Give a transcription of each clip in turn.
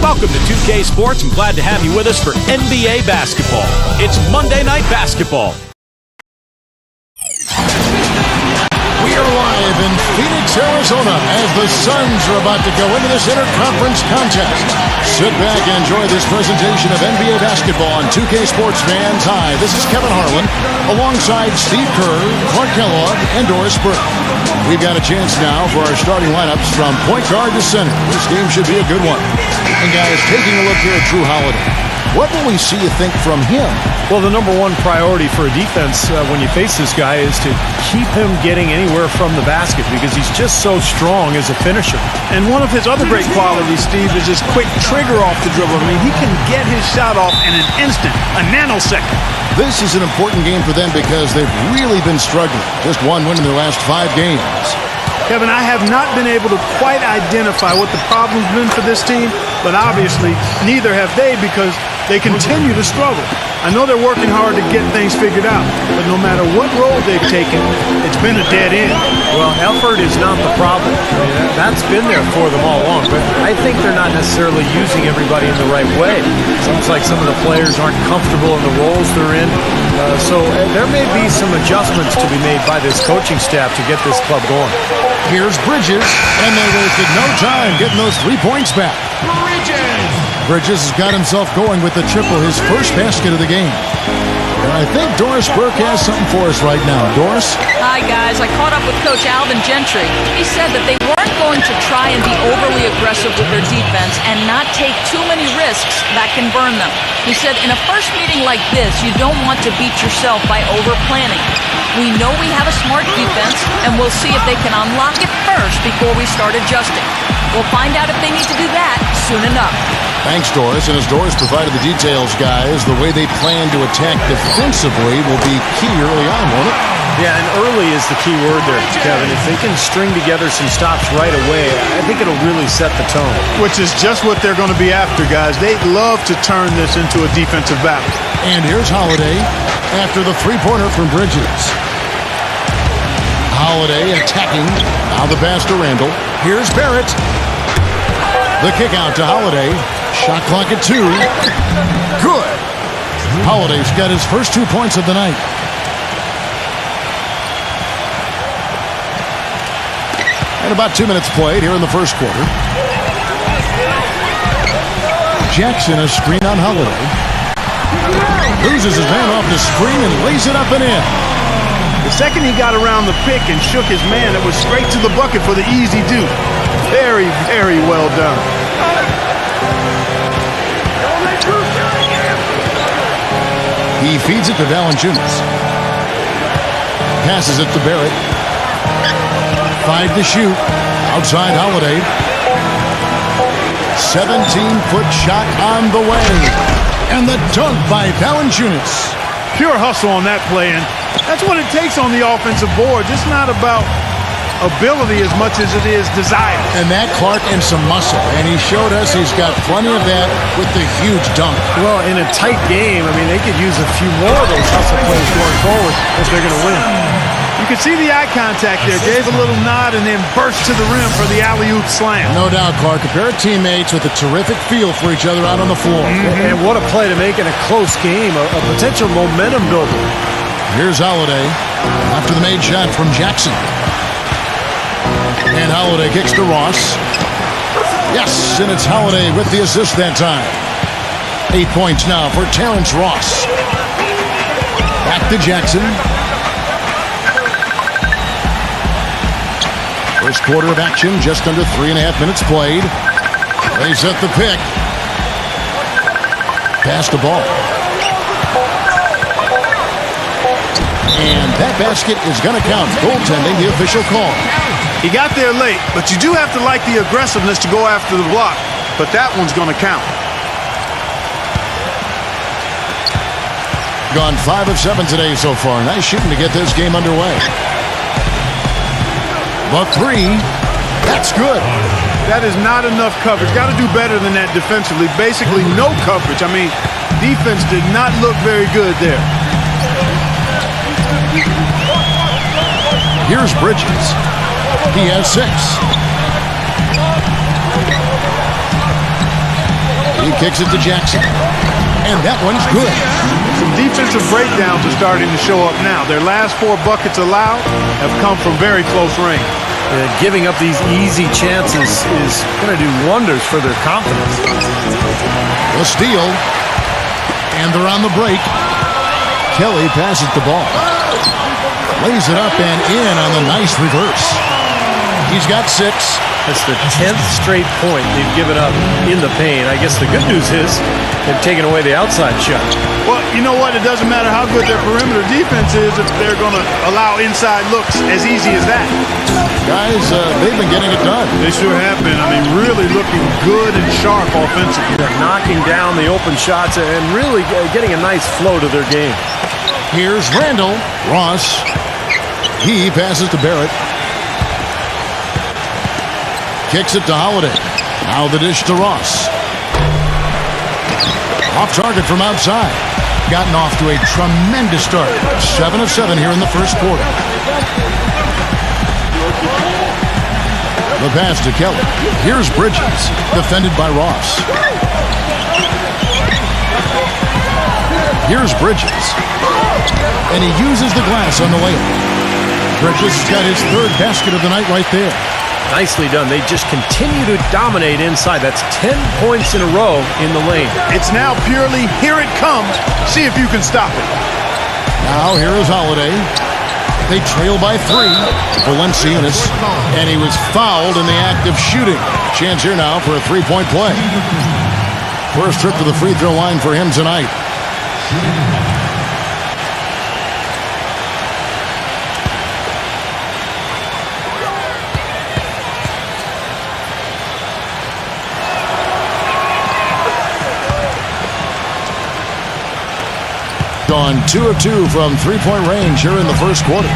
Welcome to 2K Sports. I'm glad to have you with us for NBA basketball. It's Monday Night Basketball. We are live in Phoenix, Arizona, as the Suns are about to go into this interconference contest. Sit back and enjoy this presentation of NBA basketball on 2K Sports fans. Hi, this is Kevin Harlan, alongside Steve Kerr, Clark Kellogg, and Doris Burke. We've got a chance now for our starting lineups from point guard to center. This game should be a good one. And guys, taking a look here at Drew Holiday, what will we see, you think, from him? Well, the number one priority for a defense when you face this guy is to keep him getting anywhere from the basket because he's just so strong as a finisher. And one of his other great qualities, Steve, is his quick trigger off the dribble. I mean, he can get his shot off in an instant, a nanosecond. This is an important game for them because they've really been struggling. Just one win in their last 5 games. Kevin, I have not been able to quite identify what the problem's been for this team, but obviously neither have they because they continue to struggle. I know they're working hard to get things figured out, but no matter what role they've taken, it's been a dead end. Well, effort is not the problem. I mean, that's been there for them all along, but I think they're not necessarily using everybody in the right way. It seems like some of the players aren't comfortable in the roles they're in, so there may be some adjustments to be made by this coaching staff to get this club going. Here's Bridges, and they wasted no time getting those 3 points back. Bridges has got himself going with the triple, his first basket of the game. And I think Doris Burke has something for us right now. Doris? Hi, guys. I caught up with Coach Alvin Gentry. He said that they weren't going to try and be overly aggressive with their defense and not take too many risks that can burn them. He said, in a first meeting like this, you don't want to beat yourself by over-planning. We know we have a smart defense, and we'll see if they can unlock it first before we start adjusting. We'll find out if they need to do that soon enough. Thanks, Doris. And as Doris provided the details, guys, the way they plan to attack defensively will be key early on, won't it? Yeah, and early is the key word there, Kevin. If they can string together some stops right away, I think it'll really set the tone. Which is just what they're going to be after, guys. They'd love to turn this into a defensive battle. And here's Holiday after the three-pointer from Bridges. Holiday attacking. Now the pass to Randall. Here's Barrett. The kick out to Holiday. Shot clock at 2. Good. Holiday's got his first 2 points of the night. And about 2 minutes played here in the first quarter. Jackson, a screen on Holiday. Loses his man off the screen and lays it up and in. The second he got around the pick and shook his man, it was straight to the bucket for the easy do. Very, very well done. He feeds it to Valanciunas. Passes it to Barrett. 5 to shoot. Outside Holiday. 17-foot shot on the way. And the dunk by Valanciunas. Pure hustle on that play, and that's what it takes on the offensive board. It's not about ability as much as it is desire. And that, Clark, and some muscle. And he showed us he's got plenty of that with the huge dunk. Well, in a tight game, I mean, they could use a few more of those hustle plays going forward if they're going to win. You could see the eye contact there. Gave a little nod and then burst to the rim for the alley-oop slam. No doubt, Clark. A pair of teammates with a terrific feel for each other out on the floor. And what a play to make in a close game, a potential momentum builder. Here's Holiday after the made shot from Jackson. And Holiday kicks to Ross. Yes, and it's Holiday with the assist that time. 8 points now for Terrence Ross. Back to Jackson. First quarter of action, just under 3.5 minutes played. They set the pick. Pass the ball. And that basket is going to count. Goaltending, the official call. He got there late, but you do have to like the aggressiveness to go after the block. But that one's going to count. Gone 5 of 7 today so far. Nice shooting to get this game underway. The 3, that's good. That is not enough coverage. Got to do better than that defensively. Basically no coverage. I mean, defense did not look very good there. Here's Bridges. He has 6. kicks it to Jackson. And that one's good. Some defensive breakdowns are starting to show up now. Their last 4 buckets allowed have come from very close range. Giving up these easy chances is going to do wonders for their confidence. The steal. And they're on the break. Kelly passes the ball. Lays it up and in on the nice reverse. He's got 6. That's the 10th straight point they've given up in the paint. I guess the good news is they've taken away the outside shot. Well, you know what? It doesn't matter how good their perimeter defense is if they're going to allow inside looks as easy as that. Guys, they've been getting it done. They sure have been. I mean, really looking good and sharp offensively. They're knocking down the open shots and really getting a nice flow to their game. Here's Randall. Ross. He passes to Barrett. Kicks it to Holiday. Now the dish to Ross. Off target from outside. Gotten off to a tremendous start. 7 of 7 here in the first quarter. The pass to Kelly. Here's Bridges. Defended by Ross. Here's Bridges. And he uses the glass on the layup. Bridges has got his 3rd basket of the night right there. Nicely done. They just continue to dominate inside. That's 10 points in a row in the lane. It's now purely here it comes. See if you can stop it. Now here is Holiday. They trail by 3. Valenciunas. And he was fouled in the act of shooting. Chance here now for a 3-point play. First trip to the free throw line for him tonight. Gone 2 of 2 from 3-point range here in the first quarter.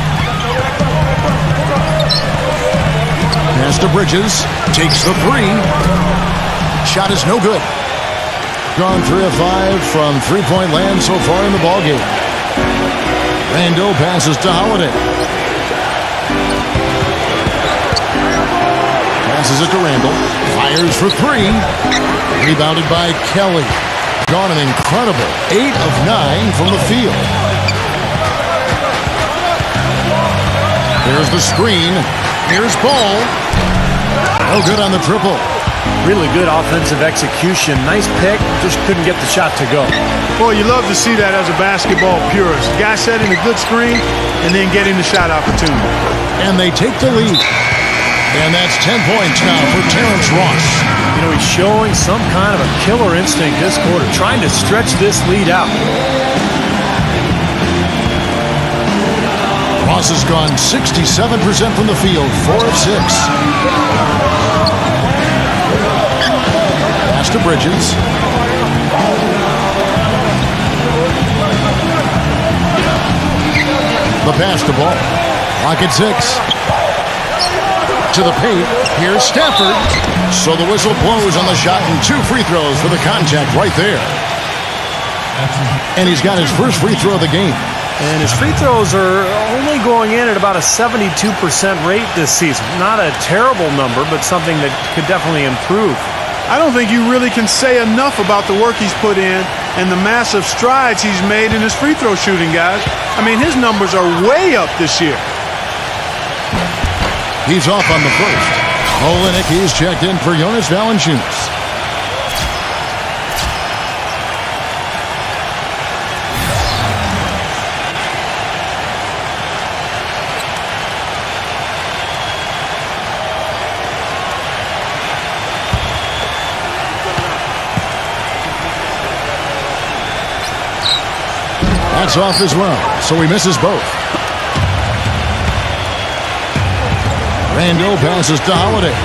Pass to Bridges. Takes the 3. Shot is no good. Gone 3 of 5 from 3-point land so far in the ballgame. Randall passes to Holiday. Passes it to Randall. Fires for 3. Rebounded by Kelly. Gone an incredible 8 of 9 from the field. There's the screen. Here's Ball. No good on the triple. Really good offensive execution. Nice pick. Just couldn't get the shot to go. Boy, you love to see that as a basketball purist. Guy setting a good screen and then getting the shot opportunity. And they take the lead. And that's 10 points now for Terrence Ross. You know, he's showing some kind of a killer instinct this quarter, trying to stretch this lead out. Ross has gone 67% from the field, 4 of 6. Pass to Bridges. The pass to Ball. Clock at 6. To the paint. Here's Stafford. So the whistle blows on the shot and 2 free throws for the contact right there. And he's got his first free throw of the game. And his free throws are only going in at about a 72% rate this season. Not a terrible number, but something that could definitely improve. I don't think you really can say enough about the work he's put in and the massive strides he's made in his free throw shooting, guys. I mean, his numbers are way up this year. He's off on the first. Olenek, he's checked in for Jonas Valanciunas. That's off as well, so he misses both. Randall passes to Holiday.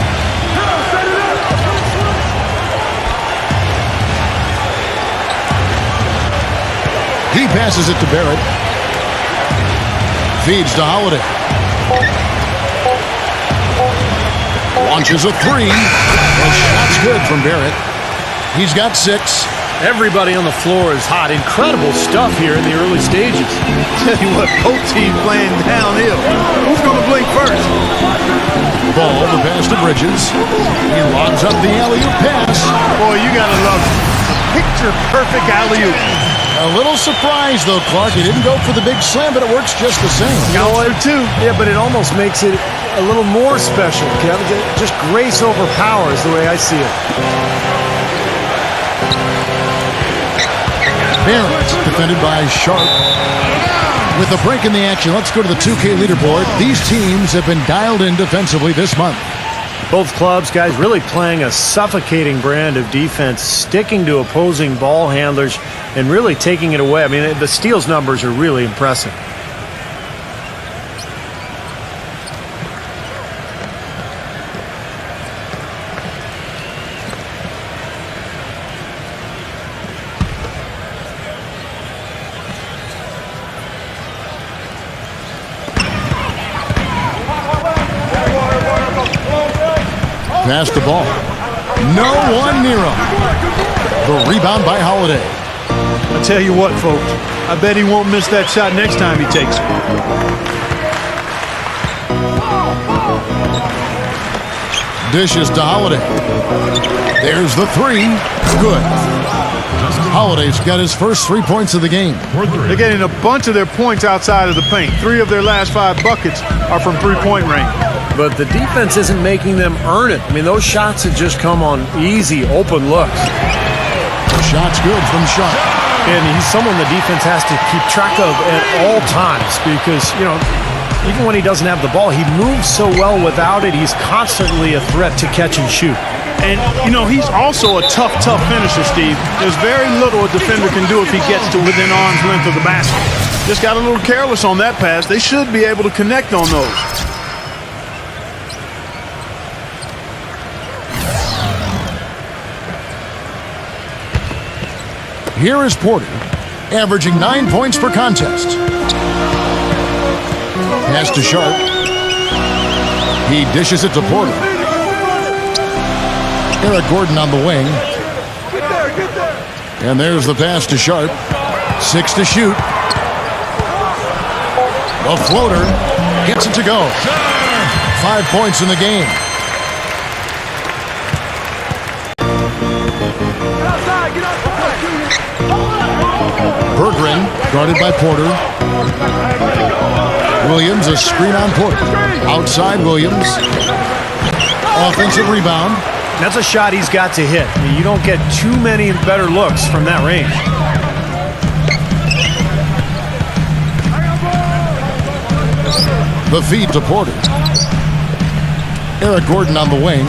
He passes it to Barrett. Feeds to Holiday. Launches a 3. The shot's good from Barrett. He's got 6. Everybody on the floor is hot. Incredible stuff here in the early stages. Tell you what, both teams playing downhill. Who's going to blink first? Ball, the pass to Bridges. He lobs up the alley-oop pass. Boy, you got to love it. A picture-perfect alley-oop. A little surprised, though, Clark. He didn't go for the big slam, but it works just the same. You know what? Two. Yeah, but it almost makes it a little more special, Kevin. Just grace over power is the way I see it. Barrett, defended by Sharp. With a break in the action, let's go to the 2K leaderboard. These teams have been dialed in defensively this month. Both clubs, guys, really playing a suffocating brand of defense, sticking to opposing ball handlers and really taking it away. I mean, the steals numbers are really impressive. Pass the ball. No one near him. The rebound by Holiday. I tell you what, folks, I bet he won't miss that shot next time he takes it. Dishes to Holiday. There's the three. Good. Holiday's got his first 3 points of the game. They're getting a bunch of their points outside of the paint. 3 of their last 5 buckets are from three-point range. But the defense isn't making them earn it. I mean, those shots have just come on easy, open looks. The shot's good from Sharp. And he's someone the defense has to keep track of at all times because, you know, even when he doesn't have the ball, he moves so well without it. He's constantly a threat to catch and shoot. And, you know, he's also a tough finisher, Steve. There's very little a defender can do if he gets to within arm's length of the basket. Just got a little careless on that pass. They should be able to connect on those. Here is Porter, averaging 9 points per contest. Pass to Sharp. He dishes it to Porter. Eric Gordon on the wing. And there's the pass to Sharp. 6 to shoot. A floater gets it to go. 5 points in the game. Berggren, guarded by Porter. Williams, a screen on Porter. Outside Williams. Offensive rebound. That's a shot he's got to hit. You don't get too many better looks from that range. The feed to Porter. Eric Gordon on the wing.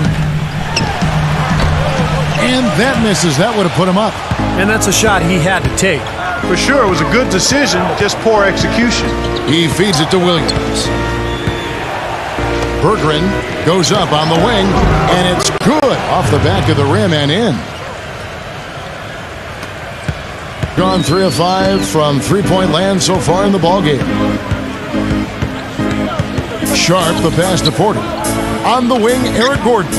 And that misses. That would have put him up. And that's a shot he had to take. For sure, it was a good decision, just poor execution. He feeds it to Williams. Berggren goes up on the wing, and it's good off the back of the rim and in. Gone 3 of 5 from three-point land so far in the ballgame. Sharp, the pass to Porter. On the wing, Eric Gordon.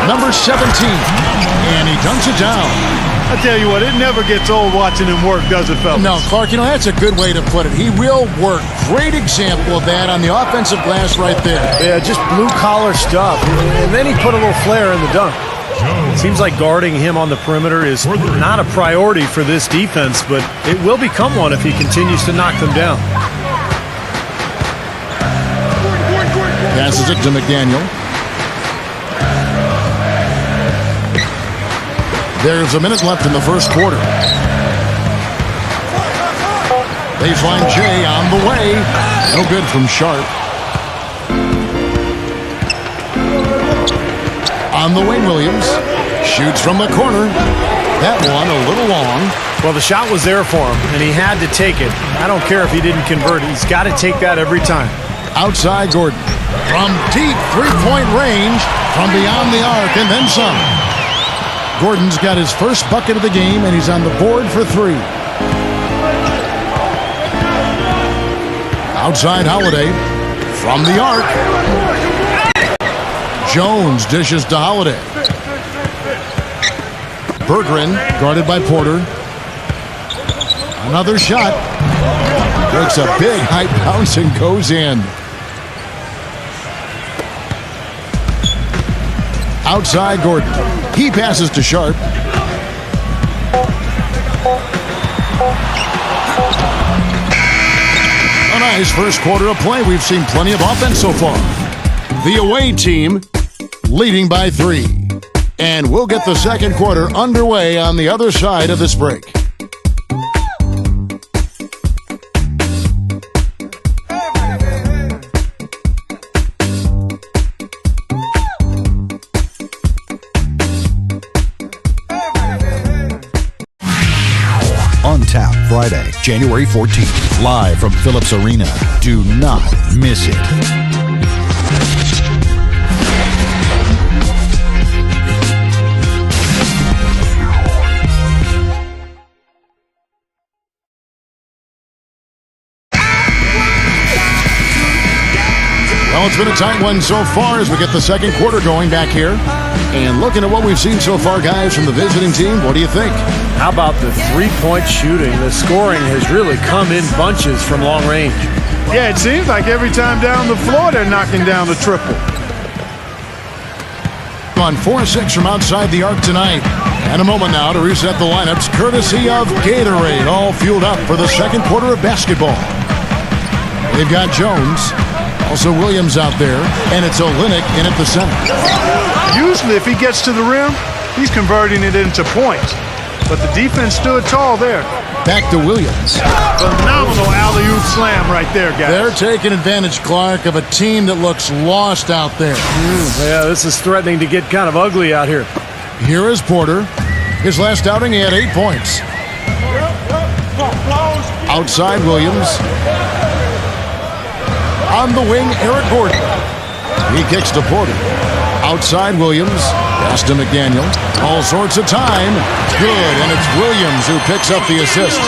Number 17, and he dunks it down. I tell you what, it never gets old watching him work, does it, fellas? No, Clark, you know, that's a good way to put it. He will work. Great example of that on the offensive glass right there. Yeah, just blue-collar stuff. And then he put a little flair in the dunk. It seems like guarding him on the perimeter is not a priority for this defense, but it will become one if he continues to knock them down. Passes it to McDaniel. There's a minute left in the first quarter. Baseline J on the way. No good from Sharp. On the wing, Williams. Shoots from the corner. That one a little long. Well, the shot was there for him, and he had to take it. I don't care if he didn't convert. He's got to take that every time. Outside Gordon. From deep three-point range. From beyond the arc and then some. Gordon's got his first bucket of the game, and he's on the board for 3. Outside Holiday. From the arc. Jones dishes to Holiday. Berggren, guarded by Porter. Another shot. Takes a big high bounce and goes in. Outside Gordon. He passes to Sharp. A nice first quarter of play. We've seen plenty of offense so far. The away team leading by 3. And we'll get the second quarter underway on the other side of this break. On Tap Friday, January 14th, live from Phillips Arena. Do not miss it. Well, it's been a tight one so far as we get the second quarter going back here. And looking at what we've seen so far, guys, from the visiting team, what do you think? How about the three-point shooting? The scoring has really come in bunches from long range. Yeah, it seems like every time down the floor they're knocking down the triple. On 4-6 from outside the arc tonight. And a moment now to reset the lineups, courtesy of Gatorade, all fueled up for the second quarter of basketball. They've got Jones, also Williams out there, and it's Olynyk in at the center. Usually if he gets to the rim, he's converting it into points. But the defense stood tall there. Back to Williams. Phenomenal alley-oop slam right there, guys. They're taking advantage, Clark, of a team that looks lost out there. Yeah, this is threatening to get kind of ugly out here. Here is Porter. His last outing, he had 8 points. Outside Williams. On the wing, Eric Gordon. He kicks to Porter. Outside Williams. Pass to McDaniel. All sorts of time. Good, and it's Williams who picks up the assist.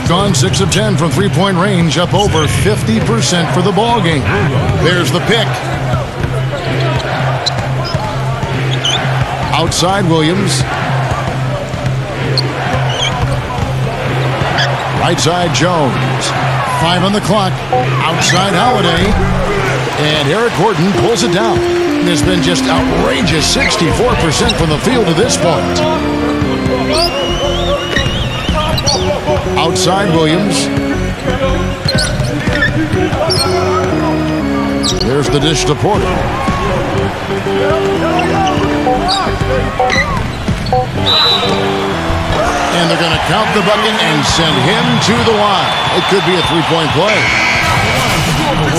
Gone 6 of 10 from three-point range, up over 50% for the ball game. There's the pick. Outside Williams. Right side Jones. 5 on the clock. Outside Holiday. And Eric Gordon pulls it down. There's been just outrageous 64% from the field to this point. Outside Williams. There's the dish to Porter. And they're going to count the bucket and send him to the line. It could be a three-point play.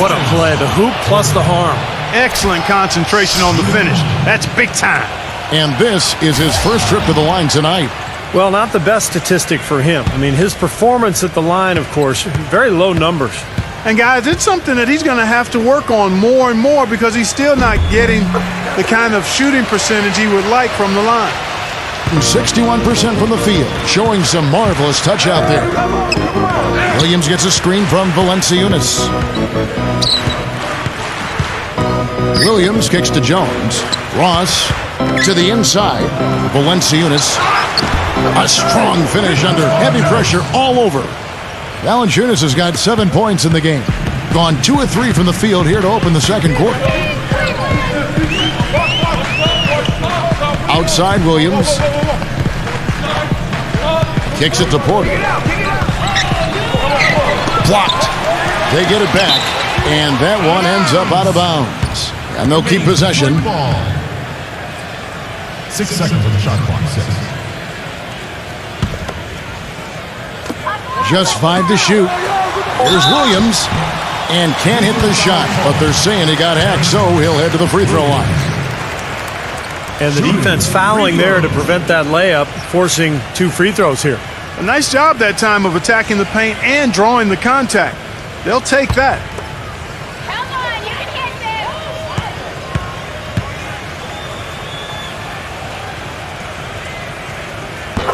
What a play. The hoop plus the harm. Excellent concentration on the finish. That's big time. And this is his first trip to the line tonight. Well, not the best statistic for him. I mean, his performance at the line, of course, very low numbers. And guys, it's something that he's going to have to work on more and more because he's still not getting the kind of shooting percentage he would like from the line. 61% from the field, showing some marvelous touch out there. Williams gets a screen from Valanciunas. Williams kicks to Jones. Ross to the inside. Valanciunas. A strong finish under heavy pressure all over. Valanciunas has got 7 points in the game. Gone 2 of 3 from the field here to open the second quarter. Outside Williams. Kicks it to Porter. Blocked. They get it back. And that one ends up out of bounds. And they'll keep possession. 6 seconds on the shot clock. 6. Just 5 to shoot. Here's Williams. And can't hit the shot. But they're saying he got hacked, so he'll head to the free throw line. And the defense fouling there to prevent that layup, forcing 2 free throws here. A nice job that time of attacking the paint and drawing the contact. They'll take that. Come on, you can hit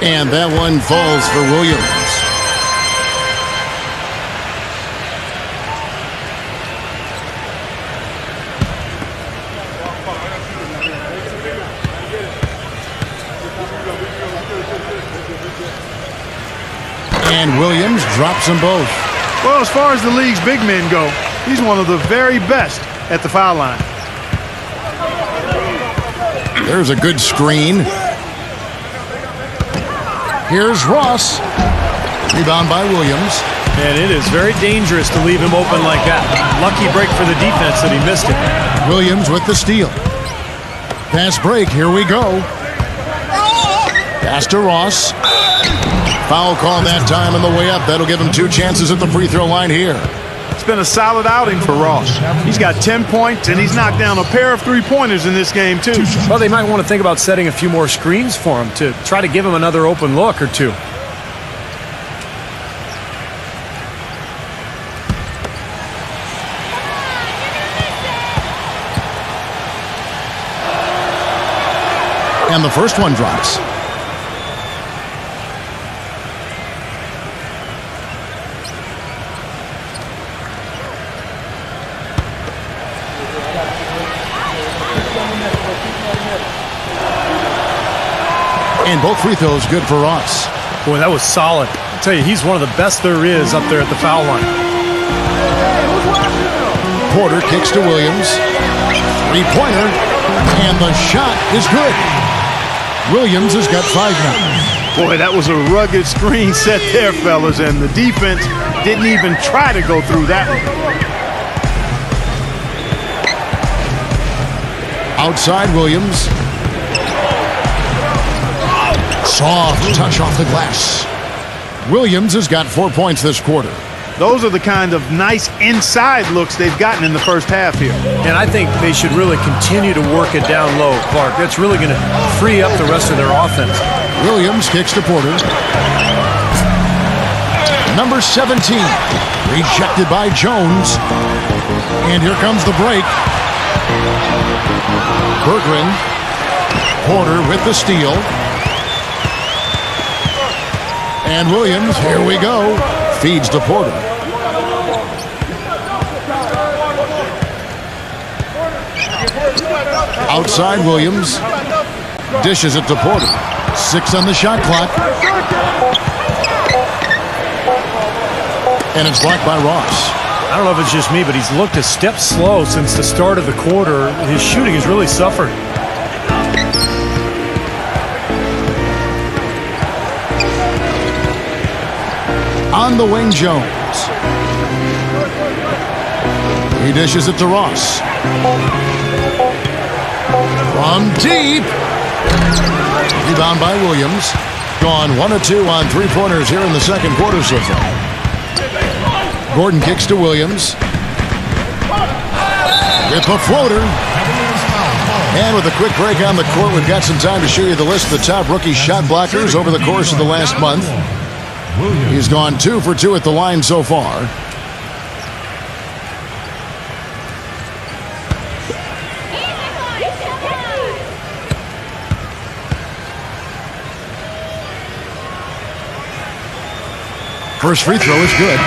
this. And that one falls for Williams. And Williams drops them both. Well, as far as the league's big men go, he's one of the very best at the foul line. There's a good screen. Here's Ross. Rebound by Williams. And it is very dangerous to leave him open like that. Lucky break for the defense that he missed it. Williams with the steal. Pass break, here we go. Pass to Ross. Foul call that time on the way up. That'll give him 2 chances at the free throw line here. It's been a solid outing for Ross. He's got 10 points, and he's knocked down a pair of three-pointers in this game, too. Well, they might want to think about setting a few more screens for him to try to give him another open look or two. And the first one drops. And both free throws good for Ross. Boy, that was solid. I'll tell you, he's one of the best there is up there at the foul line. Porter kicks to Williams. Three-pointer. And the shot is good. Williams has got 5 now. Boy, that was a rugged screen set there, fellas, and the defense didn't even try to go through that one. Outside Williams. Soft touch off the glass. Williams has got 4 points this quarter. Those are the kind of nice inside looks they've gotten in the first half here. And I think they should really continue to work it down low, Clark. That's really going to free up the rest of their offense. Williams kicks to Porter. Number 17. Rejected by Jones. And here comes the break. Berggren. Porter with the steal. And Williams, here we go. Feeds to Porter. Outside Williams. Dishes it to Porter. 6 on the shot clock. And it's blocked by Ross. I don't know if it's just me, but he's looked a step slow since the start of the quarter. His shooting has really suffered. On the wing, Jones. He dishes it to Ross. From deep. Rebound by Williams. Gone 1 of 2 on three-pointers here in the second quarter so far. Gordon kicks to Williams. With the floater. And with a quick break on the court, we've got some time to show you the list of the top rookie shot blockers over the course of the last month. He's gone 2 for 2 at the line so far. First free throw is good.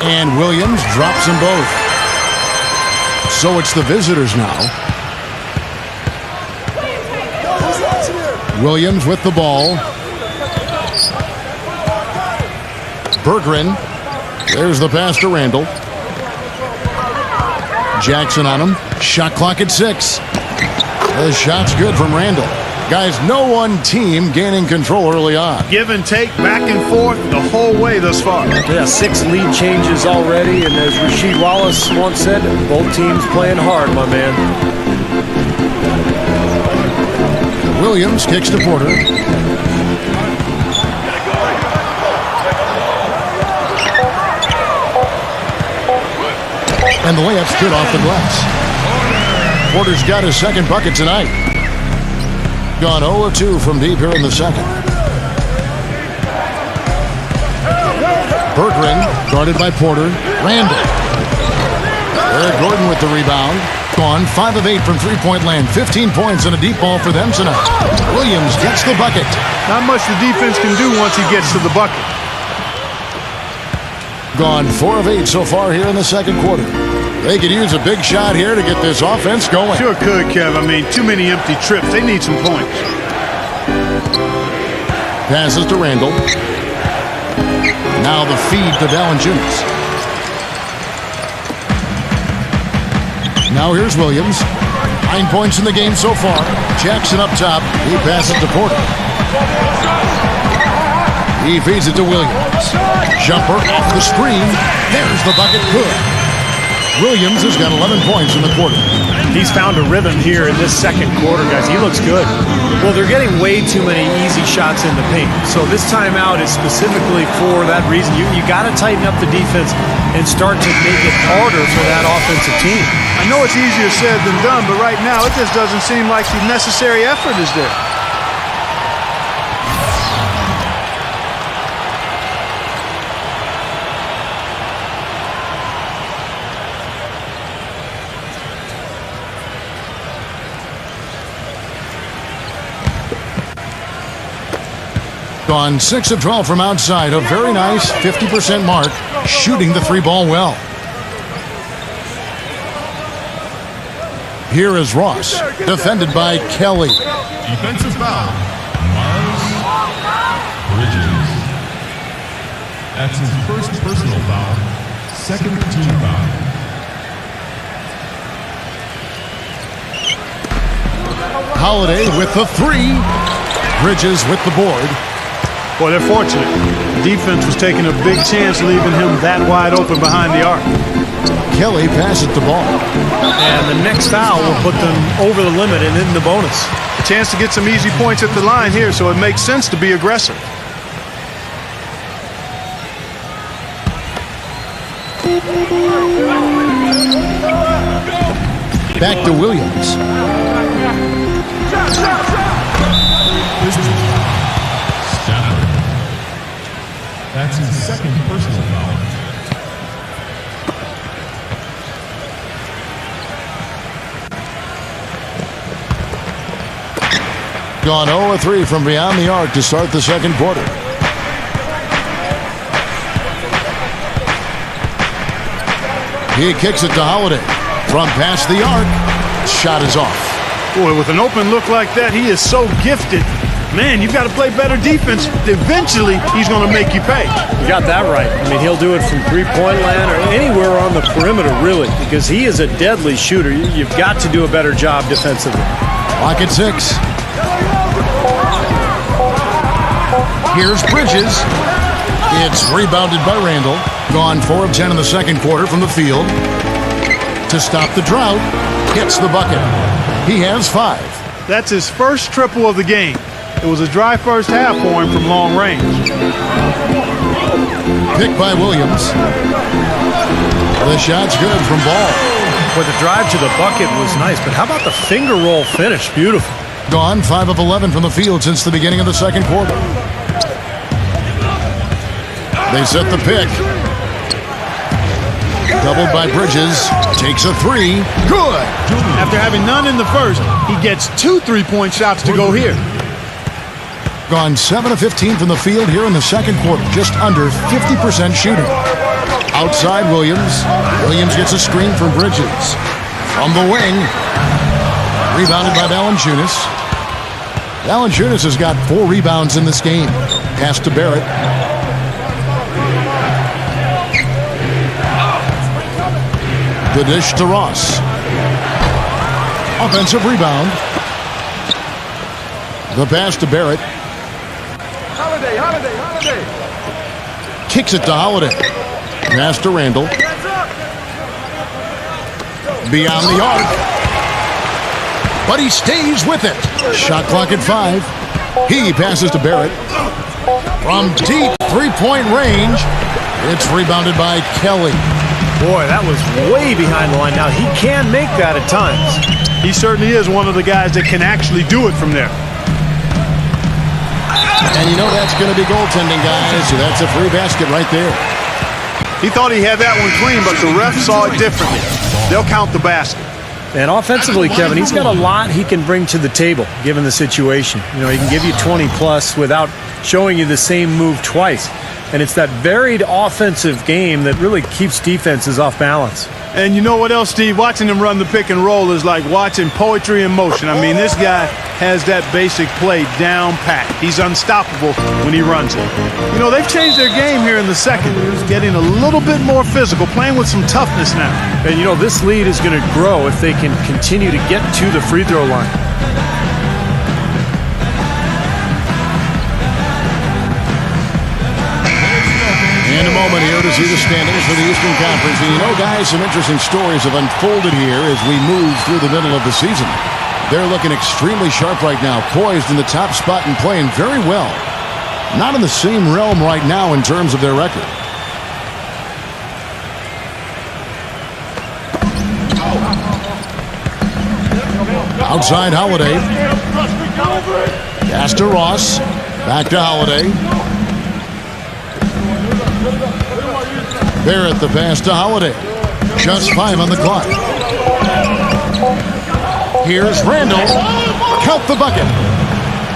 And Williams drops them both. So it's the visitors now. Williams with the ball. Berggren. There's the pass to Randall. Jackson on him. Shot clock at 6. The shot's good from Randall. Guys, no one team gaining control early on. Give and take, back and forth, the whole way thus far. Yeah, 6 lead changes already, and as Rasheed Wallace once said, both teams playing hard, my man. Williams kicks to Porter. And the layup's good off the glass. Porter's got his second bucket tonight. Gone 0 of 2 from deep here in the second. Berggren guarded by Porter. Randall. Eric Gordon with the rebound. Gone 5 of 8 from three-point land. 15 points and a deep ball for them tonight. Williams gets the bucket. Not much the defense can do once he gets to the bucket. Gone 4 of 8 so far here in the second quarter. They could use a big shot here to get this offense going. Sure could, Kev. I mean, too many empty trips. They need some points. Passes to Randall. Now the feed to Valanciunas. Now here's Williams. 9 points in the game so far. Jackson up top. He passes to Porter. He feeds it to Williams. Jumper off the screen. There's the bucket. Good. Williams has got 11 points in the quarter. He's found a rhythm here in this second quarter, guys. He looks good. Well, they're getting way too many easy shots in the paint. So this timeout is specifically for that reason. You got to tighten up the defense and start to make it harder for that offensive team. I know it's easier said than done, but right now it just doesn't seem like the necessary effort is there. Gone 6 of 12 from outside. A very nice 50% mark. Shooting the three ball well. Here is Ross. Defended by Kelly. Defensive foul. Miles Bridges. That's his first personal foul. Second team foul. Holiday with the three. Bridges with the board. Boy, they're fortunate. The defense was taking a big chance leaving him that wide open behind the arc. Kelly passes the ball. And the next foul will put them over the limit and in the bonus. A chance to get some easy points at the line here, so it makes sense to be aggressive. Back to Williams. Stafford. That's his second personal foul. Gone 0 of 3 from beyond the arc to start the second quarter. He kicks it to Holiday. From past the arc, shot is off. Boy, with an open look like that, he is so gifted. Man, you've got to play better defense. Eventually, he's going to make you pay. You got that right. I mean, he'll do it from three-point land or anywhere on the perimeter, really, because he is a deadly shooter. You've got to do a better job defensively. Clock at 6. Here's Bridges. It's rebounded by Randall. Gone 4 of 10 in the second quarter from the field. To stop the drought, hits the bucket. He has 5. That's his first triple of the game. It was a dry first half for him from long range. Picked by Williams. The shot's good from Ball. Well, the drive to the bucket was nice, but how about the finger roll finish? Beautiful. Gone 5 of 11 from the field since the beginning of the second quarter. They set the pick. Doubled by Bridges. Takes a 3. Good. After having none in the first, he gets 2 3-point shots to go here. Gone 7 of 15 from the field here in the second quarter. Just under 50% shooting. Outside Williams. Williams gets a screen from Bridges. From the wing. Rebounded by Valanciunas. Valanciunas has got 4 rebounds in this game. Pass to Barrett. The dish to Ross. Offensive rebound. The pass to Barrett. Holiday. Kicks it to Holiday. Pass to Randall. Beyond the arc. But he stays with it. Shot clock at 5. He passes to Barrett. From deep three-point range. It's rebounded by Kelly. Boy, that was way behind the line. Now, he can make that at times. He certainly is one of the guys that can actually do it from there. And you know that's going to be goaltending, guys. So that's a free basket right there. He thought he had that one clean, but the ref saw it differently. They'll count the basket. And offensively, Kevin, he's got a lot he can bring to the table, given the situation. You know, he can give you 20-plus without showing you the same move twice. And it's that varied offensive game that really keeps defenses off balance. And you know what else, Steve? Watching him run the pick and roll is like watching poetry in motion. I mean, this guy has that basic play down pat. He's unstoppable when he runs it. You know, they've changed their game here in the second. It's getting a little bit more physical, playing with some toughness now. And, you know, this lead is going to grow if they can continue to get to the free throw line. In a moment here to see the standings for the Eastern Conference. And you know, guys, some interesting stories have unfolded here as we move through the middle of the season. They're looking extremely sharp right now, poised in the top spot and playing very well. Not in the same realm right now in terms of their record. Outside Holiday. Pass to Ross. Back to Holiday. Barrett the pass to Holiday. Just 5 on the clock. Here's Randall. Count the bucket.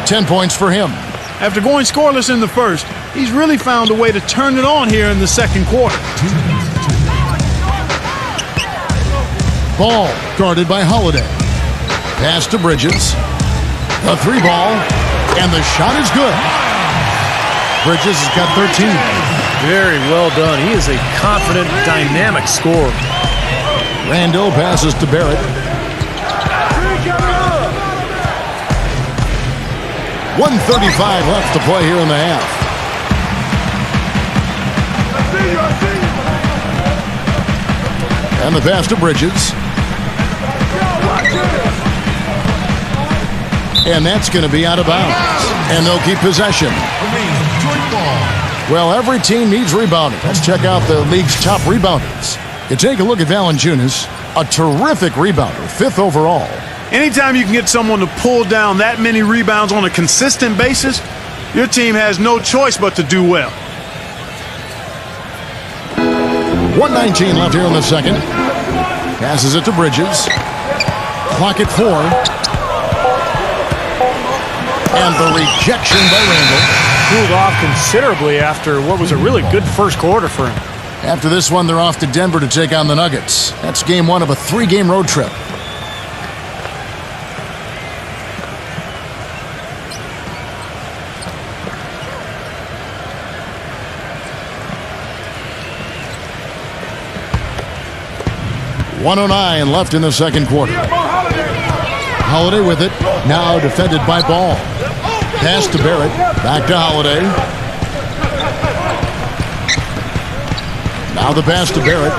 10 points for him. After going scoreless in the first, he's really found a way to turn it on here in the second quarter. Ball guarded by Holiday. Pass to Bridges. A 3-ball. And the shot is good. Bridges has got 13. Very well done. He is a confident, dynamic scorer. Randall passes to Barrett. 1:35 left to play here in the half. And the pass to Bridges. And that's going to be out of bounds. And they'll keep possession. Well, every team needs rebounding. Let's check out the league's top rebounders. You take a look at Valanciunas, a terrific rebounder, 5th overall. Anytime you can get someone to pull down that many rebounds on a consistent basis, your team has no choice but to do well. 1:19 left here in the second. Passes it to Bridges. Clock at 4. And the rejection by Randall. Cooled off considerably after what was a really good first quarter for him. After this one, they're off to Denver to take on the Nuggets. That's game 1 of a 3-game road trip. .109 left in the second quarter. Holiday with it. Now defended by Ball. Pass to Barrett. Back to Holiday. Now the pass to Barrett.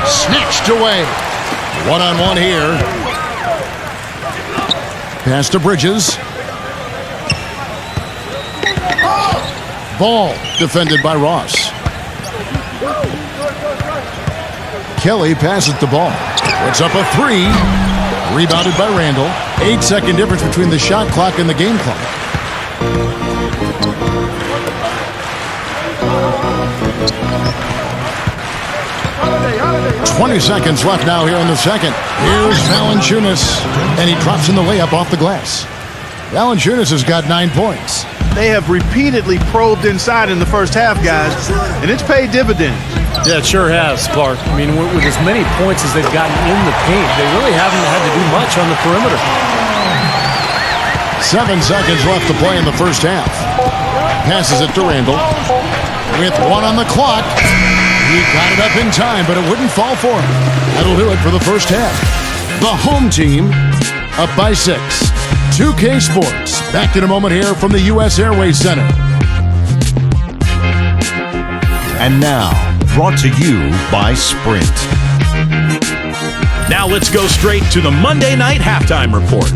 Snatched away. 1-on-1 here. Pass to Bridges. Ball defended by Ross. Kelly passes the ball. It's up a 3. Rebounded by Randall. 8-second difference between the shot clock and the game clock. Holiday. 20 seconds left now here in the second. Here's Valanciunas. And he drops in the layup off the glass. Valanciunas has got 9 points. They have repeatedly probed inside in the first half, guys, and it's paid dividends. Yeah, it sure has, Clark. I mean, with as many points as they've gotten in the paint, they really haven't had to do much on the perimeter. 7 seconds left to play in the first half. Passes it to Randall. With 1 on the clock. He got it up in time, but it wouldn't fall for him. That'll do it for the first half. The home team up by 6. 2K Sports. Back in a moment here from the U.S. Airways Center. And now, brought to you by Sprint. Now let's go straight to the Monday night halftime report.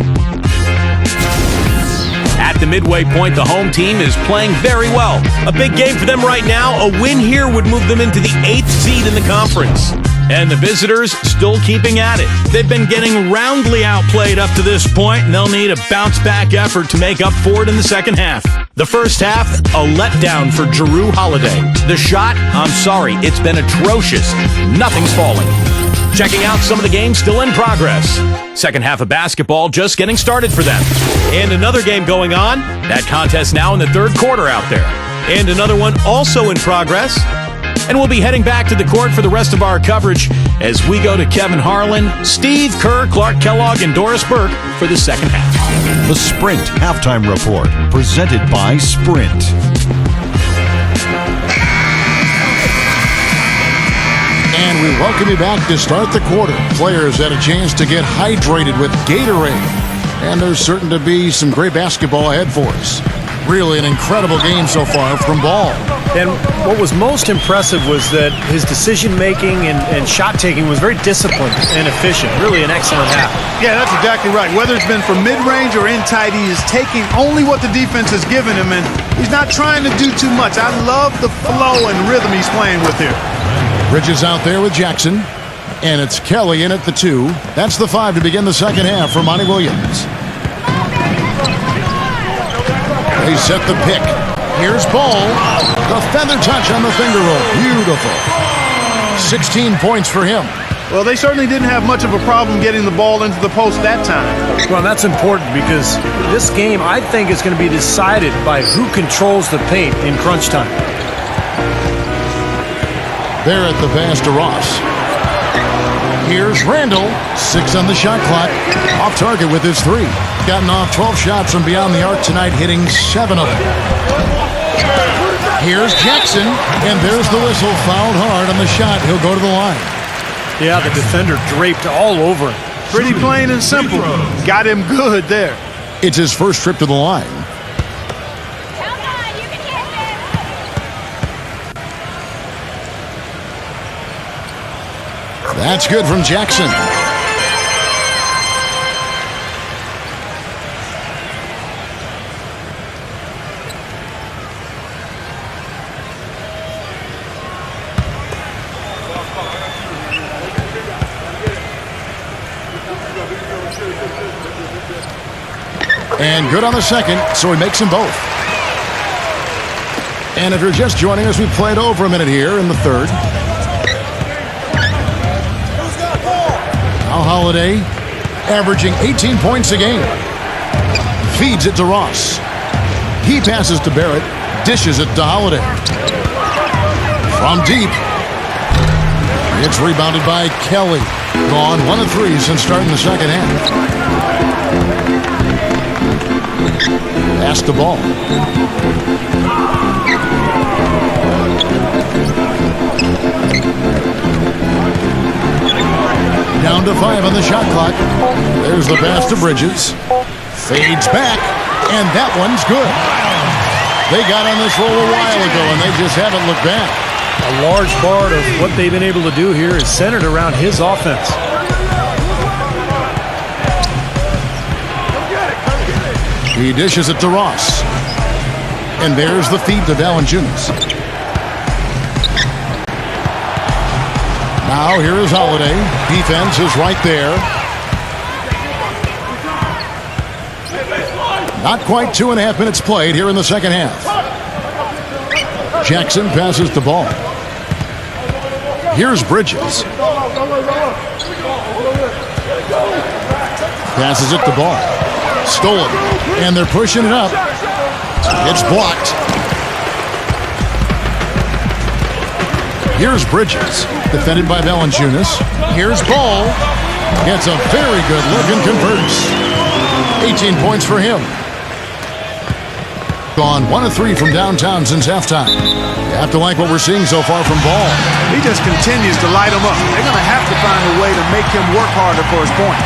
At the midway point, the home team is playing very well. A big game for them right now. A win here would move them into the 8th seed in the conference. And the visitors still keeping at it. They've been getting roundly outplayed up to this point, and they'll need a bounce-back effort to make up for it in the second half. The first half, a letdown for Jrue Holiday. The shot, I'm sorry, it's been atrocious. Nothing's falling. checking out some of the games still in progress. Second half of basketball just getting started for them. And another game going on. That contest now in the third quarter out there. And another one also in progress. And we'll be heading back to the court for the rest of our coverage as we go to Kevin Harlan, Steve Kerr, Clark Kellogg, and Doris Burke for the second half. The Sprint Halftime Report, presented by Sprint. And we welcome you back to start the quarter. Players had a chance to get hydrated with Gatorade. And there's certain to be some great basketball ahead for us. Really an incredible game so far from Ball. And what was most impressive was that his decision-making and shot-taking was very disciplined and efficient. Really an excellent half. Yeah, that's exactly right. Whether it's been from mid-range or in tight, he is taking only what the defense has given him, and he's not trying to do too much. I love the flow and rhythm he's playing with here. Bridges out there with Jackson. And it's Kelly in at the 2. That's the 5 to begin the second half for Monty Williams. They set the pick. Here's Ball. The feather touch on the finger roll. Beautiful. 16 points for him. Well, they certainly didn't have much of a problem getting the ball into the post that time. Well, that's important because this game, I think, is going to be decided by who controls the paint in crunch time. They're at the pass to Ross. Here's Randall. 6 on the shot clock. Off target with his 3. Gotten off 12 shots from beyond the arc tonight, hitting 7 of them. Here's Jackson, and there's the whistle. Fouled hard on the shot. He'll go to the line. Yeah, the defender draped all over him. Pretty plain and simple. Got him good there. It's his first trip to the line. Come on, you can hit this. That's good from Jackson. And good on the second, so he makes them both. And if you're just joining us, we played over a minute here in the third. Now Holiday, averaging 18 points a game. Feeds it to Ross. He passes to Barrett, dishes it to Holiday. From deep. It's rebounded by Kelly. Gone 1 of 3 since starting the second half. Pass the ball. Down to 5 on the shot clock. There's the pass to Bridges. Fades back, and that one's good. They got on this roll a while ago, and they just haven't looked back. A large part of what they've been able to do here is centered around his offense. He dishes it to Ross. And there's the feed to Valanciunas. Now here is Holiday. Defense is right there. Not quite 2.5 minutes played here in the second half. Jackson passes the ball. Here's Bridges. Passes it to Ball. Stolen. And they're pushing it up. It's blocked. Here's Bridges. Defended by Valanciunas. Here's Ball. Gets a very good look and converts. 18 points for him. Gone 1 of 3 from downtown since halftime. You have to like what we're seeing so far from Ball. He just continues to light him up. They're going to have to find a way to make him work harder for his point.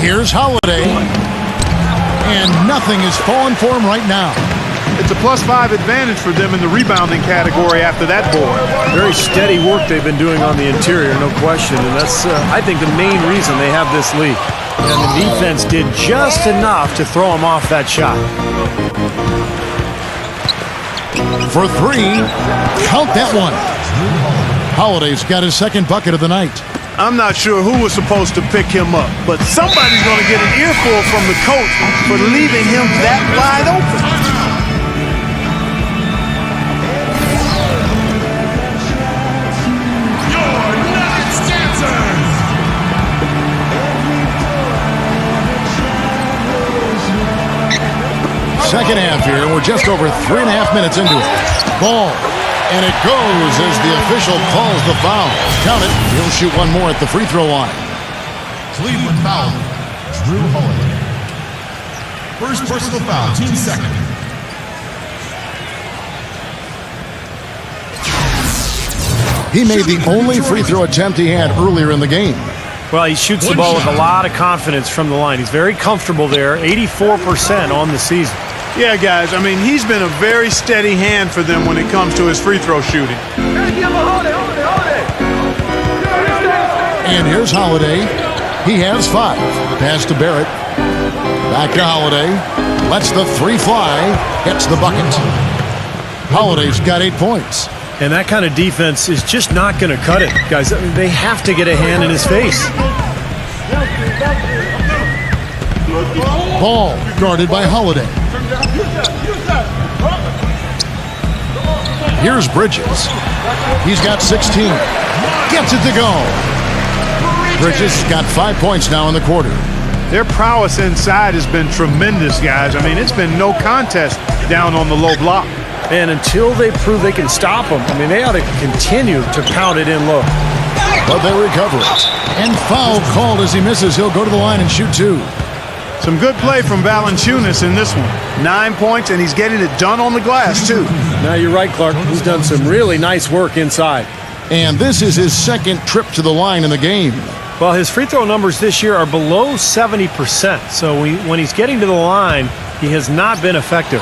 Here's Holiday. And nothing is falling for him right now. It's a +5 advantage for them in the rebounding category after that board. Very steady work they've been doing on the interior, no question. And that's, I think, the main reason they have this lead. And the defense did just enough to throw him off that shot. For three, count that one. Holiday's got his second bucket of the night. I'm not sure who was supposed to pick him up, but somebody's going to get an earful from the coach for leaving him that wide open. Second half here, we're just over 3.5 minutes into it. Ball, and it goes as the official calls the foul. Count it. He'll shoot one more at the free throw line. Cleveland foul. Drew Holiday. First personal foul, team second. He made the only free throw attempt he had earlier in the game. Well, he shoots the ball with a lot of confidence from the line. He's very comfortable there, 84% on the season. Yeah, guys, I mean, he's been a very steady hand for them when it comes to his free throw shooting. And here's Holiday. He has 5. Pass to Barrett. Back to Holiday. Lets the three fly. Hits the bucket. Holiday's got 8 points. And that kind of defense is just not going to cut it, guys. They have to get a hand in his face. Ball guarded by Holiday. Here's Bridges. He's got 16. Gets it to go. Bridges got 5 points now in the quarter. Their prowess inside has been tremendous, guys. I mean, it's been no contest down on the low block. And until they prove they can stop him, I mean, they ought to continue to pound it in low. But they recover it. And foul called as he misses. He'll go to the line and shoot 2. Some good play from Valanciunas in this one. 9 points, and he's getting it done on the glass, too. Now, you're right, Clark. He's done some really nice work inside. And this is his second trip to the line in the game. Well, his free throw numbers this year are below 70%. So when he's getting to the line, he has not been effective.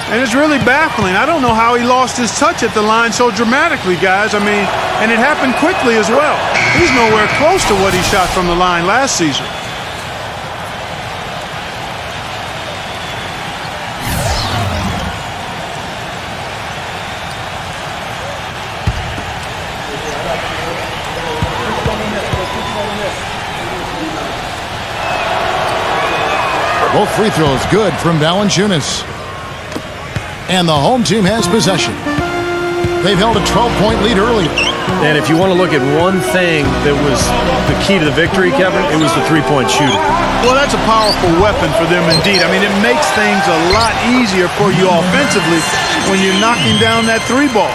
And it's really baffling. I don't know how he lost his touch at the line so dramatically, guys. I mean, and it happened quickly as well. He's nowhere close to what he shot from the line last season. Both free throws good from Valanciunas. And the home team has possession. They've held a 12-point lead earlier. And if you want to look at one thing that was the key to the victory, Kevin, it was the three-point shooting. Well, that's a powerful weapon for them indeed. I mean, it makes things a lot easier for you offensively when you're knocking down that three ball.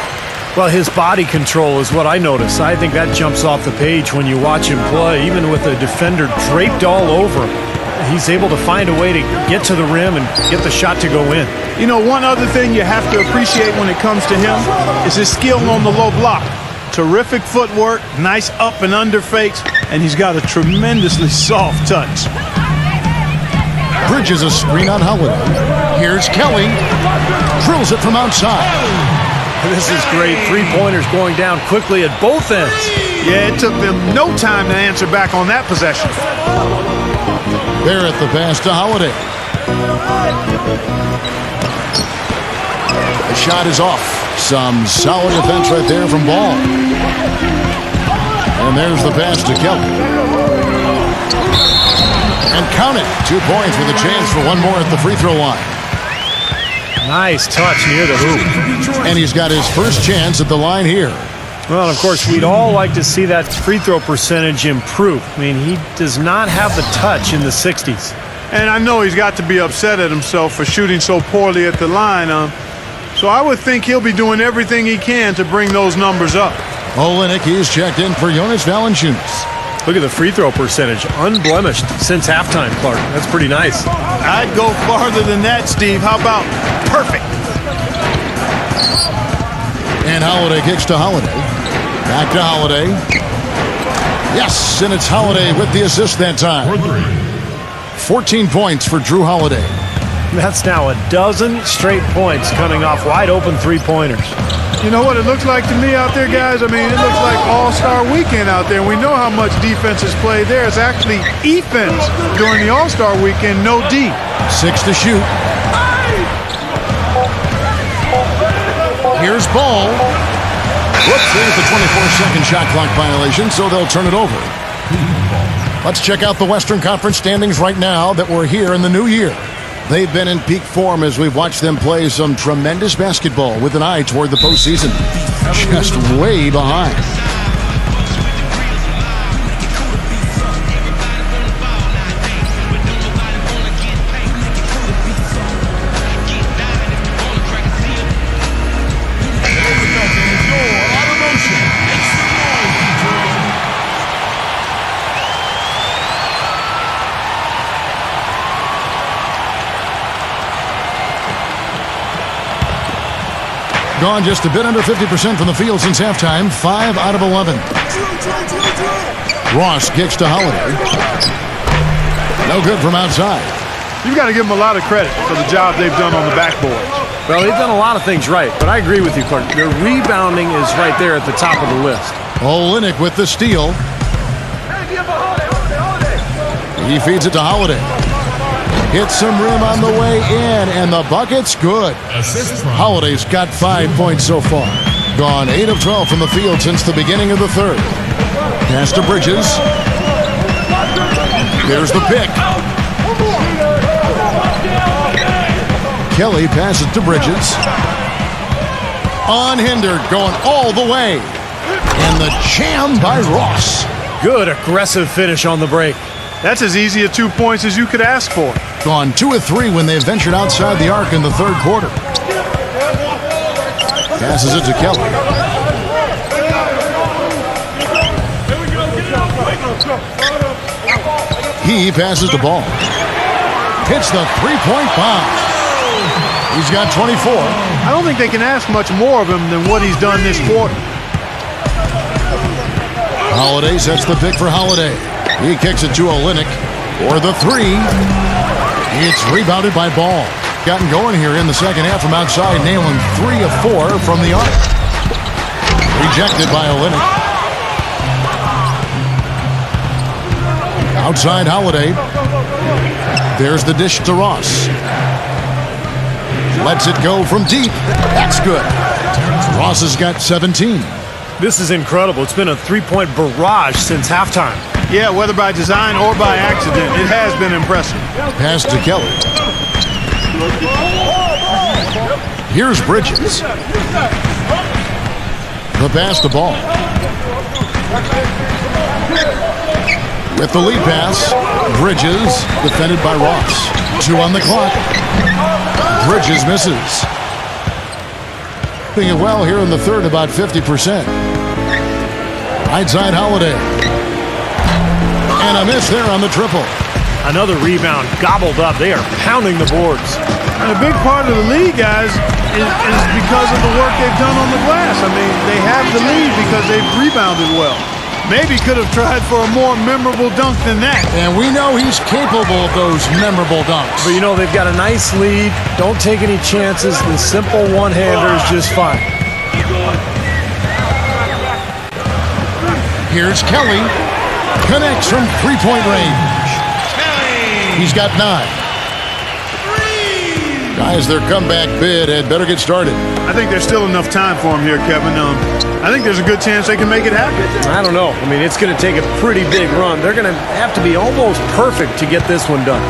Well, his body control is what I notice. I think that jumps off the page when you watch him play, even with a defender draped all over him. He's able to find a way to get to the rim and get the shot to go in. You know, one other thing you have to appreciate when it comes to him is his skill on the low block. Terrific footwork, nice up and under fakes, and he's got a tremendously soft touch. Bridges a screen on Holiday. Here's Kelly. Drills it from outside. This is great. Three-pointers going down quickly at both ends. Yeah, it took them no time to answer back on that possession. Barrett the pass to Holiday. The shot is off. Some solid defense right there from Ball. And there's the pass to Kelly. And count it. 2 points with a chance for one more at the free throw line. Nice touch near the hoop. And he's got his first chance at the line here. Well, of course, we'd all like to see that free throw percentage improve. I mean, he does not have the touch in the 60s. And I know he's got to be upset at himself for shooting so poorly at the line. So I would think he'll be doing everything he can to bring those numbers up. Olenek, he's checked in for Jonas Valanciunas. Look at the free throw percentage. Unblemished since halftime, Clark. That's pretty nice. I'd go farther than that, Steve. How about perfect? And Holiday kicks to Holiday. Back to Holiday. Yes, and it's Holiday with the assist that time. 14 points for Drew Holiday. That's now a dozen straight points coming off wide open three-pointers. You know what it looks like to me out there, guys? I mean, it looks like All-Star Weekend out there. We know how much defense is played there. It's actually offense during the All-Star Weekend, no D. 6 to shoot. Here's Ball. Whoops, there's the 24-second shot clock violation, so they'll turn it over. Let's check out the Western Conference standings right now that we're here in the new year. They've been in peak form as we've watched them play some tremendous basketball with an eye toward the postseason. Just way behind. Gone just a bit under 50% from the field since halftime. 5 out of 11. Ross kicks to Holiday. No good from outside. You've got to give them a lot of credit for the job they've done on the backboards. Well, they've done a lot of things right, but I agree with you, Clark. Their rebounding is right there at the top of the list. Olynyk with the steal. He feeds it to Holiday. Hits some rim on the way in, and the bucket's good. Holiday's got 5 points so far. Gone 8 of 12 from the field since the beginning of the third. Pass to Bridges. Here's the pick. Kelly passes to Bridges. Unhindered, going all the way. And the jam by Ross. Good aggressive finish on the break. That's as easy a 2 points as you could ask for. Gone 2 of 3 when they ventured outside the arc in the third quarter. Passes it to Kelly. He passes the ball. Hits the three-point bomb. He's got 24. I don't think they can ask much more of him than what he's done this quarter. Holiday sets the pick for Holiday. He kicks it to Olynyk for the three. It's rebounded by Ball. Gotten going here in the second half from outside, nailing 3 of 4 from the arc. Rejected by Olynyk. Outside Holiday. There's the dish to Ross. Lets it go from deep. That's good. Ross has got 17. This is incredible. It's been a three-point barrage since halftime. Yeah, whether by design or by accident, it has been impressive. Pass to Kelly. Here's Bridges. The pass to Ball. With the lead pass, Bridges defended by Ross. 2 on the clock. Bridges misses. Doing it well here in the third, about 50%. Right side Holiday. And a miss there on the triple. Another rebound gobbled up. They are pounding the boards. And a big part of the lead, guys, is because of the work they've done on the glass. I mean, they have the lead because they've rebounded well. Maybe could have tried for a more memorable dunk than that. And we know he's capable of those memorable dunks. But, you know, they've got a nice lead. Don't take any chances. The simple one-hander is just fine. Here's Kelly. Connects from three-point range. He's got 9. Guys, their comeback bid had better get started. I think there's still enough time for him here, Kevin. I think there's a good chance they can make it happen. I don't know. I mean, it's going to take a pretty big run. They're going to have to be almost perfect to get this one done.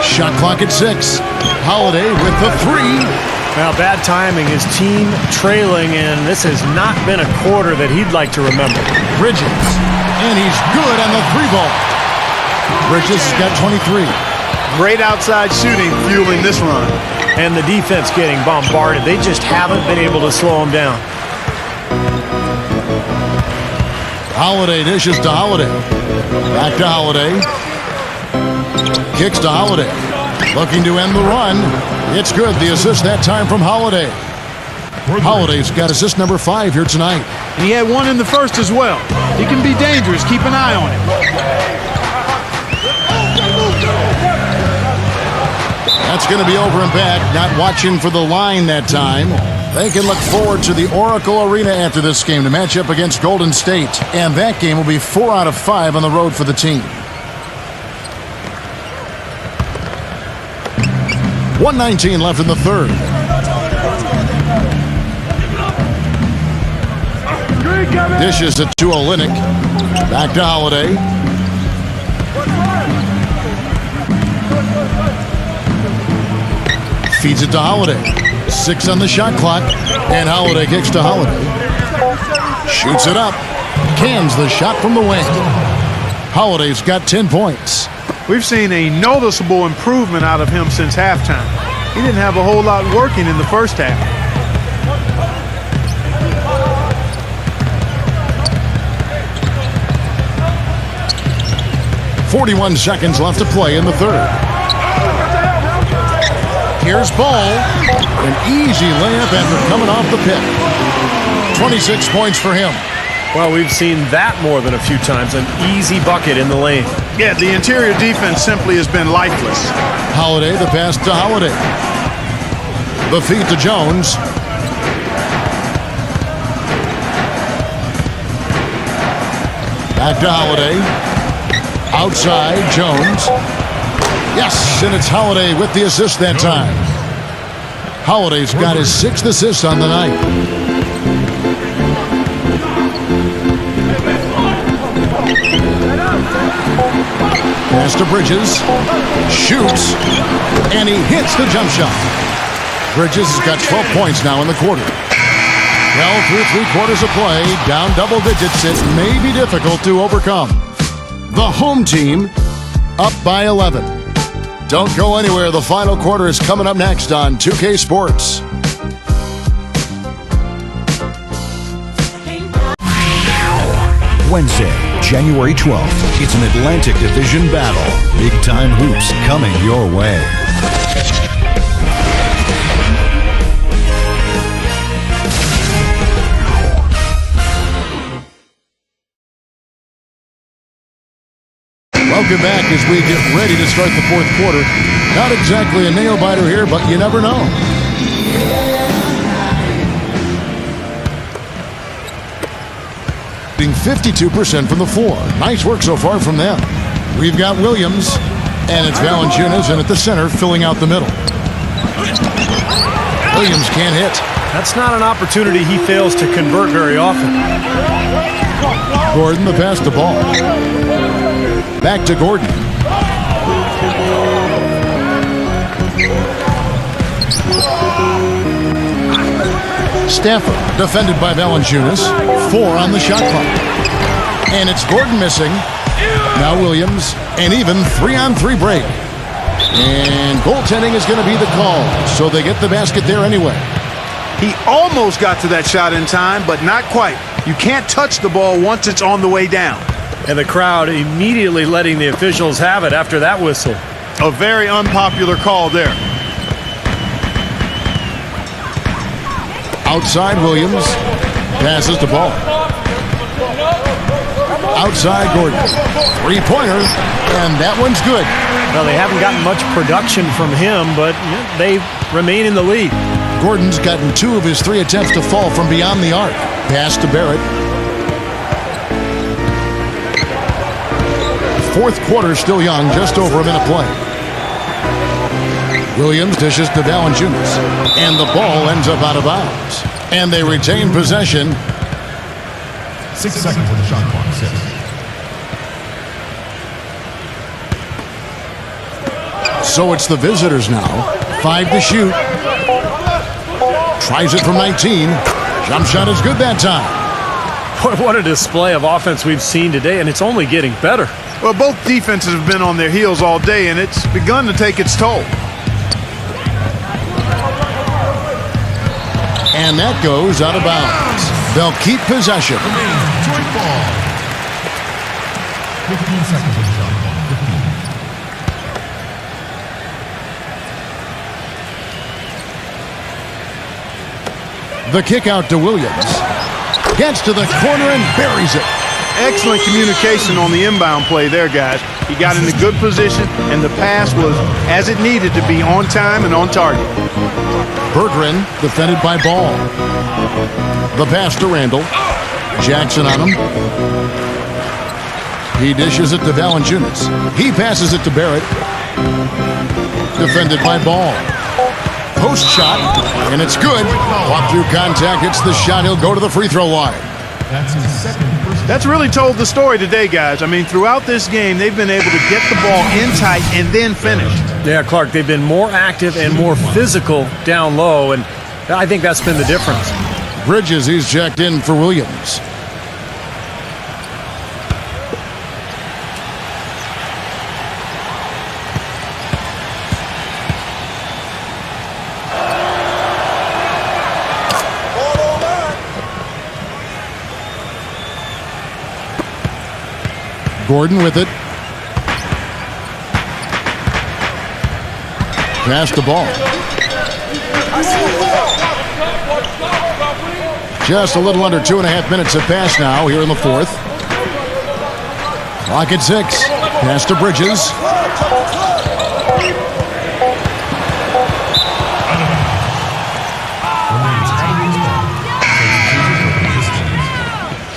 Shot clock at 6. Holiday with the 3. Now, bad timing. His team trailing, and this has not been a quarter that he'd like to remember. Bridges. And he's good on the 3-ball. Bridges has got 23. Great outside shooting fueling this run. And the defense getting bombarded. They just haven't been able to slow him down. Holiday dishes to Holiday. Back to Holiday. Kicks to Holiday. Looking to end the run. It's good. The assist that time from Holiday. Holiday's got assist number 5 here tonight. And he had 1 in the first as well. He can be dangerous. Keep an eye on him. It's going to be over and back. Not watching for the line that time. They can look forward to the Oracle Arena after this game to match up against Golden State. And that game will be 4 out of 5 on the road for the team. 1:19 left in the third. Dishes it to Olynyk. Back to Holiday. Feeds it to Holiday. 6 on the shot clock. And Holiday kicks to Holiday. Shoots it up. Cans the shot from the wing. Holiday's got 10 points. We've seen a noticeable improvement out of him since halftime. He didn't have a whole lot working in the first half. .41 seconds left to play in the third. Here's Ball. An easy layup after coming off the pick. 26 points for him. Well, we've seen that more than a few times. An easy bucket in the lane. Yeah, the interior defense simply has been lifeless. Holiday, the pass to Holiday. The feed to Jones. Back to Holiday. Outside, Jones. Yes, and it's Holiday with the assist that time. Holiday's got his 6th assist on the night. Pass to Bridges. Shoots. And he hits the jump shot. Bridges has got 12 points now in the quarter. Well, through 3 quarters of play, down double digits, it may be difficult to overcome. The home team up by 11. Don't go anywhere. The final quarter is coming up next on 2K Sports. Wednesday, January 12th. It's an Atlantic Division battle. Big-time hoops coming your way. Welcome back as we get ready to start the fourth quarter. Not exactly a nail-biter here, but you never know. Being 52% from the floor. Nice work so far from them. We've got Williams, and it's Valanciunas, and at the center, filling out the middle. Williams can't hit. That's not an opportunity he fails to convert very often. Gordon, the pass to Ball. Back to Gordon. Stafford, defended by Valanciunas. 4 on the shot clock. And it's Gordon missing. Now Williams. And even 3-on-3 break. And goaltending is going to be the call. So they get the basket there anyway. He almost got to that shot in time, but not quite. You can't touch the ball once it's on the way down. And the crowd immediately letting the officials have it after that whistle. A very unpopular call there. Outside Williams. Passes the ball. Outside Gordon. 3-pointer. And that one's good. Well, they haven't gotten much production from him, but they remain in the lead. Gordon's gotten 2 of his 3 attempts to fall from beyond the arc. Pass to Barrett. Fourth quarter still young, just over a minute play. Williams dishes to Valanciunas, and the ball ends up out of bounds. And they retain possession. 6 seconds on the shot clock. 6. So it's the visitors now. 5 to shoot. Tries it from 19. Jump shot is good that time. What a display of offense we've seen today, and it's only getting better. Well, both defenses have been on their heels all day, and it's begun to take its toll. And that goes out of bounds. They'll keep possession. Joint ball. 15 seconds on the shot clock. 15. The kick out to Williams. Gets to the corner and buries it. Excellent communication on the inbound play there, guys. He got in a good position, and the pass was as it needed to be, on time and on target. Berggren defended by Ball. The pass to Randall. Jackson on him. He dishes it to Valanciunas. He passes it to Barrett. Defended by Ball. Post shot, and it's good. Walk through contact, hits the shot. He'll go to the free throw line. That's his second personal. That's really told the story today, guys. I mean, throughout this game, they've been able to get the ball in tight and then finish. Yeah, Clark, they've been more active and more physical down low, and I think that's been the difference. Bridges, he's checked in for Williams. Gordon with it. Pass the ball. Just a little under 2.5 minutes have passed now here in the fourth. Clock at 6. Pass to Bridges.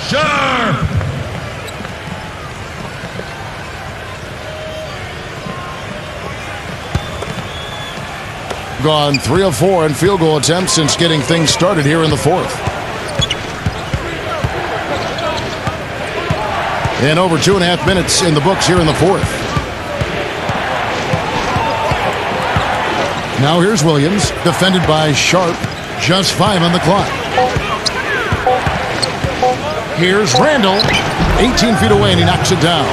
Sharp! Gone 3 of 4 in field goal attempts since getting things started here in the fourth. And over 2.5 minutes in the books here in the fourth. Now here's Williams, defended by Sharp. Just 5 on the clock. Here's Randall, 18 feet away, and he knocks it down.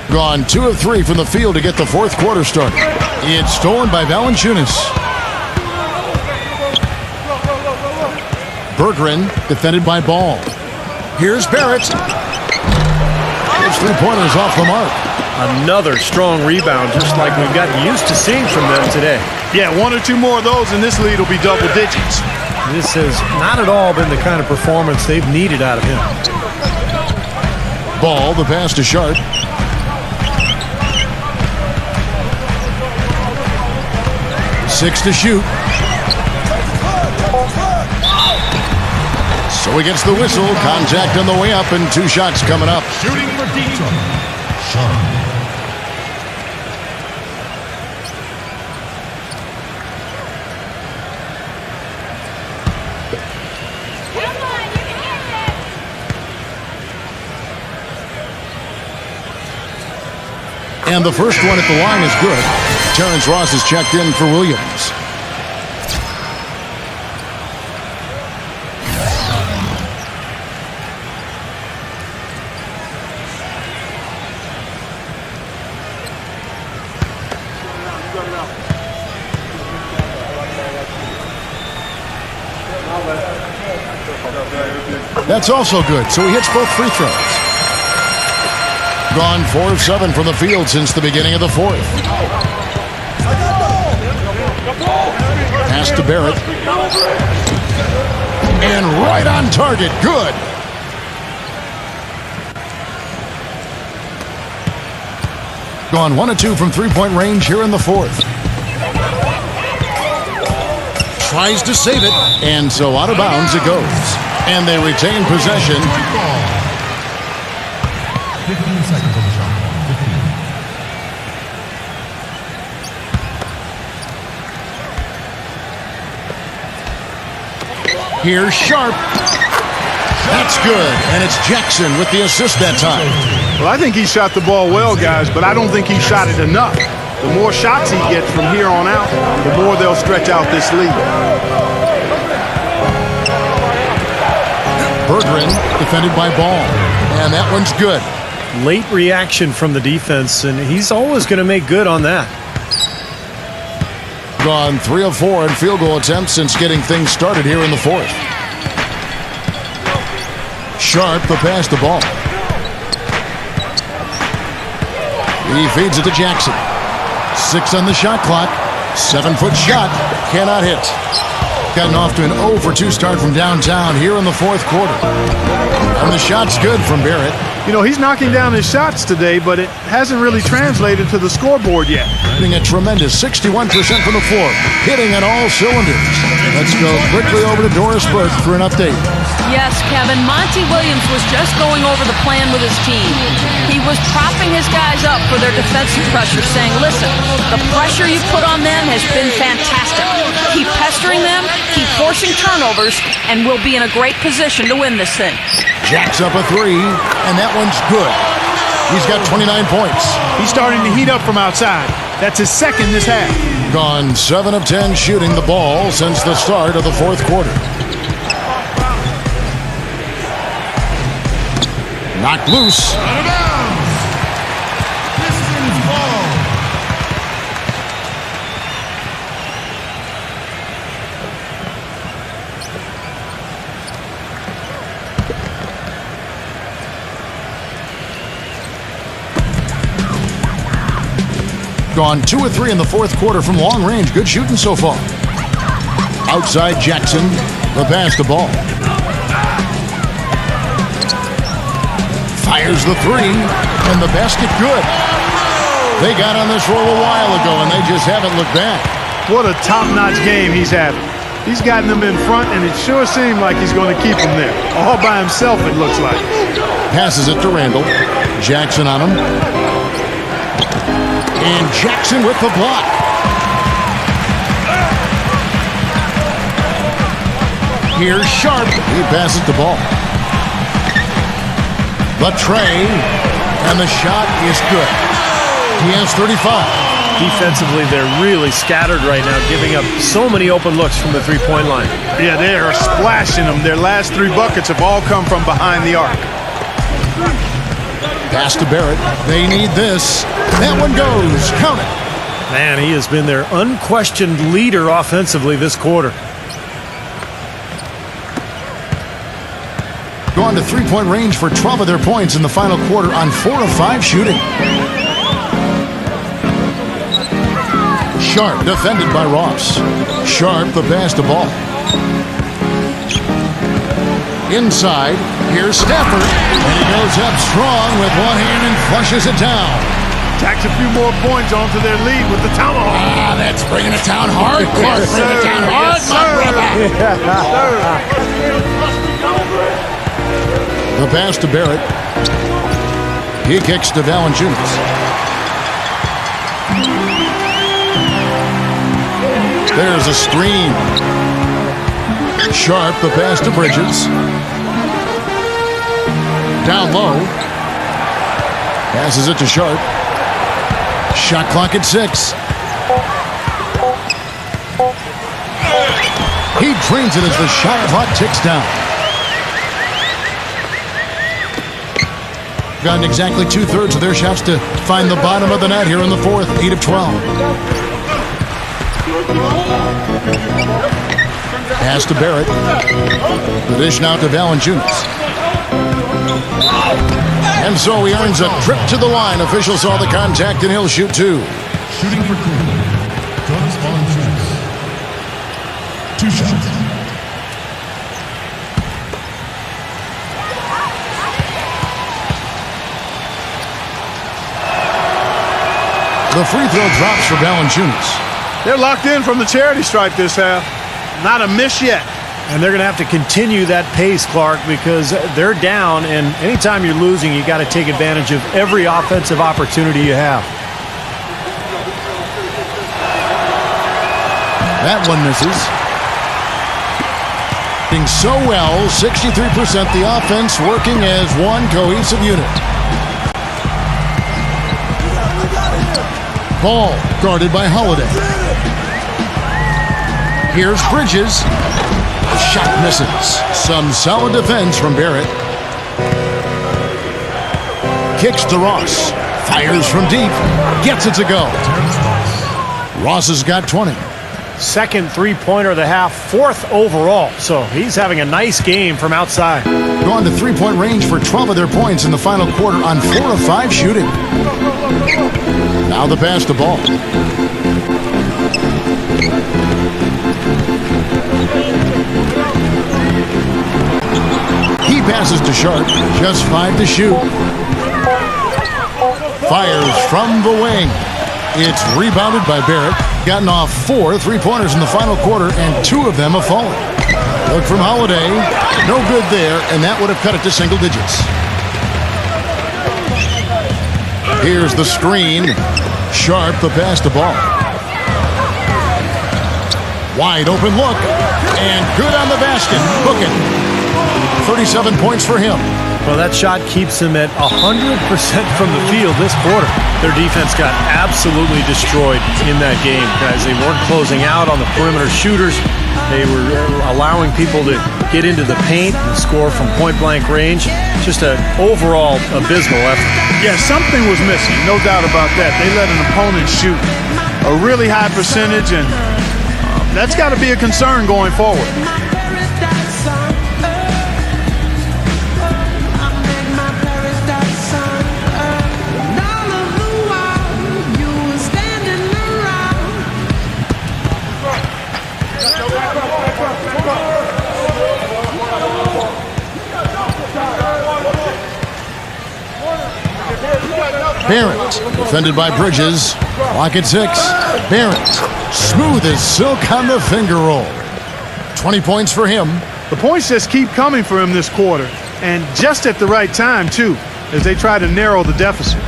Gone 2 of 3 from the field to get the fourth quarter started. It's stolen by Valanciunas. Berggren defended by Ball. Here's Barrett. Those 3-pointers off the mark. Another strong rebound, just like we've gotten used to seeing from them today. Yeah, 1 or 2 more of those, and this lead will be double digits. This has not at all been the kind of performance they've needed out of him. Ball, the pass to Sharp. Six to shoot. So he gets the whistle. Contact on the way up, and 2 shots coming up. Shooting for Detroit. Sharp. Come on, you can get this. And the first one at the line is good. Terrence Ross is checked in for Williams. That's also good, so he hits both free throws. Gone 4 of 7 from the field since the beginning of the fourth. Pass to Barrett. And right on target. Good. Gone 1 of 2 from 3-point range here in the fourth. Tries to save it, and so out of bounds it goes. And they retain possession. 15 seconds on the shot clock. 15. Here's Sharp. That's good. And it's Jackson with the assist that time. Well, I think he shot the ball well, guys, but I don't think he shot it enough. The more shots he gets from here on out, the more they'll stretch out this lead. Berggren defended by Ball. And that one's good. Late reaction from the defense, and he's always going to make good on that. Gone 3 of 4 in field goal attempts since getting things started here in the fourth. Sharp the pass the ball. He feeds it to Jackson. 6 on the shot clock. 7-foot shot. Cannot hit. gotten off to an 0 for 2 start from downtown here in the fourth quarter. And the shot's good from Barrett. You know, he's knocking down his shots today, but it hasn't really translated to the scoreboard yet. Hitting a tremendous 61% from the floor. Hitting on all cylinders. Let's go quickly over to Doris Burke for an update. Yes, Kevin, Monty Williams was just going over the plan with his team. He was propping his guys up for their defensive pressure, saying, listen, the pressure you put on them has been fantastic. Keep pestering them, keep forcing turnovers, and we'll be in a great position to win this thing. Jacks up a 3, and that one's good. He's got 29 points. He's starting to heat up from outside. That's his second this half. Gone 7 of 10 shooting the ball since the start of the fourth quarter. Knocked loose. Out of bounds. Pistons ball. Gone 2 of 3 in the fourth quarter from long range. Good shooting so far. Outside Jackson. The pass to ball. Fires the 3. And the basket good. They got on this roll a while ago, and they just haven't looked back. What a top-notch game he's having. He's gotten them in front, and it sure seemed like he's going to keep them there. All by himself, it looks like. Passes it to Randall. Jackson on him. And Jackson with the block. Here's Sharp. He passes the ball. The tray. And the shot is good. He has 35. Defensively, they're really scattered right now, giving up so many open looks from the three-point line. Yeah, they are splashing them. Their last 3 buckets have all come from behind the arc. Pass to Barrett. They need this. That one goes. Count it. Man, he has been their unquestioned leader offensively this quarter. Gone to three-point range for 12 of their points in the final quarter on 4 of 5 shooting. Sharp defended by Ross. Sharp the pass to ball. Inside, here's Stafford, and he goes up strong with one hand and flushes it down. Tacks a few more points onto their lead with the tomahawk. Ah, that's bringing it down hard, Clark. Yes, Bring it down hard, yes, my brother. The pass to Barrett. He kicks to Valanciunas. There's a screen. Sharp, the pass to Bridges. Down low. Passes it to Sharp. Shot clock at 6. He drains it as the shot clock ticks down. Gotten exactly 2/3 of their shots to find the bottom of the net here in the fourth. 8 of 12. Pass to Barrett. The dish now to Valanciunas. And so he earns a trip to the line. Officials saw the contact, and he'll shoot 2. Shooting for Cleveland. Douglas Valanciunas. 2 shots. The free throw drops for Valanciunas. They're locked in from the charity stripe this half. Not a miss yet. And they're going to have to continue that pace, Clark, because they're down, and anytime you're losing, you got to take advantage of every offensive opportunity you have. That one misses. Doing so well, 63% the offense working as one cohesive unit. Ball guarded by Holiday. Here's Bridges. The shot misses. Some solid defense from Barrett. Kicks to Ross. Fires from deep. Gets it to go. Ross has got 20. Second three-pointer of the half, 4th overall. So he's having a nice game from outside. Gone to three-point range for 12 of their points in the final quarter on 4 of 5 shooting. Now the pass to ball. passes to Sharp. Just 5 to shoot. Fires from the wing. It's rebounded by Barrett. Gotten off 4 3-pointers in the final quarter, and 2 of them have fallen. Look from Holiday. No good there, and that would have cut it to single digits. Here's the screen. Sharp, the pass to Ball. Wide open look, and good on the basket. Book it. 37 points for him. Well, that shot keeps them at 100% from the field this quarter. Their defense got absolutely destroyed in that game, guys. They weren't closing out on the perimeter shooters. They were allowing people to get into the paint and score from point-blank range. Just an overall abysmal effort. Yeah, something was missing, no doubt about that. They let an opponent shoot a really high percentage, and that's got to be a concern going forward. Barrett, defended by Bridges. Clock at 6. Barrett, smooth as silk on the finger roll. 20 points for him. The points just keep coming for him this quarter, and just at the right time, too, as they try to narrow the deficit.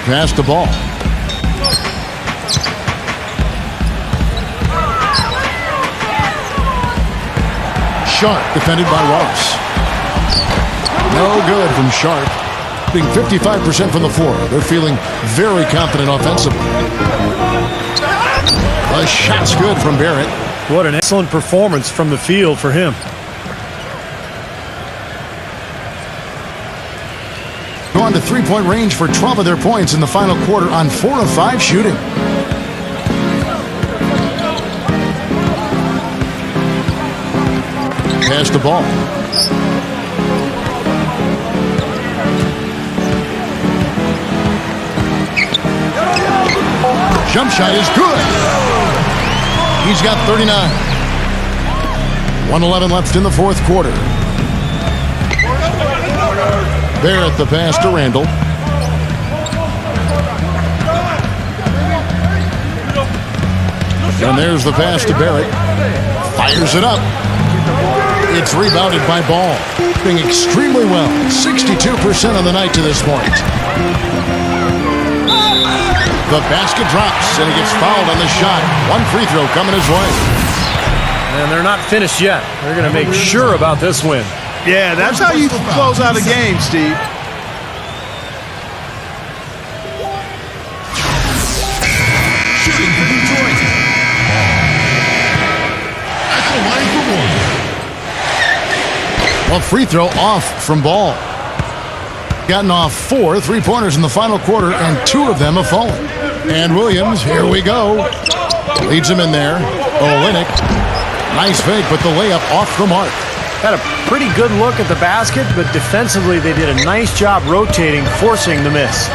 Pass the ball. Sharp, defended by Ross. No good from Sharp. Being 55% from the floor. They're feeling very confident offensively. A shot's good from Barrett. What an excellent performance from the field for him. Gone to three-point range for 12 of their points in the final quarter on 4 of 5 shooting. Pass the ball. Jump shot is good. He's got 39. 1:11 left in the fourth quarter. Barrett the pass to Randall. And there's the pass to Barrett. Fires it up. It's rebounded by Ball. Doing extremely well. 62% on the night to this point. The basket drops, and he gets fouled on the shot. One free throw coming his way. And they're not finished yet. They're going to make sure about this win. Yeah, that's how you close out a game, Steve. Shooting for Detroit. At the line for one. Well, free throw off from Ball. Gotten off 4 3-pointers in the final quarter, and 2 of them have fallen. And Williams, here we go. Leads him in there. Olynyk. Nice fake, but the layup off the mark. Had a pretty good look at the basket, but defensively they did a nice job rotating, forcing the miss.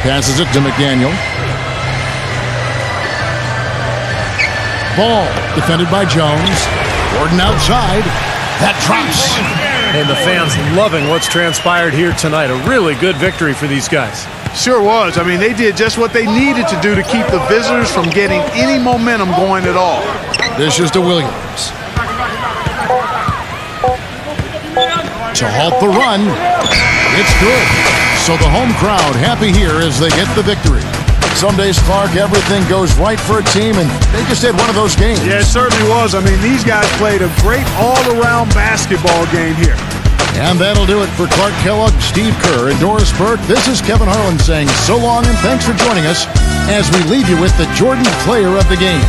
Passes it to McDaniel. Ball defended by Jones. Gordon outside. That drops. And the fans loving what's transpired here tonight. A really good victory for these guys. Sure was. I mean, they did just what they needed to do to keep the visitors from getting any momentum going at all. This is to Williams. To halt the run. It's good. So the home crowd happy here as they get the victory. Some days, Clark, everything goes right for a team, and they just had one of those games. Yeah, it certainly was. I mean, these guys played a great all-around basketball game here. And that'll do it for Clark Kellogg, Steve Kerr, and Doris Burke. This is Kevin Harlan saying so long and thanks for joining us as we leave you with the Jordan Player of the Game.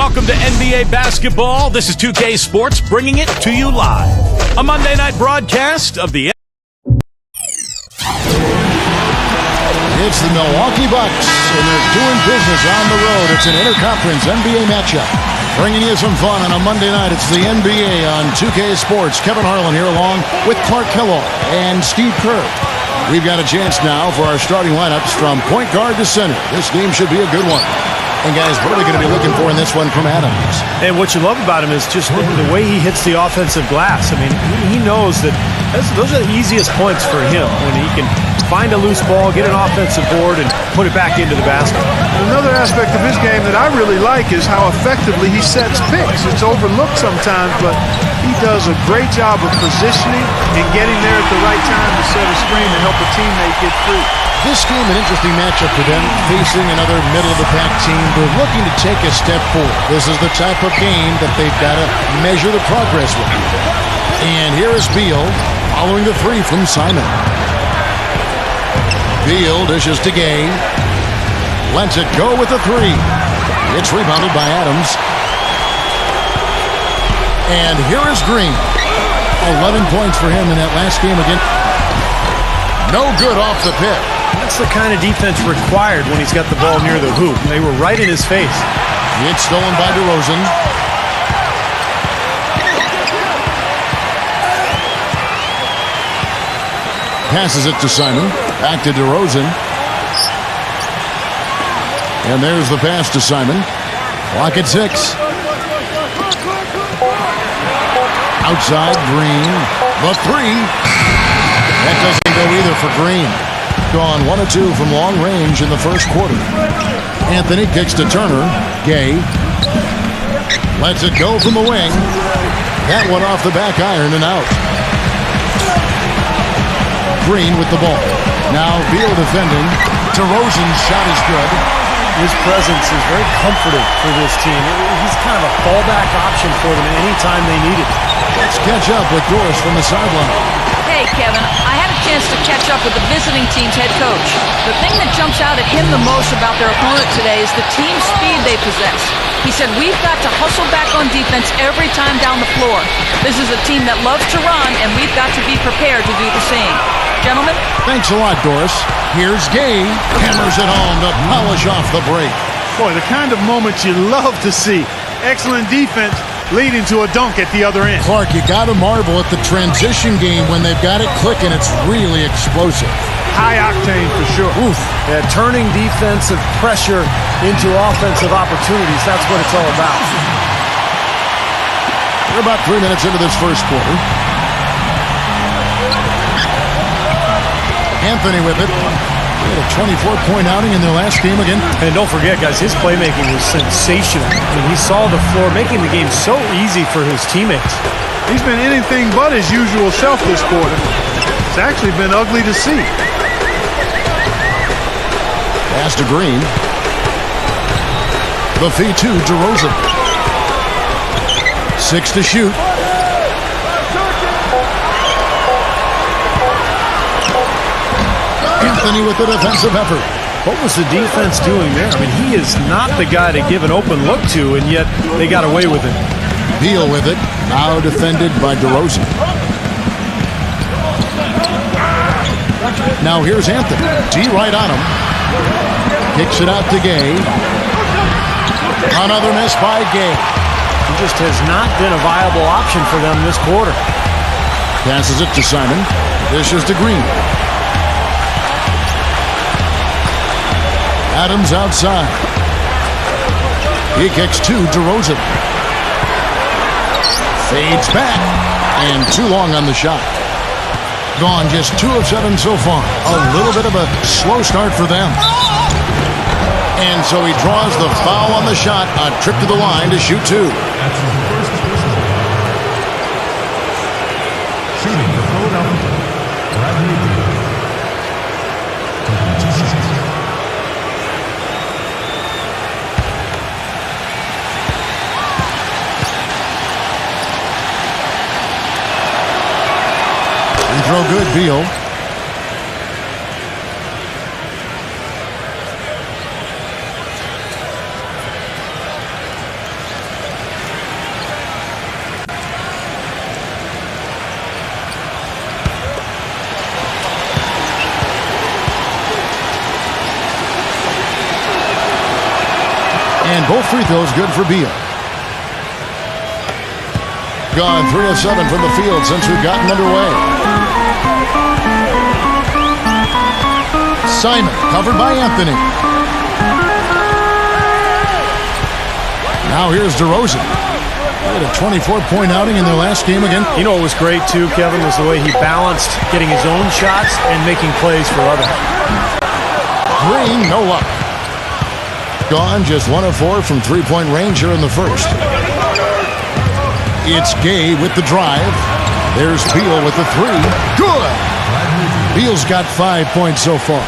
Welcome to NBA basketball. This is 2K Sports bringing it to you live. A Monday night broadcast of the It's the Milwaukee Bucks, and they're doing business on the road. It's an interconference NBA matchup. Bringing you some fun on a Monday night. It's the NBA on 2K Sports. Kevin Harlan here along with Clark Kellogg and Steve Kerr. We've got a chance now for our starting lineups from point guard to center. This game should be a good one. And guys, what are we going to be looking for in this one from Adams? And what you love about him is just the way he hits the offensive glass. I mean, he knows that those are the easiest points for him when he can find a loose ball, get an offensive board, and put it back into the basket. And another aspect of his game that I really like is how effectively he sets picks. It's overlooked sometimes, but he does a great job of positioning and getting there at the right time to set a screen to help a teammate get free. This game, an interesting matchup for them, facing another middle-of-the-pack team. They're looking to take a step forward. This is the type of game that they've got to measure the progress with. And here is Beal following the three from Simon. Beal dishes to Gay. Lets it go with the three. It's rebounded by Adams. And here is Green. 11 points for him in that last game again. No good off the pick. That's the kind of defense required when he's got the ball near the hoop. They were right in his face. It's stolen by DeRozan. Passes it to Simon. Back to DeRozan. And there's the pass to Simon. Clock at 6. Outside, Green. The three. That doesn't go either for Green. Gone 1 of 2 from long range in the first quarter. Anthony kicks to Turner. Gay. Lets it go from the wing. That one off the back iron and out. Green with the ball. Now Beal defending. DeRozan's shot is good. His presence is very comforting for this team. He's kind of a fallback option for them anytime they need it. Let's catch up with Doris from the sideline. Hey, Kevin, I had a chance to catch up with the visiting team's head coach. The thing that jumps out at him the most about their opponent today is the team speed they possess. He said, we've got to hustle back on defense every time down the floor. This is a team that loves to run, and we've got to be prepared to do the same. Gentlemen? Thanks a lot, Doris. Here's Gay. Hammers it home to polish off the break. Boy, the kind of moments you love to see. Excellent defense leading to a dunk at the other end. Clark, you got to marvel at the transition game when they've got it clicking. It's really explosive. High octane for sure. Oof. Yeah, turning defensive pressure into offensive opportunities. That's what it's all about. We're about 3 minutes into this first quarter. Anthony with it. They had a 24-point outing in their last game again. And don't forget, guys, his playmaking was sensational. I mean, he saw the floor, making the game so easy for his teammates. He's been anything but his usual self this quarter. It's actually been ugly to see. Pass to Green. The feed to DeRozan. 6 to shoot. Anthony with the defensive effort. What was the defense doing there? I mean, he is not the guy to give an open look to, and yet they got away with it. Beal with it. Now defended by DeRozan. Now here's Anthony. D right on him. Kicks it out to Gay. Another miss by Gay. He just has not been a viable option for them this quarter. Passes it to Simon. Dishes to Green. Adams outside. He kicks to DeRozan. Fades back. And too long on the shot. Gone just 2 of 7 so far. A little bit of a slow start for them. And so he draws the foul on the shot. A trip to the line to shoot 2. Shooting for Philadelphia, Bradley Beal. Taking 2 seconds. Throw good, Beal. Both free throws good for Beal. Gone 3 of 7 from the field since we've gotten underway. Simon covered by Anthony. Now here's DeRozan. They had a 24-point outing in their last game again. You know what was great too, Kevin, was the way he balanced getting his own shots and making plays for others. Green, no luck. Gone just 1 of 4 from three-point range here in the first. It's Gay with the drive. There's Beal with the three. Good! Beal's got 5 points so far.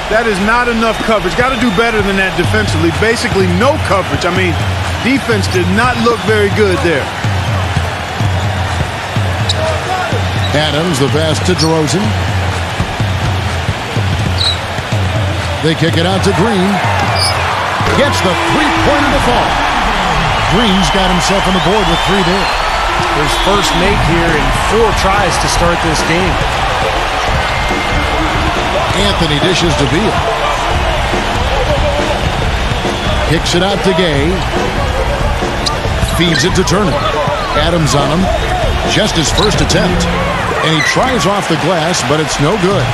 That is not enough coverage. Got to do better than that defensively. Basically no coverage. I mean, defense did not look very good there. Adams, the pass to DeRozan. They kick it out to Green. Gets the three-pointer to fall. Green's got himself on the board with 3 there. His first make here in 4 tries to start this game. Anthony dishes to Beal. Kicks it out to Gay. Feeds it to Turner. Adams on him. Just his first attempt. And he tries off the glass, but it's no good.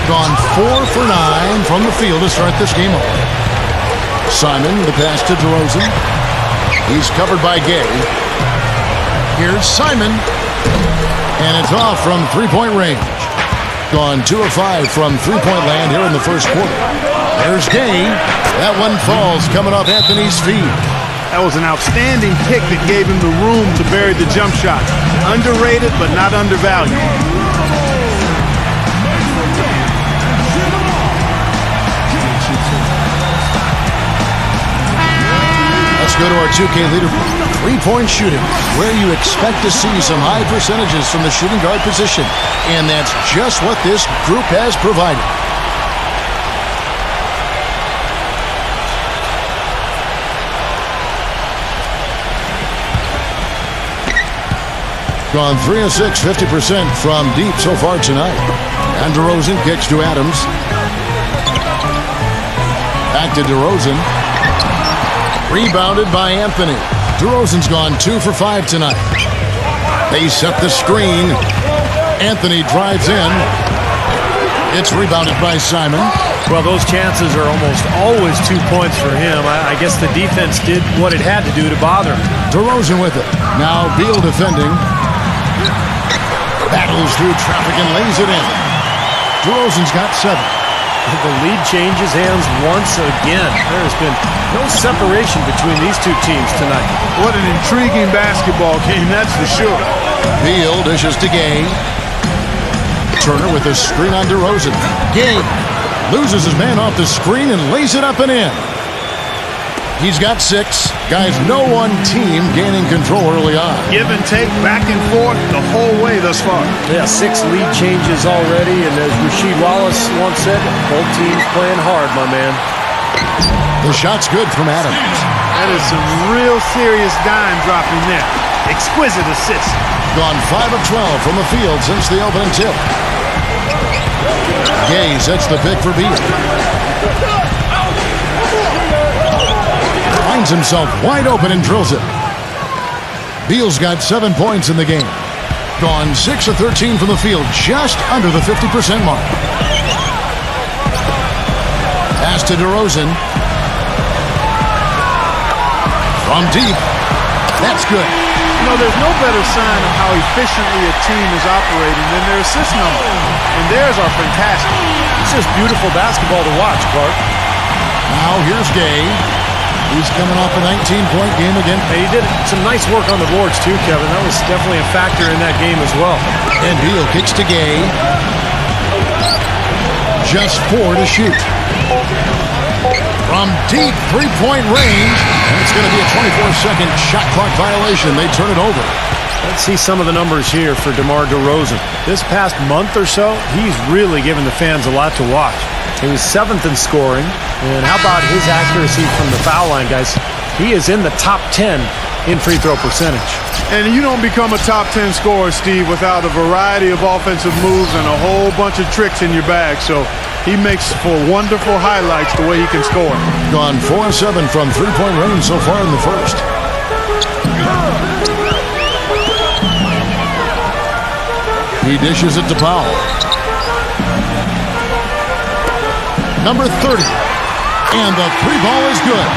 Gone 4 for 9 from the field to start this game off. Simon, the pass to DeRozan. He's covered by Gay. Here's Simon. And it's off from three-point range. Gone 2 of 5 from three-point land here in the first quarter. There's Gay. That one falls coming off Anthony's feet. That was an outstanding kick that gave him the room to bury the jump shot. Underrated, but not undervalued. Let's go to our 2K leaderboard. Three-point shooting, where you expect to see some high percentages from the shooting guard position. And that's just what this group has provided. Gone 3 of 6, 50% from deep so far tonight. And DeRozan kicks to Adams. Back to DeRozan. Rebounded by Anthony. DeRozan's gone 2 for 5 tonight. They set the screen. Anthony drives in. It's rebounded by Simon. Well, those chances are almost always 2 points for him. I guess the defense did what it had to do to bother him. DeRozan with it. Now Beal defending. Battles through traffic and lays it in. DeRozan's got 7. The lead changes hands once again. There has been no separation between these two teams tonight. What an intriguing basketball game, that's for sure. Beal dishes to Gay. Turner with a screen on DeRozan. Gay loses his man off the screen and lays it up and in. He's got 6. Guys, no one team gaining control early on. Give and take, back and forth, the whole way thus far. Yeah, 6 lead changes already, and as Rasheed Wallace once said, both teams playing hard, my man. The shot's good from Adams. That is some real serious dime dropping there. Exquisite assist. Gone 5 of 12 from the field since the opening tip. Gay sets the pick for Beal. Finds himself wide open and drills it. Beal's got 7 points in the game. Gone 6 of 13 from the field, just under the 50% mark. Pass to DeRozan. From deep. That's good. You know, there's no better sign of how efficiently a team is operating than their assist number. And theirs are fantastic. It's just beautiful basketball to watch, Clark. Now here's Gay. He's coming off a 19-point game again. Hey, he did some nice work on the boards too, Kevin. That was definitely a factor in that game as well. And Beal kicks to Gay. Just 4 to shoot. From deep three-point range. And it's going to be a 24-second shot clock violation. They turn it over. Let's see some of the numbers here for DeMar DeRozan. This past month or so, he's really given the fans a lot to watch. He was 7th in scoring. And how about his accuracy from the foul line, guys? He is in the top 10 in free throw percentage. And you don't become a top 10 scorer, Steve, without a variety of offensive moves and a whole bunch of tricks in your bag. So He makes for wonderful highlights the way he can score. Gone 4-7 from three-point range so far in the first. He dishes it to Powell. Number 30. And the three ball is good.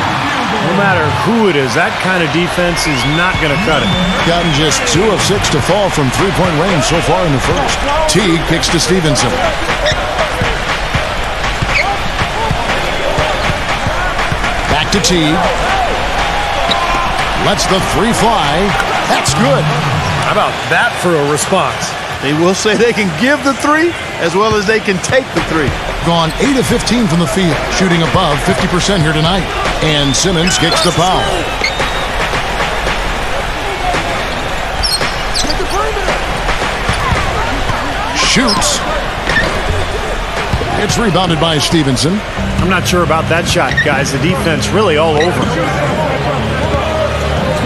No matter who it is, that kind of defense is not going to cut it. Gotten just 2 of 6 to fall from three-point range so far in the first. Teague kicks to Stevenson. Back to Teague. Lets the three fly. That's good. How about that for a response? They will say they can give the three as well as they can take the three. Gone 8 of 15 from the field, shooting above 50% here tonight. And Simmons kicks the foul. Shoots. It's rebounded by Stevenson. I'm not sure about that shot, guys. The defense really all over.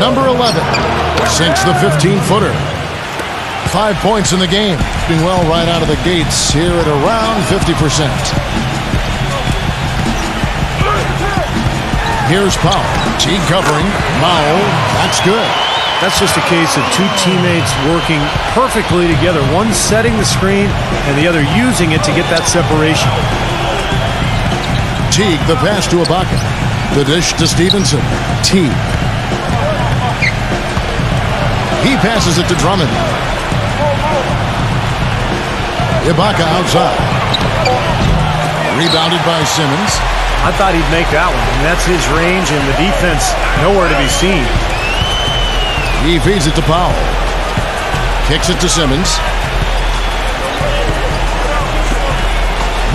Number 11 sinks the 15-footer. 5 points in the game. Doing well right out of the gates here at around 50%. Here's Powell. Teague covering. Powell. That's good. That's just a case of two teammates working perfectly together. One setting the screen and the other using it to get that separation. Teague, the pass to Ibaka. The dish to Stevenson. Teague. He passes it to Drummond. Ibaka outside. Rebounded by Simmons. I thought he'd make that one. I mean, that's his range, and the defense nowhere to be seen. He feeds it to Powell. Kicks it to Simmons.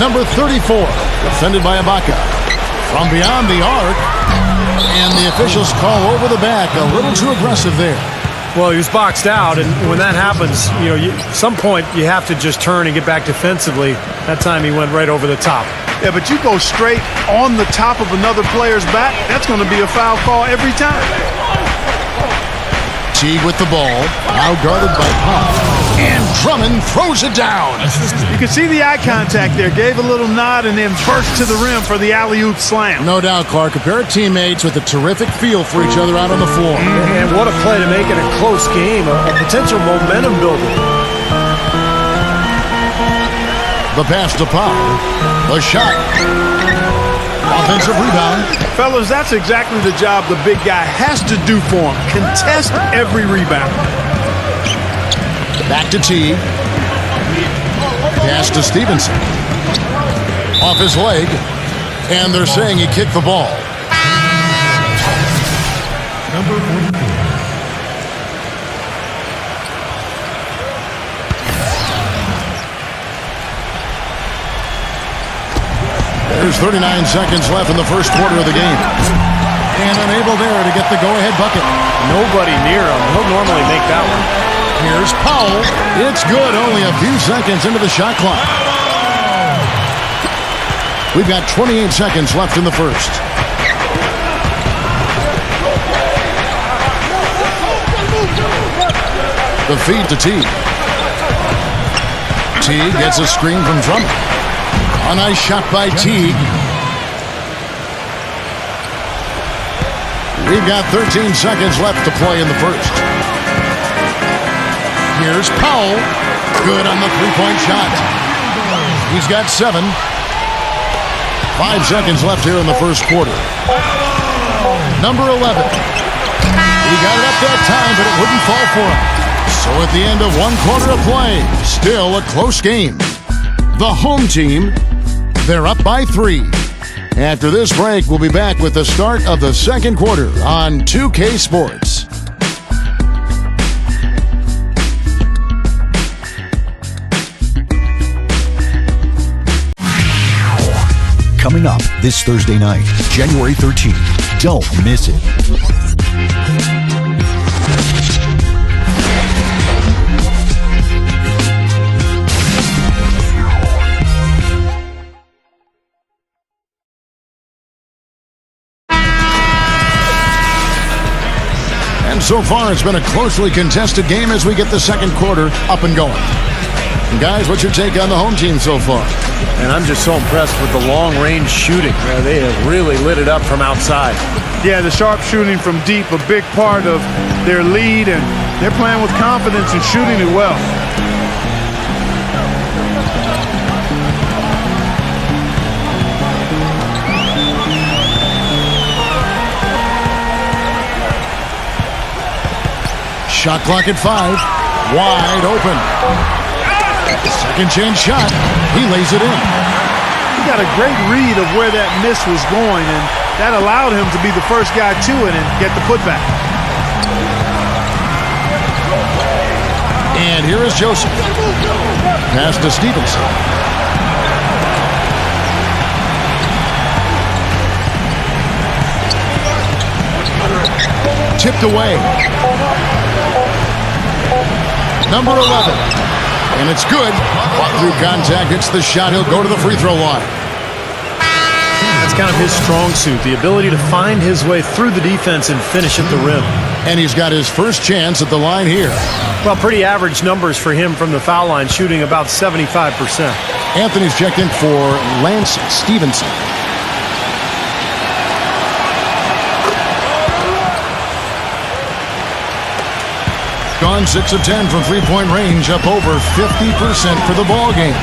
Number 34, defended by Ibaka. From beyond the arc. And the officials call over the back. A little too aggressive there. Well, he was boxed out, and when that happens, at some point you have to just turn and get back defensively. That time he went right over the top. Yeah, but you go straight on the top of another player's back, that's going to be a foul call every time. Teague with the ball, now guarded by Powell. And Drummond throws it down. You can see the eye contact there. Gave a little nod and then burst to the rim for the alley-oop slam. No doubt, Clark. A pair of teammates with a terrific feel for each other out on the floor. And what a play to make it a close game, a potential momentum builder. The pass to Powell. The shot. Offensive rebound. Fellas, that's exactly the job the big guy has to do for him. Contest every rebound. Back to Teague. Pass to Stevenson. Off his leg. And they're saying he kicked the ball. Number 44. There's 39 seconds left in the first quarter of the game. And unable there to get the go-ahead bucket. Nobody near him. He'll normally make that one. Here's Powell. It's good. Only a few seconds into the shot clock. We've got 28 seconds left in the first. The feed to Teague. Teague gets a screen from Drummond. A nice shot by Teague. We've got 13 seconds left to play in the first. Here's Powell. Good on the three-point shot. He's got 7. 5 seconds left here in the first quarter. Number 11. He got it up that time, but it wouldn't fall for him. So at the end of one quarter of play, still a close game. The home team, they're up by 3. After this break, we'll be back with the start of the second quarter on 2K Sports. Coming up this Thursday night, January 13th. Don't miss it. And so far, it's been a closely contested game as we get the second quarter up and going. Guys, what's your take on the home team so far? And I'm just so impressed with the long-range shooting. They have really lit it up from outside. Yeah, the sharp shooting from deep, a big part of their lead, and they're playing with confidence and shooting it well. Shot clock at 5. Wide open. Second chance shot. He lays it in. He got a great read of where that miss was going, and that allowed him to be the first guy to it and get the putback. And here is Joseph. Pass to Stevenson. Tipped away. Number 11. And it's good. Through contact, hits the shot. He'll go to the free throw line. That's kind of his strong suit, the ability to find his way through the defense and finish at the rim. And he's got his first chance at the line here. Well, pretty average numbers for him from the foul line, shooting about 75%. Anthony's checked in for Lance Stevenson. Gone 6 of 10 from three-point range, up over 50% for the ball game.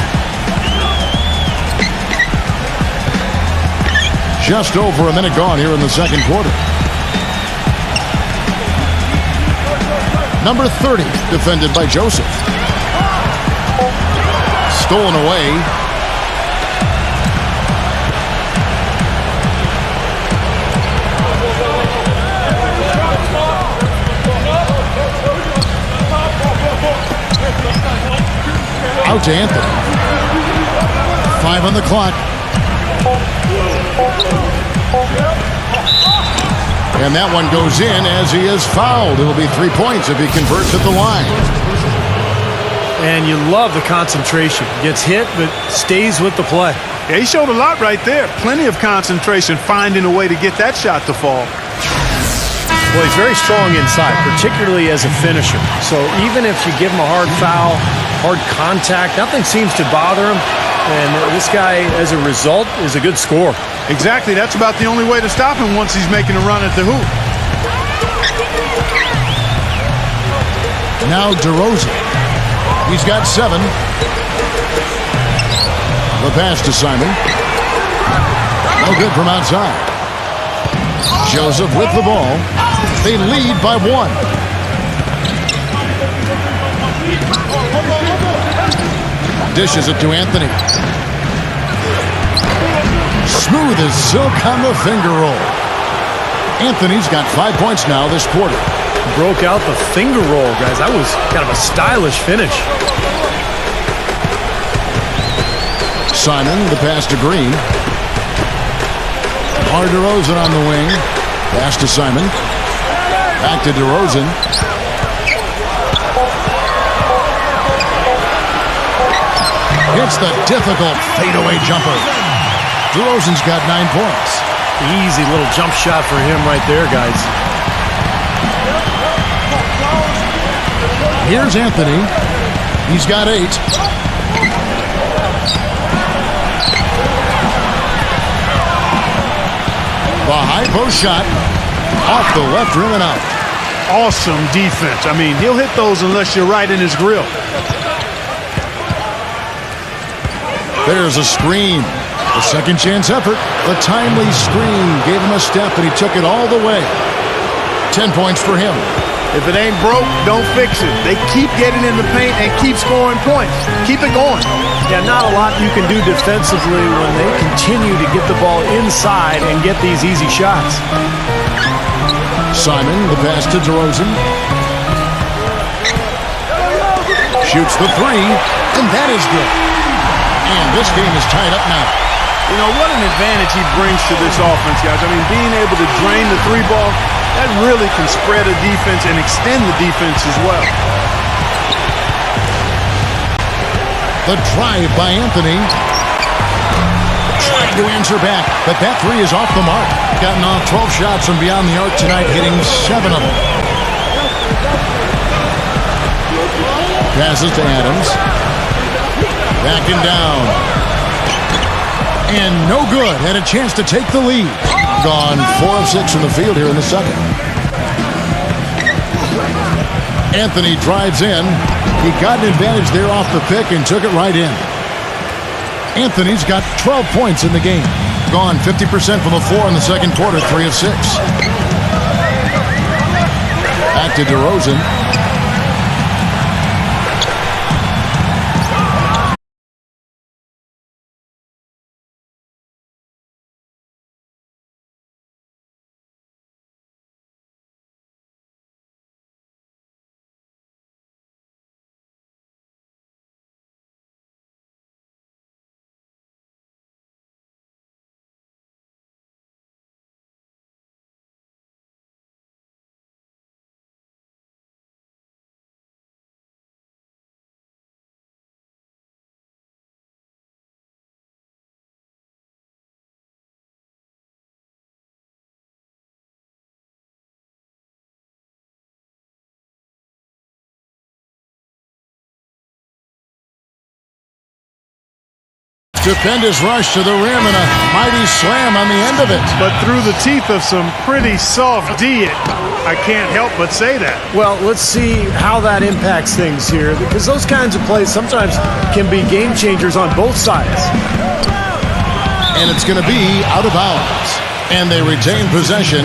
Just over a minute gone here in the second quarter. Number 30, defended by Joseph. Stolen away. Out to Anthony. 5 on the clock. And that one goes in as he is fouled. It'll be 3 points if he converts at the line. And you love the concentration. Gets hit, but stays with the play. Yeah, he showed a lot right there. Plenty of concentration, finding a way to get that shot to fall. Well, he's very strong inside, particularly as a finisher. So even if you give him a hard foul, hard contact, nothing seems to bother him. And this guy, as a result, is a good scorer. Exactly. That's about the only way to stop him once he's making a run at the hoop. Now DeRozan. He's got 7. The pass to Simon. No good from outside. Joseph with the ball. They lead by 1. Dishes it to Anthony. Smooth as silk on the finger roll. Anthony's got 5 points now this quarter. Broke out the finger roll, guys. That was kind of a stylish finish. Simon, the pass to Green. DeRozan on the wing. Pass to Simon. Back to DeRozan. Hits the difficult fadeaway jumper. DeRozan's got 9 points. Easy little jump shot for him right there, guys. Here's Anthony. He's got 8. The high post shot off the left rim and out. Awesome defense. I mean, he'll hit those unless you're right in his grill. There's a screen. The second chance effort. The timely screen gave him a step, and he took it all the way. 10 points for him. If it ain't broke, don't fix it. They keep getting in the paint and keep scoring points. Keep it going. Yeah, not a lot you can do defensively when they continue to get the ball inside and get these easy shots. Simon, the pass to DeRozan. Shoots the 3, and that is good. And this game is tied up now. You know, what an advantage he brings to this offense, guys. I mean, being able to drain the 3 ball, that really can spread a defense and extend the defense as well. The drive by Anthony. Trying to answer back, but that 3 is off the mark. Gotten off 12 shots from beyond the arc tonight, hitting 7 of them. Passes to Adams. Backing down. And no good. Had a chance to take the lead. Gone 4 of 6 from the field here in the second. Anthony drives in. He got an advantage there off the pick and took it right in. Anthony's got 12 points in the game. Gone 50% from the floor in the second quarter, 3 of 6. Back to DeRozan. Stupendous rush to the rim and a mighty slam on the end of it. But through the teeth of some pretty soft D, I can't help but say that. Well, let's see how that impacts things here, because those kinds of plays sometimes can be game changers on both sides. And it's going to be out of bounds. And they retain possession.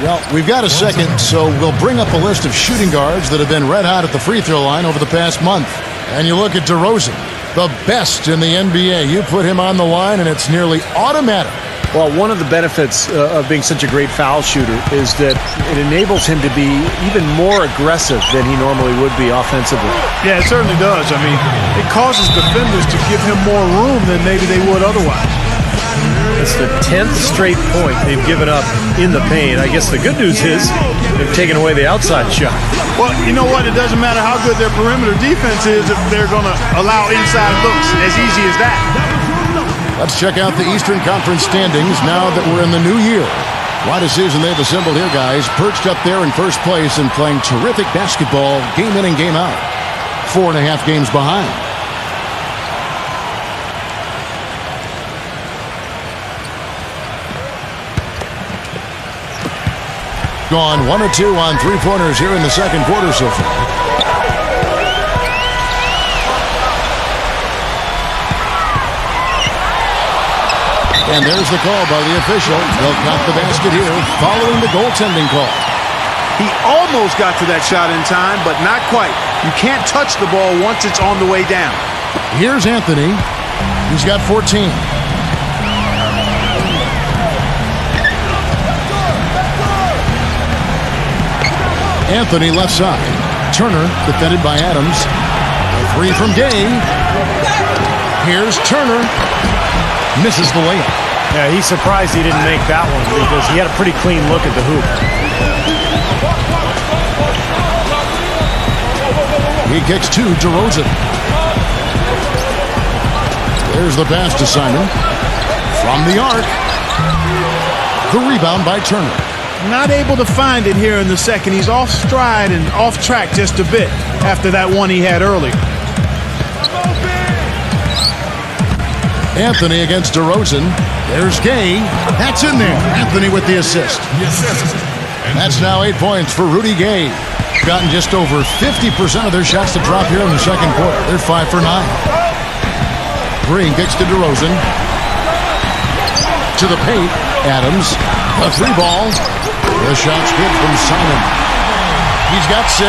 Well, we've got a second, so we'll bring up a list of shooting guards that have been red hot at the free throw line over the past month. And you look at DeRozan, the best in the NBA. You put him on the line, and it's nearly automatic. Well, one of the benefits of being such a great foul shooter is that it enables him to be even more aggressive than he normally would be offensively. Yeah, it certainly does. I mean, it causes defenders to give him more room than maybe they would otherwise. It's the 10th straight point they've given up in the paint. I guess the good news is they've taken away the outside shot. Well, you know what? It doesn't matter how good their perimeter defense is if they're going to allow inside looks. As easy as that. Let's check out the Eastern Conference standings now that we're in the new year. What a season they've assembled here, guys. Perched up there in first place and playing terrific basketball game in and game out. 4.5 games behind. Gone 1 or 2 on three-pointers here in the second quarter so far. And there's the call by the official. They'll count the basket here following the goaltending call. He almost got to that shot in time, but not quite. You can't touch the ball once it's on the way down. Here's Anthony. He's got 14. Anthony left side. Turner defended by Adams. A three from Gay. Here's Turner. Misses the layup. Yeah, he's surprised he didn't make that one because he had a pretty clean look at the hoop. He kicks to DeRozan. There's the pass to Simon. From the arc. The rebound by Turner. Not able to find it here in the second. He's off stride and off track just a bit after that one he had earlier. Anthony against DeRozan. There's Gay. That's in there. Anthony with the assist. That's now 8 points for Rudy Gay. Gotten just over 50% of their shots to drop here in the second quarter. They're 5 for 9. Green kicks to DeRozan. To the paint. Adams. A three ball. The shot's good from Simon. He's got 6.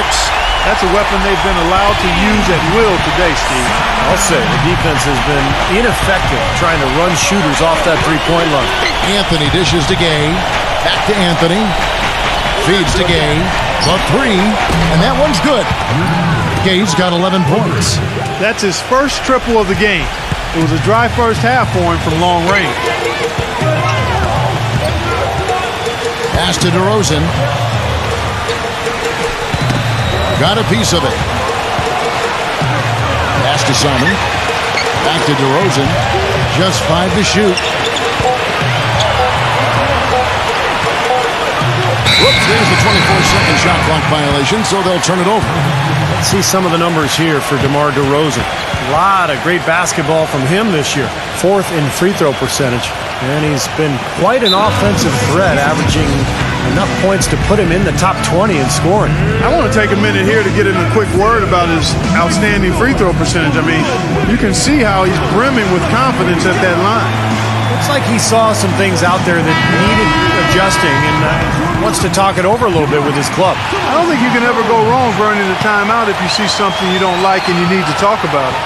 That's a weapon they've been allowed to use at will today, Steve. I'll say the defense has been ineffective trying to run shooters off that three-point line. Anthony dishes to Gay. Back to Anthony. Feeds to Gay. The three. And that one's good. Gay's got 11 points. That's his first triple of the game. It was a dry first half for him from long range. Pass to DeRozan. Got a piece of it. Pass to Simon. Back to DeRozan. Just 5 to shoot. Whoops, there's the 24-second shot clock violation, so they'll turn it over. Let's see some of the numbers here for DeMar DeRozan. A lot of great basketball from him this year. 4th in free throw percentage. And he's been quite an offensive threat, averaging enough points to put him in the top 20 in scoring. I want to take a minute here to get in a quick word about his outstanding free throw percentage. I mean, you can see how he's brimming with confidence at that line. Looks like he saw some things out there that needed adjusting and wants to talk it over a little bit with his club. I don't think you can ever go wrong burning a timeout if you see something you don't like and you need to talk about it.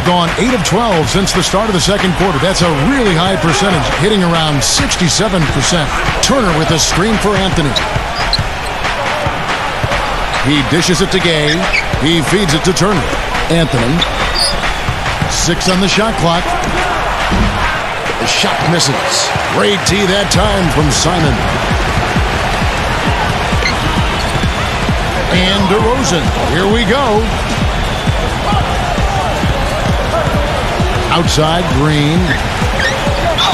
Gone 8 of 12 since the start of the second quarter. That's a really high percentage, hitting around 67%. Turner with a screen for Anthony. He dishes it to Gay. He feeds it to Turner. Anthony. 6 on the shot clock. The shot misses. Great tee that time from Simon. And DeRozan. Here we go. Outside, Green.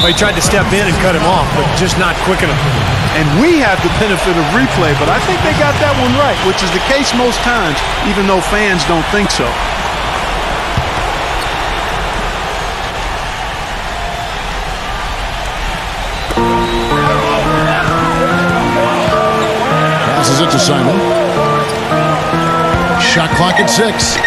Well, he tried to step in and cut him off, but just not quick enough. And we have the benefit of replay, but I think they got that one right, which is the case most times, even though fans don't think so. Passes it to Simon. Shot clock at 6.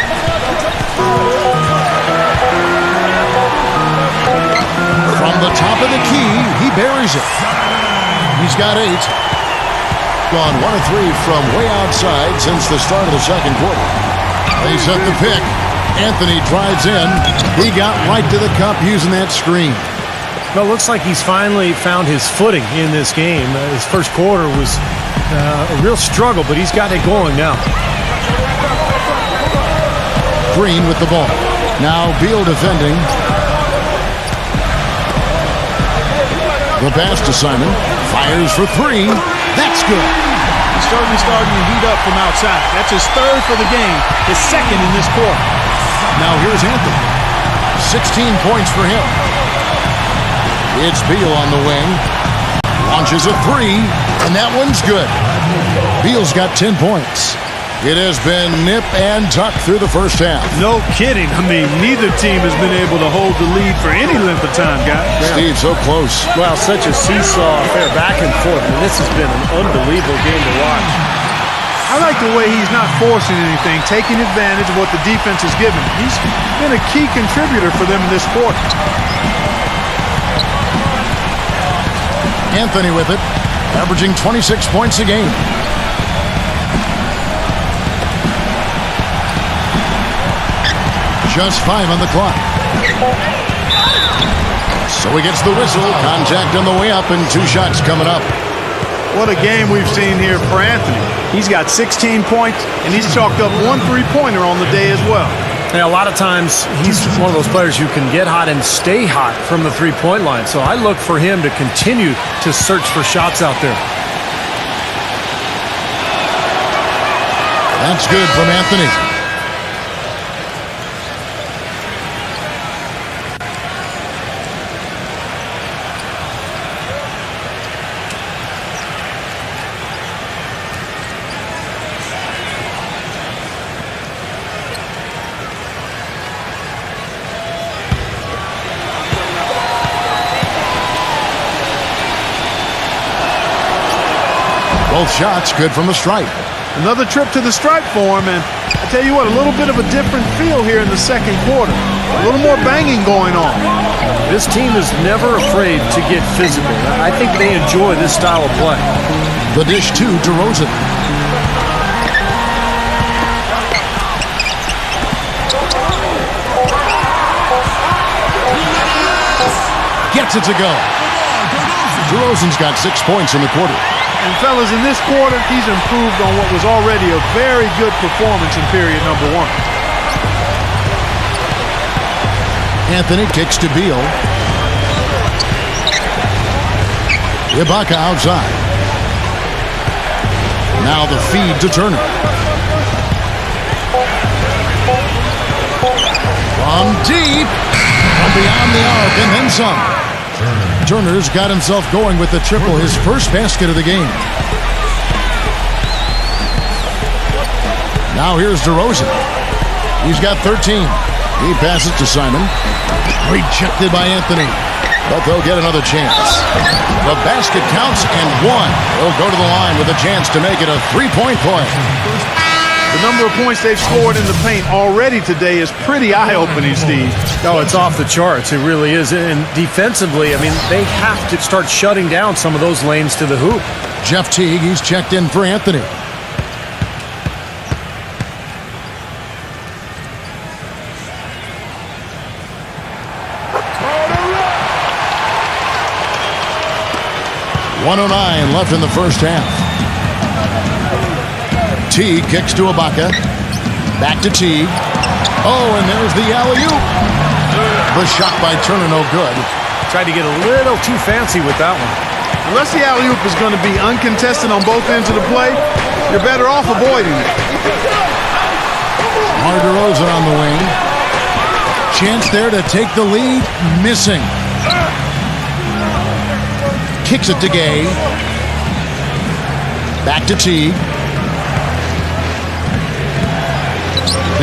From the top of the key, he buries it. He's got 8. Gone 1 of 3 from way outside since the start of the second quarter. They set the pick. Anthony drives in. He got right to the cup using that screen. Well, it looks like he's finally found his footing in this game. His first quarter was a real struggle, but he's got it going now. Green with the ball. Now Beal defending. The pass to Simon. Fires for 3. That's good. He's certainly starting to heat up from outside. That's his 3rd for the game, his 2nd in this quarter. Now here's Anthony. 16 points for him. It's Beal on the wing. Launches a 3, and that one's good. Beal's got 10 points. It has been nip and tuck through the first half. No kidding. I mean, neither team has been able to hold the lead for any length of time, guys. Steve, so close. Well, such a seesaw affair back and forth. I mean, this has been an unbelievable game to watch. I like the way he's not forcing anything, taking advantage of what the defense has given. He's been a key contributor for them in this quarter. Anthony with it, averaging 26 points a game. Just 5 on the clock. So he gets the whistle. Contact on the way up and 2 shots coming up. What a game we've seen here for Anthony. He's got 16 points, and he's chalked up 1 3-pointer on the day as well. Yeah, a lot of times he's one of those players who can get hot and stay hot from the 3-point line. So I look for him to continue to search for shots out there. That's good from Anthony. Both shots good from the stripe. Another trip to the stripe for him, and I tell you what, a little bit of a different feel here in the second quarter. A little more banging going on. This team is never afraid to get physical. I think they enjoy this style of play. The dish to DeRozan. Gets it to go. DeRozan's got 6 points in the quarter. And fellas, in this quarter, he's improved on what was already a very good performance in period number 1. Anthony kicks to Beal. Ibaka outside. Now the feed to Turner. From deep. From beyond the arc and then some. Turner's got himself going with the triple, his first basket of the game. Now here's DeRozan. He's got 13. He passes to Simon. Rejected by Anthony. But they'll get another chance. The basket counts and one. They'll go to the line with a chance to make it a three-point play. The number of points they've scored in the paint already today is pretty eye-opening, Steve. Oh, it's off the charts. It really is. And defensively, I mean, they have to start shutting down some of those lanes to the hoop. Jeff Teague, he's checked in for Anthony. .109 left in the first half. Teague kicks to Ibaka. Back to Teague. Oh, and there's the alley-oop. The shot by Turner, no good. Tried to get a little too fancy with that one. Unless the alley-oop is going to be uncontested on both ends of the play, you're better off avoiding it. DeMar DeRozan on the wing. Chance there to take the lead. Missing. Kicks it to Gay. Back to Teague.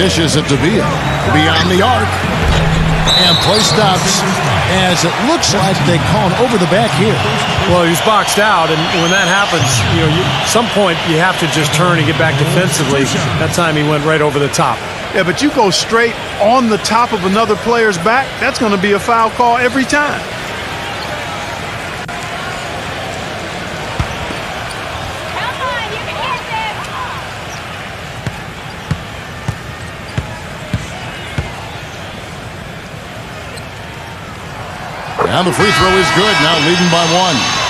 Dishes it to Beal. Beyond the arc. And play stops as it looks like they call him over the back here. Well, he's boxed out, and when that happens, at some point you have to just turn and get back defensively. That time he went right over the top. Yeah, but you go straight on the top of another player's back, that's going to be a foul call every time. And the free throw is good, now leading by one.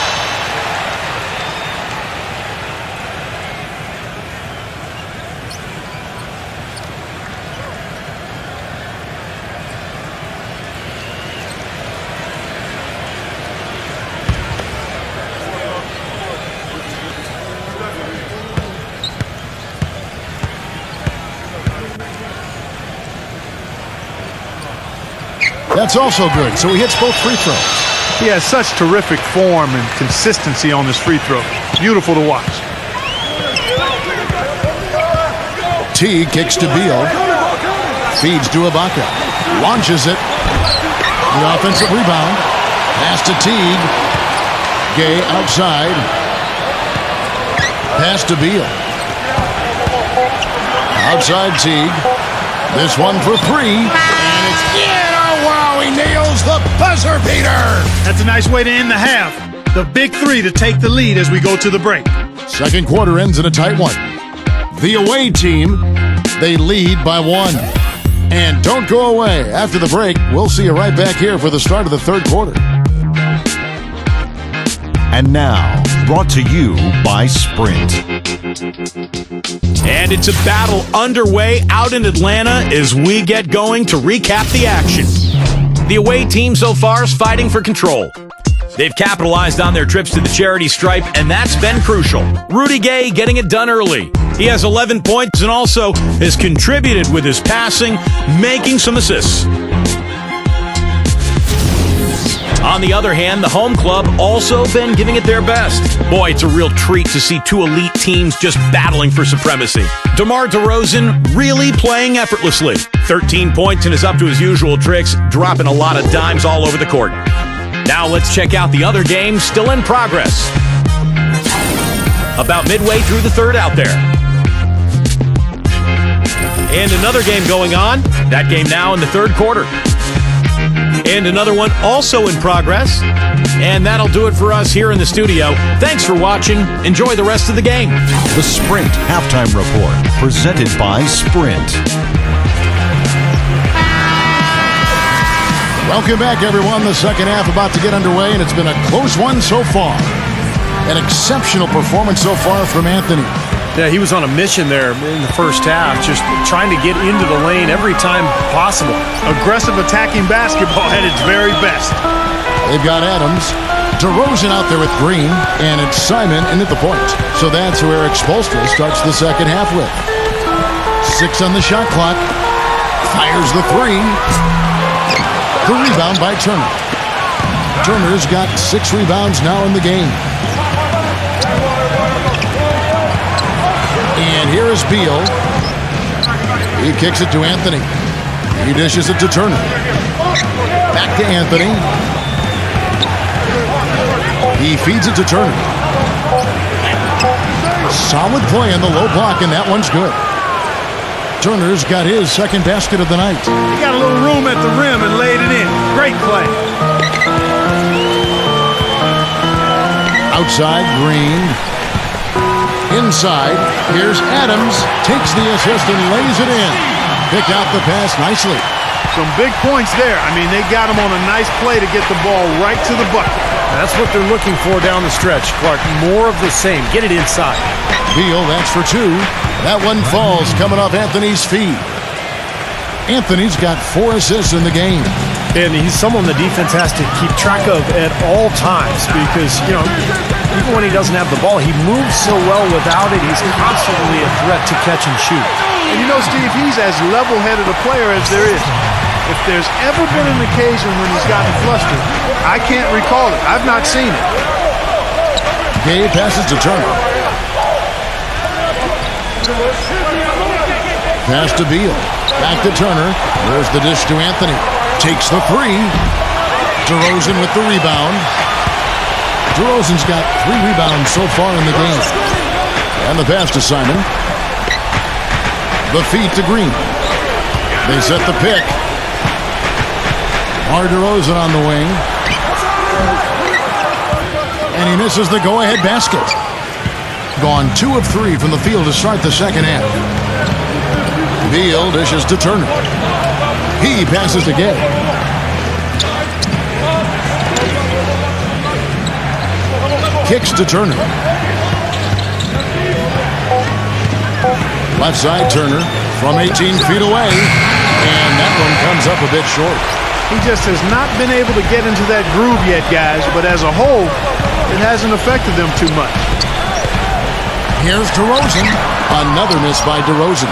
That's also good, so he hits both free throws. He has such terrific form and consistency on his free throws. Beautiful to watch. Teague kicks to Beal. Feeds to Ibaka. Launches it. The offensive rebound. Pass to Teague. Gay outside. Pass to Beal. Outside Teague. This one for three. And it's in. Oh, wow, he nails the buzzer beater. That's a nice way to end the half. The big three to take the lead as we go to the break. Second quarter ends in a tight one. The away team, they lead by one. And don't go away. After the break, we'll see you right back here for the start of the third quarter. And now, brought to you by Sprint. And it's a battle underway out in Atlanta as we get going to recap the action. The away team so far is fighting for control. They've capitalized on their trips to the charity stripe, and that's been crucial. Rudy Gay getting it done early. He has 11 points and also has contributed with his passing, making some assists. On the other hand, the home club also been giving it their best. Boy, it's a real treat to see two elite teams just battling for supremacy. DeMar DeRozan really playing effortlessly. 13 points and is up to his usual tricks, dropping a lot of dimes all over the court. Now let's check out the other games still in progress. About midway through the third out there. And another game going on. That game now in the third quarter. And another one also in progress. And that'll do it for us here in the studio. Thanks for watching. Enjoy the rest of the game. The Sprint Halftime Report, presented by Sprint. Welcome back, everyone. The second half about to get underway, and it's been a close one so far. An exceptional performance so far from Anthony. Yeah, he was on a mission there in the first half, just trying to get into the lane every time possible. Aggressive attacking basketball at its very best. They've got Adams, DeRozan out there with Green, and it's Simon in at the point. So that's where Eric Spoelstra starts the second half with. 6 on the shot clock. Fires the three. The rebound by Turner. Turner's got 6 rebounds now in the game. And here is Beal. He kicks it to Anthony. He dishes it to Turner. Back to Anthony. He feeds it to Turner. Solid play in the low block, and that one's good. Turner's got his second basket of the night. He got a little room at the rim and laid it in. Great play. Outside, Green. Inside, here's Adams. Takes the assist and lays it in. Picked out the pass nicely. Some big points there. I mean, they got him on a nice play to get the ball right to the bucket. That's what they're looking for down the stretch, Clark. More of the same. Get it inside. Beal, that's for 2. That one falls coming off Anthony's feet. Anthony's got 4 assists in the game. And he's someone the defense has to keep track of at all times because, you know, even when he doesn't have the ball, he moves so well without it. He's constantly a threat to catch and shoot. And you know, Steve, he's as level-headed a player as there is. If there's ever been an occasion when he's gotten flustered, I can't recall it. I've not seen it. Gay passes to Turner. Pass to Beal. Back to Turner. There's the dish to Anthony. Takes the 3. DeRozan with the rebound. DeRozan's got 3 rebounds so far in the game. And the pass to Simon. The feed to Green. They set the pick. DeRozan on the wing. And he misses the go-ahead basket. Gone 2 of 3 from the field to start the second half. Beal dishes to Turner. He passes to Gay. Kicks to Turner. Left side, Turner from 18 feet away. And that one comes up a bit short. He just has not been able to get into that groove yet, guys. But as a whole, it hasn't affected them too much. Here's DeRozan. Another miss by DeRozan.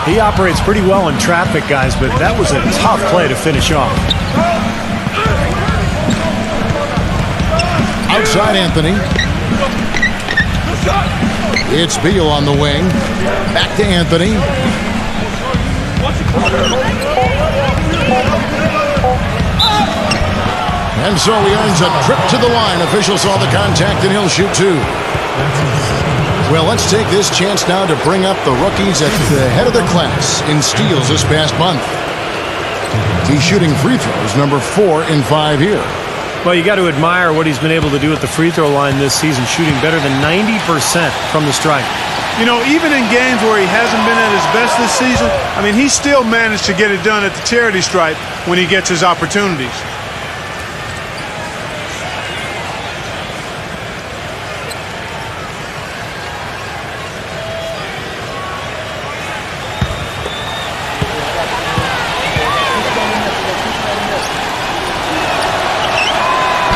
He operates pretty well in traffic, guys, but that was a tough play to finish off. Outside Anthony. It's Beal on the wing. Back to Anthony. And so he earns a trip to the line. Official saw the contact and he'll shoot 2. Well, let's take this chance now to bring up the rookies at the head of the class in steals this past month. He's shooting free throws, number 4 in 5 here. Well, you got to admire what he's been able to do at the free throw line this season, shooting better than 90% from the stripe. You know, even in games where he hasn't been at his best this season, I mean, he still managed to get it done at the charity stripe when he gets his opportunities.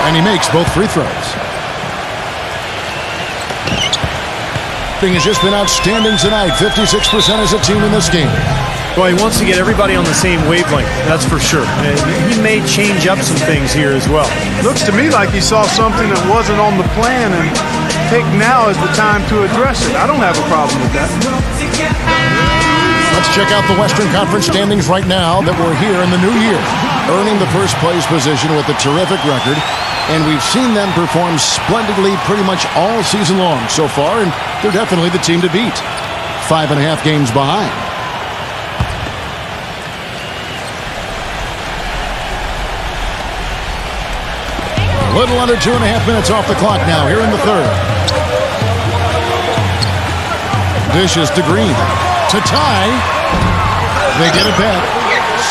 And he makes both free throws. Thing has just been outstanding tonight. 56% as a team in this game. Well, he wants to get everybody on the same wavelength, that's for sure. He may change up some things here as well. Looks to me like he saw something that wasn't on the plan and pick now is the time to address it. I don't have a problem with that. Let's check out the Western Conference standings right now that we're here in the new year. Earning the first place position with a terrific record. And we've seen them perform splendidly pretty much all season long so far, and they're definitely the team to beat. 5.5 games behind. A little under 2.5 minutes off the clock now here in the third. Dishes to Green. To tie. They get it back.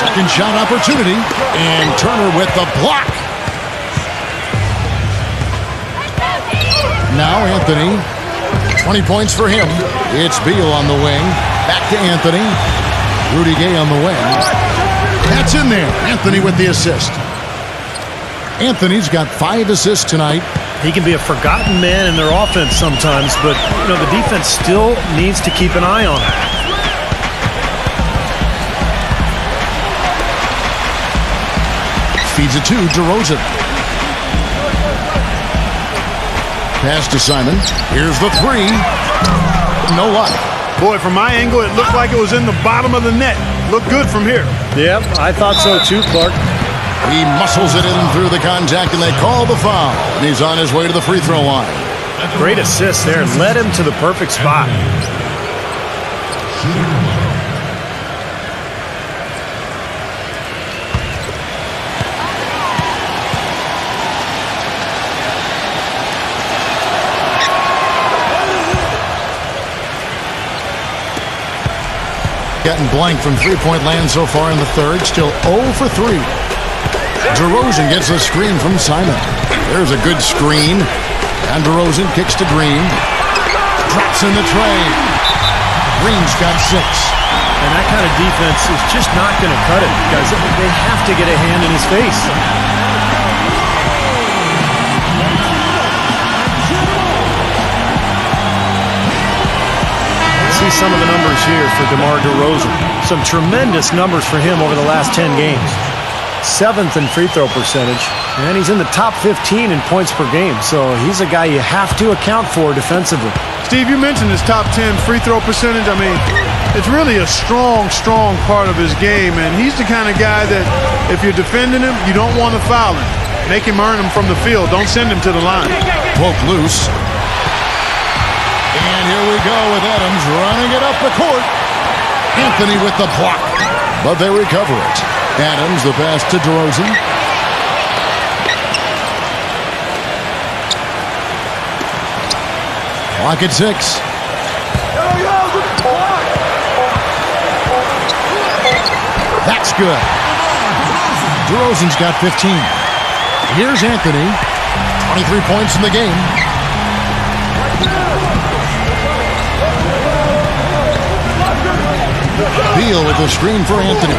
Second shot opportunity. And Turner with the block. Now Anthony, 20 points for him. It's Beal on the wing. Back to Anthony. Rudy Gay on the wing. That's in there. Anthony with the assist. Anthony's got 5 assists tonight. He can be a forgotten man in their offense sometimes, but you know the defense still needs to keep an eye on him. Feeds it to DeRozan. Pass to Simon. Here's the three. No luck. Boy, from my angle, it looked like it was in the bottom of the net. Looked good from here. Yep, I thought so too, Clark. He muscles it in through the contact, and they call the foul. And he's on his way to the free throw line. Great assist there. Led him to the perfect spot. Getting blank from three-point land so far in the third. Still 0 for 3. DeRozan gets a screen from Simon. There's a good screen. And DeRozan kicks to Green. Drops in the tray. Green's got 6. And that kind of defense is just not going to cut it, guys. They have to get a hand in his face. See some of the numbers here for DeMar DeRozan. Some tremendous numbers for him over the last 10 games. 7th in free throw percentage, and he's in the top 15 in points per game. So he's a guy you have to account for defensively. Steve, you mentioned his top 10 free throw percentage. I mean, it's really a strong part of his game, and he's the kind of guy that if you're defending him, you don't want to foul him. Make him earn him from the field. Don't send him to the line. Broke loose. And here we go with Adams running it up the court. Anthony with the block, but they recover it. Adams, the pass to DeRozan. Clock at 6. That's good. DeRozan's got 15. Here's Anthony. 23 points in the game. Beal with the screen for Anthony.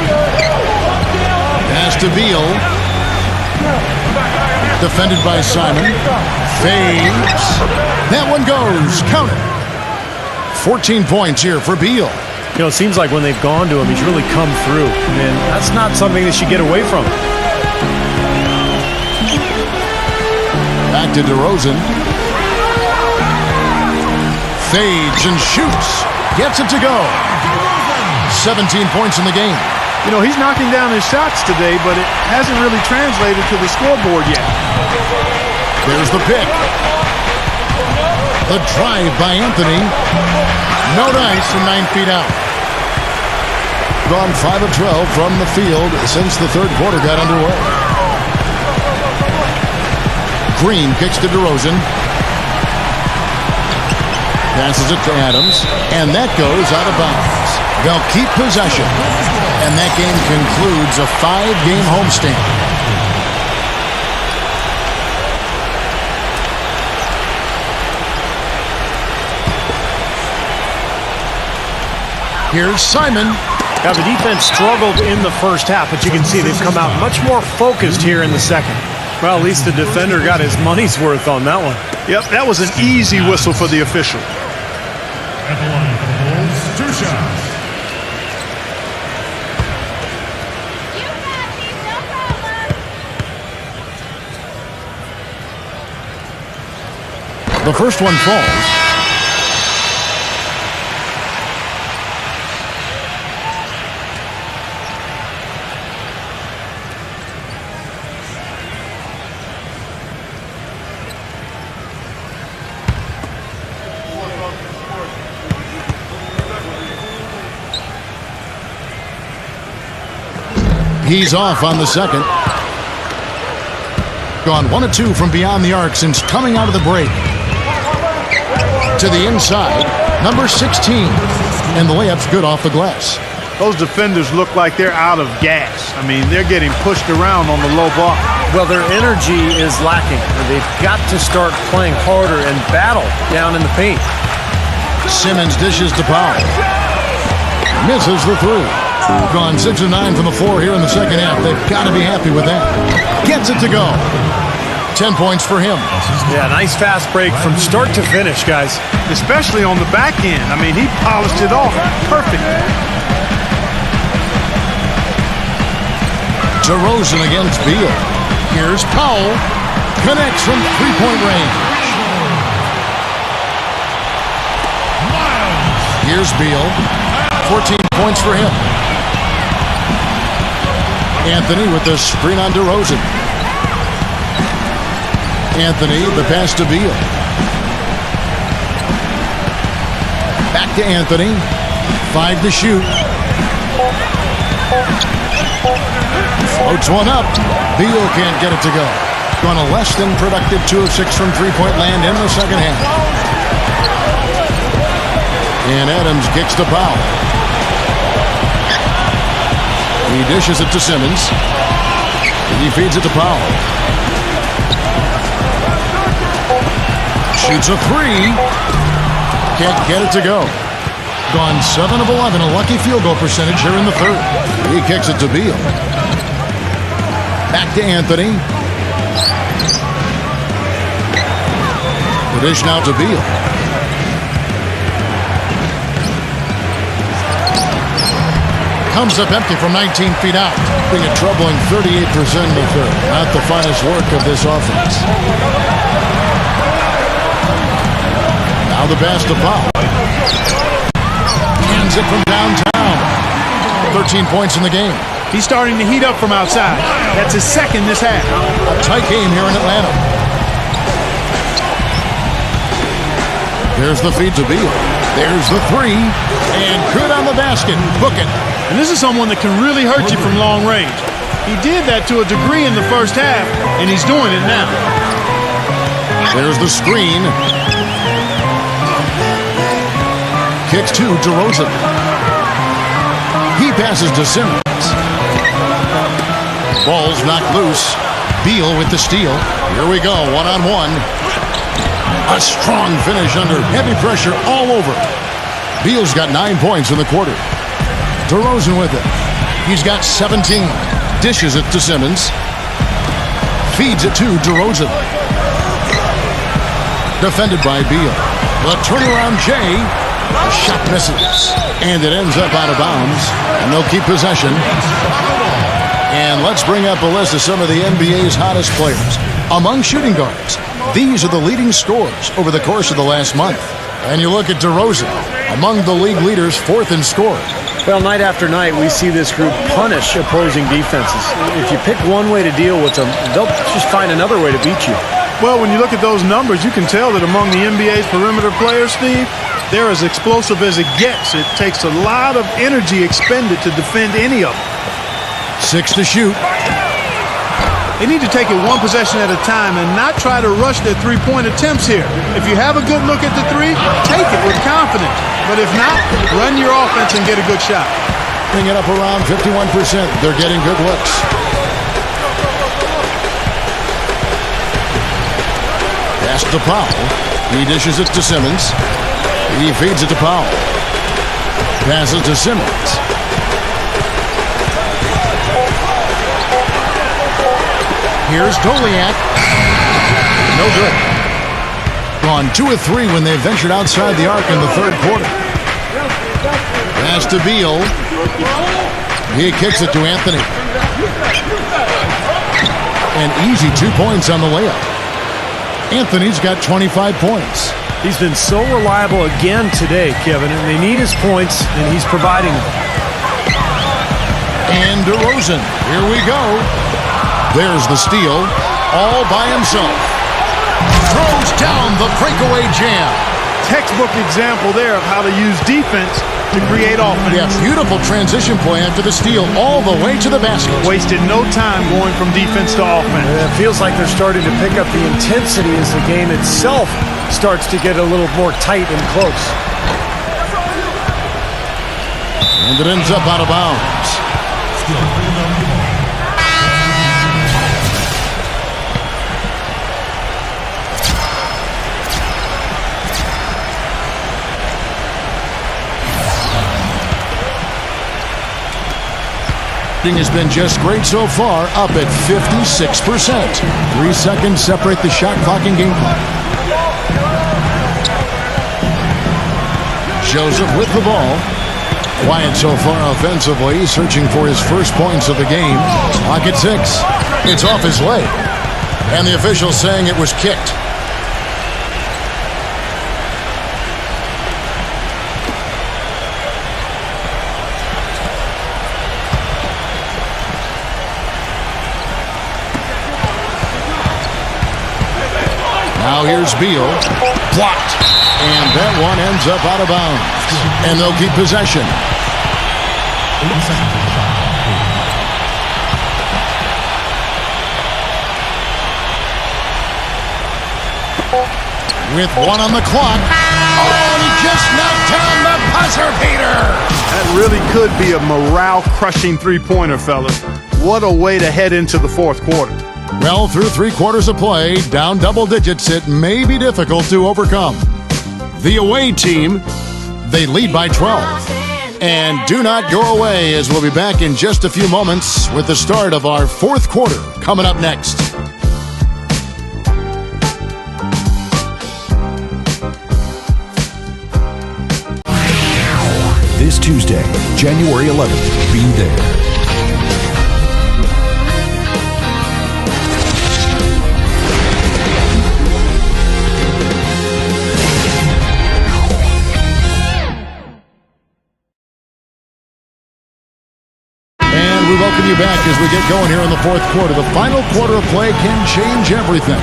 Pass to Beal. Defended by Simon. Fades. That one goes. Count it. 14 points here for Beal. You know, it seems like when they've gone to him, he's really come through. And that's not something that you get away from. Back to DeRozan. Fades and shoots. Gets it to go. 17 points in the game. You know, he's knocking down his shots today, but it hasn't really translated to the scoreboard yet. There's the pick. The drive by Anthony. No dice from 9 feet out. Gone 5 of 12 from the field since the third quarter got underway. Green kicks to DeRozan. Passes it to Adams, and that goes out of bounds. They'll keep possession, and that game concludes a 5-game homestand. Here's Simon. Now, the defense struggled in the first half, but you can see they've come out much more focused here in the second. Well, at least the defender got his money's worth on that one. Yep, that was an easy whistle for the official. At the line for the Bulls, 2 shots. You got these, no problem. The first one falls. He's off on the second. Gone 1 of 2 from beyond the arc since coming out of the break. To the inside, number 16. And the layup's good off the glass. Those defenders look like they're out of gas. I mean, they're getting pushed around on the low block. Well, their energy is lacking. They've got to start playing harder and battle down in the paint. Simmons dishes to Powell. Misses the 3. Gone 6 of 9 from the floor here in the second half. They've got to be happy with that. Gets it to go. 10 points for him. Yeah, nice fast break from start to finish, guys. Especially on the back end. I mean, he polished it off perfect. DeRozan against Beal. Here's Powell. Connects from three-point range. Here's Beal. 14 points for him. Anthony with the screen on DeRozan. Anthony, the pass to Beal. Back to Anthony. 5 to shoot. Floats one up. Beal can't get it to go. On a less than productive 2 of 6 from three-point land in the second half. And Adams kicks to Powell. He dishes it to Simmons. He feeds it to Powell. Shoots a three. Can't get it to go. Gone 7 of 11, a lucky field goal percentage here in the third. He kicks it to Beal. Back to Anthony. The dish now to Beal. Comes up empty from 19 feet out. Being a troubling 38% in the third. Not the finest work of this offense. Now the pass to Powell. Hands it from downtown. 13 points in the game. He's starting to heat up from outside. That's his second this half. A tight game here in Atlanta. There's the feed to Beal. There's the three. And good on the basket. Book it. And this is someone that can really hurt you from long range. He did that to a degree in the first half, and he's doing it now. There's the screen. Kicks to DeRozan. He passes to Simmons. Ball's knocked loose. Beal with the steal. Here we go, one-on-one. A strong finish under heavy pressure all over. Beal's got 9 points in the quarter. DeRozan with it. He's got 17. Dishes it to Simmons. Feeds it to DeRozan. Defended by Beal. The turnaround J. The shot misses. And it ends up out of bounds. And they'll keep possession. And let's bring up a list of some of the NBA's hottest players. Among shooting guards, these are the leading scorers over the course of the last month. And you look at DeRozan, among the league leaders, 4th in scoring. Well, night after night, we see this group punish opposing defenses. If you pick one way to deal with them, they'll just find another way to beat you. Well, when you look at those numbers, you can tell that among the NBA's perimeter players, Steve, they're as explosive as it gets. It takes a lot of energy expended to defend any of them. 6 to shoot. They need to take it one possession at a time and not try to rush their three-point attempts here. If you have a good look at the three, take it with confidence. But if not, run your offense and get a good shot. Bring it up around 51%. They're getting good looks. Pass to Powell. He dishes it to Simmons. He feeds it to Powell. Passes to Simmons. Here's Doliak. No good. Gone 2 of 3 when they ventured outside the arc in the third quarter. Pass to Beal. He kicks it to Anthony. An easy 2 points on the layup. Anthony's got 25 points. He's been so reliable again today, Kevin, and they need his points, and he's providing them. And DeRozan. Here we go. There's the steal, all by himself. Throws down the breakaway jam. Textbook example there of how to use defense to create offense. Yeah, beautiful transition play after the steal, all the way to the basket. Wasted no time going from defense to offense. It feels like they're starting to pick up the intensity as the game itself starts to get a little more tight and close. And it ends up out of bounds. Has been just great so far, up at 56%. 3 seconds separate the shot clock and game clock. Joseph with the ball. Quiet so far offensively, searching for his first points of the game. Clock at 6. It's off his leg. And the official saying it was kicked. Now here's Beal. Blocked. And that one ends up out of bounds. And they'll keep possession. With one on the clock. Oh, and he just knocked down the buzzer beater. That really could be a morale-crushing three-pointer, fellas. What a way to head into the fourth quarter. Well, through 3 quarters of play, down double digits, it may be difficult to overcome. The away team, they lead by 12. And do not go away, as we'll be back in just a few moments with the start of our fourth quarter coming up next. This Tuesday, January 11th, be there. We welcome you back as we get going here in the fourth quarter. The final quarter of play can change everything.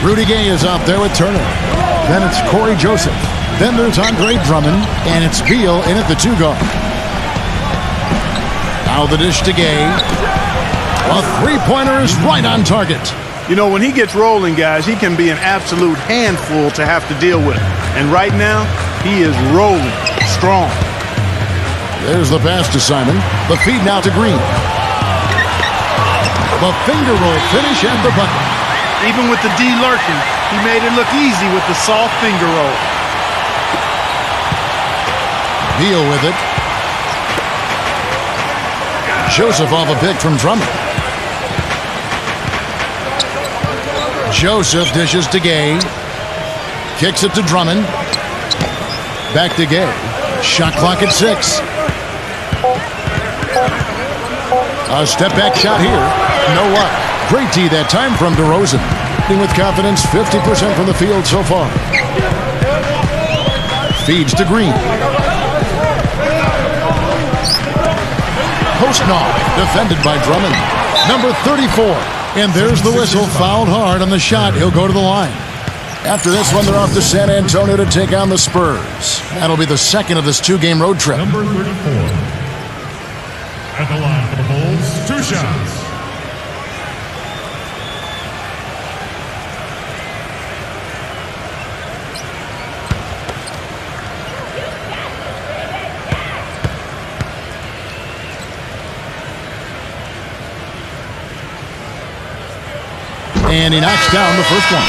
Rudy Gay is out there with Turner. Then it's Corey Joseph. Then there's Andre Drummond. And it's Beal in at the 2-guard. Now the dish to Gay. A three-pointer is right on target. You know, when he gets rolling, guys, he can be an absolute handful to have to deal with. And right now, he is rolling strong. There's the pass to Simon. The feed now to Green. The finger roll finish at the bucket. Even with the D lurking, he made it look easy with the soft finger roll. Beal with it. Joseph off a pick from Drummond. Joseph dishes to Gay. Kicks it to Drummond. Back to Gay. Shot clock at 6. A step back shot here. No luck. Great tee that time from DeRozan. With confidence, 50% from the field so far. Feeds to Green. Post knock, defended by Drummond. Number 34. And there's the whistle, fouled hard on the shot. He'll go to the line. After this one, they're off to San Antonio to take on the Spurs. That'll be the second of this 2-game road trip. Number 34. At the line for the Bulls, 2 shots. And he knocks down the first one.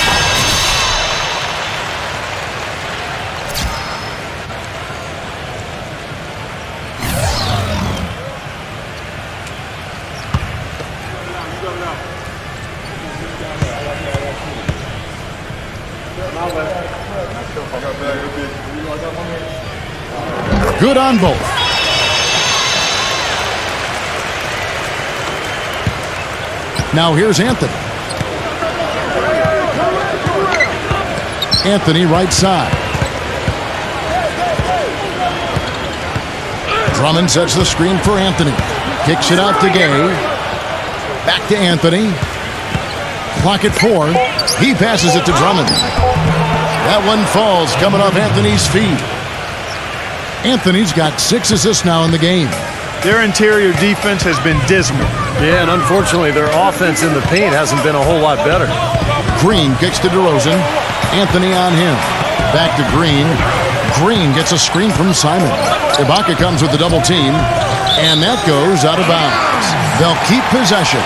Good on both. Now here's Anthony. Anthony right side. Drummond sets the screen for Anthony. Kicks it out to Gay. Back to Anthony. Clock at 4. He passes it to Drummond. That one falls coming off Anthony's feet. Anthony's got 6 assists now in the game. Their interior defense has been dismal. Yeah, and unfortunately, their offense in the paint hasn't been a whole lot better. Green kicks to DeRozan. Anthony on him. Back to Green. Green gets a screen from Simon. Ibaka comes with the double team. And that goes out of bounds. They'll keep possession.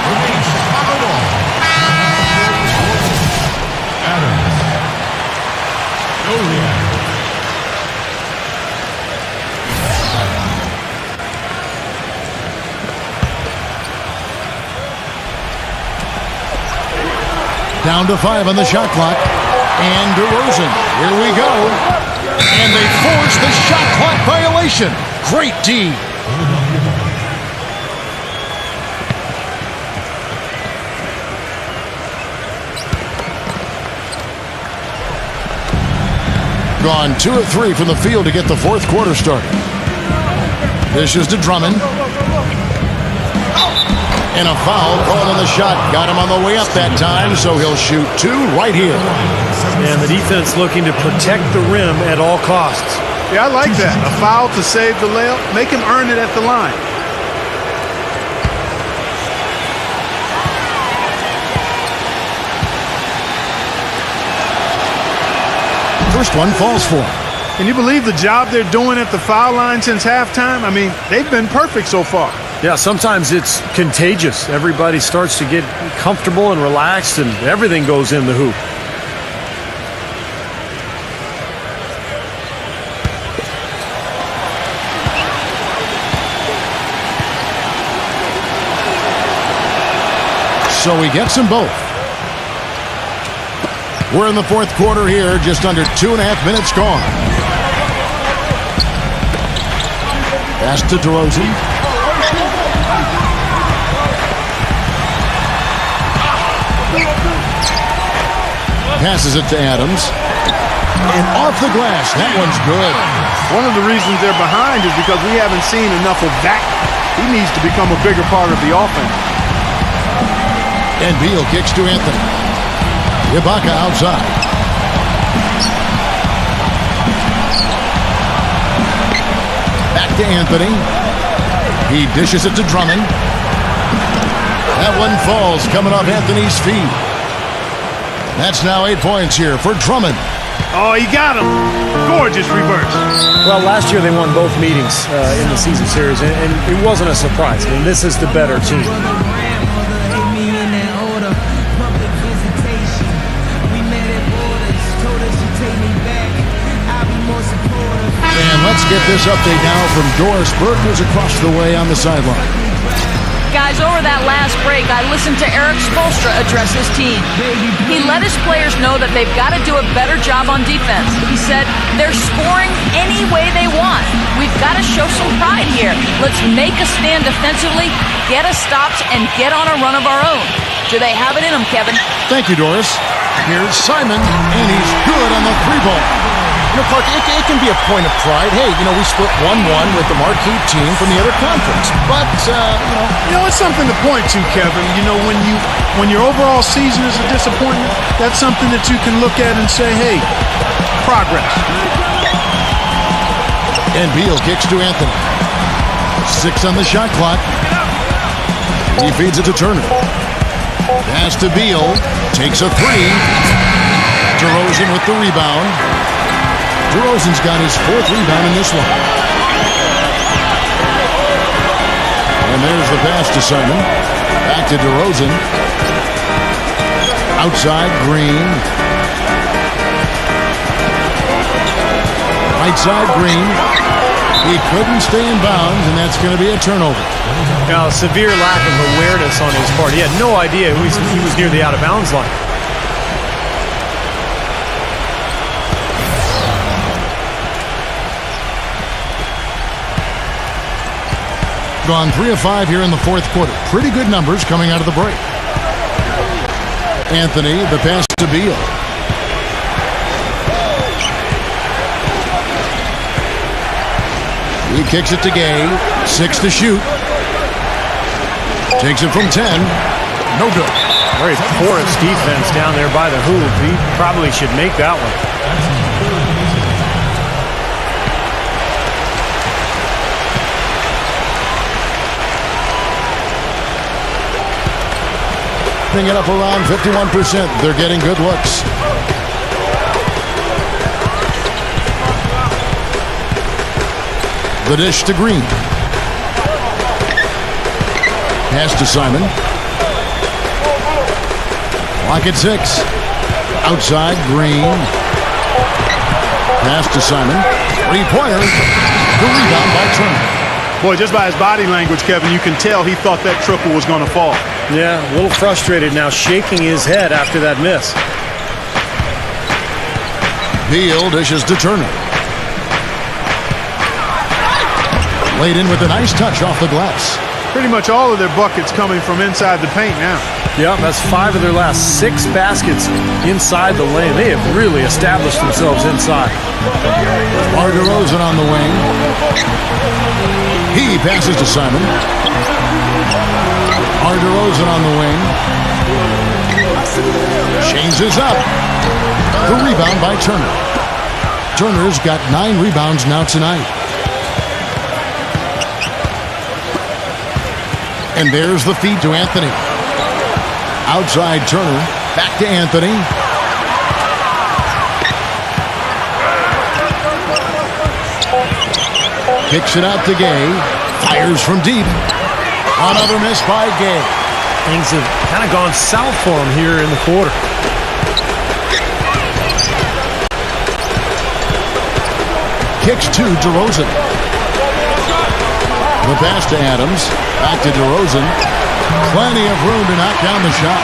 Down to 5 on the shot clock. And DeRozan. Here we go. And they force the shot clock violation. Great D. Gone 2 of 3 from the field to get the fourth quarter started. Dishes to Drummond. And a foul called on the shot. Got him on the way up that time, so he'll shoot 2 right here. And the defense looking to protect the rim at all costs. Yeah, I like that. A foul to save the layup. Make him earn it at the line. First one falls for him. Can you believe the job they're doing at the foul line since halftime? I mean, they've been perfect so far. Yeah, sometimes it's contagious. Everybody starts to get comfortable and relaxed, and everything goes in the hoop. So he gets them both. We're in the fourth quarter here, just under 2.5 minutes gone. Pass to DeRozan. Passes it to Adams. And off the glass. That one's good. One of the reasons they're behind is because we haven't seen enough of that. He needs to become a bigger part of the offense. And Beal kicks to Anthony. Ibaka outside. Back to Anthony. He dishes it to Drummond. That one falls, coming off Anthony's feet. That's now 8 points here for Drummond. Oh, he got him. Gorgeous reverse. Well, last year they won both meetings in the season series, and it wasn't a surprise. I mean, this is the better team. And let's get this update now from Doris Burke, who's across the way on the sideline. Guys, over that last break, I listened to Eric Spoelstra address his team. He let his players know that they've got to do a better job on defense. He said, they're scoring any way they want. We've got to show some pride here. Let's make a stand defensively, get us stops, and get on a run of our own. Do they have it in them, Kevin? Thank you, Doris. Here's Simon, and he's good on the 3-ball. You know, Clark, it can be a point of pride. Hey, we split 1-1 with the marquee team from the other conference. But, it's something to point to, Kevin. When your overall season is a disappointment, that's something that you can look at and say, hey, progress. And Beal kicks to Anthony. 6 on the shot clock. He feeds it to Turner. Pass to Beal. Takes a 3. DeRozan with the rebound. DeRozan's got his 4th rebound in this one. And there's the pass to Simon. Back to DeRozan. Outside, Green. Right side, Green. He couldn't stay in bounds, and that's going to be a turnover. Now, severe lack of awareness on his part. He had no idea he was near the out-of-bounds line. Gone 3 of 5 here in the fourth quarter. Pretty good numbers coming out of the break. Anthony, the pass to Beal. He kicks it to Gay. 6 to shoot. Takes it from 10. No good. Very porous defense down there by the hoop. He probably should make that one. It up around 51%. They're getting good looks. The dish to Green. Pass to Simon. Clock at 6. Outside, Green. Pass to Simon. 3-pointer. The rebound by Turner. Boy, just by his body language, Kevin, you can tell he thought that triple was going to fall. Yeah, a little frustrated now, shaking his head after that miss. Beal dishes to Turner. Laid in with a nice touch off the glass. Pretty much all of their buckets coming from inside the paint now. Yeah, that's 5 of their last 6 baskets inside the lane. They have really established themselves inside. DeRozan on the wing. He passes to Simon. DeRozan on the wing. Changes up. The rebound by Turner. Turner's got 9 rebounds now tonight. And there's the feed to Anthony. Outside Turner. Back to Anthony. Kicks it out to Gay. Fires from deep. Another miss by Gay. Things have kind of gone south for him here in the quarter. Kicks to DeRozan. The pass to Adams. Back to DeRozan. Plenty of room to knock down the shot.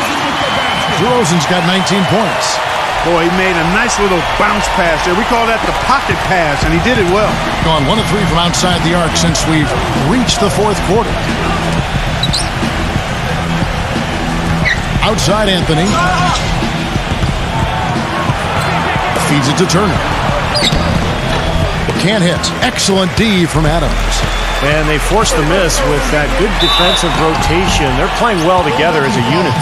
DeRozan's got 19 points. Boy, he made a nice little bounce pass there. We call that the pocket pass, and he did it well. Gone 1 of 3 from outside the arc since we've reached the fourth quarter. Outside Anthony. Feeds it to Turner. Can't hit. Excellent D from Adams. And they forced the miss with that good defensive rotation. They're playing well together as a unit.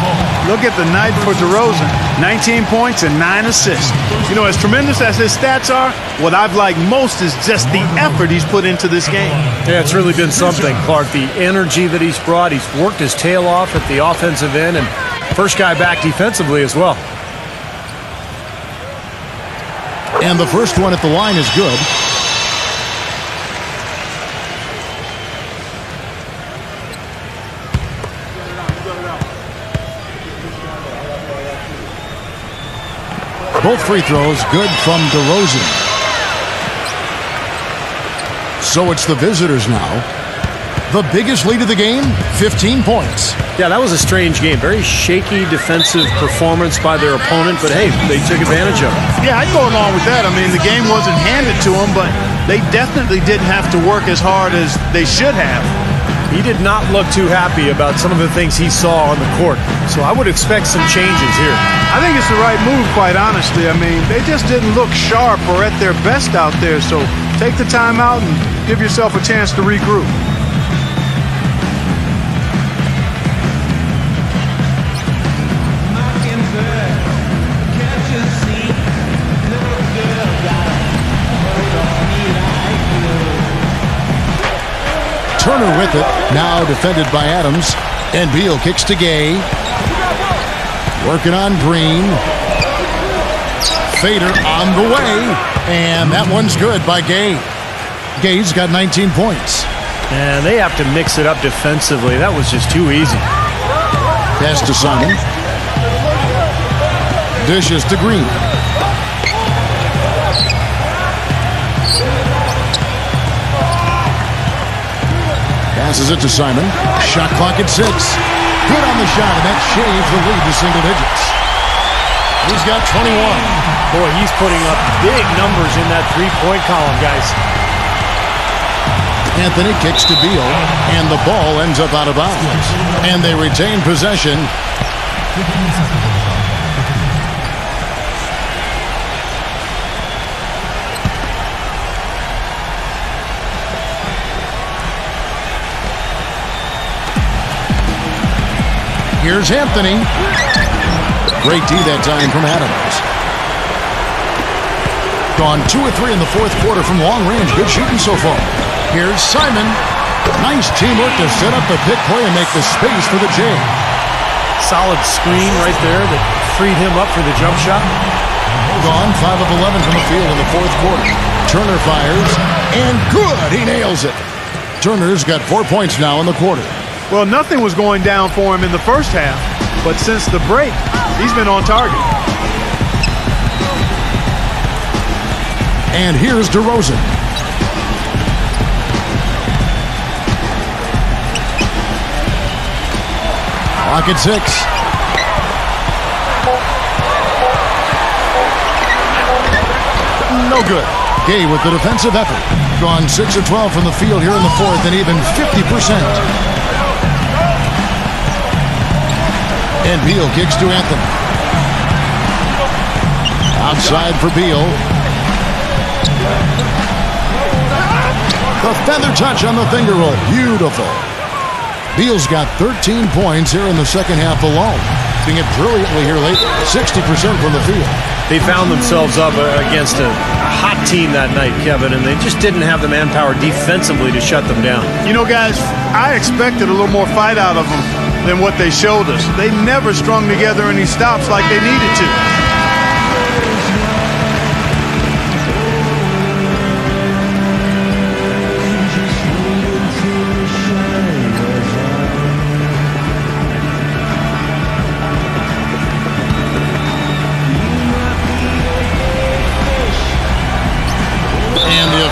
Look at the night for DeRozan. 19 points and 9 assists. You know, as tremendous as his stats are, what I've liked most is just the effort he's put into this game. Yeah, it's really been something, Clark. The energy that he's brought. He's worked his tail off at the offensive end, and first guy back defensively as well. And the first one at the line is good. Both free throws good from DeRozan. So it's the visitors now. The biggest lead of the game, 15 points. Yeah, that was a strange game. Very shaky defensive performance by their opponent, but hey, they took advantage of it. Yeah, I'd go along with that. I mean, the game wasn't handed to them, but they definitely didn't have to work as hard as they should have. He did not look too happy about some of the things he saw on the court, so I would expect some changes here. I think it's the right move, quite honestly. I mean, they just didn't look sharp or at their best out there, so take the time out and give yourself a chance to regroup. Turner with it, now defended by Adams, and Beal kicks to Gay. Working on Green. Fader on the way, and that one's good by Gay. Gay's got 19 points. And they have to mix it up defensively. That was just too easy. Pass to Simon. Dishes to Green. Passes it to Simon. Shot clock at 6. Good on the shot, and that shaves the lead to single digits. He's got 21. Boy, he's putting up big numbers in that three-point column, guys. Anthony kicks to Beal, and the ball ends up out of bounds. And they retain possession. Here's Anthony. Great D that time from Adams. Gone 2 of 3 in the fourth quarter from long range. Good shooting so far. Here's Simon. Nice teamwork to set up the pick play and make the space for the J. Solid screen right there that freed him up for the jump shot. Gone 5 of 11 from the field in the fourth quarter. Turner fires, and good! He nails it. Turner's got 4 points now in the quarter. Well, nothing was going down for him in the first half, but since the break, he's been on target. And here's DeRozan. Clock at 6. No good. Gay with the defensive effort. Gone 6 of 12 from the field here in the fourth and even 50%. And Beal kicks to Anthony. Outside for Beal. The feather touch on the finger roll. Beautiful. Beal's got 13 points here in the second half alone. Doing it brilliantly here late. 60% from the field. They found themselves up against a hot team that night, Kevin, and they just didn't have the manpower defensively to shut them down. You know, guys, I expected a little more fight out of them than what they showed us. They never strung together any stops like they needed to.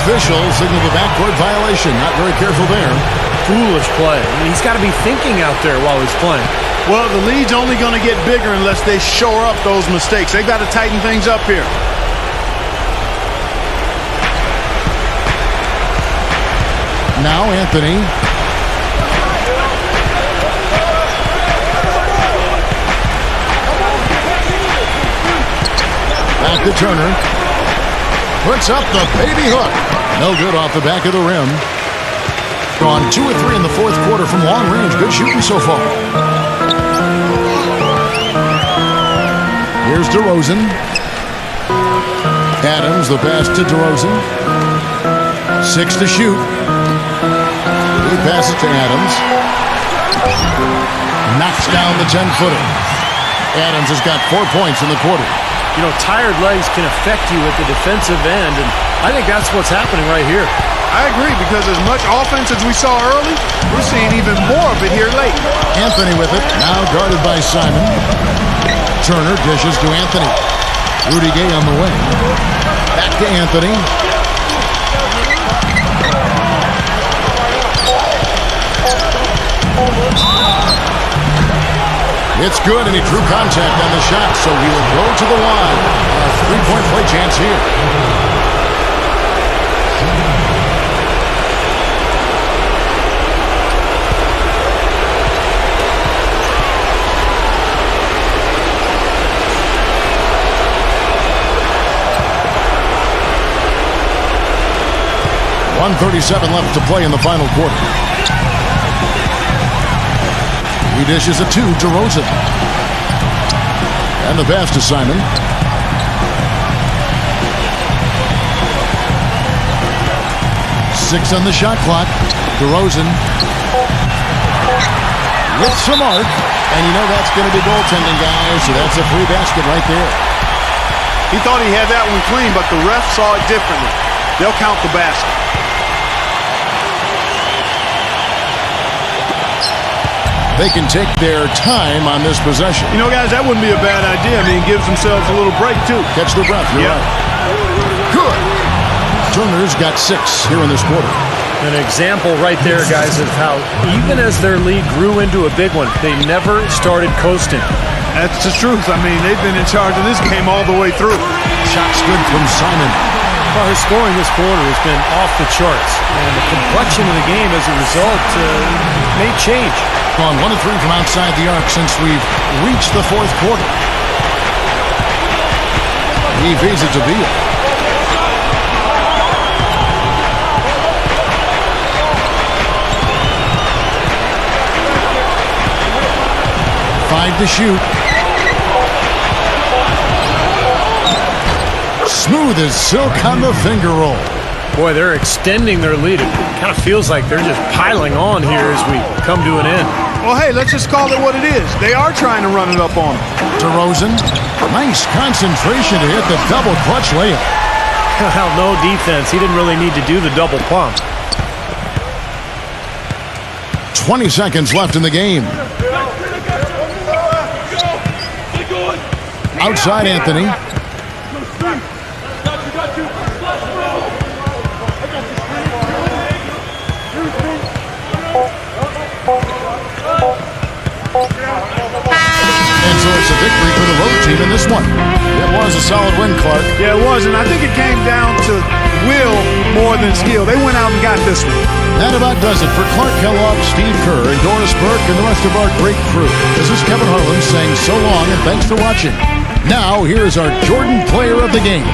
Official signal the backcourt violation. Not very careful there. Foolish play. I mean, he's got to be thinking out there while he's playing. Well, the lead's only going to get bigger unless they shore up those mistakes. They've got to tighten things up here. Now Anthony. Back to Turner. Puts up the baby hook. No good off the back of the rim. Gone 2 of 3 in the fourth quarter from long range. Good shooting so far. Here's DeRozan. Adams, the pass to DeRozan. 6 to shoot. He passes to Adams. Knocks down the 10-footer. Adams has got 4 points in the quarter. You know, tired legs can affect you at the defensive end, and I think that's what's happening right here. I agree, because as much offense as we saw early, we're seeing even more of it here late. Anthony with it, now guarded by Simon. Turner dishes to Anthony. Rudy Gay on the way. Back to Anthony. It's good, and he drew contact on the shot, so he will go to the line. A three-point play chance here. .137 left to play in the final quarter. He dishes it to DeRozan. And the pass to Simon. Six on the shot clock. DeRozan with some arc. And you know that's going to be goaltending, guys. So that's a free basket right there. He thought he had that one clean, but the ref saw it differently. They'll count the basket. They can take their time on this possession. You know, guys, that wouldn't be a bad idea. I mean, it gives themselves a little break, too. Catch their breath. You're right. Good. Turner's got 6 here in this quarter. An example right there, guys, of how even as their lead grew into a big one, they never started coasting. That's the truth. I mean, they've been in charge of this game all the way through. Shots good from Simon. Well, his scoring this quarter has been off the charts, and the complexion of the game as a result may change. Gone 1 of 3 from outside the arc since we've reached the fourth quarter. He feeds it to Beal. Five to shoot. Smooth as silk on the finger roll. Boy, they're extending their lead. It kind of feels like they're just piling on here as we come to an end. Well, hey, let's just call it what it is. They are trying to run it up on them. DeRozan, nice concentration to hit the double clutch layup. Well, no defense. He didn't really need to do the double pump. 20 seconds left in the game. Outside Anthony. victory for the road team in this one. It was a solid win, Clark. Yeah, it was, and I think it came down to will more than skill. They went out and got this one. That about does it for Clark Kellogg, Steve Kerr, and Doris Burke, and the rest of our great crew. This is Kevin Harlan saying so long and thanks for watching. Now, here is our Jordan Player of the Game.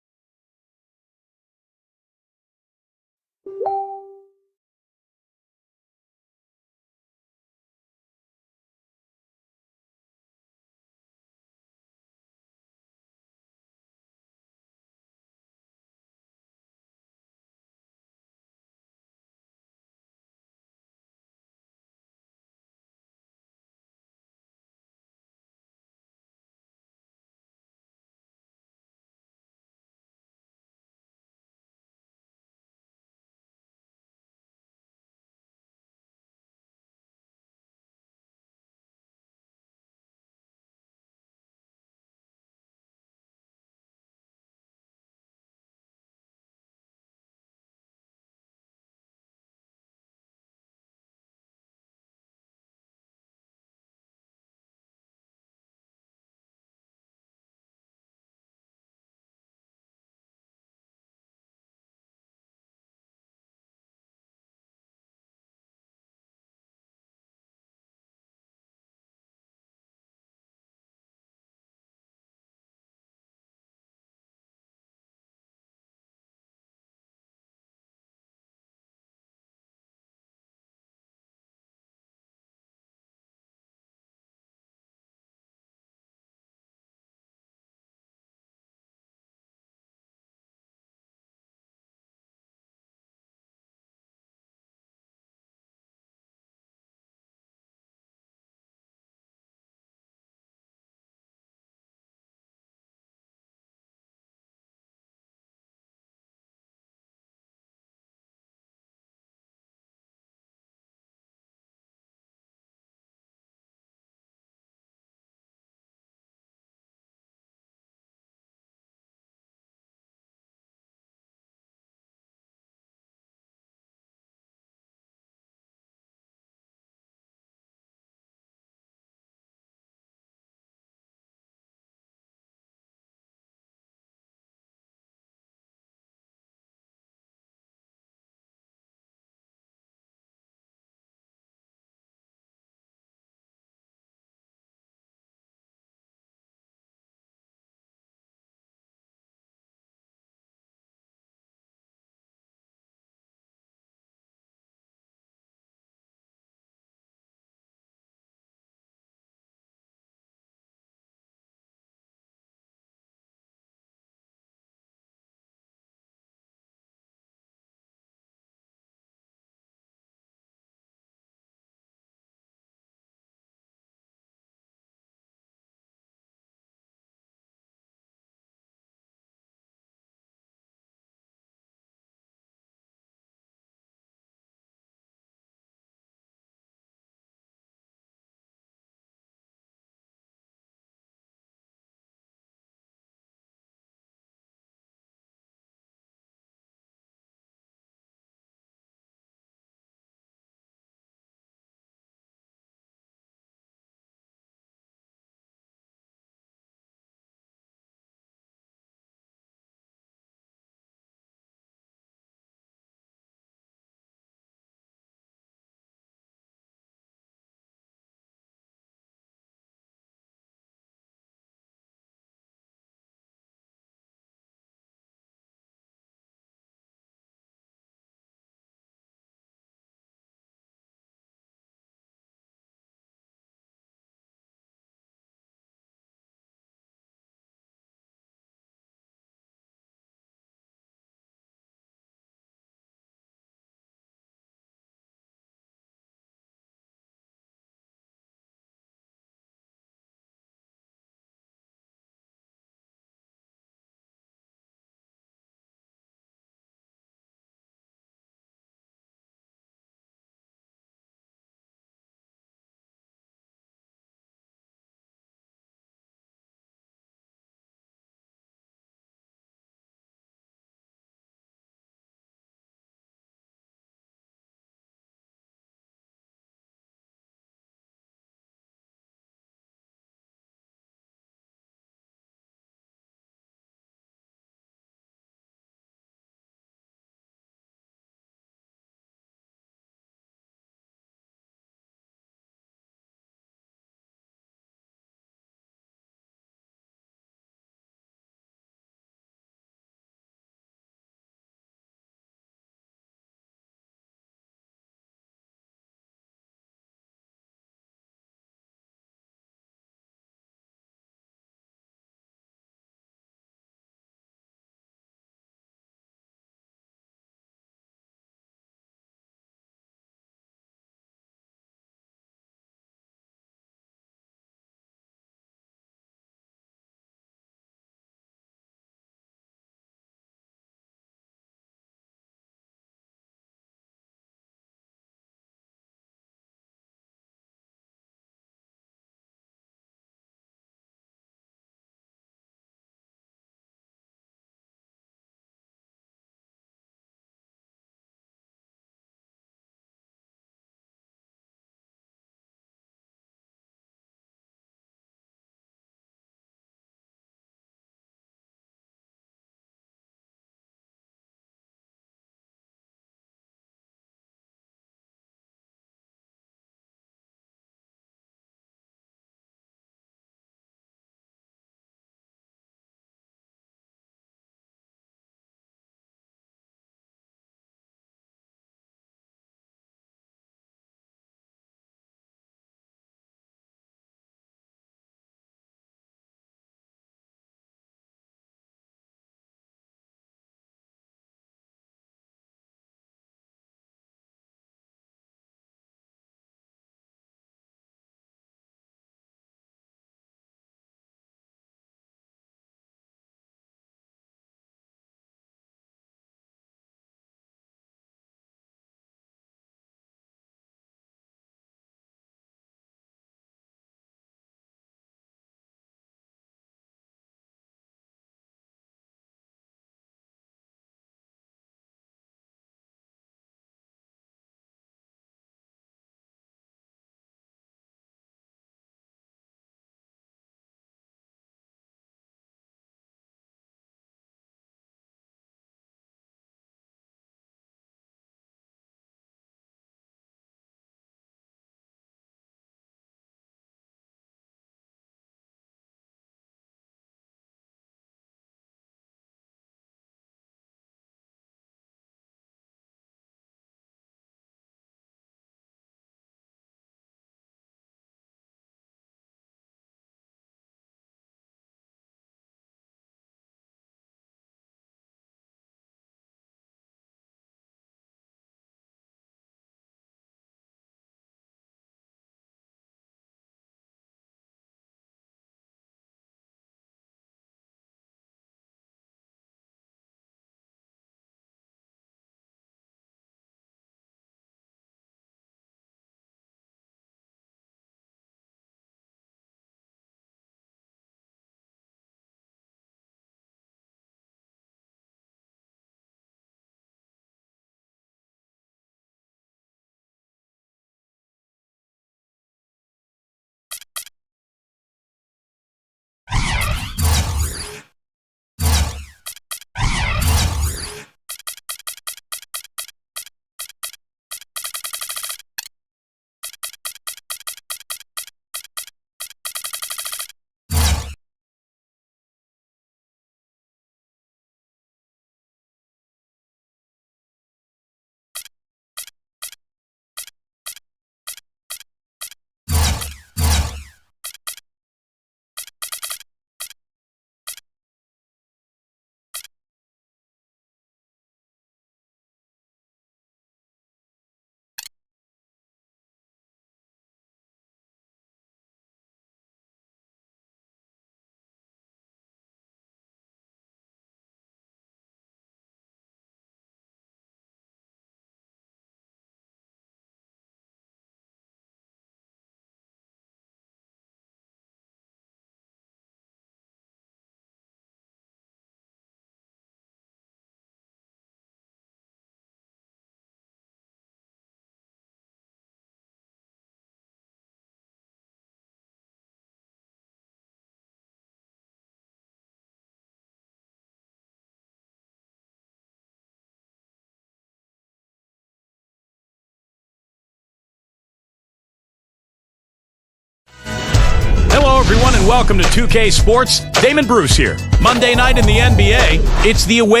everyone, and welcome to 2K Sports. Damon Bruce here. Monday night in the NBA, it's the away.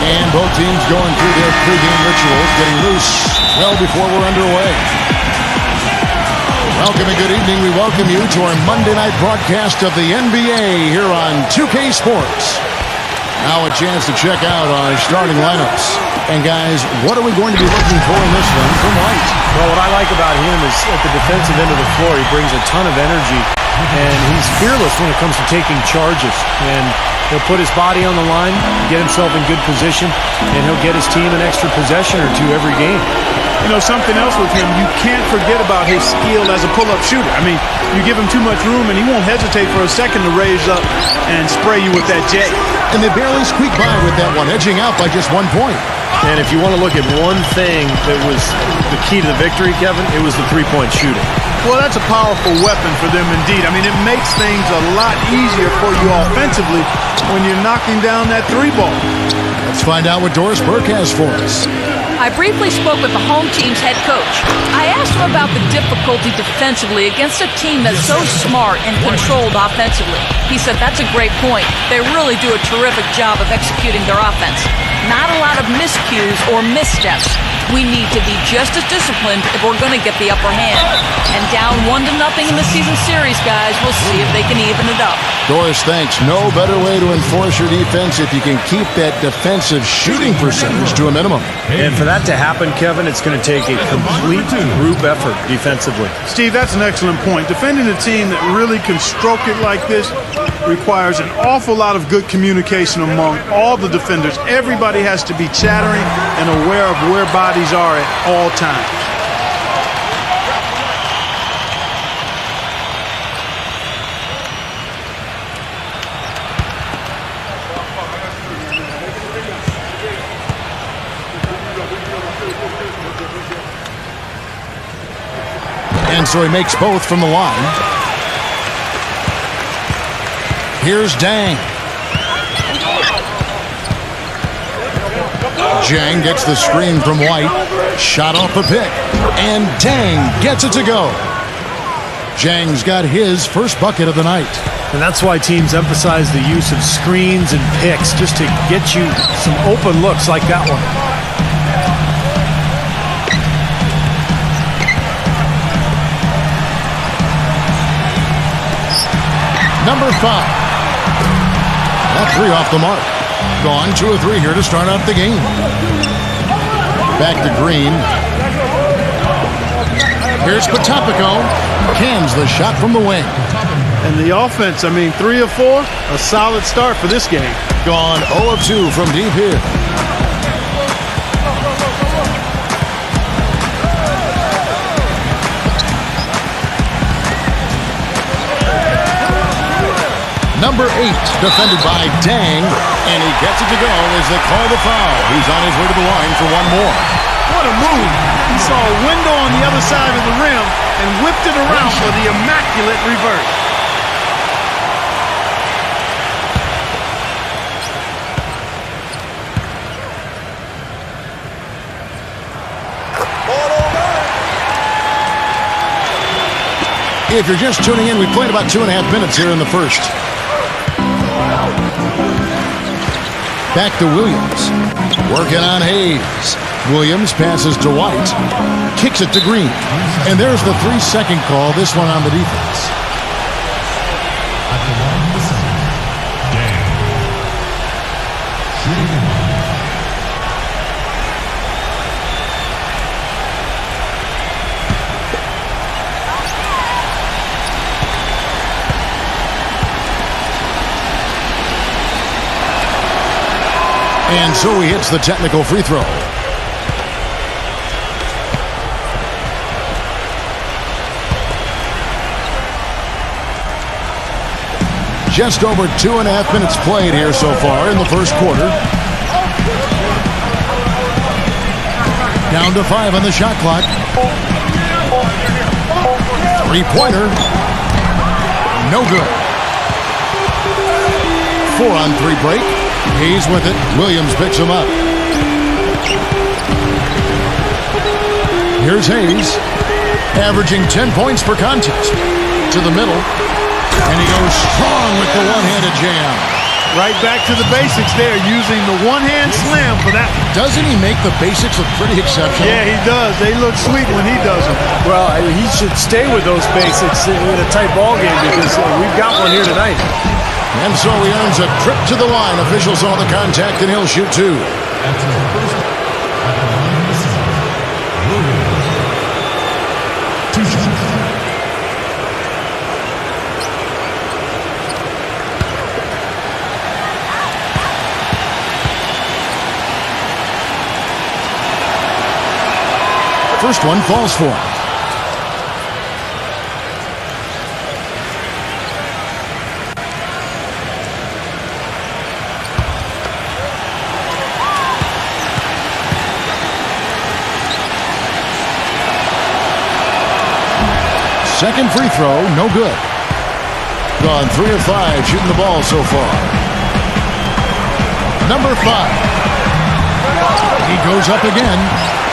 And both teams going through their pregame rituals, getting loose well before we're underway. Welcome and good evening. We welcome you to our Monday night broadcast of the NBA here on 2K Sports. Now a chance to check out our starting lineups. And guys, what are we going to be looking for in this one from White? Well, what I like about him is at the defensive end of the floor, he brings a ton of energy, and he's fearless when it comes to taking charges. And he'll put his body on the line, get himself in good position, and he'll get his team an extra possession or two every game. You know, something else with him, you can't forget about his skill as a pull-up shooter. I mean, you give him too much room, and he won't hesitate for a second to raise up and spray you with that J. And they barely squeaked by with that one, edging out by just 1 point. And if you want to look at one thing that was the key to the victory, Kevin, it was the three-point shooting. Well, that's a powerful weapon for them indeed. I mean, it makes things a lot easier for you offensively when you're knocking down that three ball. Let's find out what Doris Burke has for us. I briefly spoke with the home team's head coach. I asked him about the difficulty defensively against a team that's so smart and controlled offensively. He said that's a great point. They really do a terrific job of executing their offense. Not a lot of miscues or missteps. We need to be just as disciplined if we're going to get the upper hand. And down 1-0 in the season series, guys, we'll see if they can even it up. Doris, thanks. No better way to enforce your defense if you can keep that defensive shooting percentage to a minimum. And for that to happen, Kevin, it's going to take a complete group effort defensively. Steve, that's an excellent point. Defending a team that really can stroke it like this requires an awful lot of good communication among all the defenders. Everybody has to be chattering and aware of where bodies are at all times. And so he makes both from the line. Here's Dang. Jang gets the screen from White. Shot off the pick. And Dang gets it to go. Jang's got his first bucket of the night. And that's why teams emphasize the use of screens and picks, just to get you some open looks like that one. Number 5. That three off the mark. Gone 2 of 3 here to start out the game. Back to Green. Here's Potapico. Cans the shot from the wing. And the offense, I mean, 3 of 4, a solid start for this game. Gone 0 of 2 from deep here. Number 8, defended by Dang, and he gets it to go as they call the foul. He's on his way to the line for one more. What a move. He saw a window on the other side of the rim and whipped it around for the immaculate reverse. If you're just tuning in, we played about 2.5 minutes here in the first. Back to Williams. Working on Hayes. Williams passes to White. Kicks it to Green. And there's the 3-second call, this one on the defense. And so he hits the technical free throw. Just over 2.5 minutes played here so far in the first quarter. Down to 5 on the shot clock. Three-pointer. No good. 4-on-3 break. Hayes with it. Williams picks him up. Here's Hayes. averaging 10 points per contest. To the middle, and he goes strong with the one-handed jam. Right back to the basics there, using the one-hand slam for that. Doesn't he make the basics look pretty exceptional? Yeah, he does. They look sweet when he does them. Well, he should stay with those basics in a tight ball game because we've got one here tonight. And so he earns a trip to the line. Officials saw the contact, and he'll shoot two. First one falls for him. Second free throw, no good. Gone 3 of 5 shooting the ball so far. Number 5. He goes up again.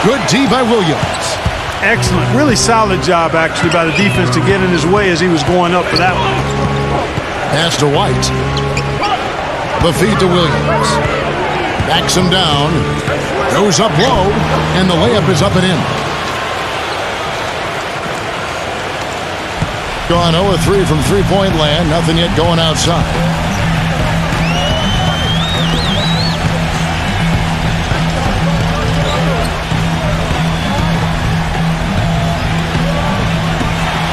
Good D by Williams. Excellent. Really solid job, actually, by the defense to get in his way as he was going up for that one. Pass to White. The feed to Williams. Backs him down. Goes up low. And the layup is up and in. Gone 0 of 3 from three-point land. Nothing yet going outside.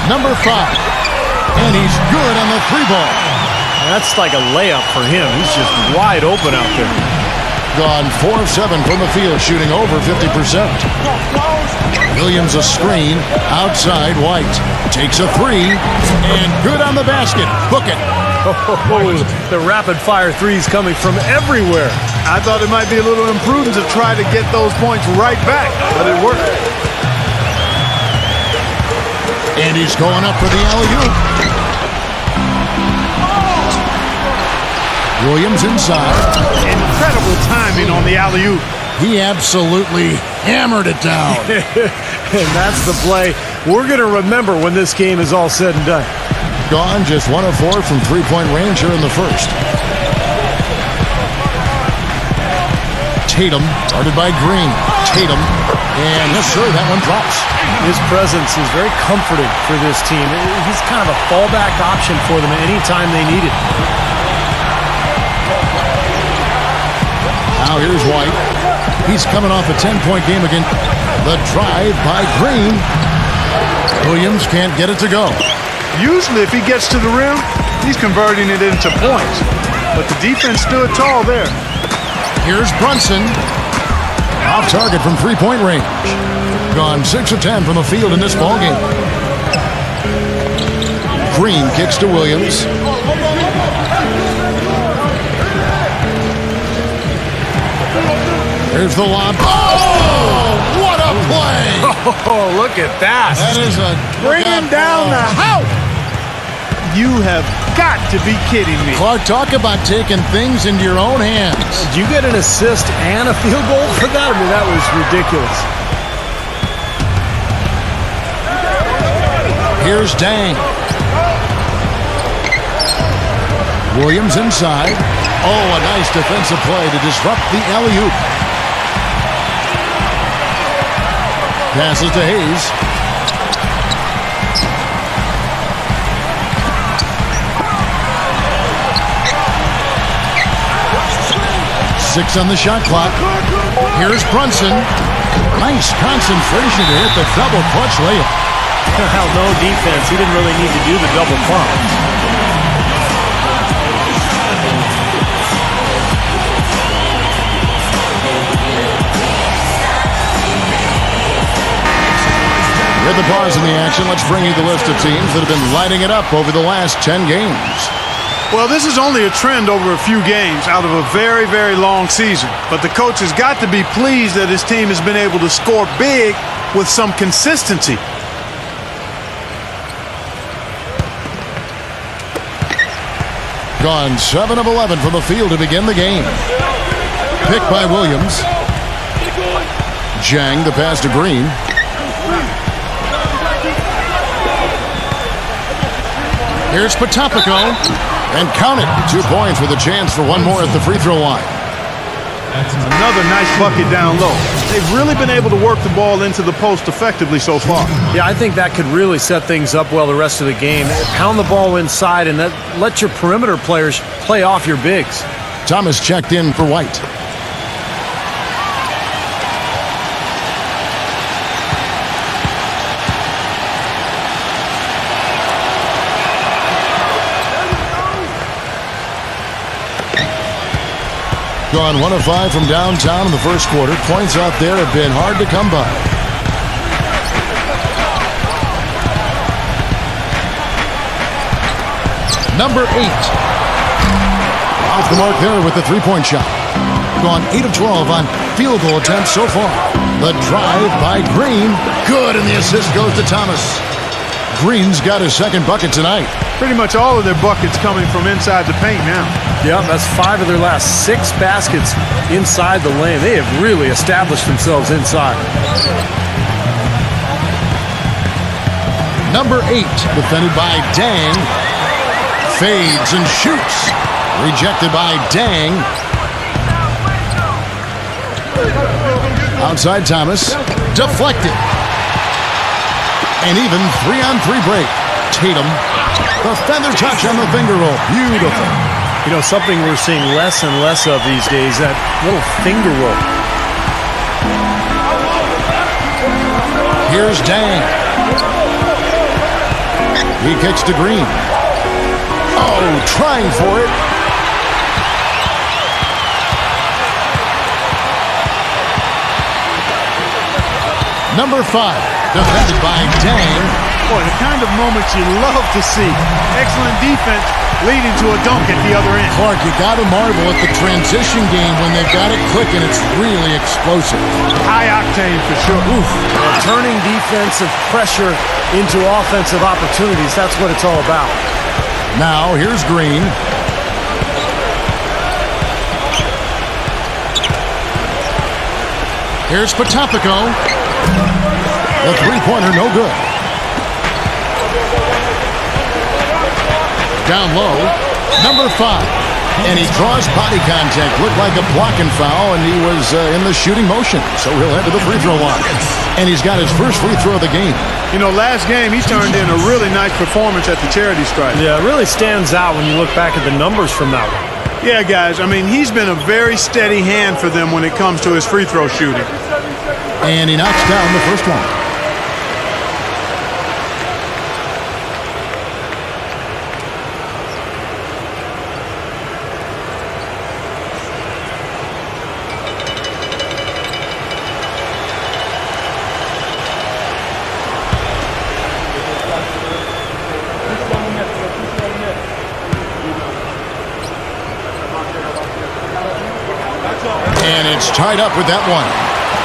Number 5. And he's good on the three ball. That's like a layup for him. He's just wide open out there. Gone 4 of 7 from the field, shooting over 50%. Williams a screen. Outside, White. Takes a three. And good on the basket. Book it. The rapid-fire threes coming from everywhere. I thought it might be a little imprudent to try to get those points right back, but it worked. And he's going up for the alley-oop. Williams inside. Incredible timing on the alley-oop. He absolutely hammered it down. And that's the play we're going to remember when this game is all said and done. Gone just 1 of 4 from three-point range here in the first. Tatum, guarded by Green. Tatum, and yes, sir, that one drops. His presence is very comforting for this team. He's kind of a fallback option for them anytime they need it. Now here's White. He's coming off a 10-point game again. The drive by Green. Williams can't get it to go. Usually if he gets to the rim, he's converting it into points. But the defense stood tall there. Here's Brunson. Off target from three-point range. Gone 6 of 10 from the field in this ballgame. Green kicks to Williams. Here's the lob. Oh, what a play! Oh, look at that. That is a Bringing down the house. You have got to be kidding me. Clark, talk about taking things into your own hands. Did you get an assist and a field goal for that? I mean, that was ridiculous. Here's Dang. Williams inside. Oh, a nice defensive play to disrupt the alley-oop. Passes to Hayes. Six on the shot clock. Here's Brunson. Nice concentration to hit the double clutch layup. Well, no defense. He didn't really need to do the double pump. With the pause in the action, let's bring you the list of teams that have been lighting it up over the last 10 games. Well, this is only a trend over a few games out of a very, very long season. But the coach has got to be pleased that his team has been able to score big with some consistency. Gone 7 of 11 from the field to begin the game. Picked by Williams. Jang, the pass to Green. Here's Potapico. And count it. 2 points with a chance for one more at the free throw line. Another nice bucket down low. They've really been able to work the ball into the post effectively so far. Yeah, I think that could really set things up well the rest of the game. Pound the ball inside and let your perimeter players play off your bigs. Thomas checked in for White. Gone 1 of 5 from downtown in the first quarter. Points out there have been hard to come by. Number 8. Off the mark there with the three-point shot. Gone 8 of 12 on field goal attempts so far. The drive by Green. Good, and the assist goes to Thomas. Green's got his second bucket tonight. Pretty much all of their buckets coming from inside the paint now. Yeah, that's 5 of their last 6 baskets inside the lane. They have really established themselves inside. Number 8, defended by Dang. Fades and shoots. Rejected by Dang. Outside Thomas. Deflected. And even 3-on-3 break. Tatum. The feather touch on the finger roll. Beautiful. You know, something we're seeing less and less of these days, that little finger roll. Here's Dang. He kicks to Green. Oh, trying for it. Number 5, defended by Dang. Boy, the kind of moments you love to see. Excellent defense leading to a dunk at the other end. Clark, you got to marvel at the transition game when they've got it clicking. It's really explosive. High octane for sure. Oof. Well, turning defensive pressure into offensive opportunities, that's what it's all about. Now, here's Green. Here's Potapico. The three-pointer, no good. Down low, number 5. And he draws body contact. Looked like a blocking foul, and he was in the shooting motion. So he'll head to the free throw line. And he's got his first free throw of the game. You know, last game he turned in a really nice performance at the charity stripe. Yeah, it really stands out when you look back at the numbers from that one. Yeah, guys, I mean, he's been a very steady hand for them when it comes to his free throw shooting. And he knocks down the first one. And it's tied up with that one.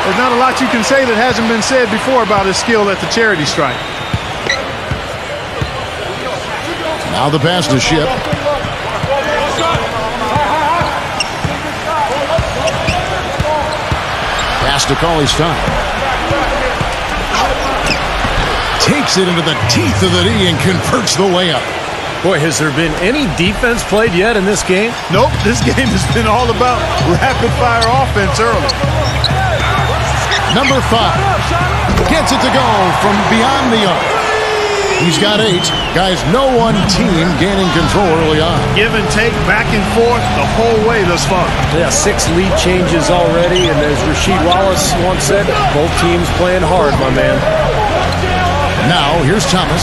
There's not a lot you can say that hasn't been said before about his skill at the charity stripe. Now the pass to Ship. Pass to Cauley-Stein. Takes it into the teeth of the D and converts the layup. Boy, has there been any defense played yet in this game? Nope, this game has been all about rapid-fire offense early. Number 5 gets it to go from beyond the arc. He's got 8. Guys, no one team gaining control early on. Give and take, back and forth, the whole way thus far. Yeah, 6 lead changes already, and as Rasheed Wallace once said, both teams playing hard, my man. Now, here's Thomas.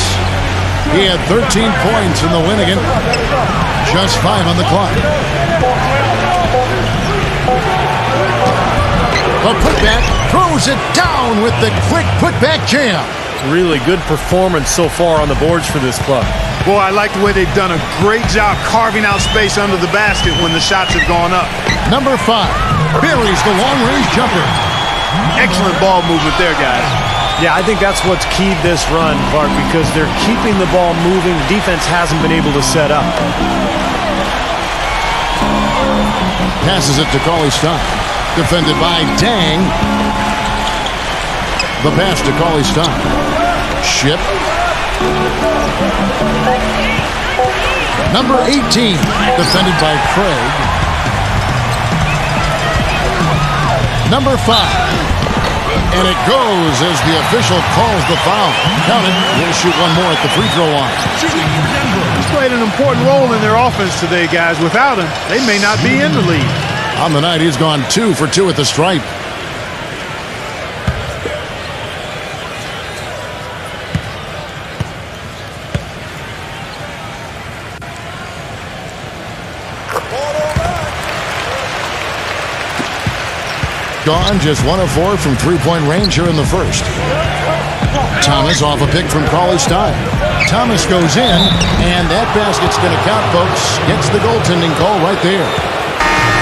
He had 13 points in the win again. Just 5 on the clock. The putback throws it down with the quick putback jam. Really good performance so far on the boards for this club. Boy, I like the way they've done a great job carving out space under the basket when the shots have gone up. Number 5 buries the long-range jumper. Excellent ball movement there, guys. Yeah, I think that's what's keyed this run, Clark, because they're keeping the ball moving. Defense hasn't been able to set up. Passes it to Cauley-Stein. Defended by Dang. The pass to Cauley-Stein. Ship. Number 18, defended by Craig. Number 5. And it goes as the official calls the foul. Count it. We'll shoot one more at the free throw line. He's played an important role in their offense today, guys. Without him, they may not be in the lead. On the night, he's gone 2 for 2 at the stripe. Gone just 1 of 4 from three-point range here in the first. Thomas off a pick from Cauley Stein. Thomas goes in, and that basket's going to count, folks. Gets the goaltending call right there.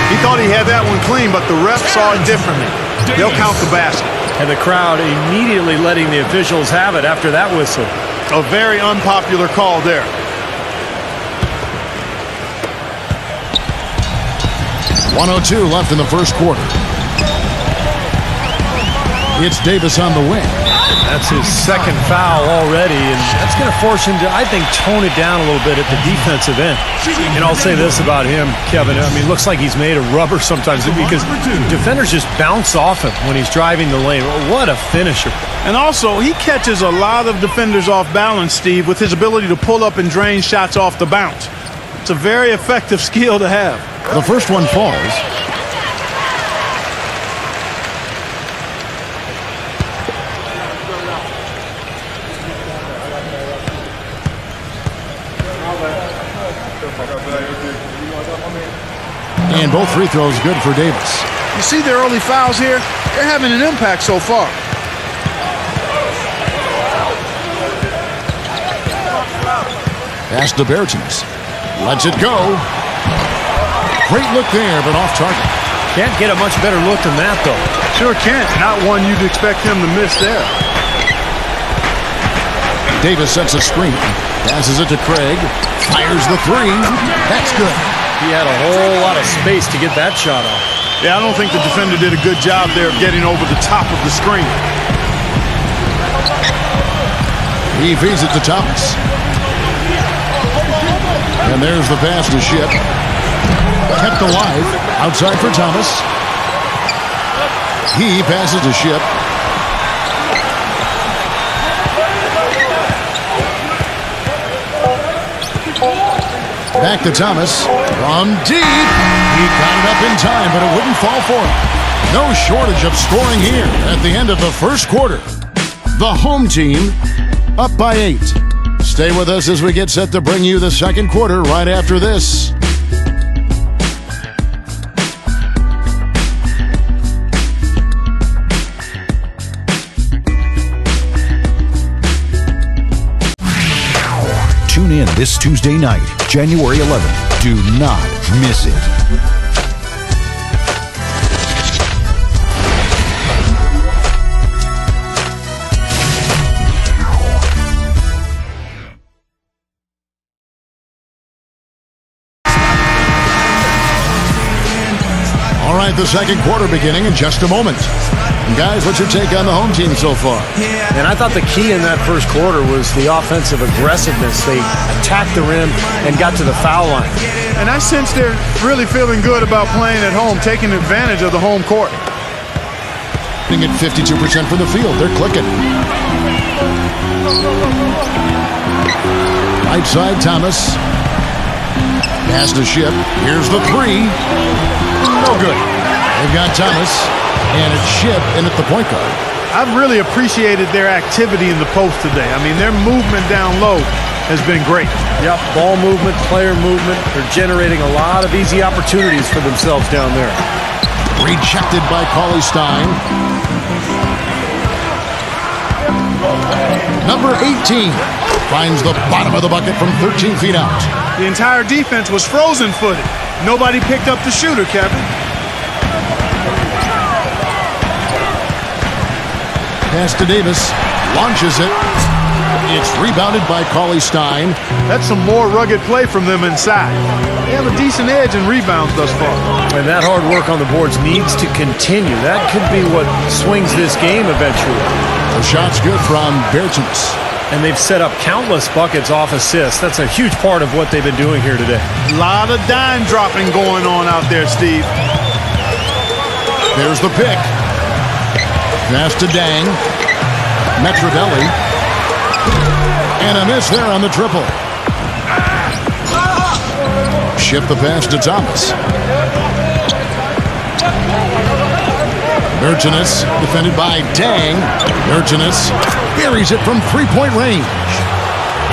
He thought he had that one clean, but the ref saw it differently. They'll count the basket. And the crowd immediately letting the officials have it after that whistle. A very unpopular call there. .102 left in the first quarter. It's Davis on the wing. That's his second foul already, and that's going to force him to, I think, tone it down a little bit at the defensive end. And I'll say this about him, Kevin. I mean, it looks like he's made of rubber sometimes because defenders just bounce off him when he's driving the lane. What a finisher. And also, he catches a lot of defenders off balance, Steve, with his ability to pull up and drain shots off the bounce. It's a very effective skill to have. The first one falls. And both free throws good for Davis. You see their early fouls here? They're having an impact so far. Pass to Bertens. Lets it go. Great look there, but off target. Can't get a much better look than that, though. Sure can't. Not one you'd expect him to miss there. Davis sets a screen. Passes it to Craig. Fires the three. That's good. He had a whole lot of space to get that shot off. Yeah, I don't think the defender did a good job there of getting over the top of the screen. He feeds it to Thomas. And there's the pass to Ship. Kept alive. Outside for Thomas. He passes to Ship. Back to Thomas. From deep. He got it up in time, but it wouldn't fall for him. No shortage of scoring here at the end of the first quarter. The home team up by 8. Stay with us as we get set to bring you the second quarter right after this. Tune in this Tuesday night, January 11th. Do not miss it. All right, the second quarter beginning in just a moment. And guys, what's your take on the home team so far? And I thought the key in that first quarter was the offensive aggressiveness. They attacked the rim and got to the foul line. And I sense they're really feeling good about playing at home, taking advantage of the home court. At 52% from the field. They're clicking. Right side, Thomas. Pass to Ship. Here's the three. No good. They've got Thomas. And it's Ship in at the point guard. I've really appreciated their activity in the post today. I mean, their movement down low has been great. Yep, ball movement, player movement. They're generating a lot of easy opportunities for themselves down there. Rejected by Cauley Stein. Number 18 finds the bottom of the bucket from 13 feet out. The entire defense was frozen-footed. Nobody picked up the shooter, Kevin. Pass to Davis. Launches it. It's rebounded by Cauley Stein. That's some more rugged play from them inside. They have a decent edge in rebounds thus far. And that hard work on the boards needs to continue. That could be what swings this game eventually. The shot's good from Bertens. And they've set up countless buckets off assists. That's a huge part of what they've been doing here today. A lot of dime dropping going on out there, Steve. There's the pick. Pass to Dang. Metrovelli. And a miss there on the triple. Ship the pass to Thomas. Urchinus, defended by Dang. Urchinus buries it from three-point range.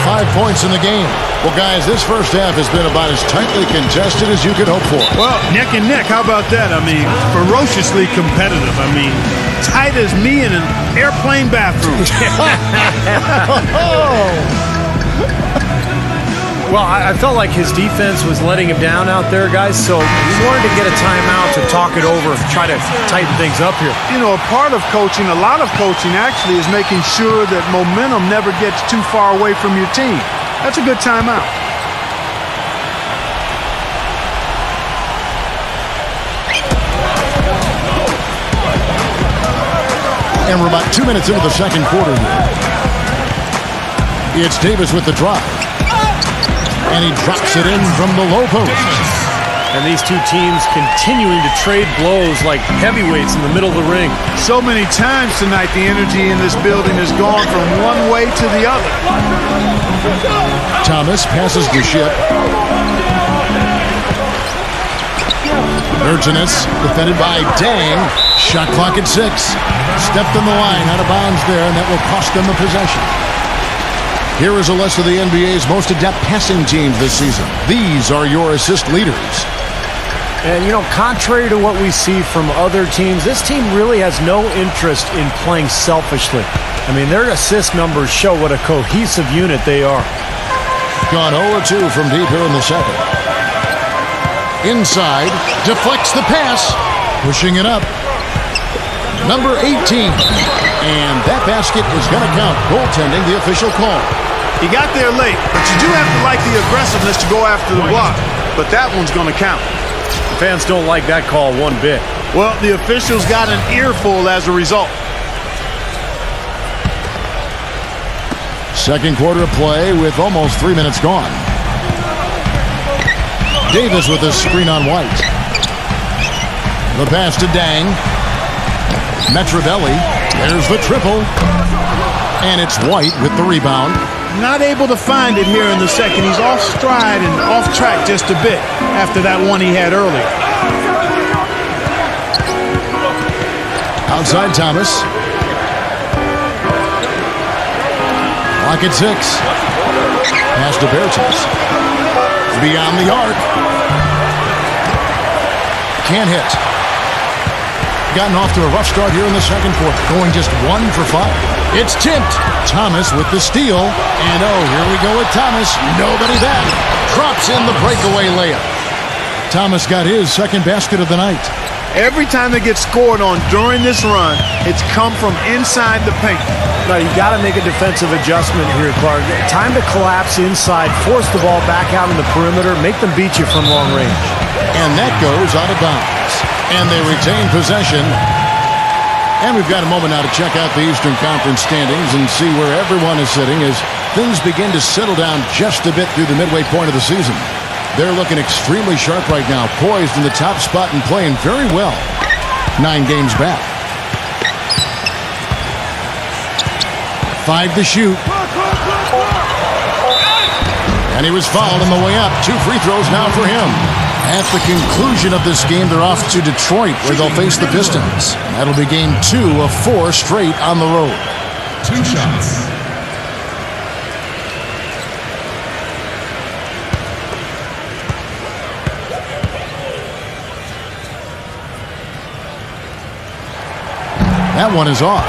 5 points in the game. Well, guys, this first half has been about as tightly contested as you could hope for. Well, neck and neck, how about that? I mean, ferociously competitive. I mean, tight as me in an airplane bathroom. Well, I felt like his defense was letting him down out there, guys, so he wanted to get a timeout to talk it over, try to tighten things up here. You know, a part of coaching, a lot of coaching actually, is making sure that momentum never gets too far away from your team. That's a good timeout. And we're about 2 minutes into the second quarter here. It's Davis with the drive. And he drops it in from the low post. And these two teams continuing to trade blows like heavyweights in the middle of the ring. So many times tonight, the energy in this building has gone from one way to the other. Thomas passes the ship. Urchinus, defended by Dang. Shot clock at 6. Stepped on the line, out of bounds there, and that will cost them the possession. Here is a list of the NBA's most adept passing teams this season. These are your assist leaders. And, you know, contrary to what we see from other teams, this team really has no interest in playing selfishly. I mean, their assist numbers show what a cohesive unit they are. Gone 0-2 from deep here in the second. Inside, deflects the pass, pushing it up. Number 18. And that basket is going to count. Goaltending, the official call. He got there late, but you do have to like the aggressiveness to go after the block. But that one's going to count. The fans don't like that call one bit. Well, the officials got an earful as a result. Second quarter of play with almost 3 minutes gone. Davis with a screen on White. The pass to Dang. Metrovelli. There's the triple. And it's White with the rebound. Not able to find it here in the second. He's off stride and off track just a bit after that one he had earlier. Outside Thomas. Clock at 6. Pass to Bertens. Beyond the arc. Can't hit. Gotten off to a rough start here in the second quarter. Going just 1 for 5. It's tipped. Thomas with the steal. And oh, here we go with Thomas. Nobody back. Drops in the breakaway layup. Thomas got his second basket of the night. Every time they get scored on during this run, it's come from inside the paint. Now, you got to make a defensive adjustment here, Clark. Time to collapse inside, force the ball back out in the perimeter, make them beat you from long range. And that goes out of bounds. And they retain possession. And we've got a moment now to check out the Eastern Conference standings and see where everyone is sitting as things begin to settle down just a bit through the midway point of the season. They're looking extremely sharp right now, poised in the top spot and playing very well. 9 games back. 5 to shoot. And he was fouled on the way up. 2 free throws now for him. At the conclusion of this game, they're off to Detroit, where they'll face the Pistons. That'll be game 2 of 4 straight on the road. 2 shots. That one is off.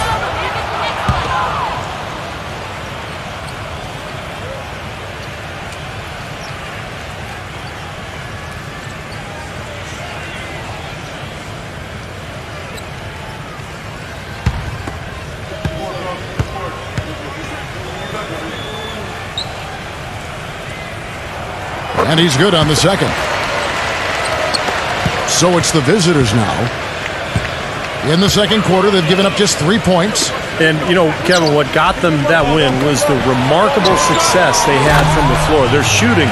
And he's good on the second. So it's the visitors now. In the second quarter, they've given up just 3 points. And, you know, Kevin, what got them that win was the remarkable success they had from the floor. Their shooting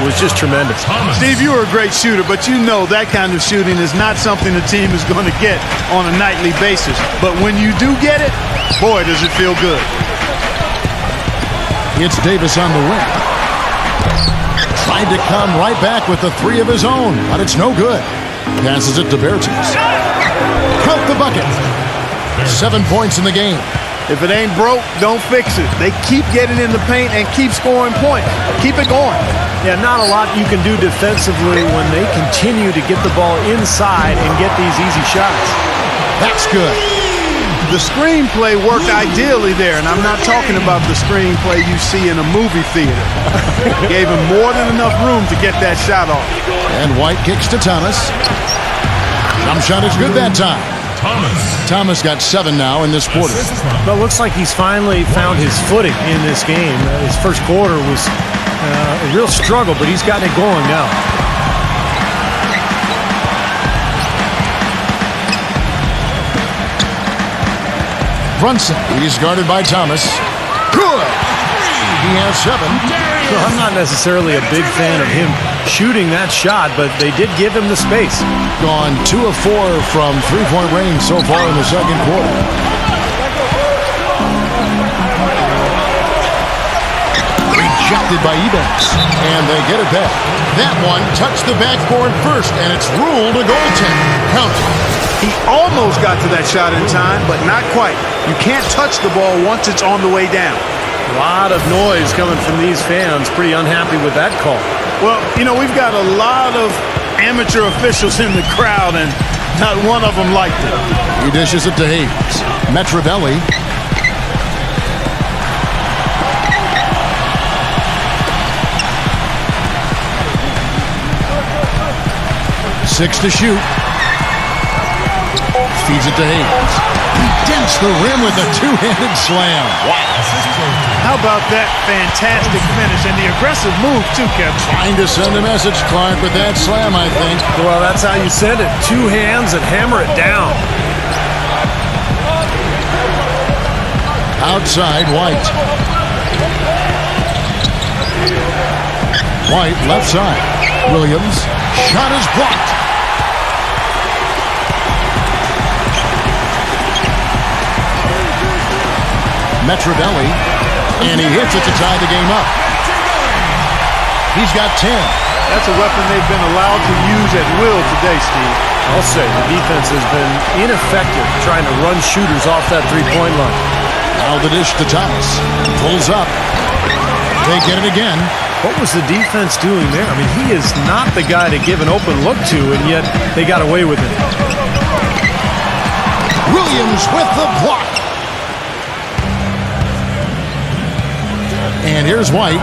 was just tremendous. Steve, you were a great shooter, but you know that kind of shooting is not something the team is going to get on a nightly basis. But when you do get it, boy, does it feel good. It's Davis on the wing. Tried to come right back with the three of his own, but it's no good. Passes it to Bertens. Count the bucket. 7 points in the game. If it ain't broke, don't fix it. They keep getting in the paint and keep scoring points. Keep it going. Yeah, not a lot you can do defensively when they continue to get the ball inside and get these easy shots. That's good. The screenplay worked ideally there, and I'm not talking about the screenplay you see in a movie theater. Gave him more than enough room to get that shot off. And White kicks to Thomas. Jump shot is good that time. Thomas got 7 now in this quarter. But it looks like he's finally found his footing in this game. His first quarter was a real struggle, but he's gotten it going now. Brunson, he's guarded by Thomas. Good! He has 7. Well, I'm not necessarily a big fan of him shooting that shot, but they did give him the space. Gone 2 of 4 from three-point range so far in the second quarter. Rejected by Ebanks, and they get it back. That one touched the backboard first, and it's ruled a goaltender. Count. He almost got to that shot in time, but not quite. You can't touch the ball once it's on the way down. A lot of noise coming from these fans. Pretty unhappy with that call. Well, you know, we've got a lot of amateur officials in the crowd, and not one of them liked it. He dishes it to Hayes. Metrovelli. Six to shoot. Feeds it to Hayes. He dents the rim with a two-handed slam. Wow. How about that fantastic finish and the aggressive move, too, Kevin? Trying to send a message, Clark, with that slam, I think. Well, that's how you send it. 2 hands and hammer it down. Outside, White. White, left side. Williams. Shot is blocked. Metrovelli, and he hits it to tie the game up. He's got 10. That's a weapon they've been allowed to use at will today, Steve. I'll say the defense has been ineffective trying to run shooters off that three-point line. Now the dish to Thomas. Pulls up. They get it again. What was the defense doing there? I mean, he is not the guy to give an open look to, and yet they got away with it. Williams with the block. And here's White,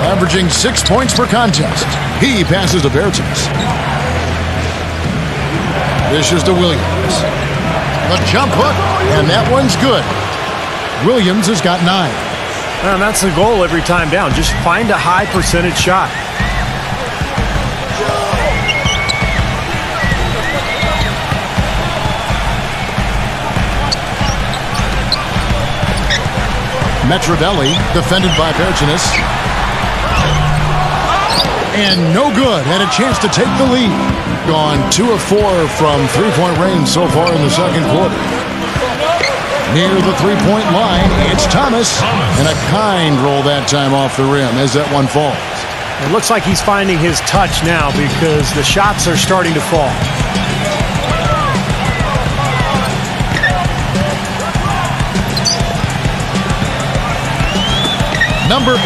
averaging 6 points per contest. He passes to Bertens. Dishes to Williams. The jump hook, and that one's good. Williams has got 9. And that's the goal every time down. Just find a high percentage shot. Metrovelli, defended by Bertens. And no good. Had a chance to take the lead. Gone 2 of 4 from three-point range so far in the second quarter. Near the three-point line, it's Thomas. And a kind roll that time off the rim as that one falls. It looks like he's finding his touch now because the shots are starting to fall. Number 8.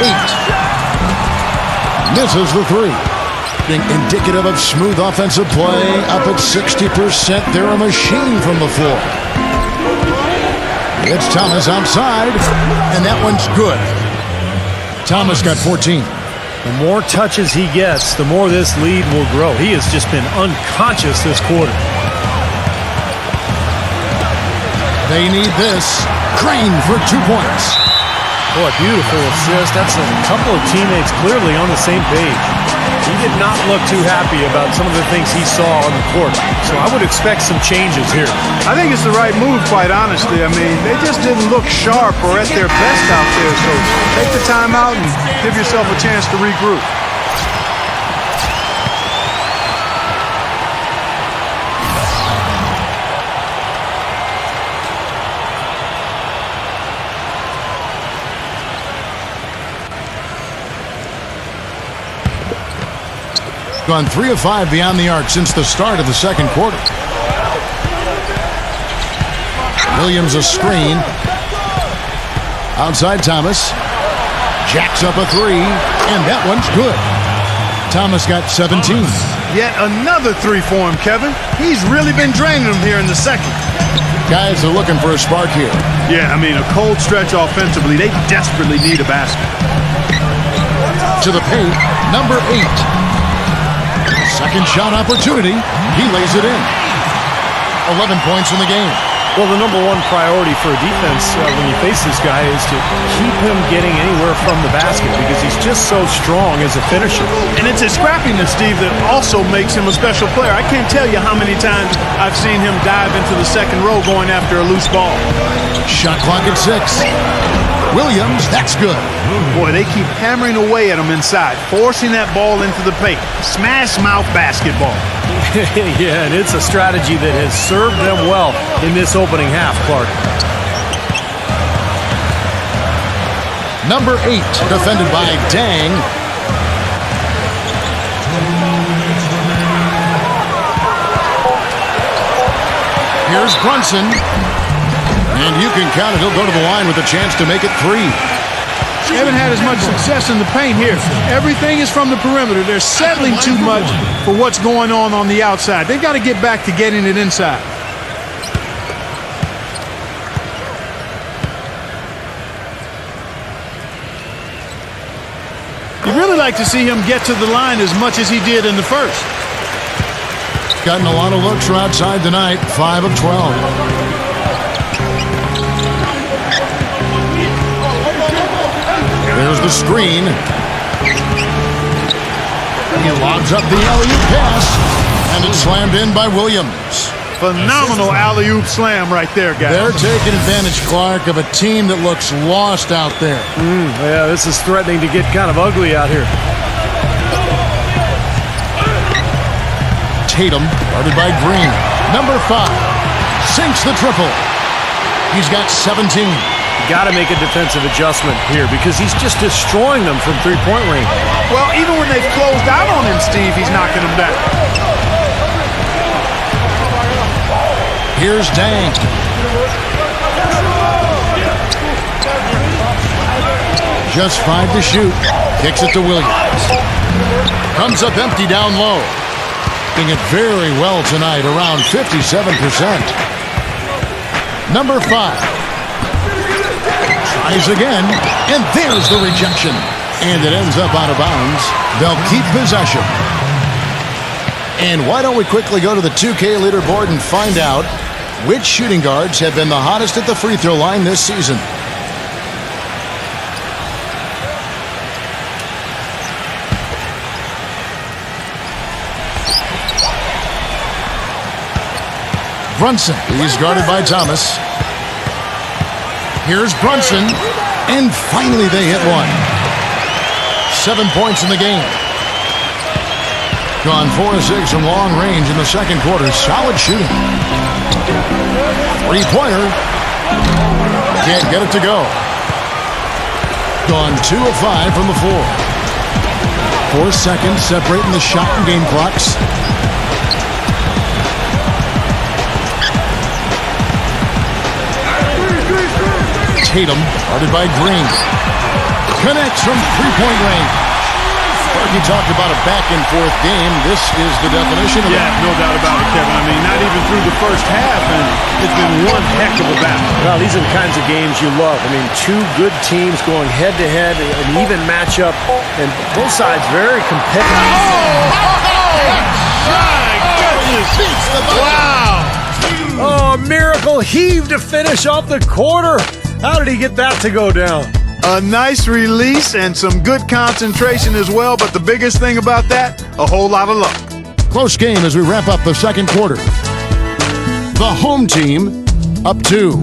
Misses the three. Being indicative of smooth offensive play. Up at 60%. They're a machine from the floor. It's Thomas outside. And that one's good. Thomas got 14. The more touches he gets, the more this lead will grow. He has just been unconscious this quarter. They need this. Crane for 2 points. Boy, beautiful assist. That's a couple of teammates clearly on the same page. He did not look too happy about some of the things he saw on the court. So I would expect some changes here. I think it's the right move, quite honestly. I mean, they just didn't look sharp or at their best out there. So take the time out and give yourself a chance to regroup. Gone 3 of 5 beyond the arc since the start of the second quarter. Williams a screen. Outside Thomas. Jacks up a 3, and that one's good. Thomas got 17. Yet another 3 for him, Kevin. He's really been draining them here in the second. Guys are looking for a spark here. Yeah, I mean, a cold stretch offensively. They desperately need a basket. To the paint, number 8. Second shot opportunity. He lays it in. 11 points in the game. Well, the number one priority for a defense when you face this guy is to keep him getting anywhere from the basket because he's just so strong as a finisher. And it's his scrappiness, Steve, that also makes him a special player. I can't tell you how many times I've seen him dive into the second row going after a loose ball. Shot clock at 6. Williams, that's good. Boy, they keep hammering away at him inside, forcing that ball into the paint. Smash mouth basketball. Yeah, and it's a strategy that has served them well in this opening half, Clark. Number 8, defended by Dang. Here's Brunson. And you can count it. He'll go to the line with a chance to make it 3. They haven't had as much success in the paint here. Everything is from the perimeter. They're settling too much for what's going on the outside. They've got to get back to getting it inside. You'd really like to see him get to the line as much as he did in the first. Gotten a lot of looks from outside tonight. 5 of 12. There's the screen. He lobs up the alley-oop pass, and it's slammed in by Williams. Phenomenal alley-oop slam right there, guys. They're taking advantage, Clark, of a team that looks lost out there. Yeah, this is threatening to get kind of ugly out here. Tatum, guarded by Green. Number 5, sinks the triple. He's got 17. Got to make a defensive adjustment here because he's just destroying them from three-point range. Well, even when they've closed out on him, Steve, he's knocking them down. Here's Dang. Just 5 to shoot. Kicks it to Williams. Comes up empty down low. Doing it very well tonight, around 57%. Number 5. Tries again, and there's the rejection. And it ends up out of bounds. They'll keep possession. And why don't we quickly go to the 2K leaderboard and find out which shooting guards have been the hottest at the free throw line this season. Brunson, he's guarded by Thomas. Here's Brunson, and finally they hit one. 7 points in the game. Gone 4 of 6 from long range in the second quarter. Solid shooting. Three-pointer. Can't get it to go. Gone 2 of 5 from the floor. 4 seconds separating the shot and game clocks. Tatum, guarded by Green. Connects from three-point range. Sparky talked about a back-and-forth game. This is the definition of it. Yeah, no doubt about it, Kevin. I mean, not even through the first half, and it's been one heck of a battle. Well, these are the kinds of games you love. I mean, 2 good teams going head-to-head, an even matchup, and both sides very competitive. My goodness! Wow! Oh, miracle heave to finish off the quarter. How did he get that to go down? A nice release and some good concentration as well, but the biggest thing about that, a whole lot of luck. Close game as we wrap up the second quarter. The home team up 2.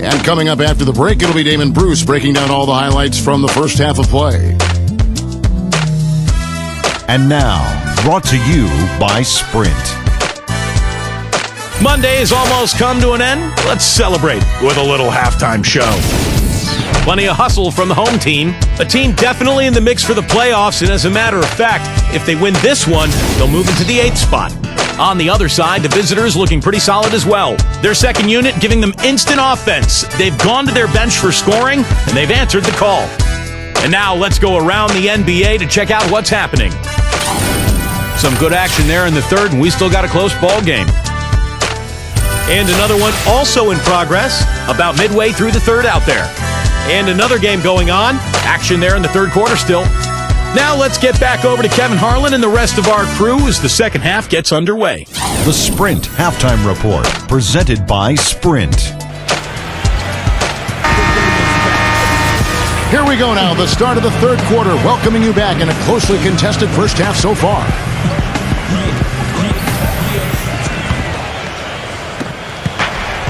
And coming up after the break, it'll be Damon Bruce breaking down all the highlights from the first half of play. And now, brought to you by Sprint. Monday has almost come to an end. Let's celebrate with a little halftime show. Plenty of hustle from the home team. A team definitely in the mix for the playoffs, and as a matter of fact, if they win this one, they'll move into the 8th spot. On the other side, the visitors looking pretty solid as well. Their second unit giving them instant offense. They've gone to their bench for scoring, and they've answered the call. And now let's go around the NBA to check out what's happening. Some good action there in the third, and we still got a close ball game. And another one also in progress, about midway through the third out there. And another game going on, action there in the third quarter still. Now let's get back over to Kevin Harlan and the rest of our crew as the second half gets underway. The Sprint Halftime Report, presented by Sprint. Here we go now, the start of the third quarter, welcoming you back in a closely contested first half so far.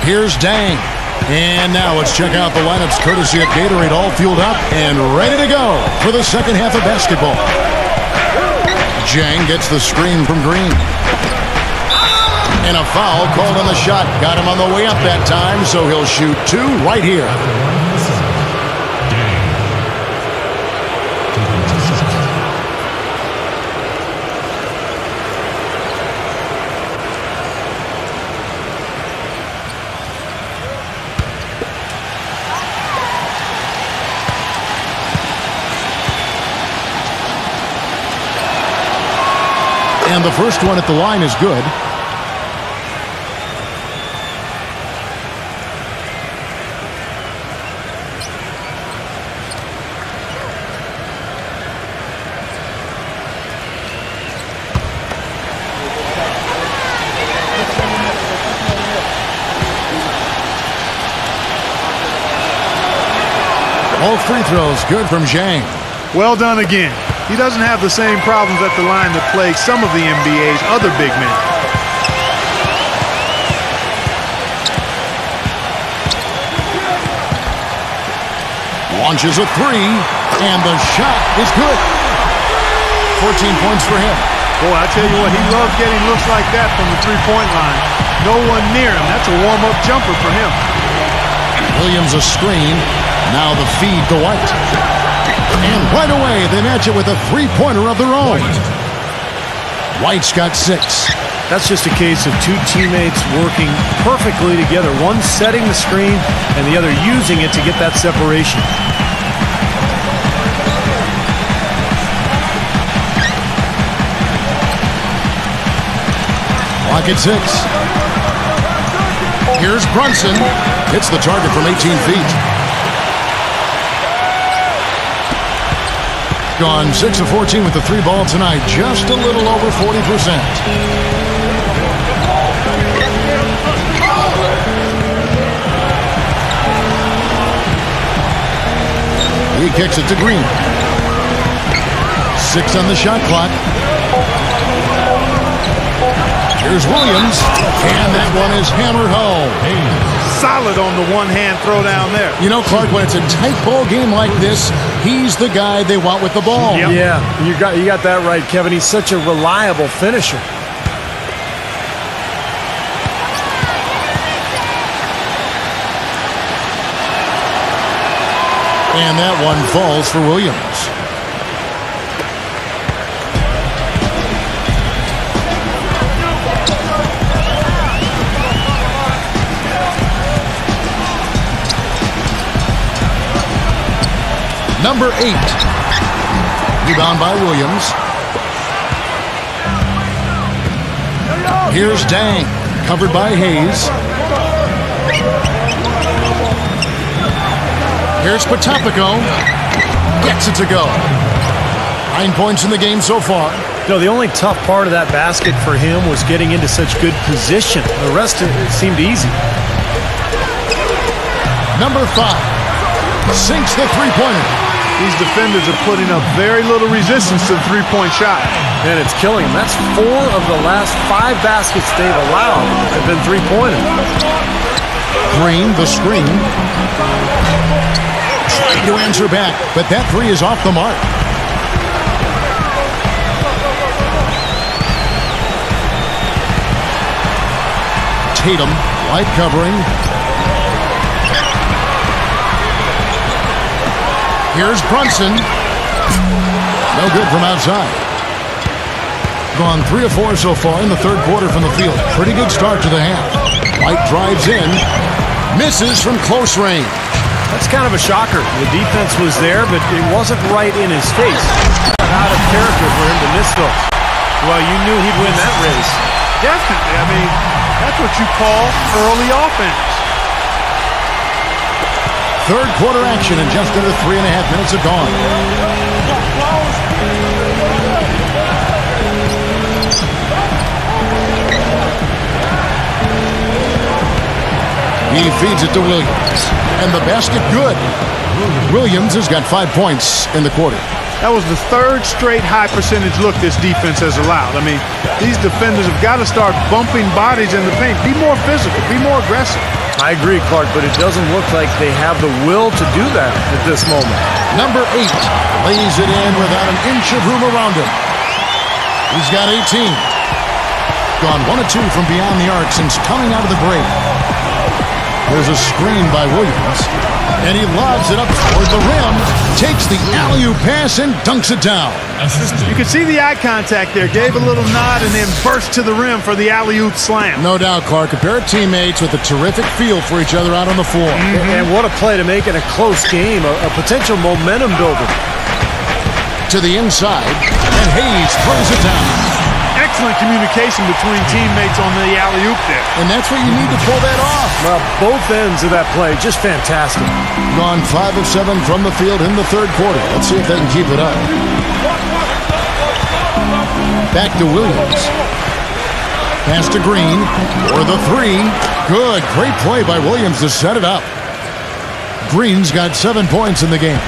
Here's Dang. And now let's check out the lineups courtesy of Gatorade, all fueled up and ready to go for the second half of basketball. Jang gets the screen from Green. And a foul called on the shot. Got him on the way up that time, so he'll shoot 2 right here. And the first one at the line is good. All free throws good from Zhang. Well done again. He doesn't have the same problems at the line that plague some of the NBA's other big men. Launches a 3, and the shot is good. 14 points for him. Boy, I tell you what, he loves getting looks like that from the three-point line. No one near him. That's a warm-up jumper for him. Williams a screen. Now the feed to White. And right away, they match it with a three-pointer of their own. White's got 6. That's just a case of 2 teammates working perfectly together. One setting the screen and the other using it to get that separation. Clock at 6. Here's Brunson. Hits the target from 18 feet. Gone 6 of 14 with the 3 ball tonight. Just a little over 40%. He kicks it to Green. 6 on the shot clock. Here's Williams, and that one is hammered home. Solid on the one-hand throw down there. You know, Clark, when it's a tight ball game like this, he's the guy they want with the ball. Yep. Yeah, you got that right, Kevin. He's such a reliable finisher. And that one falls for Williams. Number 8. Rebound by Williams. Here's Dang. Covered by Hayes. Here's Potapico. Gets it to go. 9 points in the game so far. You know, the only tough part of that basket for him was getting into such good position. The rest of it seemed easy. Number 5. sinks the three-pointer. These defenders are putting up very little resistance to the three-point shot. And it's killing them. That's 4 of the last 5 baskets they've allowed have been three-pointers. Green, the screen. Trying to answer back, but that three is off the mark. Tatum, light covering. Here's Brunson. No good from outside. Gone 3 of 4 so far in the third quarter from the field. Pretty good start to the half. White drives in. Misses from close range. That's kind of a shocker. The defense was there, but it wasn't right in his face. Out of character for him to miss those. Well, you knew he'd win that race. Definitely. I mean, that's what you call early offense. Third quarter action in just under 3.5 minutes have gone. He feeds it to Williams. And the basket good. Williams has got 5 points in the quarter. That was the third straight high percentage look this defense has allowed. I mean, these defenders have got to start bumping bodies in the paint. Be more physical. Be more aggressive. I agree, Clark, but it doesn't look like they have the will to do that at this moment. Number 8 lays it in without an inch of room around him. He's got 18. Gone 1 of 2 from beyond the arc since coming out of the break. There's a screen by Williams, and he lobs it up toward the rim, takes the alley-oop pass and dunks it down. You can see the eye contact there. Gave a little nod and then burst to the rim for the alley-oop slam. No doubt, Clark. A pair of teammates with a terrific feel for each other out on the floor. And what a play to make in a close game, a potential momentum builder. To the inside, and Hayes throws it down. Excellent communication between teammates on the alley-oop there. And that's what you need to pull that off. Well, both ends of that play, just fantastic. Gone 5 of 7 from the field in the third quarter. Let's see if they can keep it up. Back to Williams. Pass to Green for the 3. Good. Great play by Williams to set it up. Green's got 7 points in the game.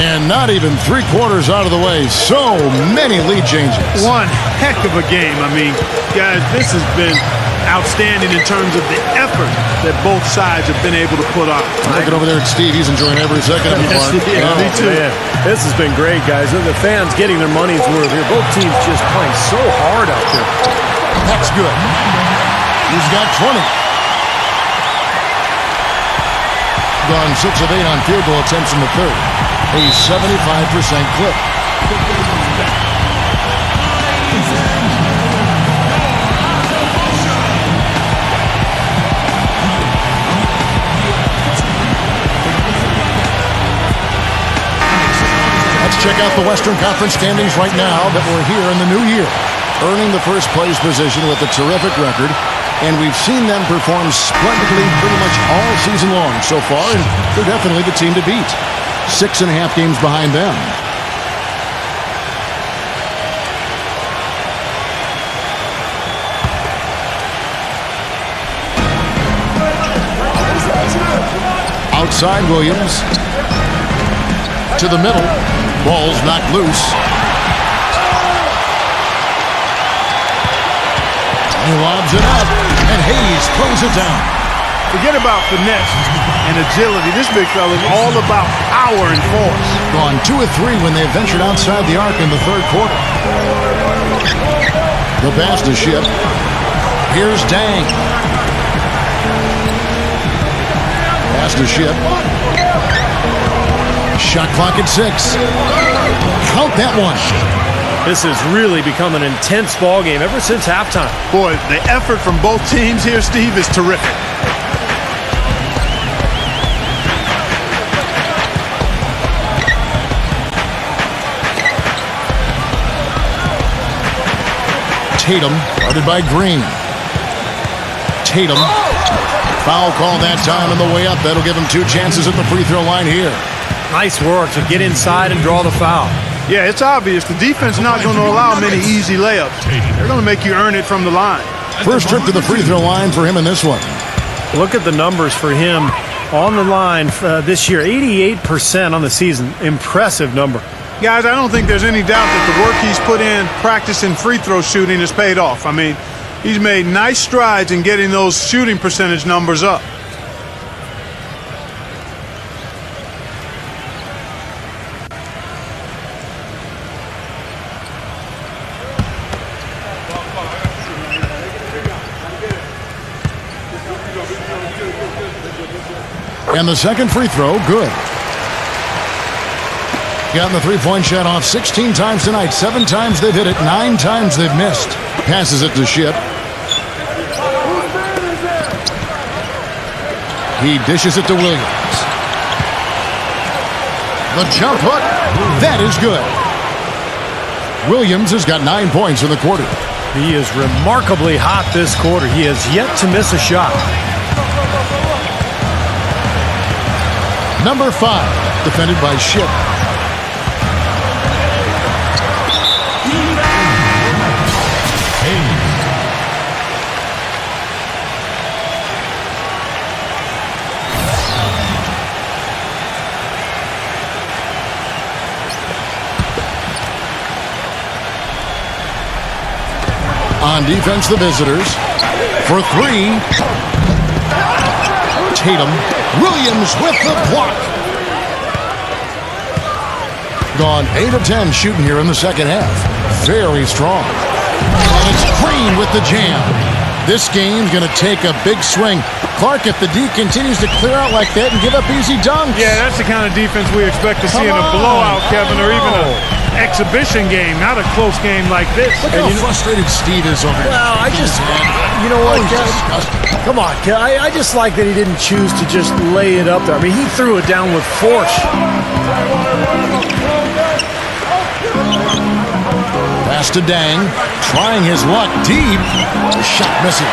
And not even 3/4 out of the way. So many lead changes. One heck of a game. I mean, guys, this has been outstanding in terms of the effort that both sides have been able to put on. Looking over there at Steve. He's enjoying every second of it. Yeah, me too. Man, this has been great, guys. The fans getting their money's worth here. Both teams just playing so hard out there. That's good. He's got 20. Gone 6 of 8 on field goal attempts in the third. A 75% clip. Let's check out the Western Conference standings right now that we're here in the new year. Earning the first place position with a terrific record. And we've seen them perform splendidly pretty much all season long so far, and they're definitely the team to beat. 6.5 games behind them. Outside Williams. To the middle. Ball's knocked loose. He lobs it up, and Hayes throws it down. Forget about finesse and agility. This big fella is all about power and force. Gone 2 of 3 when they ventured outside the arc in the third quarter. The pass to Ship. Here's Dang. Pass to Ship. Shot clock at 6. Count that one. This has really become an intense ball game ever since halftime. Boy, the effort from both teams here, Steve, is terrific. Tatum, guarded by Green. Tatum. Foul call that time on the way up. That'll give him 2 chances at the free throw line here. Nice work to get inside and draw the foul. Yeah, it's obvious. The defense not going to allow many easy layups. They're going to make you earn it from the line. First trip to the free throw line for him in this one. Look at the numbers for him on the line this year. 88% on the season. Impressive number. Guys, I don't think there's any doubt that the work he's put in practicing free throw shooting has paid off. I mean, he's made nice strides in getting those shooting percentage numbers up. And the second free throw, good. Gotten the three-point shot off 16 times tonight. 7 times they've hit it, 9 times they've missed. Passes it to Ship. He dishes it to Williams. The jump hook, that is good. Williams has got 9 points in the quarter. He is remarkably hot this quarter. He has yet to miss a shot. Number 5, defended by Ship. On defense, the visitors. For 3. Tatum. Williams with the block. Gone 8 of 10 shooting here in the second half. Very strong. And it's Green with the jam. This game's going to take a big swing. Clark, if the D continues to clear out like that and give up easy dunks. Yeah, that's the kind of defense we expect to see in a blowout, Kevin, or even an exhibition game, not a close game like this. Look how frustrated Steve is over here. Well, you know what, Kevin? Come on, Kevin. I just like that he didn't choose to just lay it up there. I mean, he threw it down with force. Pass to Dang, trying his luck deep. The shot misses.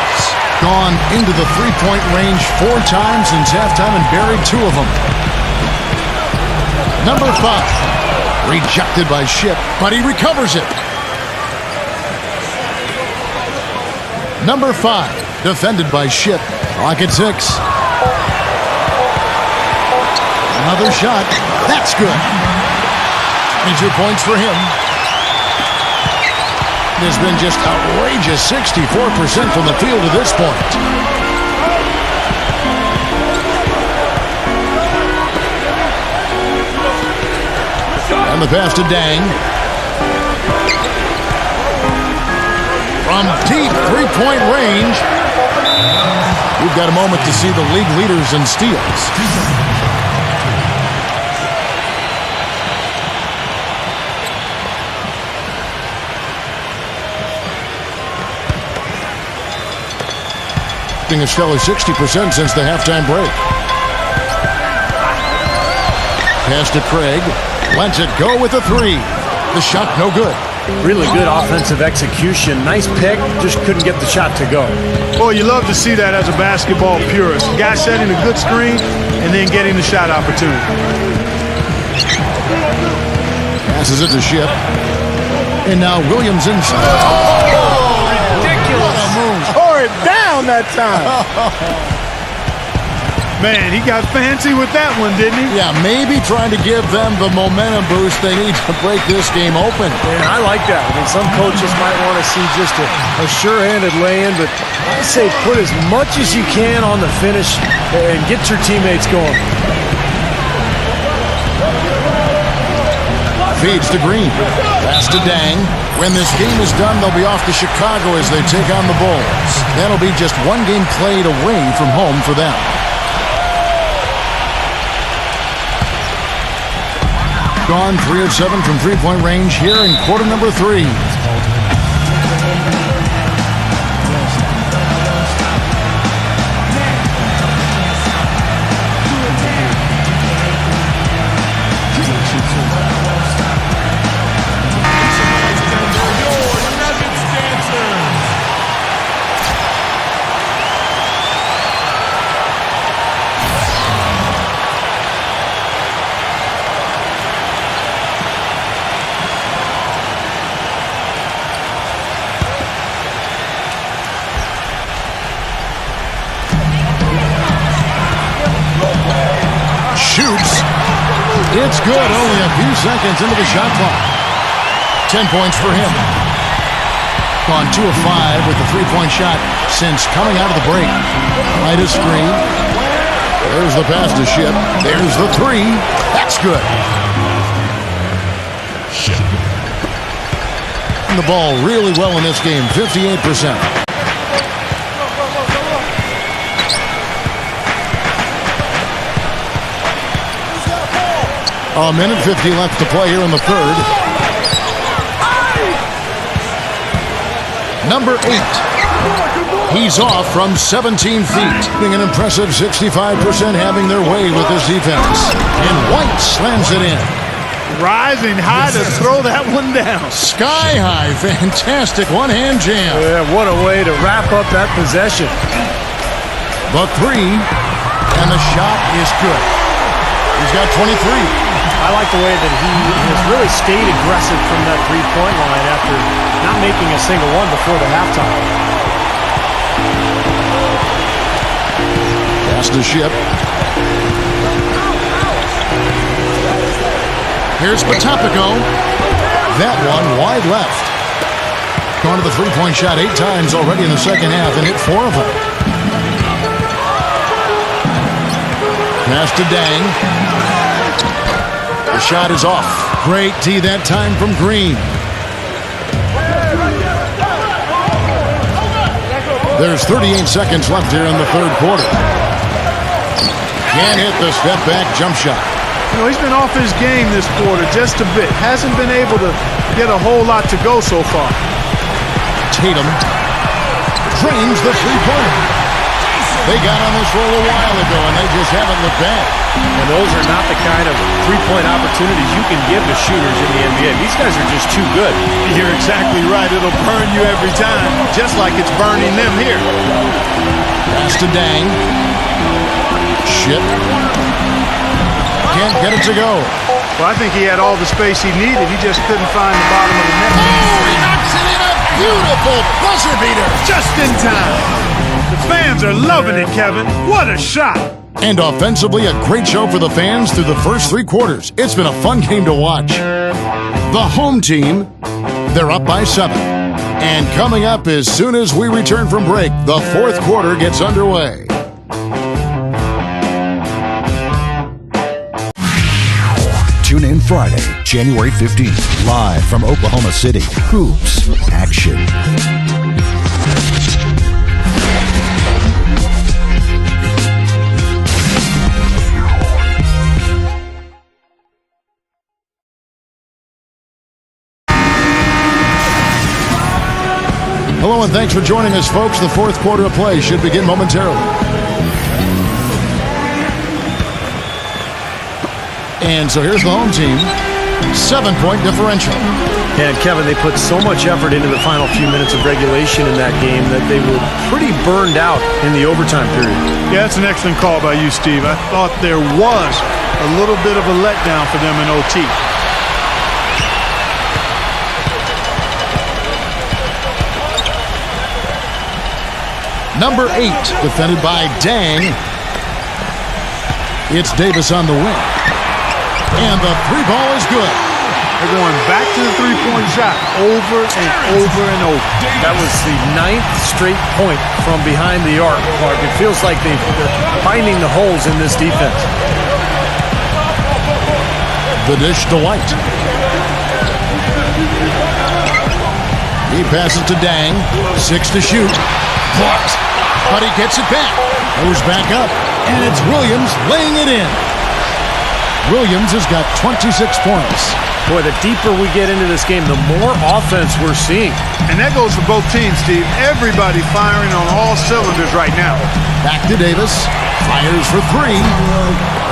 Gone into the three-point range 4 times since halftime and buried 2 of them. Number 5, rejected by Ship, but he recovers it. Number 5, defended by Ship. Clock at 6. Another shot. That's good. 22 points for him. Has been just outrageous 64% from the field to this point. And the pass to Dang. From deep three-point range. We've got a moment to see the league leaders in steals. A stellar 60% since the halftime break. Pass to Craig. Lets it go with a 3. The shot no good. Really good offensive execution. Nice pick. Just couldn't get the shot to go. Boy, you love to see that as a basketball purist. Guy setting a good screen and then getting the shot opportunity. Passes it to Ship. And now Williams inside. Oh, ridiculous. Tore it down that time. Man, he got fancy with that one, didn't he? Yeah, maybe trying to give them the momentum boost they need to break this game open. And I like that. I mean, some coaches might want to see just a sure-handed lay-in, but I say put as much as you can on the finish and get your teammates going. Feeds to Green. Pass to Dang. When this game is done, they'll be off to Chicago as they take on the Bulls. That'll be just 1 game played away from home for them. Gone 3 of 7 from three-point range here in quarter number 3. It's good. Only a few seconds into the shot clock. 10 points for him. Gone 2 of 5 with the three-point shot since coming out of the break. Right a screen. There's the pass to Ship. There's the three. That's good. And the ball really well in this game, 58%. A minute 50 left to play here in the third. Number 8. He's off from 17 feet. Being an impressive 65% having their way with this defense. And White slams it in. Rising high to throw that one down. Sky high. Fantastic one-hand jam. Yeah, what a way to wrap up that possession. The three. And the shot is good. He's got 23. I like the way that he has really stayed aggressive from that three-point line after not making a single one before the halftime. Pass to Ship. Here's Patopico. That one wide left. Gone to the three-point shot 8 times already in the second half and hit 4 of them. Pass to Dang. The shot is off. Great tee that time from Green. There's 38 seconds left here in the third quarter. Can't hit the step-back jump shot. You know, he's been off his game this quarter just a bit. Hasn't been able to get a whole lot to go so far. Tatum drains the three-pointer. They got on this roll a while ago, and they just haven't looked back. And those are not the kind of three-point opportunities you can give to shooters in the NBA. These guys are just too good. You're exactly right. It'll burn you every time, just like it's burning them here. Pass to Dang. Ship. Can't get it to go. Well, I think he had all the space he needed. He just couldn't find the bottom of the net. Oh, he knocks it in a beautiful buzzer beater. Just in time. The fans are loving it, Kevin. What a shot. And offensively, a great show for the fans through the first 3 quarters. It's been a fun game to watch. The home team, they're up by 7. And coming up as soon as we return from break, the fourth quarter gets underway. Tune in Friday, January 15th, live from Oklahoma City. Hoops Action. Hello and thanks for joining us, folks. The fourth quarter of play should begin momentarily. And so here's the home team. 7-point differential. And Kevin, they put so much effort into the final few minutes of regulation in that game that they were pretty burned out in the overtime period. Yeah, that's an excellent call by you, Steve. I thought there was a little bit of a letdown for them in OT. Number 8, defended by Dang. It's Davis on the wing. And the three ball is good. They're going back to the three-point shot over and over and over. That was the 9th straight point from behind the arc, Clark. It feels like they're finding the holes in this defense. The dish to White. He passes to Dang. 6 to shoot. Blocked. But he gets it back. Goes back up. And it's Williams laying it in. Williams has got 26 points. Boy, the deeper we get into this game, the more offense we're seeing. And that goes for both teams, Steve. Everybody firing on all cylinders right now. Back to Davis. Fires for 3.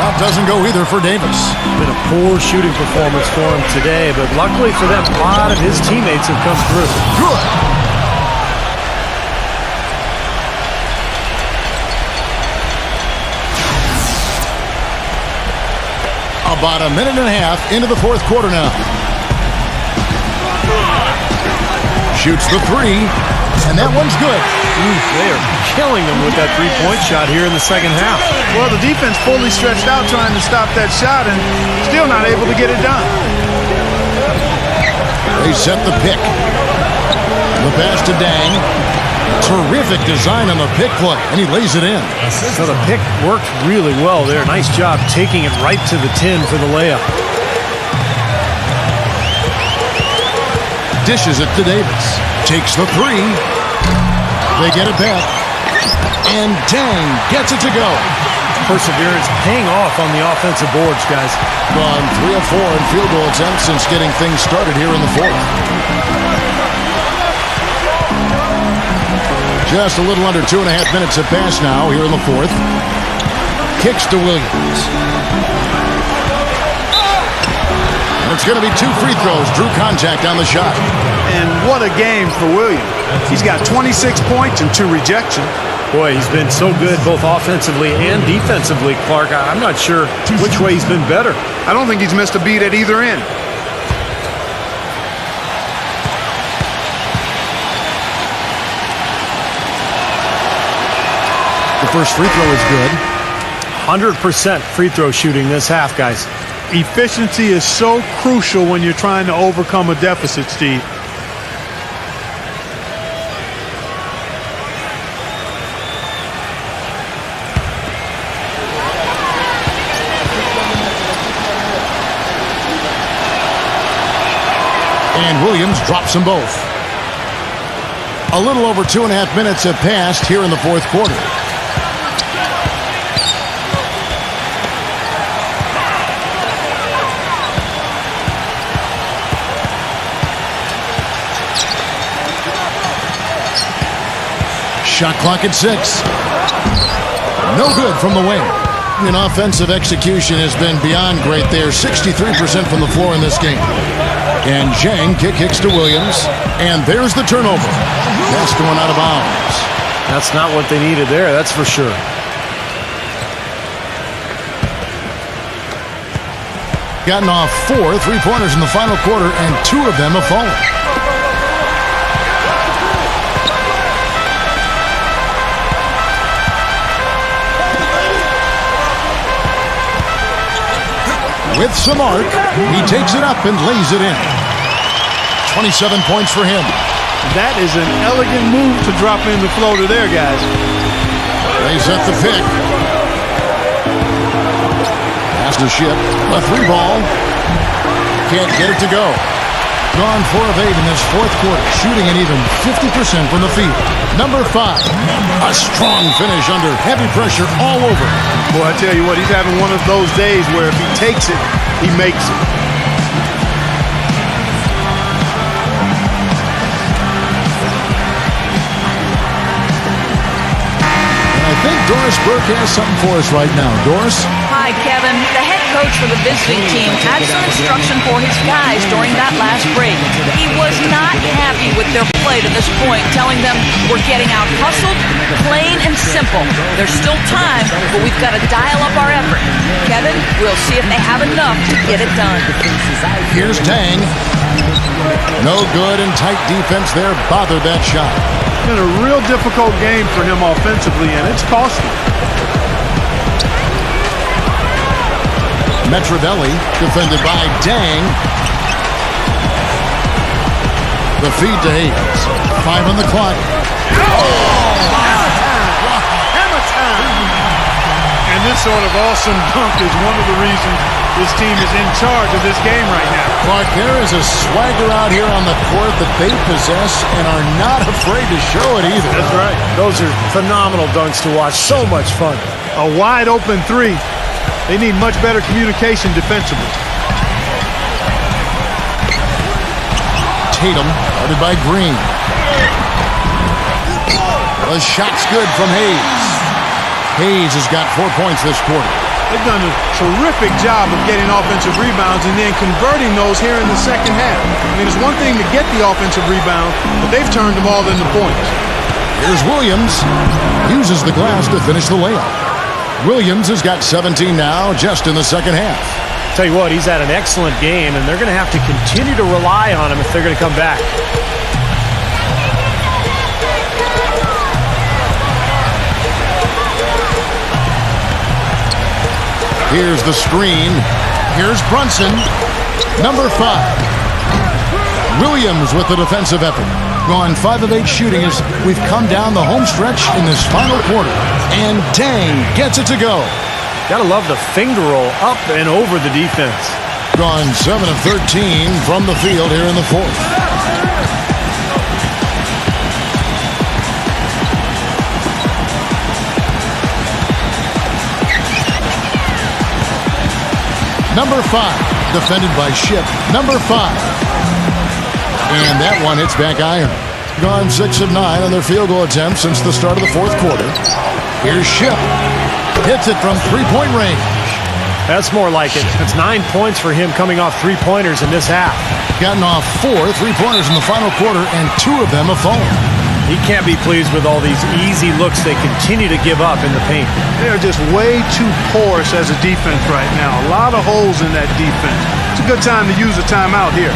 That doesn't go either for Davis. Been a poor shooting performance for him today, but luckily for them, a lot of his teammates have come through. Good. About a minute and a half into the fourth quarter now. Shoots the three, and that one's good. They are killing them with that three-point shot here in the second half. Well, the defense fully stretched out trying to stop that shot and still not able to get it done. They set the pick. The pass to Dang. Terrific design on the pick play, and he lays it in. So the pick worked really well there. Nice job taking it right to the 10 for the layup. Dishes it to Davis. Takes the three. They get it back. And Dang gets it to go. Perseverance paying off on the offensive boards, guys. Gone 3 of 4 in field goal attempts since getting things started here in the fourth. Just a little under 2.5 minutes have passed now here in the fourth. Kicks to Williams. And it's going to be 2 free throws. Drew contact on the shot. And what a game for Williams. He's got 26 points and 2 rejections. Boy, he's been so good both offensively and defensively, Clark. I'm not sure which way he's been better. I don't think he's missed a beat at either end. The first free throw is good. 100% free throw shooting this half, guys. Efficiency is so crucial when you're trying to overcome a deficit, Steve. And Williams drops them both. A little over 2.5 minutes have passed here in the fourth quarter. Shot clock at 6. No good from the wing. And offensive execution has been beyond great there. 63% from the floor in this game. And Zhang kicks to Williams. And there's the turnover. That's going out of bounds. That's not what they needed there, that's for sure. Gotten off 4 3-pointers in the final quarter, and 2 of them have fallen. With some arc, he takes it up and lays it in. 27 points for him. That is an elegant move to drop in the floater there, guys. They set the pick. Pass to Ship. A 3 ball. Can't get it to go. Gone 4 of 8 in this fourth quarter, shooting an even 50% from the field. Number 5. A strong finish under heavy pressure all over. Boy, I tell you what, he's having one of those days where if he takes it, he makes it. I think Doris Burke has something for us right now. Doris? Hi, Kevin. The head coach for the visiting team had some instruction for his guys during that last break. He was not happy with their play to this point, telling them we're getting out hustled, plain and simple. There's still time, but we've got to dial up our effort. Kevin, we'll see if they have enough to get it done. Here's Tang. No good, and tight defense there bothered that shot. It's been a real difficult game for him offensively, and it's costly. Metrovelli defended by Dang. The feed to Hayes. 5 on the clock. Hammer time! And this sort of awesome dunk is one of the reasons this team is in charge of this game right now. Clark, there is a swagger out here on the court that they possess and are not afraid to show it either. That's right. Those are phenomenal dunks to watch. So much fun. A wide open 3. They need much better communication defensively. Tatum, guarded by Green. The shot's good from Hayes. Hayes has got 4 points this quarter. They've done a terrific job of getting offensive rebounds and then converting those here in the second half. I mean, it's one thing to get the offensive rebound, but they've turned them all into points. Here's Williams. Uses the glass to finish the layup. Williams has got 17 now, just in the second half. Tell you what, he's had an excellent game, and they're going to have to continue to rely on him if they're going to come back. Here's the screen. Here's Brunson. Number 5. Williams with the defensive effort. Gone 5 of 8 shooting as we've come down the home stretch in this final quarter. And Dang gets it to go. Gotta love the finger roll up and over the defense. Gone 7 of 13 from the field here in the fourth. Number 5, defended by Ship. Number 5. And that one hits back iron. Gone 6 of 9 on their field goal attempts since the start of the fourth quarter. Here's Ship. Hits it from three-point range. That's more like it. That's 9 points for him coming off three-pointers in this half. Gotten off 4 3-pointers in the final quarter, and 2 of them have fallen. He can't be pleased with all these easy looks they continue to give up in the paint. They're just way too porous as a defense right now. A lot of holes in that defense. It's a good time to use a timeout here.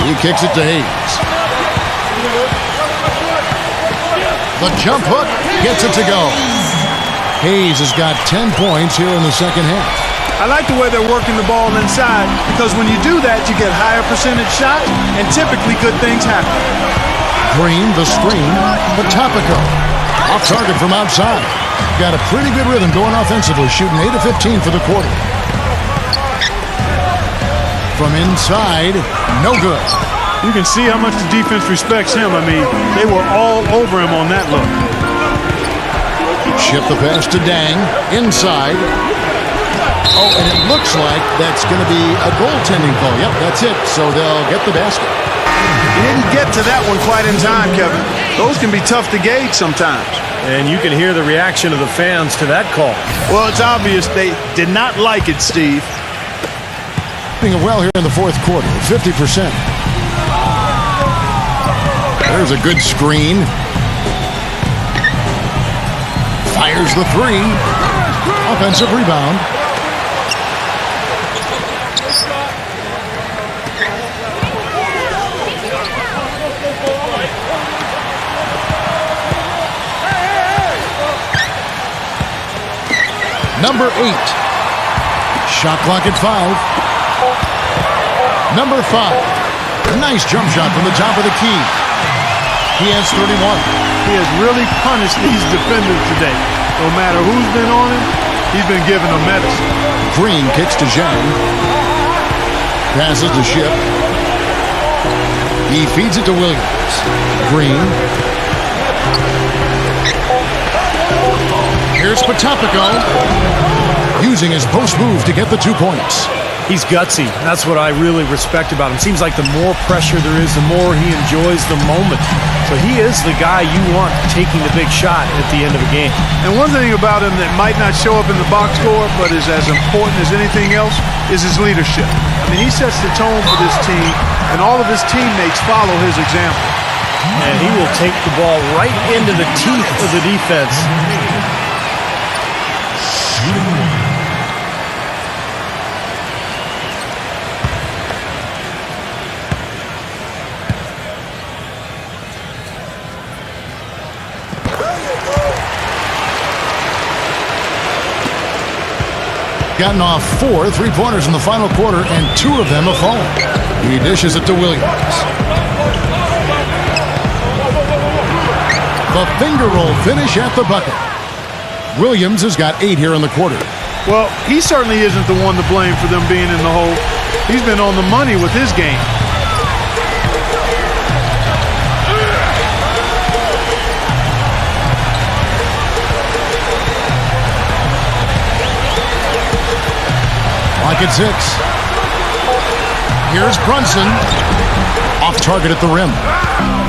He kicks it to Hayes. The jump hook gets it to go. Hayes has got 10 points here in the second half. I like the way they're working the ball inside because when you do that, you get higher percentage shots and typically good things happen. Green, the screen, Patopico. Off target from outside. Got a pretty good rhythm going offensively, shooting 8 of 15 for the quarter. From inside, no good. You can see how much the defense respects him. I mean, they were all over him on that look. Ship the pass to Dang. Inside. Oh, and it looks like that's going to be a goaltending call. Yep, that's it. So they'll get the basket. He didn't get to that one quite in time, Kevin. Those can be tough to gauge sometimes. And you can hear the reaction of the fans to that call. Well, it's obvious they did not like it, Steve. Well here in the fourth quarter, 50%. There's a good screen. Fires the 3. Offensive rebound. Number 8. Shot clock at 5. Number 5. Nice jump shot from the top of the key. He has 31. He has really punished these defenders today. No matter who's been on him, he's been giving them medicine. Green kicks to Zhang. Passes to Ship. He feeds it to Williams. Green. Here's Patopico. Using his post move to get the 2 points. He's gutsy. That's what I really respect about him. Seems like the more pressure there is, the more he enjoys the moment. So he is the guy you want taking the big shot at the end of a game. And one thing about him that might not show up in the box score, but is as important as anything else, is his leadership. I mean, he sets the tone for this team, and all of his teammates follow his example. And he will take the ball right into the teeth of the defense. Gotten off 4 3-pointers in the final quarter, and 2 of them have fallen. He dishes it to Williams. The finger roll finish at the bucket. Williams has got 8 here in the quarter. Well, he certainly isn't the one to blame for them being in the hole. He's been on the money with his game. Clock at 6. Here's Brunson. Off target at the rim.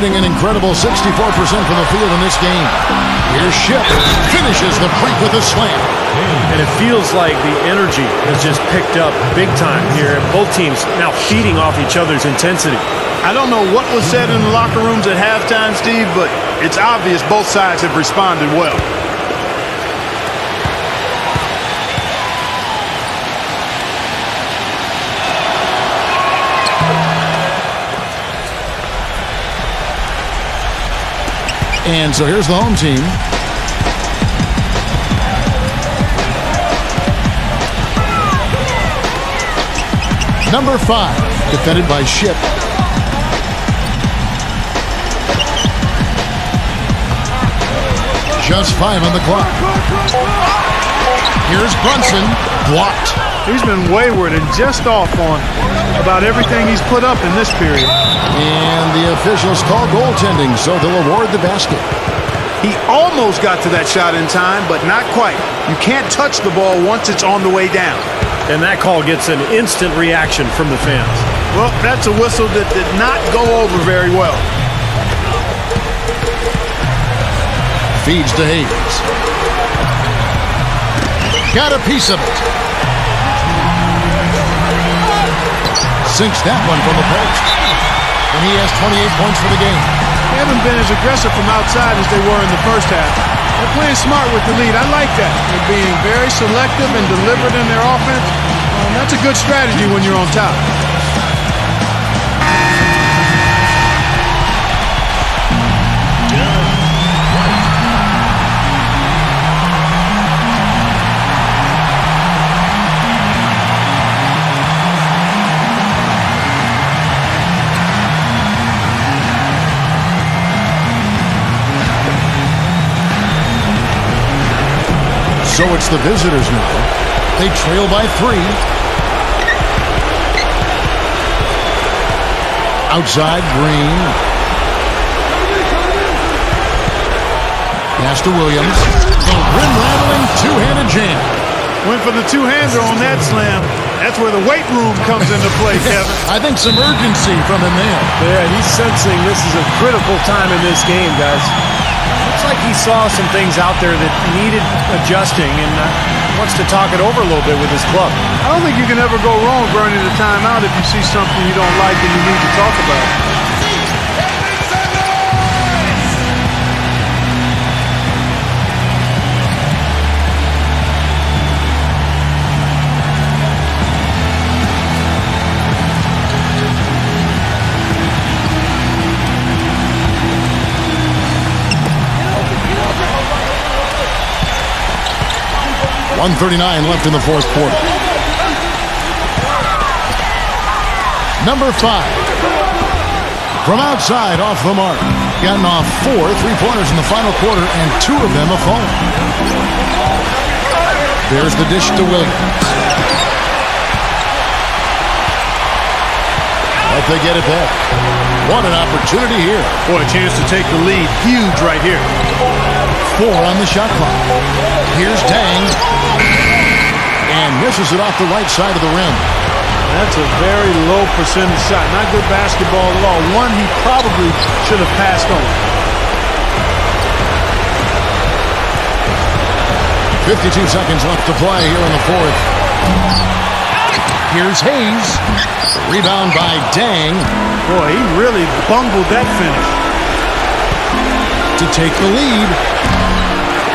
Hitting an incredible 64% from the field in this game. Here's Ship. Finishes the break with a slam. And it feels like the energy has just picked up big time here. Both teams now feeding off each other's intensity. I don't know what was said in the locker rooms at halftime, Steve, but it's obvious both sides have responded well. And so here's the home team. Number 5, defended by Ship. Just 5 on the clock. Here's Brunson, blocked. He's been wayward and just off on about everything he's put up in this period. And the officials call goaltending, so they'll award the basket. He almost got to that shot in time, but not quite. You can't touch the ball once it's on the way down. And that call gets an instant reaction from the fans. Well, that's a whistle that did not go over very well. Feeds to Hayes. Got a piece of it. Sinks that one from the post. And he has 28 points for the game. They haven't been as aggressive from outside as they were in the first half. They're playing smart with the lead. I like that. They're being very selective and deliberate in their offense. That's a good strategy when you're on top. So it's the visitors now. They trail by 3. Outside, Green. Pass to Williams. The rim-rattling two-handed jam. Went for the two-hander on that slam. That's where the weight room comes into play, Kevin. I think some urgency from him there. Yeah, he's sensing this is a critical time in this game, guys. Looks like he saw some things out there that needed adjusting and wants to talk it over a little bit with his club. I don't think you can ever go wrong burning a timeout if you see something you don't like and you need to talk about it. 1:39 left in the fourth quarter. Number 5. From outside, off the mark. Gotten off 4 3-pointers in the final quarter, and 2 of them have fallen. There's the dish to Williams. But they get it back. What an opportunity here. Boy, a chance to take the lead. Huge right here. 4 on the shot clock. Here's Dang. And misses it off the right side of the rim. That's a very low percentage shot. Not good basketball at all. One he probably should have passed on. 52 seconds left to play here in the fourth. Here's Hayes. Rebound by Dang. Boy, he really bungled that finish. To take the lead.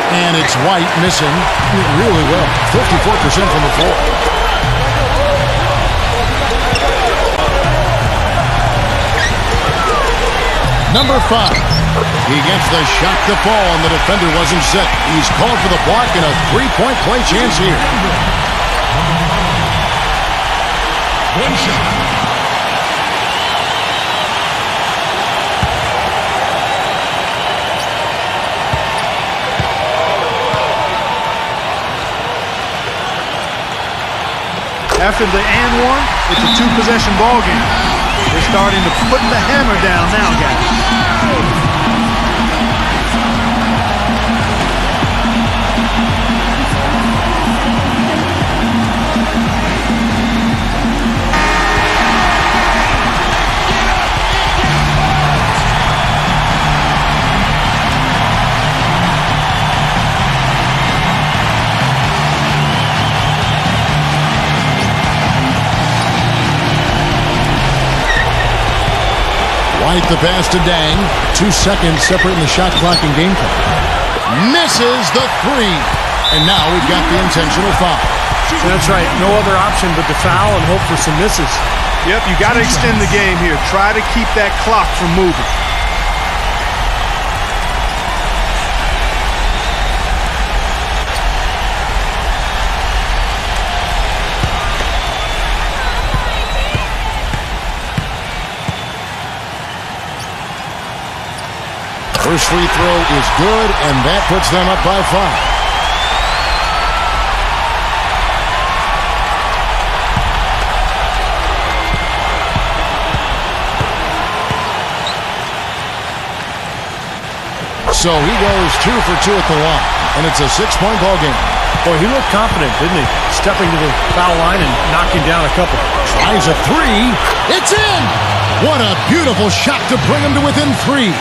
And it's White missing really well. 54% from the floor. Number 5. He gets the shot to fall, and the defender wasn't set. He's called for the block and a 3-point play chance here. One shot. After the and one, it's a 2-possession ball game. They're starting to put the hammer down now, guys. White the pass to Dang. 2 seconds separating the shot clock and game clock. Misses the three. And now we've got the intentional foul. That's right. No other option but to foul and hope for some misses. Yep, you got to extend the game here. Try to keep that clock from moving. First free throw is good, and that puts them up by 5. So he goes 2 for 2 at the line, and it's a 6-point ball game. Boy, he looked confident, didn't he? Stepping to the foul line and knocking down a couple. Tries a three. It's in! What a beautiful shot to bring him to within 3.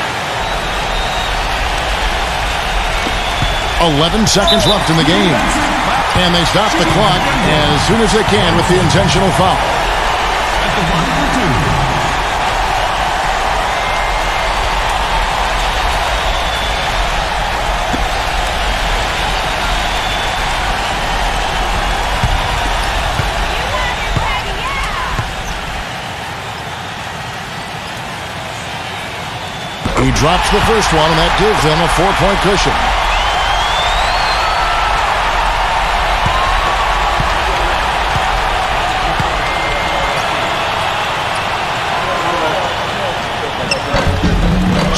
11 seconds left in the game. And they stop the clock as soon as they can with the intentional foul. He drops the first one, and that gives them a 4-point cushion.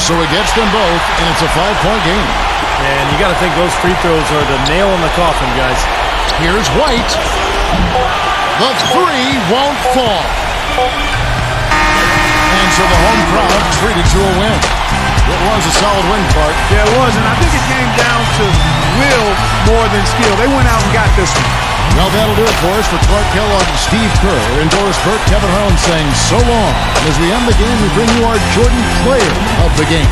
So it gets them both, and it's a 5-point game. And you got to think those free throws are the nail in the coffin, guys. Here's White. The three won't fall. And so the home crowd treated to a win. It was a solid win, Clark. Yeah, it was, and I think it came down to will more than skill. They went out and got this one. Well, that'll do it for us. For Clark Kellogg and Steve Kerr, and Doris Burke, Kevin Harlan saying so long. And as we end the game, we bring you our Jordan Player of the Game.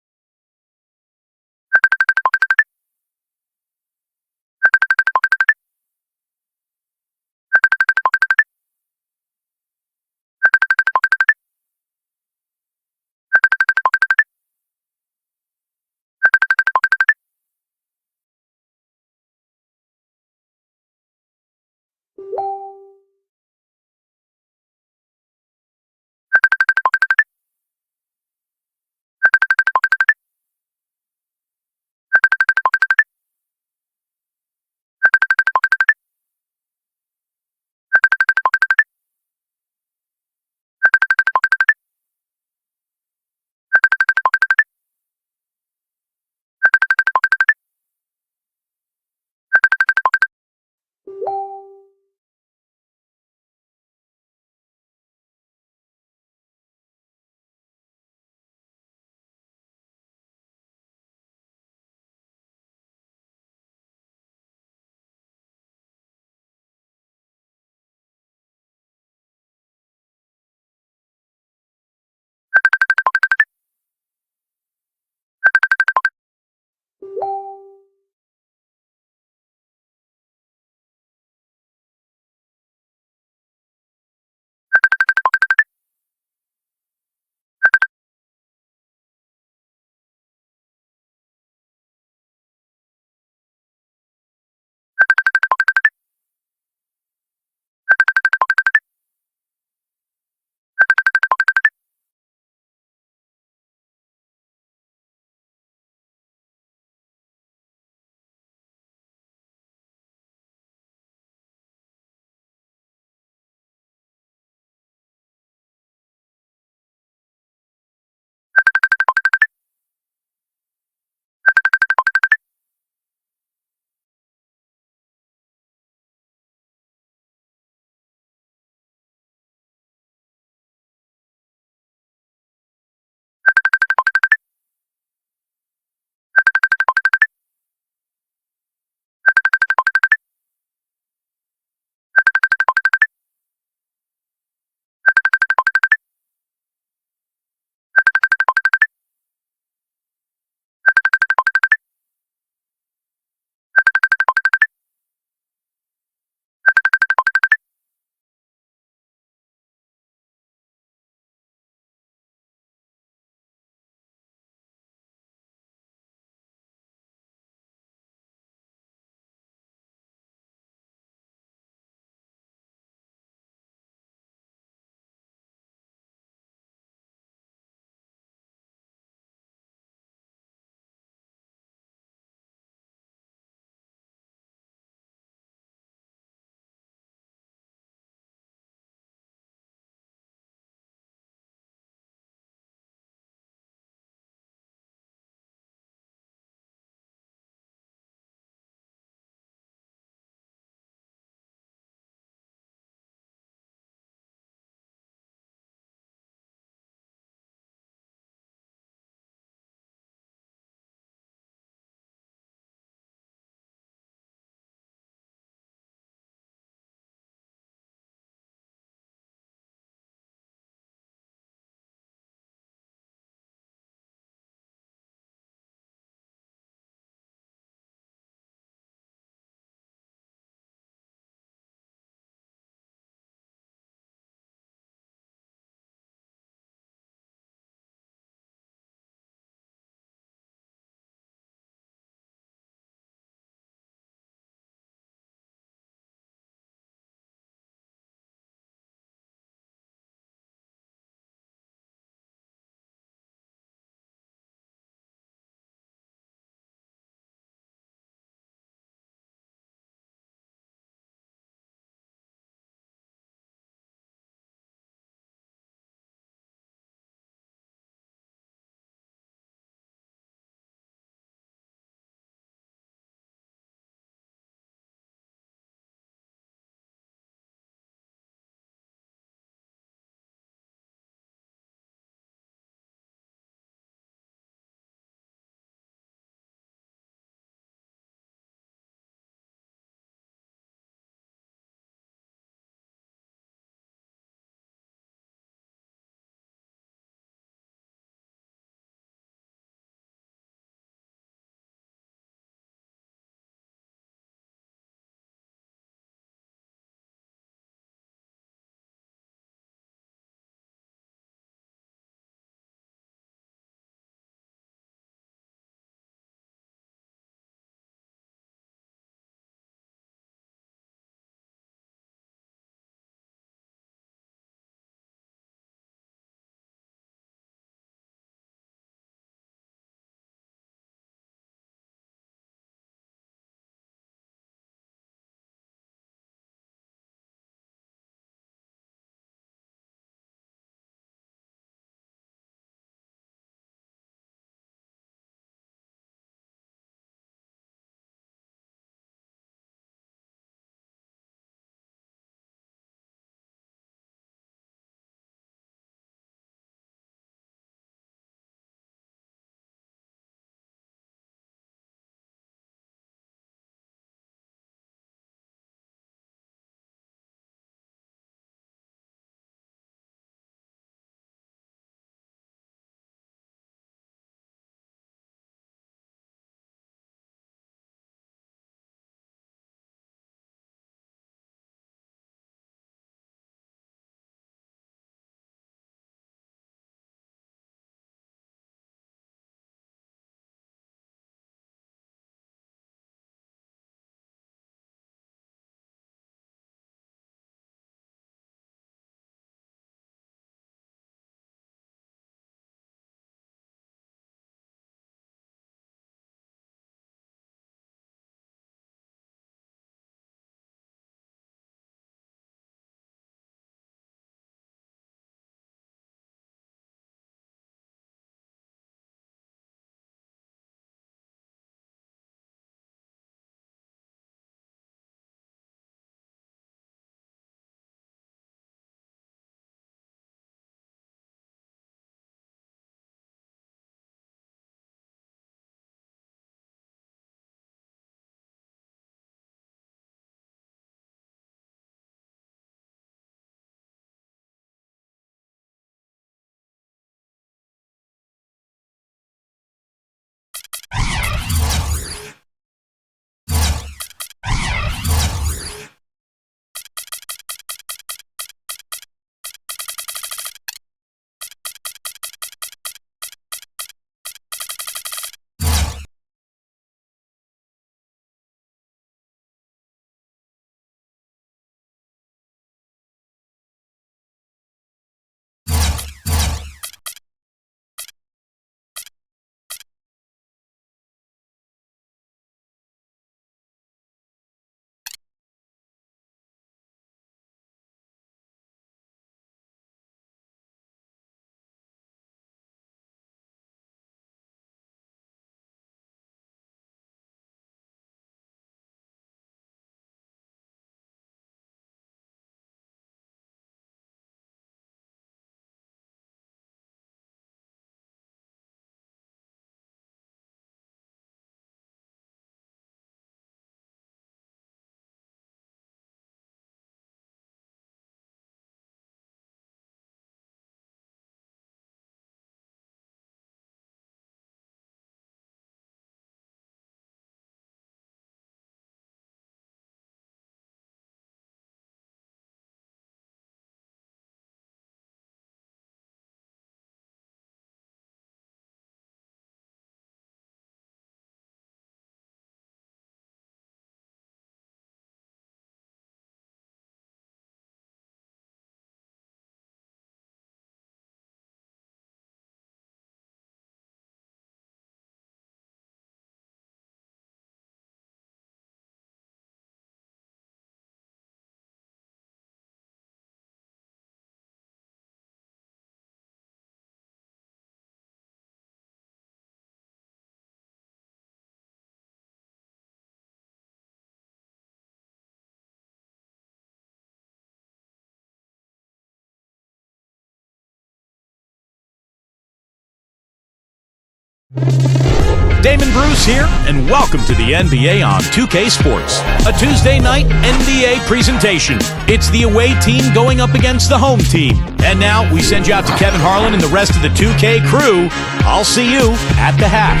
Damon Bruce here, and welcome to the NBA on 2K Sports, a Tuesday night NBA presentation. It's the away team going up against the home team. And now we send you out to Kevin Harlan and the rest of the 2K crew. I'll see you at the half.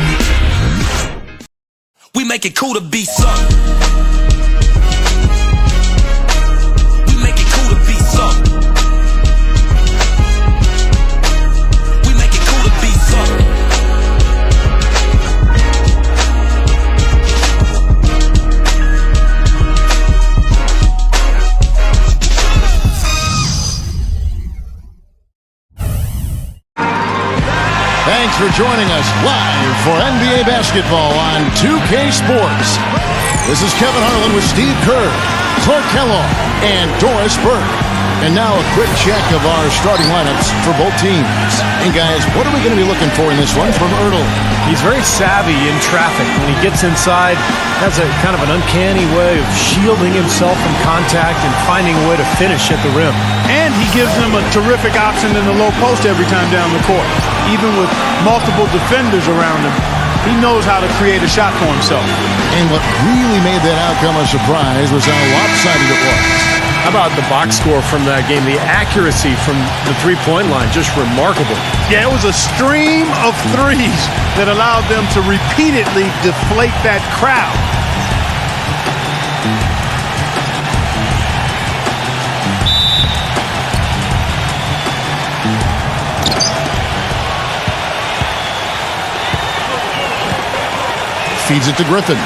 We make it cool to be something. We make it cool to be something. We make it cool to be something. Thanks for joining us live for NBA basketball on 2K Sports. This is Kevin Harlan with Steve Kerr, Clark Kellogg, and Doris Burke. And now a quick check of our starting lineups for both teams. And guys, what are we going to be looking for in this one from Ertl? He's very savvy in traffic. When he gets inside, has a kind of an uncanny way of shielding himself from contact and finding a way to finish at the rim. And he gives them a terrific option in the low post every time down the court. Even with multiple defenders around him, he knows how to create a shot for himself. And what really made that outcome a surprise was how lopsided it was. How about the box score from that game? The accuracy from the three-point line, just remarkable. Yeah, it was a stream of threes that allowed them to repeatedly deflate that crowd. Feeds it to Griffin.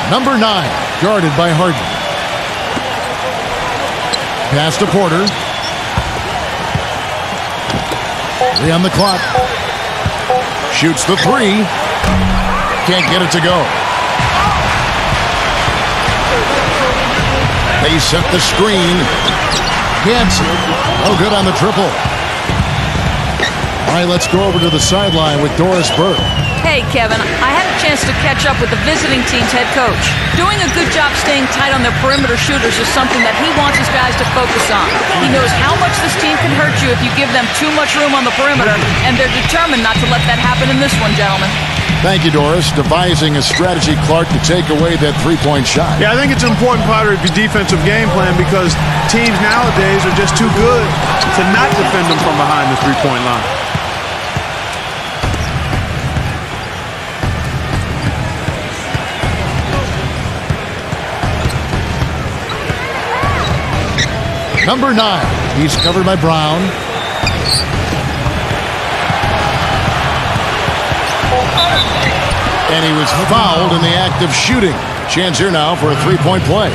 Number 9, guarded by Harden. Pass to Porter. 3 on the clock. Shoots the 3. Can't get it to go. They set the screen. Gets it. No good on the triple. All right, let's go over to the sideline with Doris Burke. Hey, Kevin, I had a chance to catch up with the visiting team's head coach. Doing a good job staying tight on their perimeter shooters is something that he wants his guys to focus on. He knows how much this team can hurt you if you give them too much room on the perimeter, and they're determined not to let that happen in this one, gentlemen. Thank you, Doris. Devising a strategy, Clark, to take away that three-point shot. Yeah, I think it's an important part of your defensive game plan because teams nowadays are just too good to not defend them from behind the three-point line. Number 9, he's covered by Brown. And he was fouled in the act of shooting. Chance here now for a three-point play.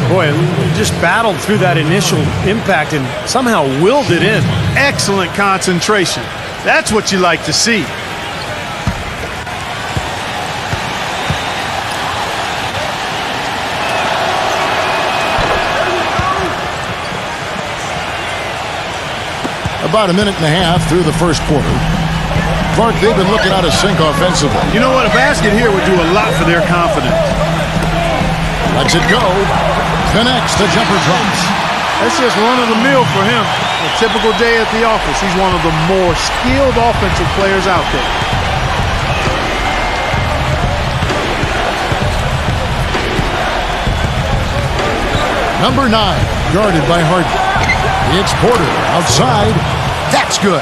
Boy, he just battled through that initial impact and somehow willed it in. Excellent concentration. That's what you like to see. About a minute and a half through the first quarter. Clark, they've been looking out of sync offensively. You know what? A basket here would do a lot for their confidence. Lets it go. Connects. The jumper drops. That's just run-of-the-mill for him. A typical day at the office. He's one of the more skilled offensive players out there. Number 9, guarded by Harden. It's Porter outside. That's good.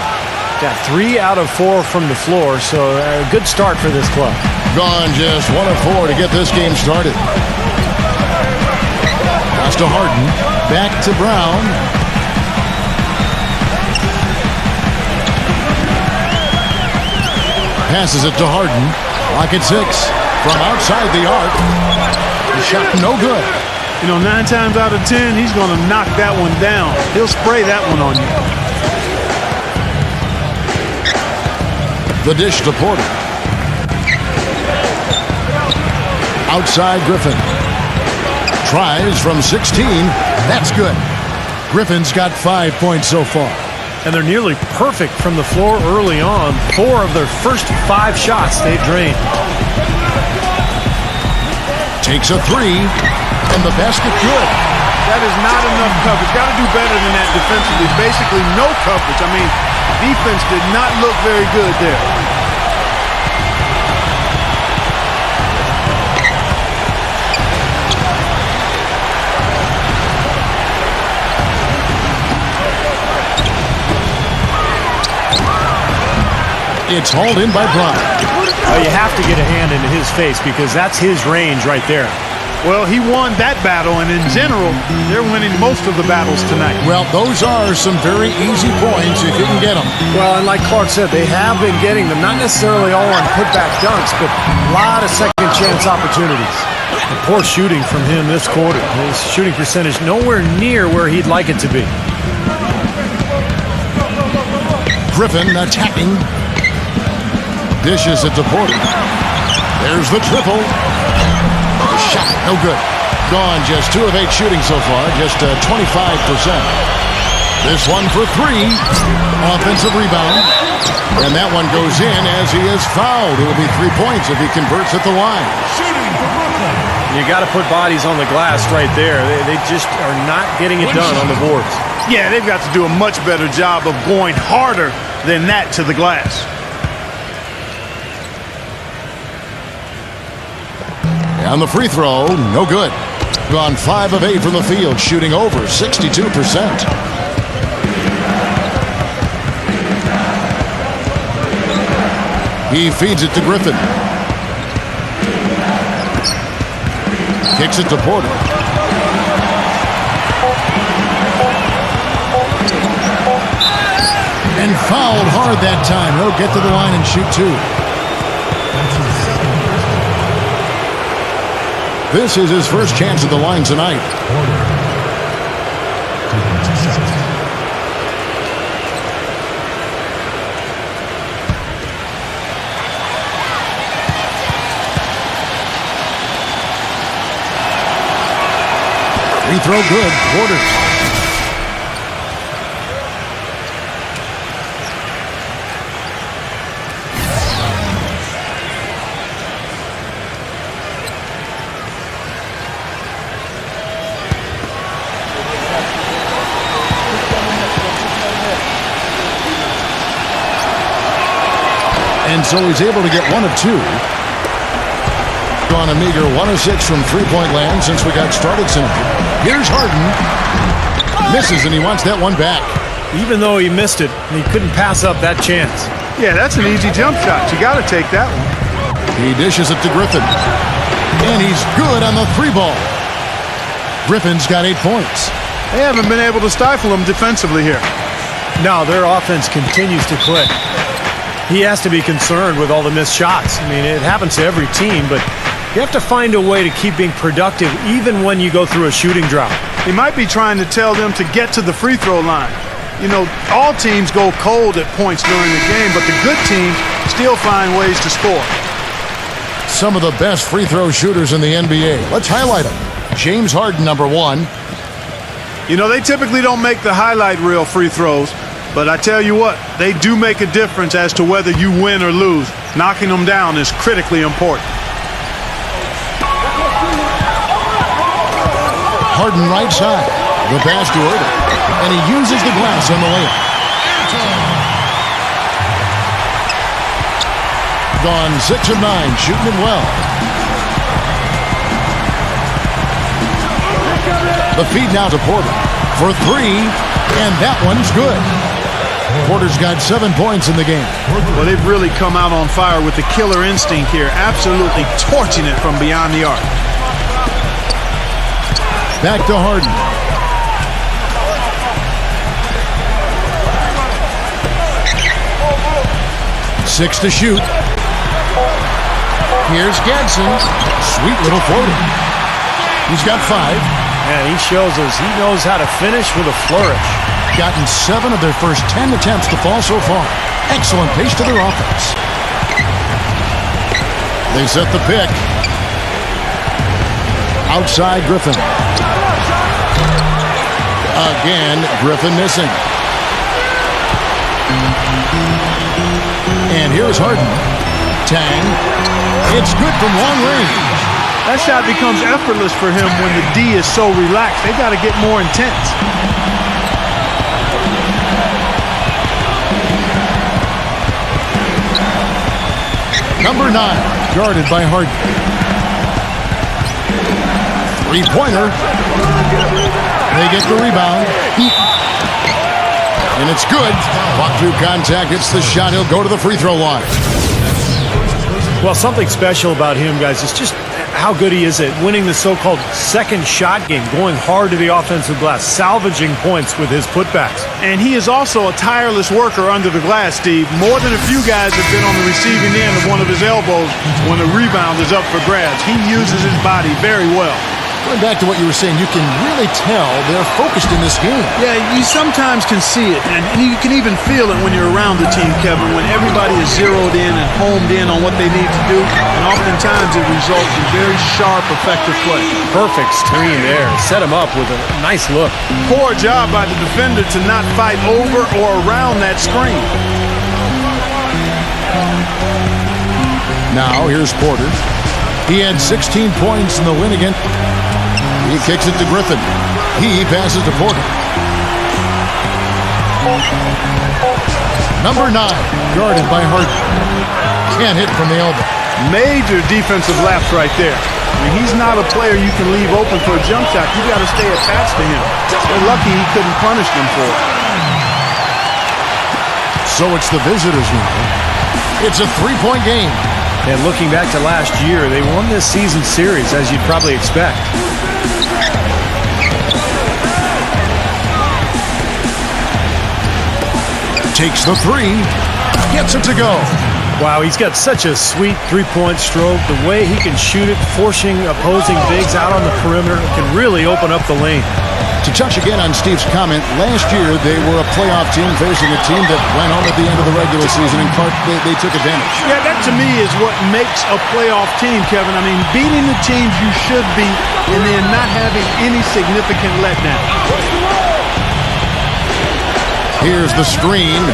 Got 3 out of 4 from the floor, so a good start for this club. Gone just 1 of 4 to get this game started. Pass to Harden. Back to Brown. Passes it to Harden. Lock at 6. From outside the arc. The shot no good. You know, 9 times out of 10, he's going to knock that one down. He'll spray that one on you. The dish to Porter. Outside Griffin. Tries from 16. That's good. Griffin's got 5 points so far. And they're nearly perfect from the floor early on. 4 of their first 5 shots they drained. Takes a 3. And the basket good. That is not enough coverage. Got to do better than that defensively. Basically no coverage. I mean, defense did not look very good there. It's hauled in by Bryant. Well, you have to get a hand into his face because that's his range right there. Well, he won that battle, and in general, they're winning most of the battles tonight. Well, those are some very easy points if you can get them. Well, and like Clark said, they have been getting them, not necessarily all on putback dunks, but a lot of second chance opportunities. And poor shooting from him this quarter. His shooting percentage nowhere near where he'd like it to be. Griffin attacking. Dishes it to Porter. There's the triple. The shot, no good. Gone, just 2 of 8 shooting so far, just 25%. This one for 3. Offensive rebound. And that one goes in as he is fouled. It'll be 3 points if he converts at the line. You got to put bodies on the glass right there. They just are not getting it done on the boards. Yeah, they've got to do a much better job of going harder than that to the glass. On the free throw, no good. Gone 5 of 8 from the field, shooting over 62%. He feeds it to Griffin. Kicks it to Porter. And fouled hard that time. He'll get to the line and shoot 2. This is his first chance at the line tonight. Free throw good. Porter. And so he's able to get 1 of 2. Gone a meager 1 of 6 from three-point land since we got started tonight. Here's Harden. Misses, and he wants that one back. Even though he missed it, he couldn't pass up that chance. Yeah, that's an easy jump shot. You got to take that one. He dishes it to Griffin. And he's good on the 3 ball. Griffin's got 8 points. They haven't been able to stifle him defensively here. No, their offense continues to click. He has to be concerned with all the missed shots. I mean, it happens to every team, but you have to find a way to keep being productive even when you go through a shooting drought. He might be trying to tell them to get to the free throw line. You know, all teams go cold at points during the game, but the good teams still find ways to score. Some of the best free throw shooters in the NBA. Let's highlight them. James Harden, number 1. You know, they typically don't make the highlight reel free throws, but I tell you what, they do make a difference as to whether you win or lose. Knocking them down is critically important. Harden right side. The pass to Irving. And he uses the glass on the layup. Gone 6 of 9, shooting it well. The feed now to Porter for 3, and that one's good. Porter's got 7 points in the game. Well, they've really come out on fire with the killer instinct here, absolutely torching it from beyond the arc. Back to Harden. Six to shoot. Here's Gadsden. Sweet little floater. He's got 5. And he shows us he knows how to finish with a flourish. Gotten 7 of their first 10 attempts to fall so far. Excellent pace to their offense. They set the pick. Outside Griffin. Again, Griffin missing. And here's Harden. Tang. It's good from long range. That shot becomes effortless for him when the D is so relaxed. They got to get more intense. Number 9, guarded by Harden. Three-pointer. They get the rebound. And it's good. Walk through contact. It's the shot. He'll go to the free throw line. Well, something special about him, guys, is just how good he is at winning the so-called second shot game, going hard to the offensive glass, salvaging points with his putbacks. And he is also a tireless worker under the glass, Steve. More than a few guys have been on the receiving end of one of his elbows when the rebound is up for grabs. He uses his body very well. Going back to what you were saying, you can really tell they're focused in this game. Yeah, you sometimes can see it, and you can even feel it when you're around the team, Kevin, when everybody is zeroed in and homed in on what they need to do, and oftentimes it results in very sharp, effective play. Perfect screen there. Set him up with a nice look. Poor job by the defender to not fight over or around that screen. Now, here's Porter. He had 16 points in the win against. He kicks it to Griffin. He passes to Porter. Number 9, guarded by Harden. Can't hit from the elbow. Major defensive lapse right there. I mean, he's not a player you can leave open for a jump shot. You got to stay attached to him. They're lucky he couldn't punish them for it. So it's the visitors now. It's a three-point game. And looking back to last year, they won this season series, as you'd probably expect. Takes the three. Gets it to go. Wow, he's got such a sweet three-point stroke. The way he can shoot it, forcing opposing bigs out on the perimeter, can really open up the lane. To touch again on Steve's comment, last year they were a playoff team facing a team that went home at the end of the regular season, and Clark, they took advantage. Yeah, that to me is what makes a playoff team, Kevin. I mean, beating the teams you should beat and then not having any significant letdown. Here's the screen.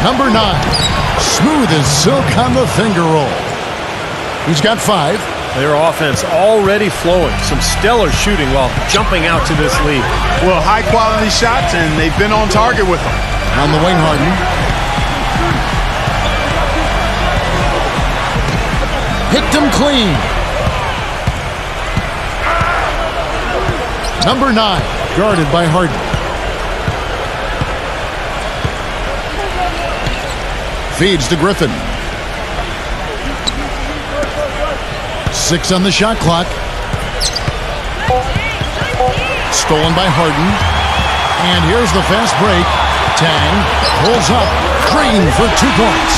Number 9, smooth as silk on the finger roll. He's got 5. Their offense already flowing. Some stellar shooting while jumping out to this lead. Well, high-quality shots, and they've been on target with them. On the wing, Harden. Picked him clean. Number 9, guarded by Harden. Feeds to Griffin. 6 on the shot clock. Stolen by Harden. And here's the fast break. Tang pulls up. Green for 2 points.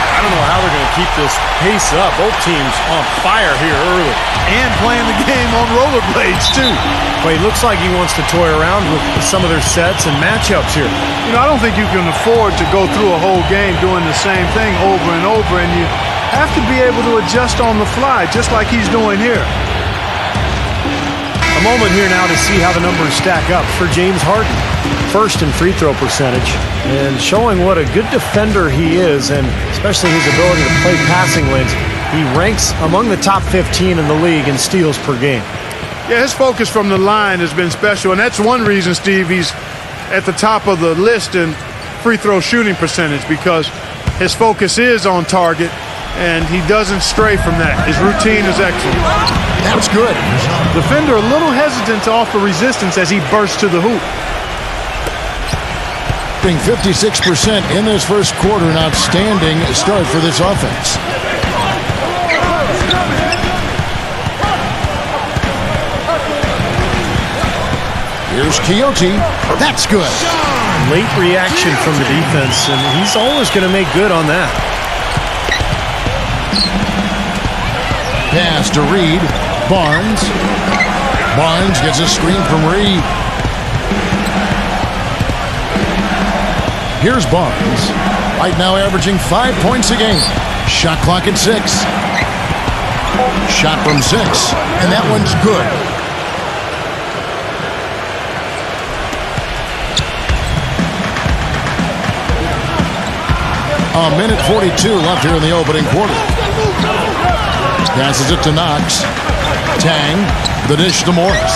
I don't know how they're going to keep this pace up. Both teams on fire here early. And playing the game on rollerblades, too. But he looks like he wants to toy around with some of their sets and matchups here. You know, I don't think you can afford to go through a whole game doing the same thing over and over, and you have to be able to adjust on the fly, just like he's doing here. A moment here now to see how the numbers stack up for James Harden. First in free throw percentage, and showing what a good defender he is, and especially his ability to play passing lanes. He ranks among the top 15 in the league in steals per game. Yeah, his focus from the line has been special, and that's one reason, Steve, he's at the top of the list in free throw shooting percentage, because his focus is on target, and he doesn't stray from that. His routine is excellent. That's good. Defender a little hesitant to offer resistance as he bursts to the hoop. 56% in this first quarter. An outstanding start for this offense. Here's Quixote. That's good. Late reaction from the defense, and he's always going to make good on that. Pass to Reed. Barnes. Barnes gets a screen from Reed. Here's Barnes. Right now averaging 5 points a game. Shot clock at 6. Shot from 6. And that one's good. A minute 42 left here in the opening quarter. Passes it to Knox. Tang. The dish to Morris.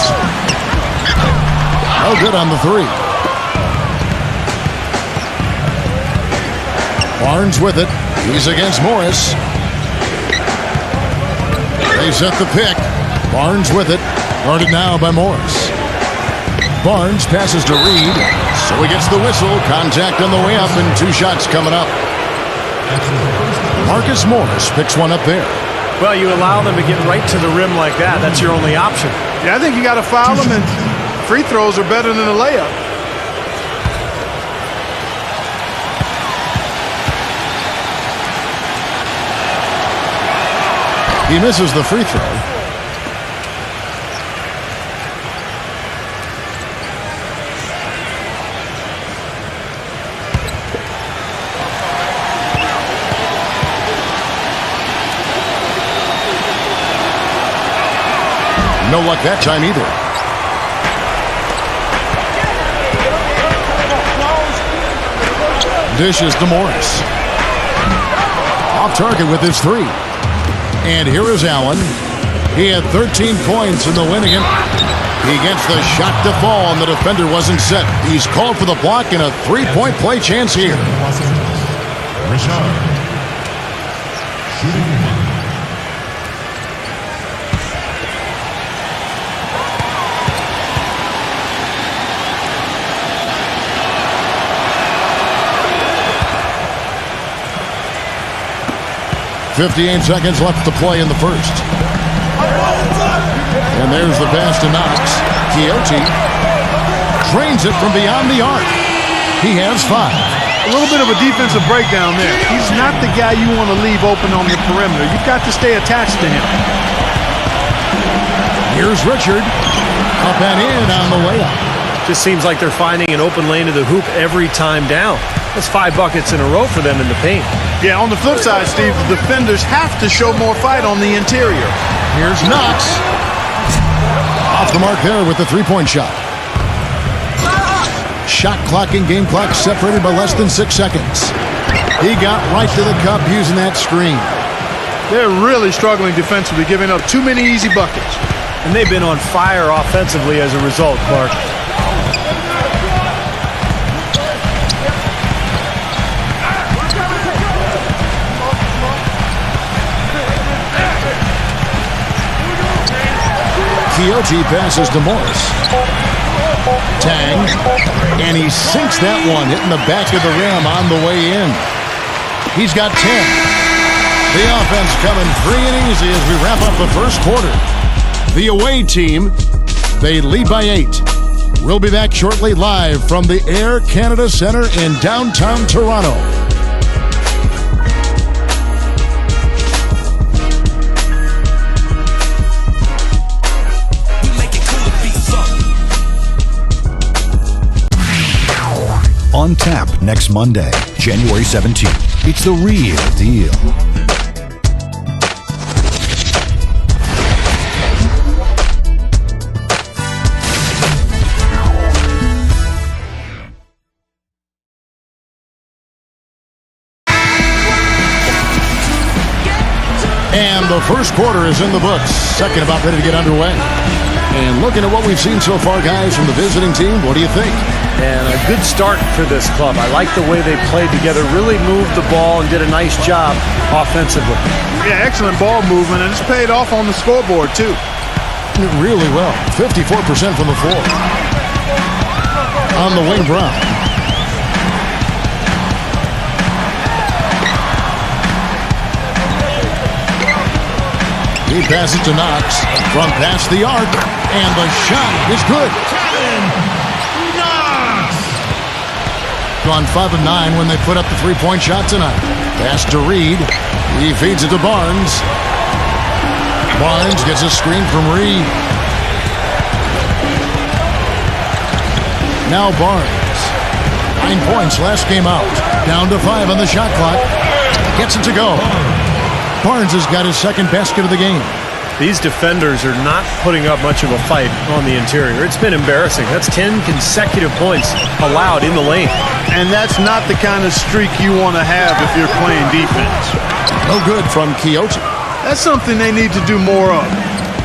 No good on the three. Barnes with it. He's against Morris. They set the pick. Barnes with it. Guarded now by Morris. Barnes passes to Reed. So he gets the whistle. Contact on the way up and 2 shots coming up. Marcus Morris picks one up there. Well, you allow them to get right to the rim like that. That's your only option. Yeah, I think you got to foul them, and free throws are better than a layup. He misses the free throw. No luck that time either. Dishes to Morris. Off target with his 3. And here is Allen. He had 13 points in the win again. He gets the shot to fall, and the defender wasn't set. He's called for the block and a 3-point play chance here. Richard. Shooting 58 seconds left to play in the first. And there's the pass to Knox. Quixote trains it from beyond the arc. He has 5. A little bit of a defensive breakdown there. He's not the guy you want to leave open on the perimeter. You've got to stay attached to him. Here's Richard. Up and in on the layup. Just seems like they're finding an open lane to the hoop every time down. That's 5 buckets in a row for them in the paint. Yeah, on the flip side, Steve, the defenders have to show more fight on the interior. Here's Knox. Off the mark there with the 3-point shot. Shot clock and game clock separated by less than 6 seconds. He got right to the cup using that screen. They're really struggling defensively, giving up too many easy buckets. And they've been on fire offensively as a result, Clark. Quixote passes to Morris. Tang. And he sinks that one, hitting the back of the rim on the way in. He's got 10. The offense coming free and easy as we wrap up the first quarter. The away team, they lead by 8. We'll be back shortly live from the Air Canada Centre in downtown Toronto. On tap next Monday, January 17th. It's the real deal. And the first quarter is in the books. Second about ready to get underway. And looking at what we've seen so far, guys, from the visiting team, what do you think? And a good start for this club. I like the way they played together, really moved the ball and did a nice job offensively. Yeah, excellent ball movement, and it's paid off on the scoreboard, too. Really well. 54% from the floor. On the wing, Brown. He passes to Knox from past the arc, and the shot is good. Gone 5 of 9 when they put up the 3-point shot tonight. Pass to Reed. He feeds it to Barnes. Barnes gets a screen from Reed. Now Barnes. 9 points last game out. Down to 5 on the shot clock. Gets it to go. Barnes has got his second basket of the game. These defenders are not putting up much of a fight on the interior. It's been embarrassing. That's 10 consecutive points allowed in the lane. And that's not the kind of streak you want to have if you're playing defense. No good from Quixote. That's something they need to do more of.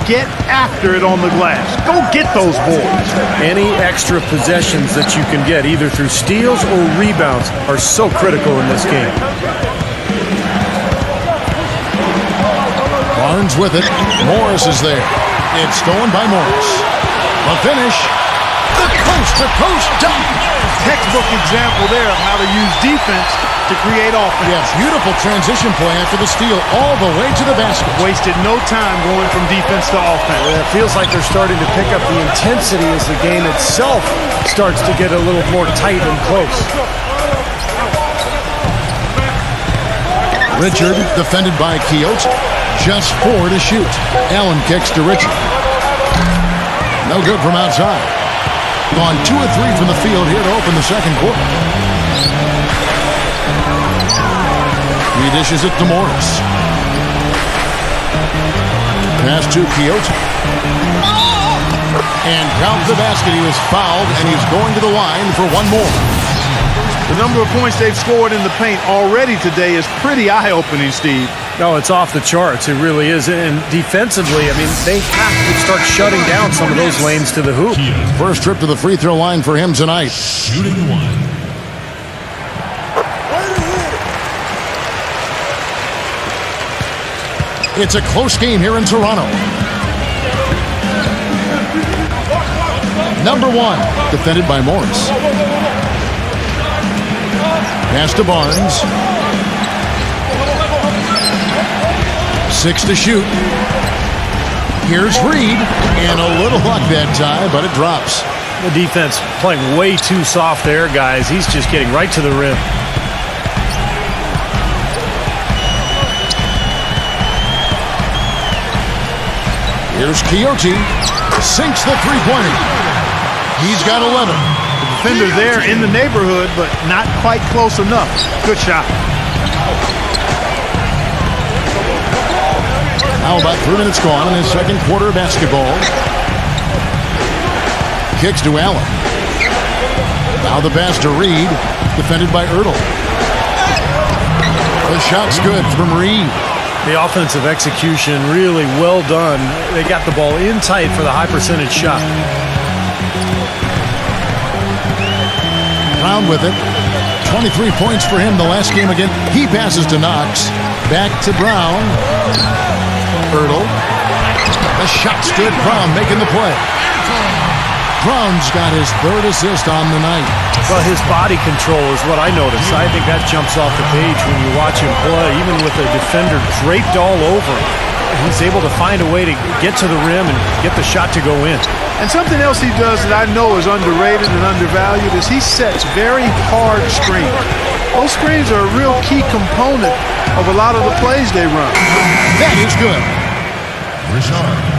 Get after it on the glass. Go get those boards. Any extra possessions that you can get, either through steals or rebounds, are so critical in this game. Barnes with it. Morris is there. It's stolen by Morris. The finish. The coast-to-coast dunk. Textbook example there of how to use defense to create offense. Yeah, beautiful transition play after the steal all the way to the basket. Wasted no time going from defense to offense. It feels like they're starting to pick up the intensity as the game itself starts to get a little more tight and close. Richard, defended by Quixote. Just 4 to shoot. Allen kicks to Richard. No good from outside. Gone 2 of 3 from the field here to open the second quarter. He dishes it to Morris. Pass to Quixote. And count the basket. He was fouled, and he's going to the line for one more. The number of points they've scored in the paint already today is pretty eye-opening, Steve. No, it's off the charts. It really is. And defensively, I mean, they have to start shutting down some of those lanes to the hoop. First trip to the free throw line for him tonight. Shooting one. It's a close game here in Toronto. Number 1, defended by Morris. Pass to Barnes. 6 to shoot. Here's Reed. And a little luck that time, but it drops. The defense playing way too soft there, guys. He's just getting right to the rim. Here's Quixote. Sinks the three-pointer. He's got 11. Defender there in the neighborhood, but not quite close enough. Good shot. Now about 3 minutes gone in his second quarter of basketball. Kicks to Allen. Now the pass to Reed, defended by Ertl. The shot's good from Reed. The offensive execution really well done. They got the ball in tight for the high percentage shot. Brown with it. 23 points for him the last game again. He passes to Knox. Back to Brown. Ertl. The shot's good. Brown making the play. Brown's got his 3rd assist on the night. Well, his body control is what I noticed. I think that jumps off the page when you watch him play. Even with a defender draped all over him, he's able to find a way to get to the rim and get the shot to go in. And something else he does that I know is underrated and undervalued is he sets very hard screens. Those screens are a real key component of a lot of the plays they run. That is good.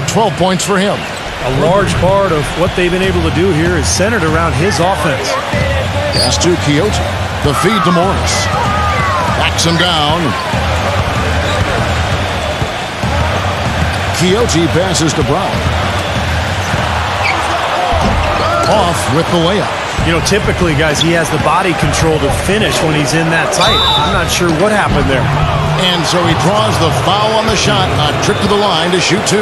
12 points for him. A large part of what they've been able to do here is centered around his offense. Pass to Quixote. The feed to Morris. Backs him down. Quixote passes to Brown. Off with the layup. You know, typically, guys, he has the body control to finish when he's in that tight. I'm not sure what happened there. And so he draws the foul on the shot. A trip to the line to shoot 2.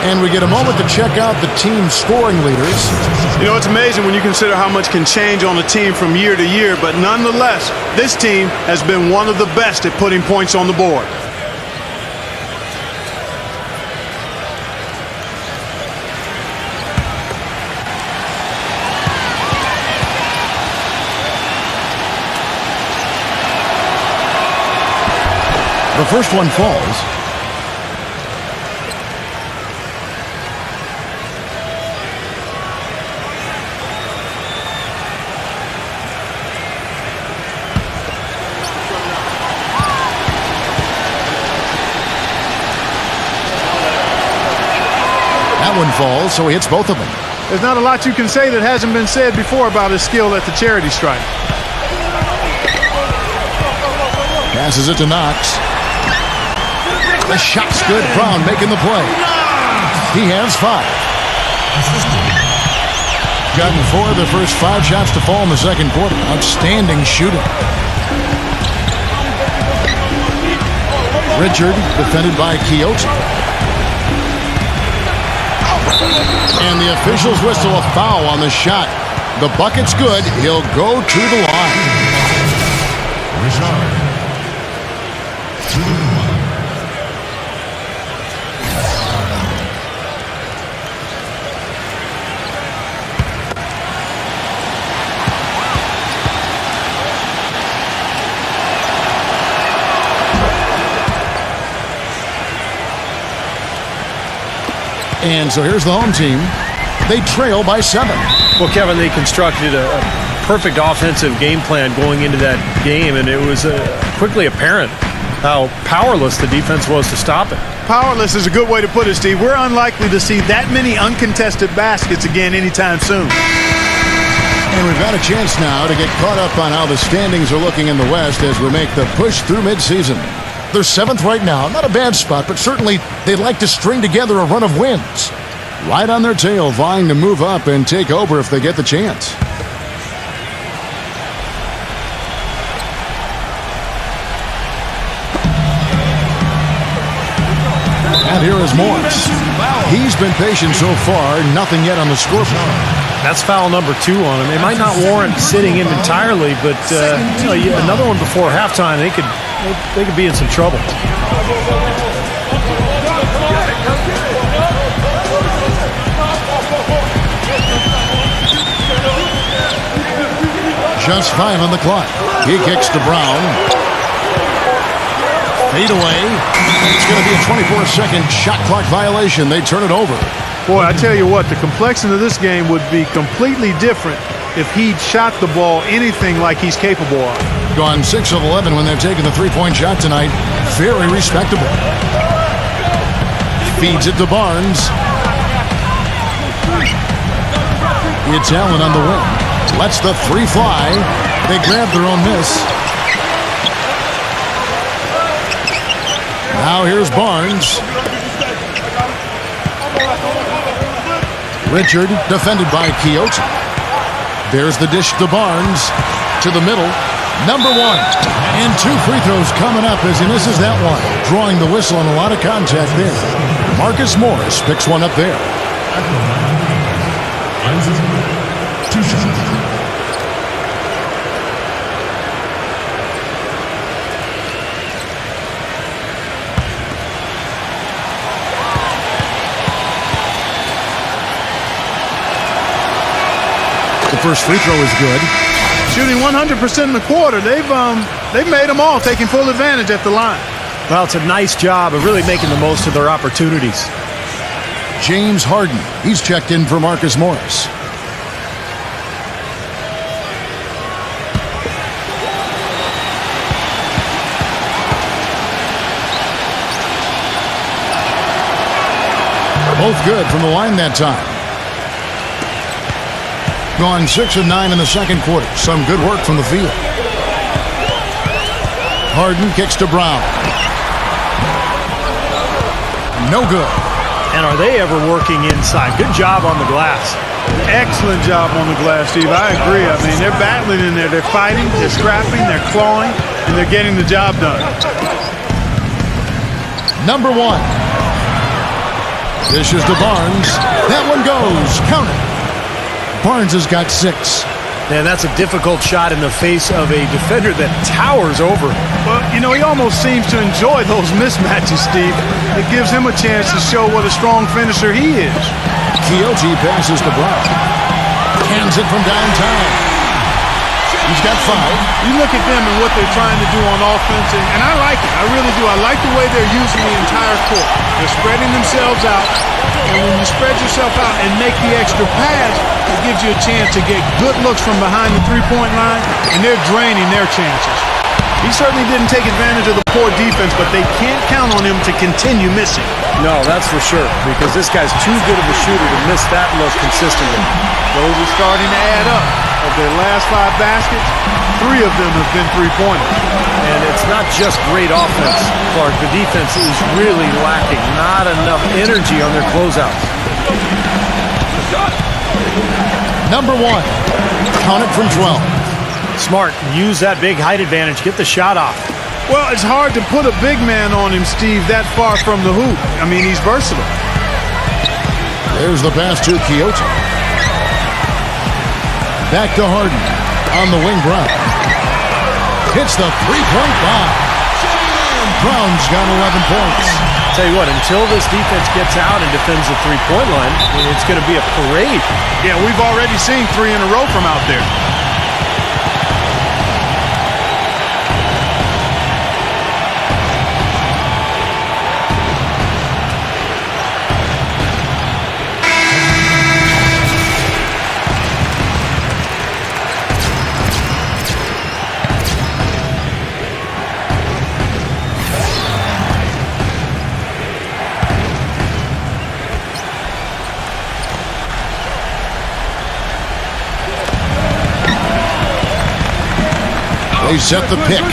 And we get a moment to check out the team's scoring leaders. You know, it's amazing when you consider how much can change on a team from year to year, but nonetheless, this team has been one of the best at putting points on the board. The first one falls. That one falls, so he hits both of them. There's not a lot you can say that hasn't been said before about his skill at the charity stripe. Passes it to Knox. The shot's good. Brown making the play. He has 5. Gotten 4 of the first 5 shots to fall in the second quarter. Outstanding shooting. Richard, defended by Quixote. And the officials whistle a foul on the shot. The bucket's good. He'll go to the line. Richard. To the line. And so here's the home team. They trail by 7. Well, Kevin, they constructed a perfect offensive game plan going into that game, and it was quickly apparent how powerless the defense was to stop it. Powerless is a good way to put it, Steve. We're unlikely to see that many uncontested baskets again anytime soon. And we've got a chance now to get caught up on how the standings are looking in the West as we make the push through midseason. They're 7th right now. Not a bad spot, but certainly they'd like to string together a run of wins. Right on their tail, vying to move up and take over if they get the chance. And here is Morris. He's been patient so far, nothing yet on the scoreboard. That's foul number 2 on him. It might not warrant sitting him entirely, but another one before halftime, they could be in some trouble. Just 5 on the clock. He kicks to Brown. Fade away. It's going to be a 24-second shot clock violation. They turn it over. Boy, I tell you what, the complexion of this game would be completely different if he'd shot the ball anything like he's capable of. Gone 6 of 11 when they're taking the three-point shot tonight. Very respectable. Feeds it to Barnes. It's Allen on the wing. Lets the 3 fly. They grab their own miss. Now here's Barnes. Richard, defended by Quixote. There's the dish to Barnes. To the middle. Number 1. And 2 free throws coming up as he misses that one. Drawing the whistle and a lot of contact there. Marcus Morris picks one up there. 2 shots. The first free throw is good. Shooting 100% in the quarter. They've made them all, taking full advantage at the line. Well, it's a nice job of really making the most of their opportunities. James Harden. He's checked in for Marcus Morris. Both good from the line that time. Gone 6 of 9 in the second quarter. Some good work from the field. Harden kicks to Brown. No good. And are they ever working inside? Good job on the glass. Excellent job on the glass, Steve. I agree. I mean, they're battling in there. They're fighting, they're scrapping, they're clawing, and they're getting the job done. Number 1. Dishes to Barnes. That one goes. Count it. Barnes has got 6. And that's a difficult shot in the face of a defender that towers over him. Well, you know, he almost seems to enjoy those mismatches, Steve. It gives him a chance to show what a strong finisher he is. Quixote passes to Brown. Hands it from downtown. He's got 5. You look at them and what they're trying to do on offense, and I like it. I really do. I like the way they're using the entire court. They're spreading themselves out, and when you spread yourself out and make the extra pass, it gives you a chance to get good looks from behind the three-point line, and they're draining their chances. He certainly didn't take advantage of the poor defense, but they can't count on him to continue missing. No, that's for sure, because this guy's too good of a shooter to miss that look consistently. Those are starting to add up. Of their last 5 baskets, 3 of them have been three-pointers. And it's not just great offense, Clark. The defense is really lacking. Not enough energy on their closeouts. Number 1. Count it from 12. Smart. Use that big height advantage. Get the shot off. Well, it's hard to put a big man on him, Steve, that far from the hoop. I mean, he's versatile. There's the pass to Quixote. Back to Harden on the wing. Brown hits the three-point bomb. Brown's got 11 points. Tell you what, until this defense gets out and defends the three-point line, it's going to be a parade. Yeah, we've already seen 3 in a row from out there. They set the pick.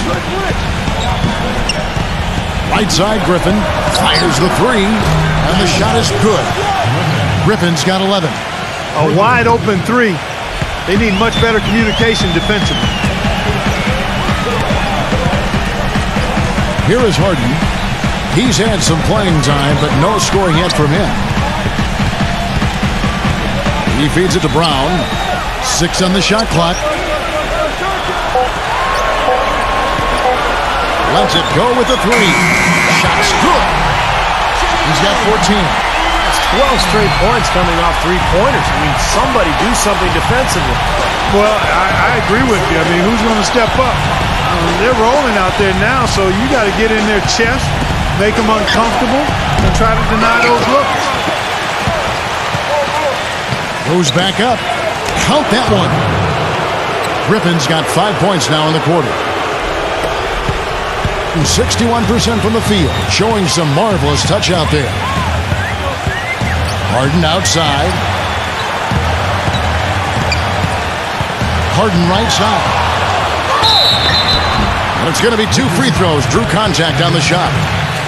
Right side, Griffin fires the 3, and the shot is good. Griffin's got 11. A wide open 3. They need much better communication defensively. Here is Harden. He's had some playing time, but no scoring yet from him. He feeds it to Brown. 6 on the shot clock. Lets it go with the 3. Shot's good. He's got 14. That's 12 straight points coming off three-pointers. I mean, somebody do something defensively. Well, I agree with you. I mean, who's going to step up? They're rolling out there now, so you got to get in their chest, make them uncomfortable, and try to deny those looks. Goes back up. Count that one. Griffin's got 5 points now in the quarter. 61% from the field, showing some marvelous touch out there. Harden outside. Harden right side. And it's going to be 2 free throws. Drew contact on the shot.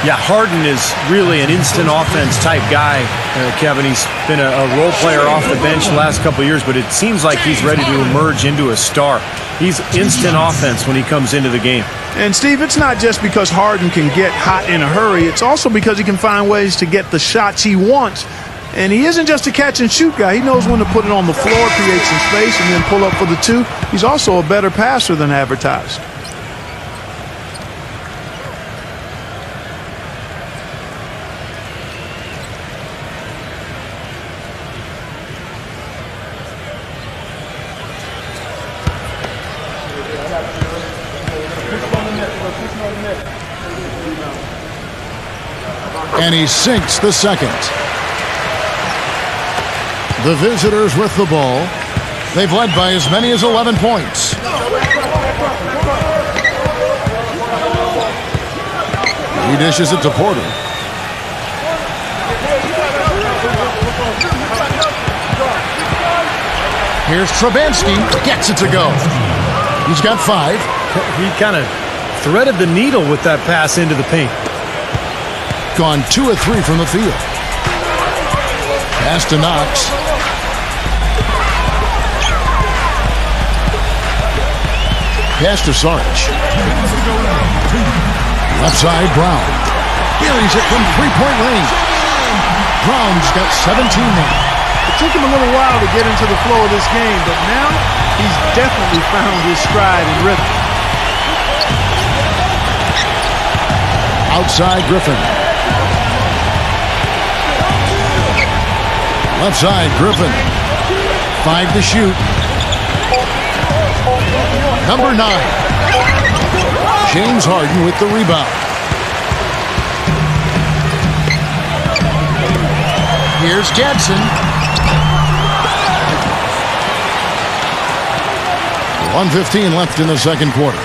Yeah, Harden is really an instant offense type guy, Kevin. He's been a role player off the bench the last couple of years, but it seems like he's ready to emerge into a star. He's instant offense when he comes into the game. And, Steve, it's not just because Harden can get hot in a hurry. It's also because he can find ways to get the shots he wants. And he isn't just a catch-and-shoot guy. He knows when to put it on the floor, create some space, and then pull up for the 2. He's also a better passer than advertised. And he sinks the second. The visitors with the ball. They've led by as many as 11 points. He dishes it to Porter. Here's Trubansky. Gets it to go. He's got 5. He kind of threaded the needle with that pass into the paint. Gone 2 of 3 from the field. Pass to Knox. Pass to Sarge. Left side, Brown. Buries it from three-point range. Brown's got 17 now. It took him a little while to get into the flow of this game, but now he's definitely found his stride and rhythm. Outside, Griffin. Left side, Griffin. 5 to shoot. Number 9. James Harden with the rebound. Here's Gadsden. 1:15 left in the second quarter.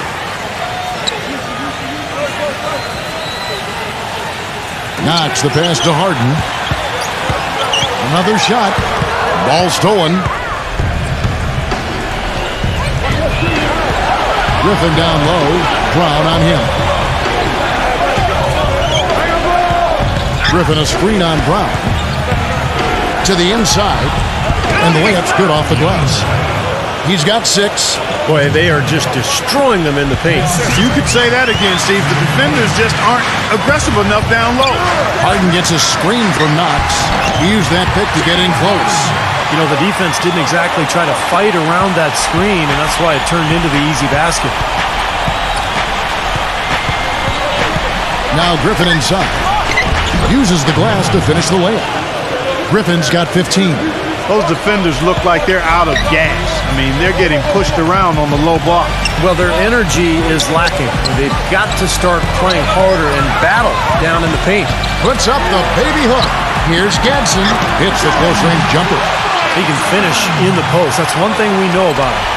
Knox the pass to Harden. Another shot. Ball stolen. Griffin down low. Brown on him. Griffin a screen on Brown. To the inside. And the layup's good off the glass. He's got 6. Boy, they are just destroying them in the paint. You could say that again, Steve. The defenders just aren't aggressive enough down low. Harden gets a screen from Knox. He used that pick to get in close. You know, the defense didn't exactly try to fight around that screen, and that's why it turned into the easy basket. Now Griffin inside. Uses the glass to finish the layup. Griffin's got 15. Those defenders look like they're out of gas. I mean, they're getting pushed around on the low block. Well, their energy is lacking. They've got to start playing harder and battle down in the paint. Puts up the baby hook. Here's Gadsden. Hits the close-range jumper. He can finish in the post. That's one thing we know about him.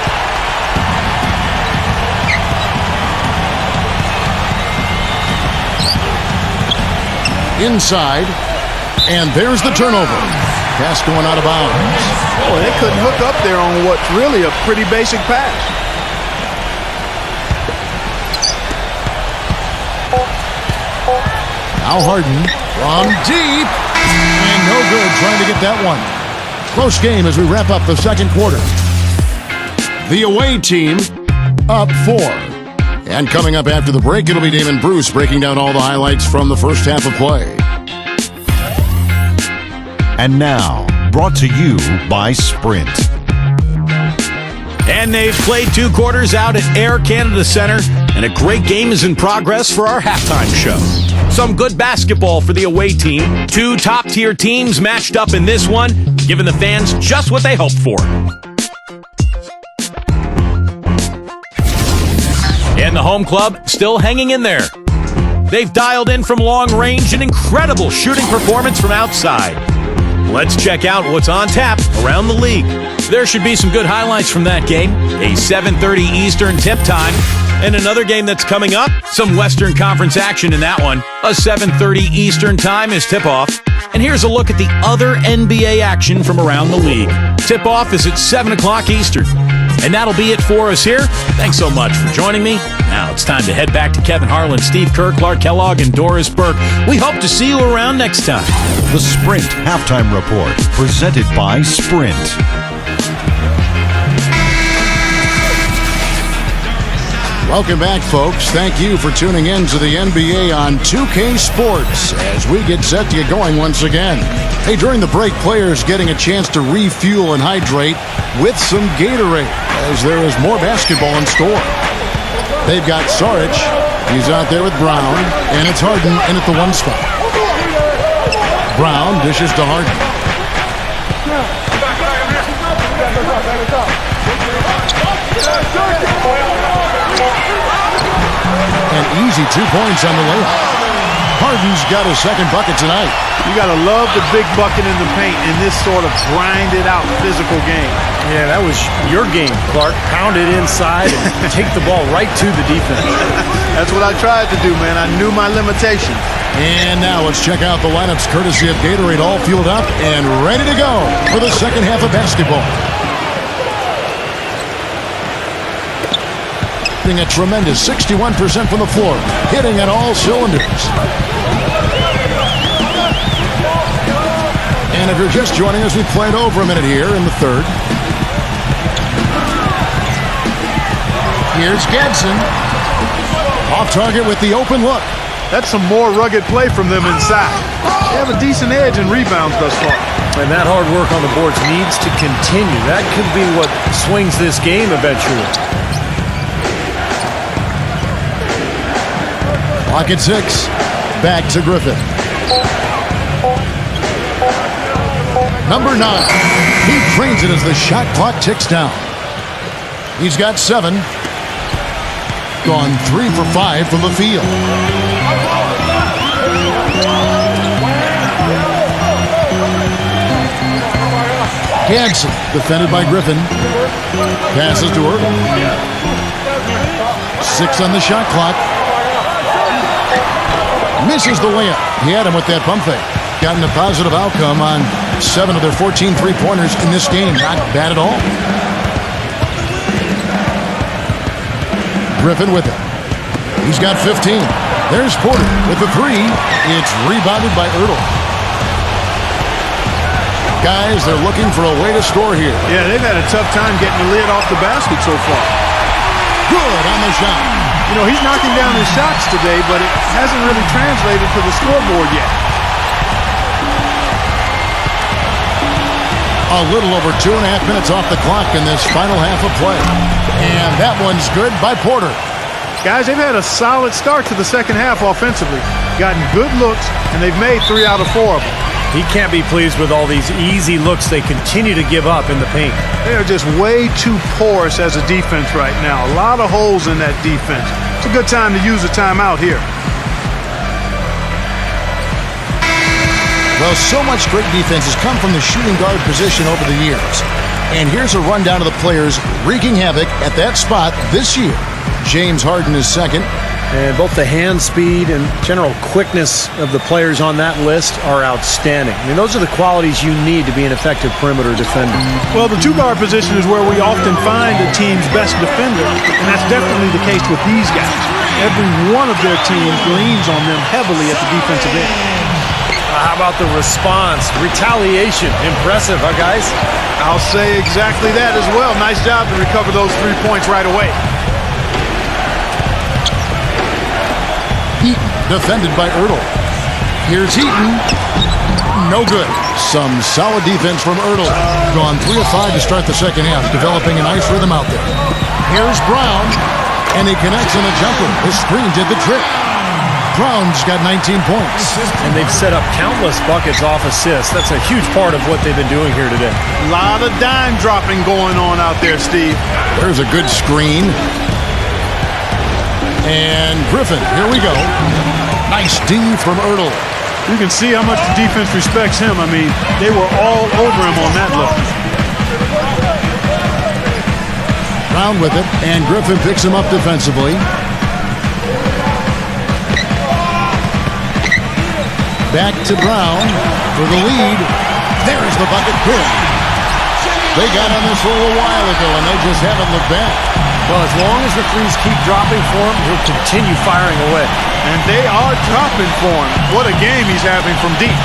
Inside. And there's the turnover. Pass going out of bounds. Oh, they couldn't hook up there on what's really a pretty basic pass. Now Harden from deep. And no good trying to get that one. Close game as we wrap up the second quarter. The away team up 4. And coming up after the break, it'll be Damon Bruce breaking down all the highlights from the first half of play. And now, brought to you by Sprint. And they've played 2 quarters out at Air Canada Centre, and a great game is in progress for our halftime show. Some good basketball for the away team. 2 top-tier teams matched up in this one, giving the fans just what they hoped for. And the home club still hanging in there. They've dialed in from long range an incredible shooting performance from outside. Let's check out what's on tap around the league. There should be some good highlights from that game. A 7:30 Eastern tip time. And another game that's coming up, some Western Conference action in that one. A 7:30 Eastern time is tip-off. And here's a look at the other NBA action from around the league. Tip-off is at 7 o'clock Eastern. And that'll be it for us here. Thanks so much for joining me. Now it's time to head back to Kevin Harlan, Steve Kerr, Clark Kellogg, and Doris Burke. We hope to see you around next time. The Sprint Halftime Report, presented by Sprint. Welcome back, folks. Thank you for tuning in to the NBA on 2K Sports as we get set to get going once again. Hey, during the break, players getting a chance to refuel and hydrate with some Gatorade as there is more basketball in store. They've got Saric. He's out there with Brown, and it's Harden in at the 1 spot. Brown dishes to Harden. An easy 2 points on the layup. Harden's got his second bucket tonight. You got to love the big bucket in the paint in this sort of grinded-out physical game. Yeah, that was your game, Clark. Pound it inside and take the ball right to the defense. That's what I tried to do, man. I knew my limitations. And now let's check out the lineups courtesy of Gatorade, all fueled up and ready to go for the second half of basketball. A tremendous 61% from the floor, hitting at all cylinders. And if you're just joining us, we played over a minute here in the third. Here's Gadsden. Off target with the open look. That's some more rugged play from them inside. They have a decent edge in rebounds thus far. And that hard work on the boards needs to continue. That could be what swings this game eventually. Clock at 6. Back to Griffin. Number 9. He trains it as the shot clock ticks down. He's got 7. Gone 3 for 5 from the field. Gadsden, defended by Griffin. Passes to Irving. 6 on the shot clock. Misses the layup. He had him with that pump fake. Gotten a positive outcome on 7 of their 14 three-pointers in this game. Not bad at all. Griffin with it. He's got 15. There's Porter with the 3. It's rebounded by Ertl. Guys, they're looking for a way to score here. Yeah, they've had a tough time getting the lid off the basket so far. shot. You know, he's knocking down his shots today, but it hasn't really translated to the scoreboard yet. A little over 2.5 minutes off the clock in this final half of play. And that one's good by Porter. Guys, they've had a solid start to the second half offensively. Gotten good looks, and they've made 3 out of 4 of them. He can't be pleased with all these easy looks they continue to give up in the paint. They are just way too porous as a defense right now. A lot of holes in that defense. It's a good time to use a timeout here. Well, so much great defense has come from the shooting guard position over the years. And here's a rundown of the players wreaking havoc at that spot this year. James Harden is second. And both the hand speed and general quickness of the players on that list are outstanding. I mean, those are the qualities you need to be an effective perimeter defender. Well, the two-guard position is where we often find a team's best defender, and that's definitely the case with these guys. Every one of their teams leans on them heavily at the defensive end. How about the response? Retaliation. Impressive, huh, guys? I'll say exactly that as well. Nice job to recover those 3 points right away. Heaton, defended by Ertl. Here's Heaton. No good. Some solid defense from Ertl. Gone 3 of 5 to start the second half, developing a nice rhythm out there. Here's Brown, and he connects on the jumper. The screen did the trick. Brown's got 19 points. And they've set up countless buckets off assists. That's a huge part of what they've been doing here today. A lot of dime dropping going on out there, Steve. There's a good screen. And Griffin, here we go. Nice D from Ertl. You can see how much the defense respects him. I mean, they were all over him on that look. Brown with it, and Griffin picks him up defensively. Back to Brown for the lead. There's the bucket good. They got on this roll a while ago, and they just haven't looked back. Well, as long as the threes keep dropping for him, he'll continue firing away. And they are dropping for him. What a game he's having from deep.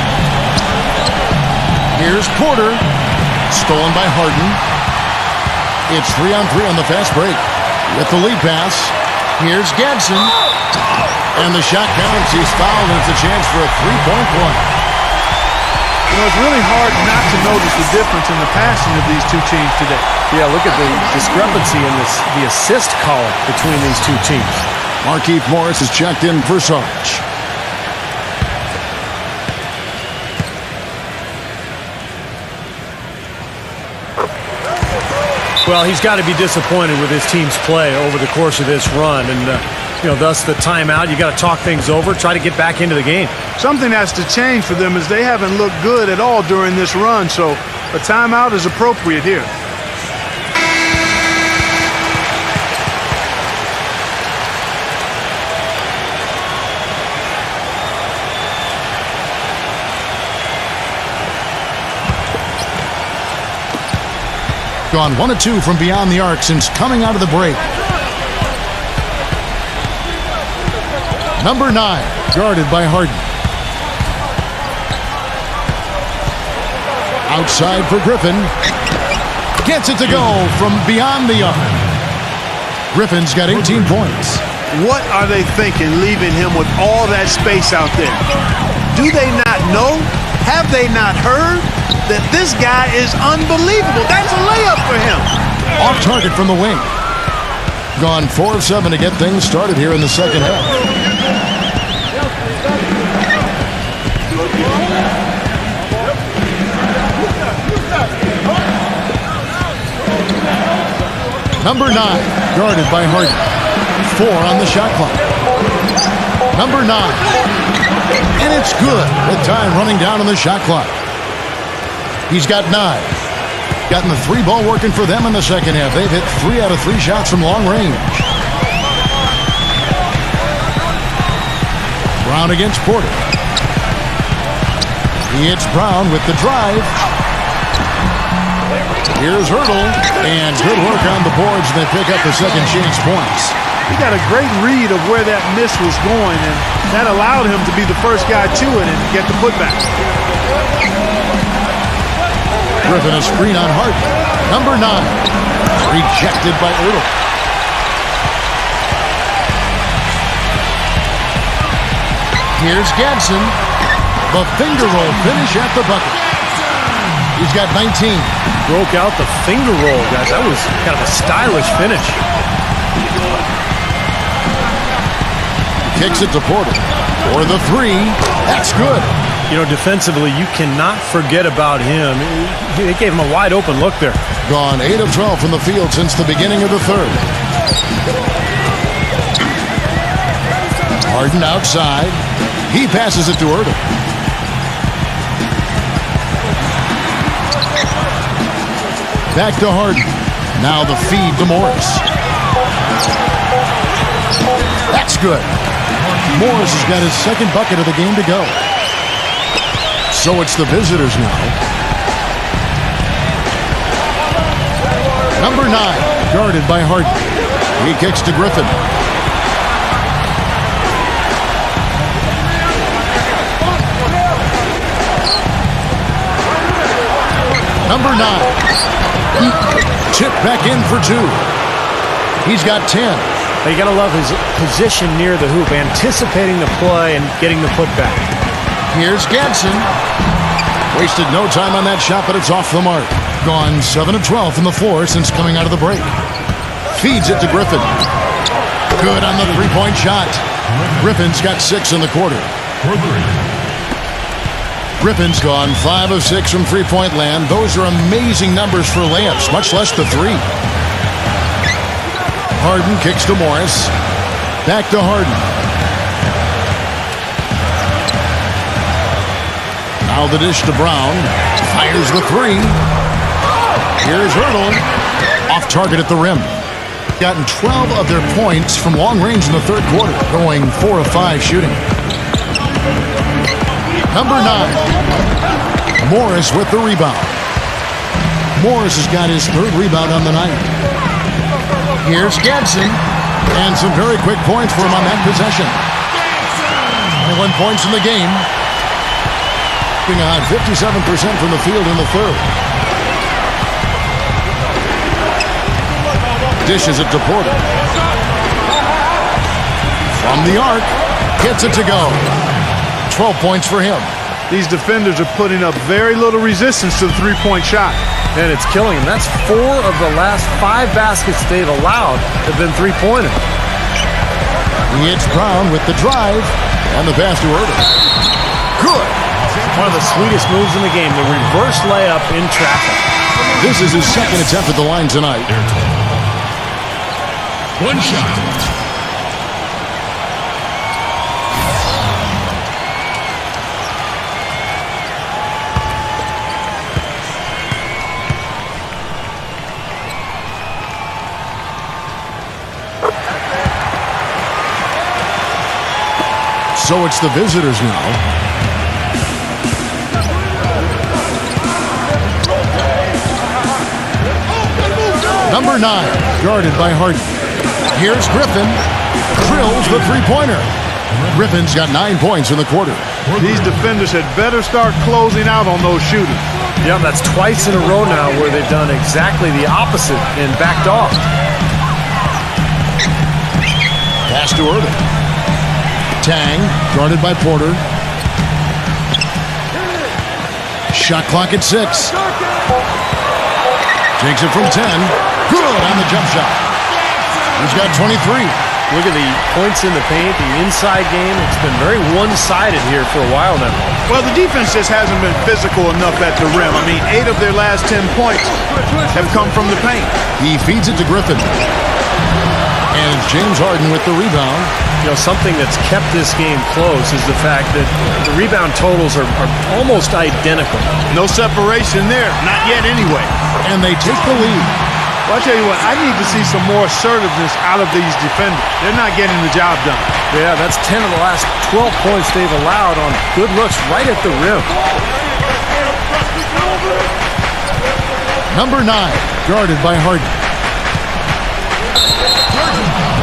Here's Porter. Stolen by Harden. It's 3-on-3 on the fast break. With the lead pass, here's Gadsden. And the shot counts. He's fouled, and it's a chance for a three-point play. You know, it's really hard not to notice the difference in the passing of these two teams today. Yeah, look at the discrepancy in the assist column between these two teams. Markieff Morris is checked in for Sarge. Well, he's got to be disappointed with his team's play over the course of this run, and thus the timeout. You got to talk things over, try to get back into the game. Something has to change for them as they haven't looked good at all during this run, so a timeout is appropriate here. Gone 1 of 2 from beyond the arc since coming out of the break. Number 9, guarded by Harden. Outside for Griffin. Gets it to go from beyond the arc. Griffin's got 18 points. What are they thinking leaving him with all that space out there? Do they not know? Have they not heard that this guy is unbelievable? That's a layup for him. Off target from the wing. Gone 4 of 7 to get things started here in the second half. Number 9, guarded by Harden. 4 on the shot clock. Number 9. And it's good with time running down on the shot clock. He's got 9. Gotten the 3 ball working for them in the second half. They've hit 3 out of 3 shots from long range. Brown against Porter. He hits Brown with the drive. Here's Ertl, and good work on the boards, and they pick up the second chance points. He got a great read of where that miss was going, and that allowed him to be the first guy to it and get the putback. Griffin a screen on Harden. Number 9, rejected by Ertl. Here's Gadsden. The finger roll finish at the bucket. He's got 19. Broke out the finger roll, guys. That was kind of a stylish finish. Kicks it to Porter. For the three. That's good. You know, defensively, you cannot forget about him. They gave him a wide open look there. Gone 8 of 12 from the field since the beginning of the third. Harden outside. He passes it to Erdo. Back to Harden. Now the feed to Morris. That's good. Morris has got his second bucket of the game to go. So it's the visitors now. Number 9, guarded by Harden. He kicks to Griffin. Number 9. Chip back in for 2. He's got 10. You got to love his position near the hoop, anticipating the play and getting the putback. Here's Gadsden. Wasted no time on that shot, but it's off the mark. Gone 7 of 12 from the floor since coming out of the break. Feeds it to Griffin. Good on the three-point shot. Griffin's got 6 in the quarter. Griffin's gone 5 of 6 from three-point land. Those are amazing numbers for layups, much less the three. Harden kicks to Morris. Back to Harden. Now the dish to Brown. Fires the three. Here's Hurdle. Off target at the rim. Gotten 12 of their points from long range in the third quarter. Going 4 of 5 shooting. Number 9. Morris with the rebound. Morris has got his third rebound on the night. Here's Gadsden. And some very quick points for him on that possession. 21 points in the game. On 57% from the field in the third. Dishes it to Porter. From the arc, gets it to go. 12 points for him. These defenders are putting up very little resistance to the three-point shot. And it's killing him. That's 4 of the last 5 baskets they've allowed have been three-pointers. It's Brown with the drive and the pass to Erdo. Good. One of the sweetest moves in the game, the reverse layup in traffic. This is his second attempt at the line tonight. One shot. So it's the visitors now. Number 9, guarded by Harden. Here's Griffin. Drills the three-pointer. Griffin's got 9 points in the quarter. These defenders had better start closing out on those shooters. Yeah, that's twice in a row now where they've done exactly the opposite and backed off. Pass to Erdo. Tang, guarded by Porter. Shot clock at 6. Takes it from 10. Good on the jump shot. He's got 23. Look at the points in the paint, the inside game. It's been very one-sided here for a while now. Well, the defense just hasn't been physical enough at the rim. I mean, 8 of their last 10 points have come from the paint. He feeds it to Griffin. And it's James Harden with the rebound. You know, something that's kept this game close is the fact that the rebound totals are almost identical. No separation there. Not yet anyway. And they take the lead. Well, I'll tell you what, I need to see some more assertiveness out of these defenders. They're not getting the job done. Yeah, that's 10 of the last 12 points they've allowed on good looks right at the rim. Number 9, guarded by Harden.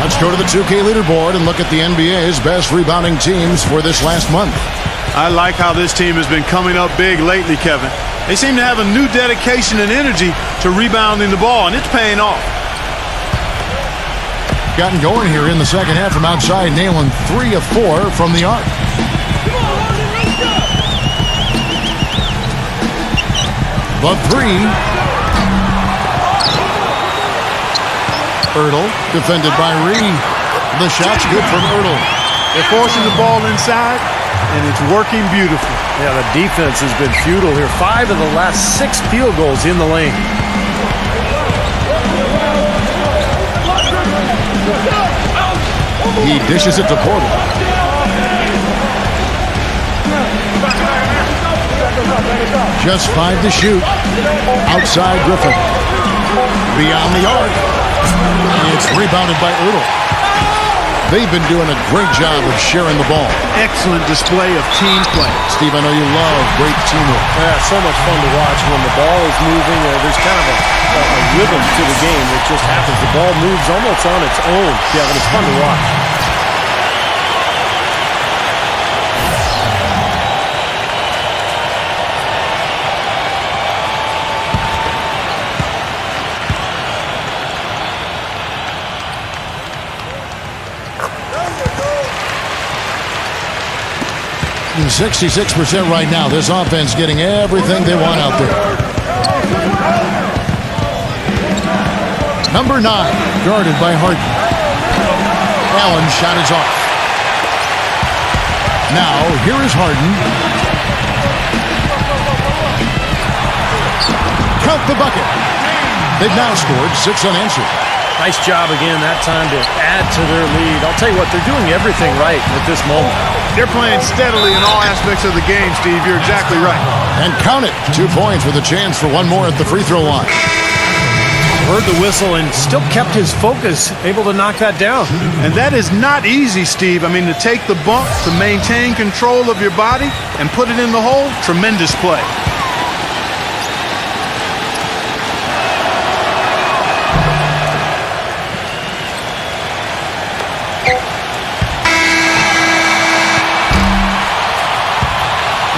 Let's go to the 2K leaderboard and look at the NBA's best rebounding teams for this last month. I like how this team has been coming up big lately, Kevin. They seem to have a new dedication and energy to rebounding the ball, and it's paying off. Gotten going here in the second half from outside, nailing 3 of 4 from the arc. The three. Ertl, defended by Reed. The shot's good from Ertl. They're forcing the ball inside, and it's working beautifully. Yeah, the defense has been futile here. 5 of the last 6 field goals in the lane. He dishes it to Porter. Just 5 to shoot. Outside Griffin. Beyond the arc. It's rebounded by Ertl. They've been doing a great job of sharing the ball. Excellent display of team play. Steve, I know you love great teamwork. Yeah, so much fun to watch when the ball is moving. There's kind of a rhythm to the game that just happens. The ball moves almost on its own. Yeah, but it's fun to watch. And 66% right now. This offense getting everything they want out there. Number 9, guarded by Harden. Allen's shot is off. Now, here is Harden. Count the bucket. They've now scored 6 unanswered. Nice job again that time to add to their lead. I'll tell you what, they're doing everything right at this moment. They're playing steadily in all aspects of the game, Steve. You're exactly right. And count it. 2 points with a chance for one more at the free throw line. Heard the whistle and still kept his focus, able to knock that down. And that is not easy, Steve. I mean, to take the bump, to maintain control of your body, and put it in the hole, tremendous play.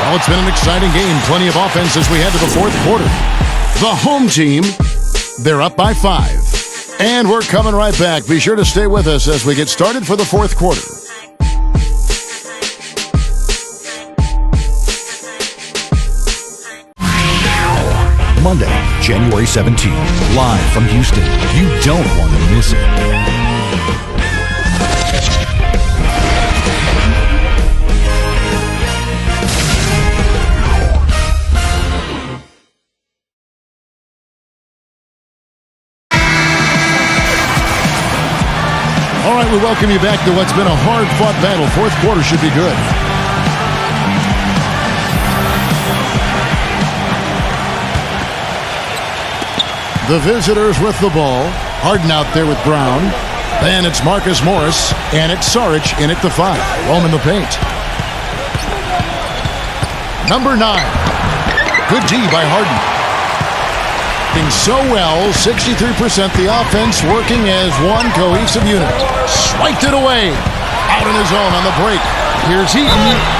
Well, it's been an exciting game. Plenty of offense as we head to the 4th quarter. The home team, they're up by 5. And we're coming right back. Be sure to stay with us as we get started for the 4th quarter. Monday, January 17th, live from Houston. You don't want to miss it. All right, we welcome you back to what's been a hard-fought battle. 4th quarter should be good. The visitors with the ball. Harden out there with Brown. Then it's Marcus Morris, and it's Saric in at the 5. Home in the paint. Number 9. Good D by Harden. So well, 63%, the offense working as one cohesive unit. Swiped it away. Out in his own on the break. Here's Heaton.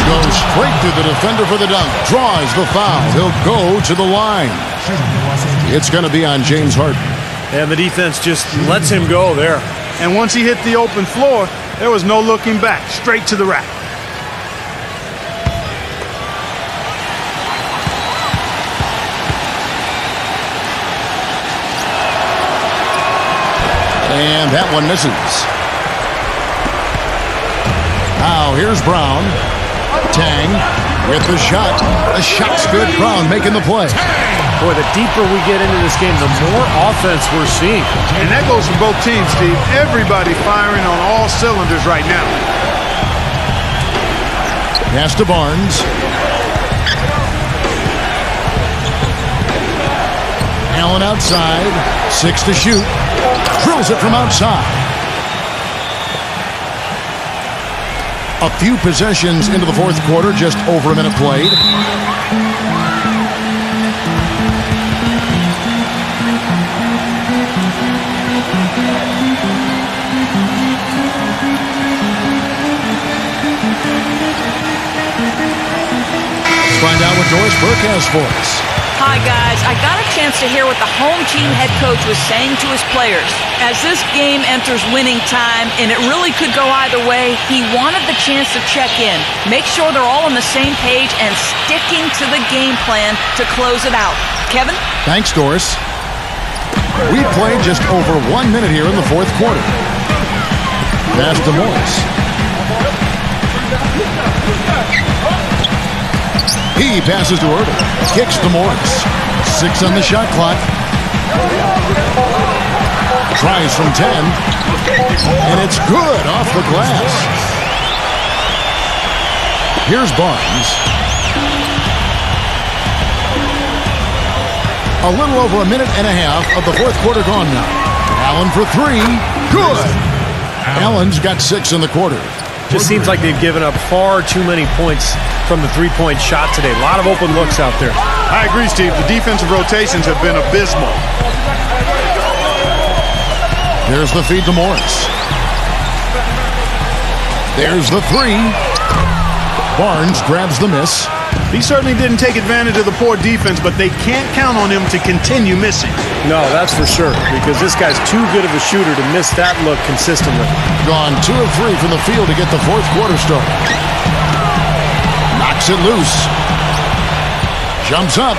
Goes straight through the defender for the dunk. Draws the foul. He'll go to the line. It's going to be on James Harden. And the defense just lets him go there. And once he hit the open floor, there was no looking back. Straight to the rack. And that one misses. Now here's Brown. Tang with the shot. The shot's good. Brown making the play. Boy, the deeper we get into this game, the more offense we're seeing. And that goes for both teams, Steve. Everybody firing on all cylinders right now. Pass to Barnes. Allen outside. 6 to shoot. Drills it from outside. A few possessions into the 4th quarter, just over a minute played. Let's find out what Doris Burke has for us. Hi, guys. I got a chance to hear what the home team head coach was saying to his players. As this game enters winning time, and it really could go either way, he wanted the chance to check in, make sure they're all on the same page, and sticking to the game plan to close it out. Kevin? Thanks, Doris. We played just over 1 minute here in the fourth quarter. Pass to Morris. He passes to Ertl. Kicks to Morris. 6 on the shot clock. Tries from 10. And it's good off the glass. Here's Barnes. A little over a minute and a half of the fourth quarter gone now. Allen for 3. Good. Allen's got 6 in the quarter. Just seems like they've given up far too many points from the three-point shot today. A lot of open looks out there. I agree, Steve. The defensive rotations have been abysmal. There's the feed to Morris. There's the 3. Barnes grabs the miss. He certainly didn't take advantage of the poor defense, but they can't count on him to continue missing. No, that's for sure, because this guy's too good of a shooter to miss that look consistently. Gone 2 of 3 from the field to get the fourth quarter started. Knocks it loose. Jumps up.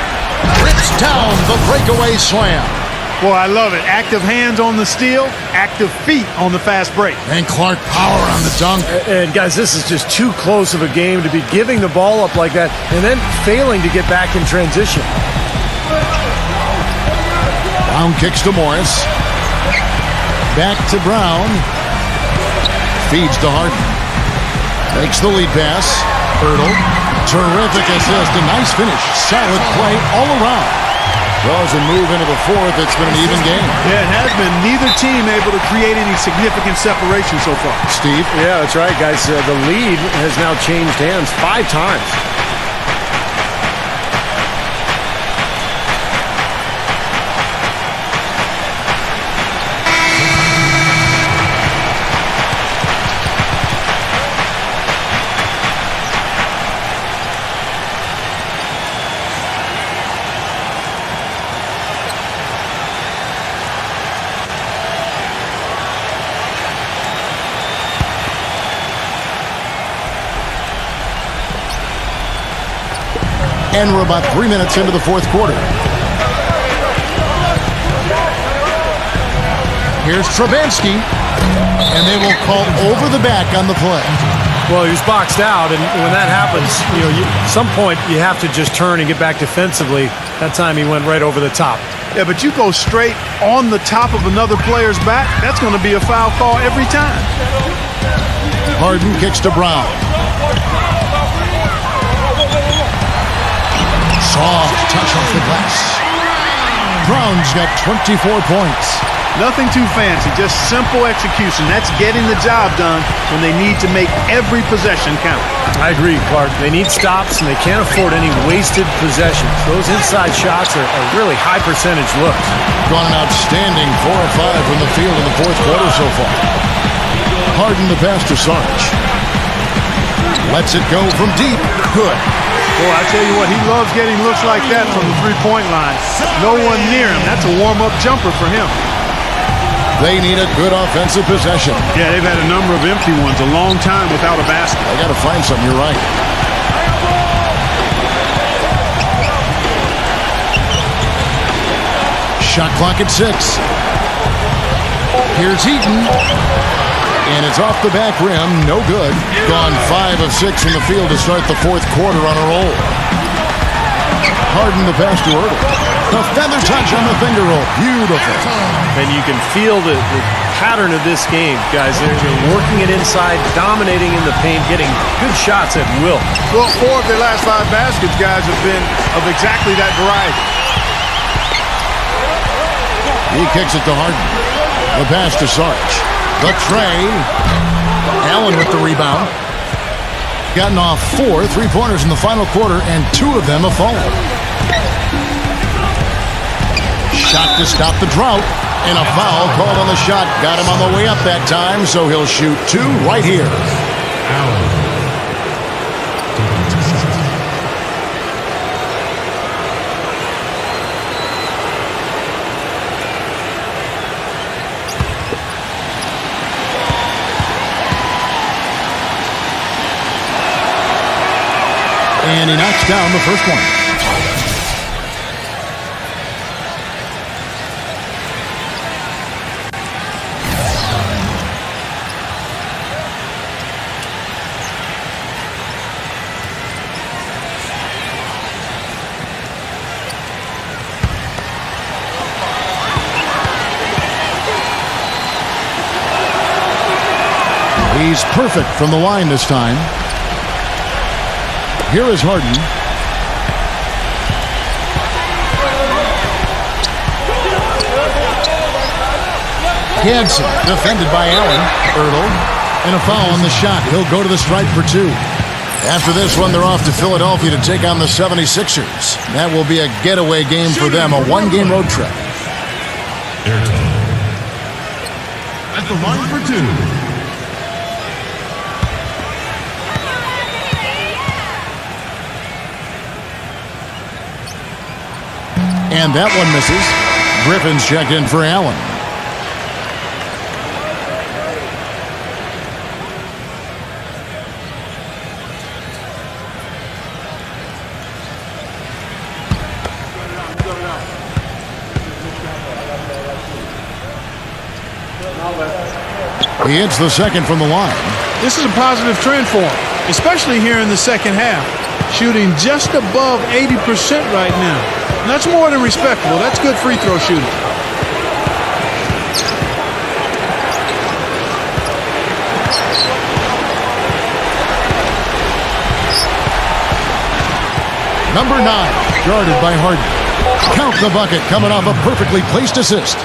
Rips down the breakaway slam. Boy, I love it. Active hands on the steal, active feet on the fast break. And Clark power on the dunk. And guys, this is just too close of a game to be giving the ball up like that and then failing to get back in transition. Brown kicks to Morris. Back to Brown. Feeds to Harden. Makes the lead pass. Ertl. Terrific assist. A nice finish. Solid play all around. Well, as we move into the fourth, it's been an even game. Yeah, it has been. Neither team able to create any significant separation so far. Steve? Yeah, that's right, guys. The lead has now changed hands 5 times. And we're about 3 minutes into the fourth quarter. Here's Trabansky. And they will call over the back on the play. Well, he was boxed out, and when that happens, at some point you have to just turn and get back defensively. That time he went right over the top. Yeah, but you go straight on the top of another player's back, that's going to be a foul call every time. Harden kicks to Brown. Soft touch off the glass. Brown's got 24 points. Nothing too fancy, just simple execution. That's getting the job done when they need to make every possession count. I agree, Clark. They need stops, and they can't afford any wasted possessions. Those inside shots are really high percentage looks. Gone an outstanding 4 of 5 from the field in the fourth quarter so far. Harden the pass to Sarge. Lets it go from deep. Good. Boy, I tell you what, he loves getting looks like that from the three-point line. No one near him. That's a warm-up jumper for him. They need a good offensive possession. Yeah, they've had a number of empty ones, a long time without a basket. I got to find something. You're right. Shot clock at 6. Here's Heaton. And it's off the back rim. No good. Gone 5 of 6 from the field to start the fourth quarter on a roll. Harden the pass to Ertl. The feather touch on the finger roll. Beautiful. And you can feel the pattern of this game, guys. They're working it inside, dominating in the paint, getting good shots at will. Well, 4 of their last 5 baskets, guys, have been of exactly that variety. He kicks it to Harden. The pass to Sarge. The tray. Allen with the rebound. Gotten off 4 3-pointers in the final quarter, and 2 of them have fallen. Shot to stop the drought, and a foul called on the shot. Got him on the way up that time, so he'll shoot 2 right here. And he knocks down the first one. He's perfect from the line this time. Here is Harden. Hanson, defended by Allen. Ertl, and a foul on the shot. He'll go to the stripe for 2. After this one, they're off to Philadelphia to take on the 76ers. That will be a getaway game for them, a one-game road trip. At the line for 2. And that one misses. Griffin's checked in for Allen. He hits the second from the line. This is a positive trend for him, especially here in the second half. Shooting just above 80% right now. And that's more than respectable. That's good free throw shooting. Number 9, guarded by Harden. Count the bucket coming off a perfectly placed assist.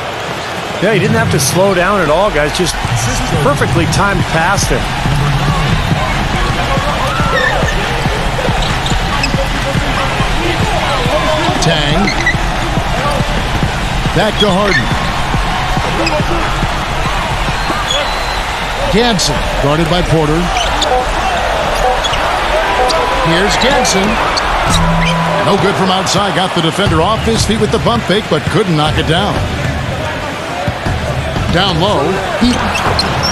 Yeah, he didn't have to slow down at all, guys. Just perfectly timed pass there. Tang. Back to Harden. Ganson, guarded by Porter. Here's Ganson. No good from outside. Got the defender off his feet with the bump fake, but couldn't knock it down. Down low.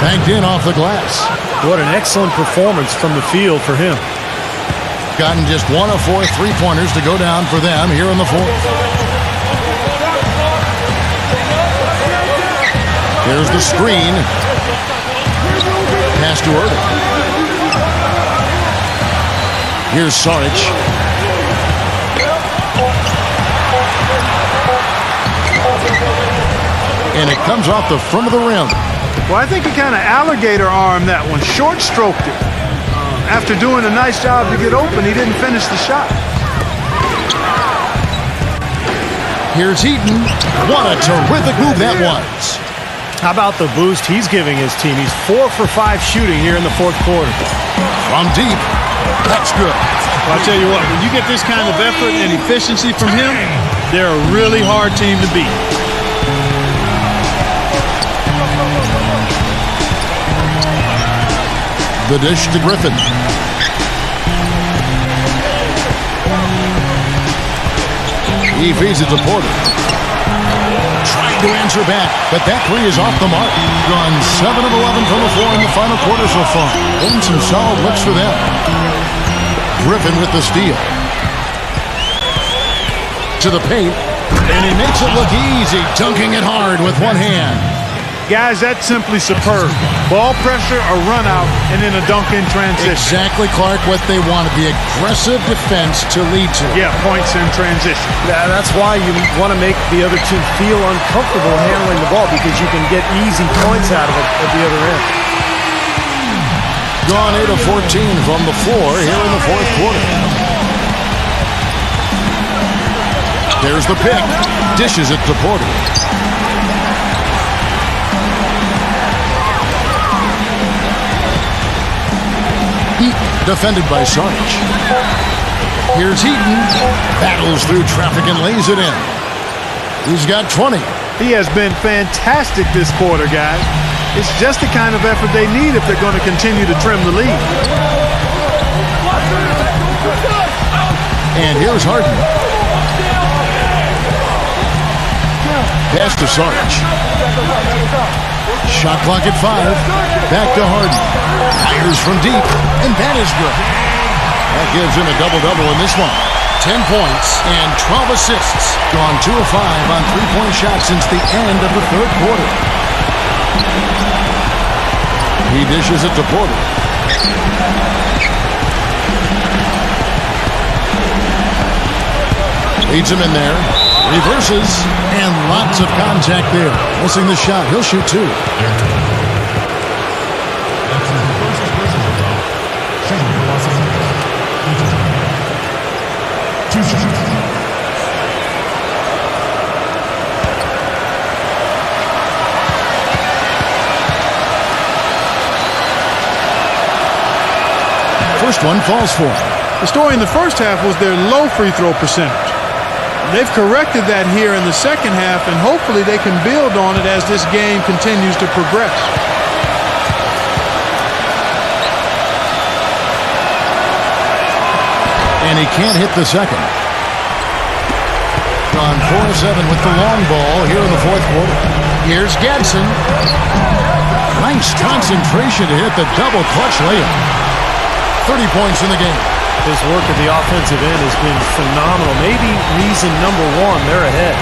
Banked in off the glass. What an excellent performance from the field for him. Gotten just 1 of 4 3-pointers to go down for them here in the fourth. Here's the screen. Pass to Ertl. Here's Saric. And it comes off the front of the rim. Well, I think he kind of alligator armed that one, short stroked it. After doing a nice job to get open, he didn't finish the shot. Here's Eaton. What a terrific move that was. How about the boost he's giving his team? He's 4 for 5 shooting here in the fourth quarter. From deep. That's good. Well, I'll tell you what, when you get this kind of effort and efficiency from him, they're a really hard team to beat. The dish to Griffin. He feeds it to Porter. Trying to answer back, but that three is off the mark. Gone 7 of 11 from the floor in the final quarter so far. Getting some solid looks for them. Griffin with the steal. To the paint, and he makes it look easy, dunking it hard with one hand. Guys, that's simply superb. Ball pressure, a run out, and then a dunk in transition. Exactly, Clark, what they wanted. The aggressive defense to lead to. Yeah, points in transition. Yeah, that's why you want to make the other team feel uncomfortable handling the ball, because you can get easy points out of it at the other end. Gone 8 of 14 from the floor here in the fourth quarter. There's the pick. Dishes it to Porter. Defended by Saric. Here's Eaton. Battles through traffic and lays it in. He's got 20. He has been fantastic this quarter, guys. It's just the kind of effort they need if they're going to continue to trim the lead. And here's Harden. Pass to Saric. Shot clock at 5. Back to Harden. Fires from deep, and that is good. That gives him a double-double in this one. 10 points and 12 assists. Gone 2 of 5 on three-point shots since the end of the third quarter. He dishes it to Porter. Leads him in there. Reverses. And lots of contact there. Missing the shot. He'll shoot 2. First one falls for him. The story in the first half was their low free throw percentage. They've corrected that here in the second half, and hopefully they can build on it as this game continues to progress. And he can't hit the second. Gone 4-7 with the long ball here in the fourth quarter. Here's Gadsden. Nice concentration to hit the double clutch layup. 30 points in the game. His work at the offensive end has been phenomenal. Maybe reason number one, they're ahead.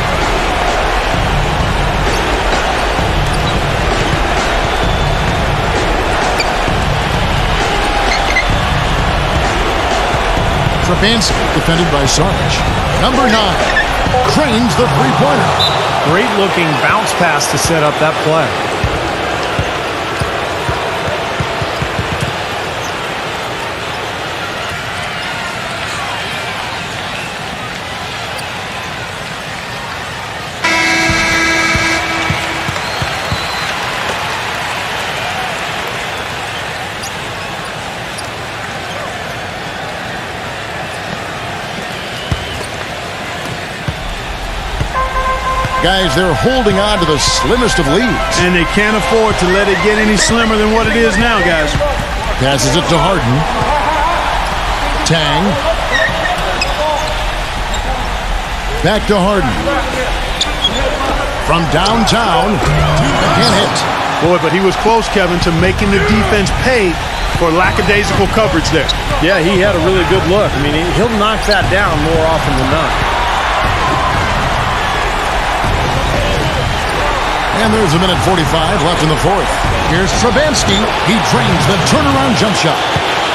Trapansky defended by Sarge. Number 9 cranes the three-pointer. Great looking bounce pass to set up that play. Guys, they're holding on to the slimmest of leads. And they can't afford to let it get any slimmer than what it is now, guys. Passes it to Harden. Tang. Back to Harden. From downtown. Again hit. Boy, but he was close, Kevin, to making the defense pay for lackadaisical coverage there. Yeah, he had a really good look. I mean, he'll knock that down more often than not. And there's a minute 45 left in the fourth. Here's Trapansky. He drains the turnaround jump shot.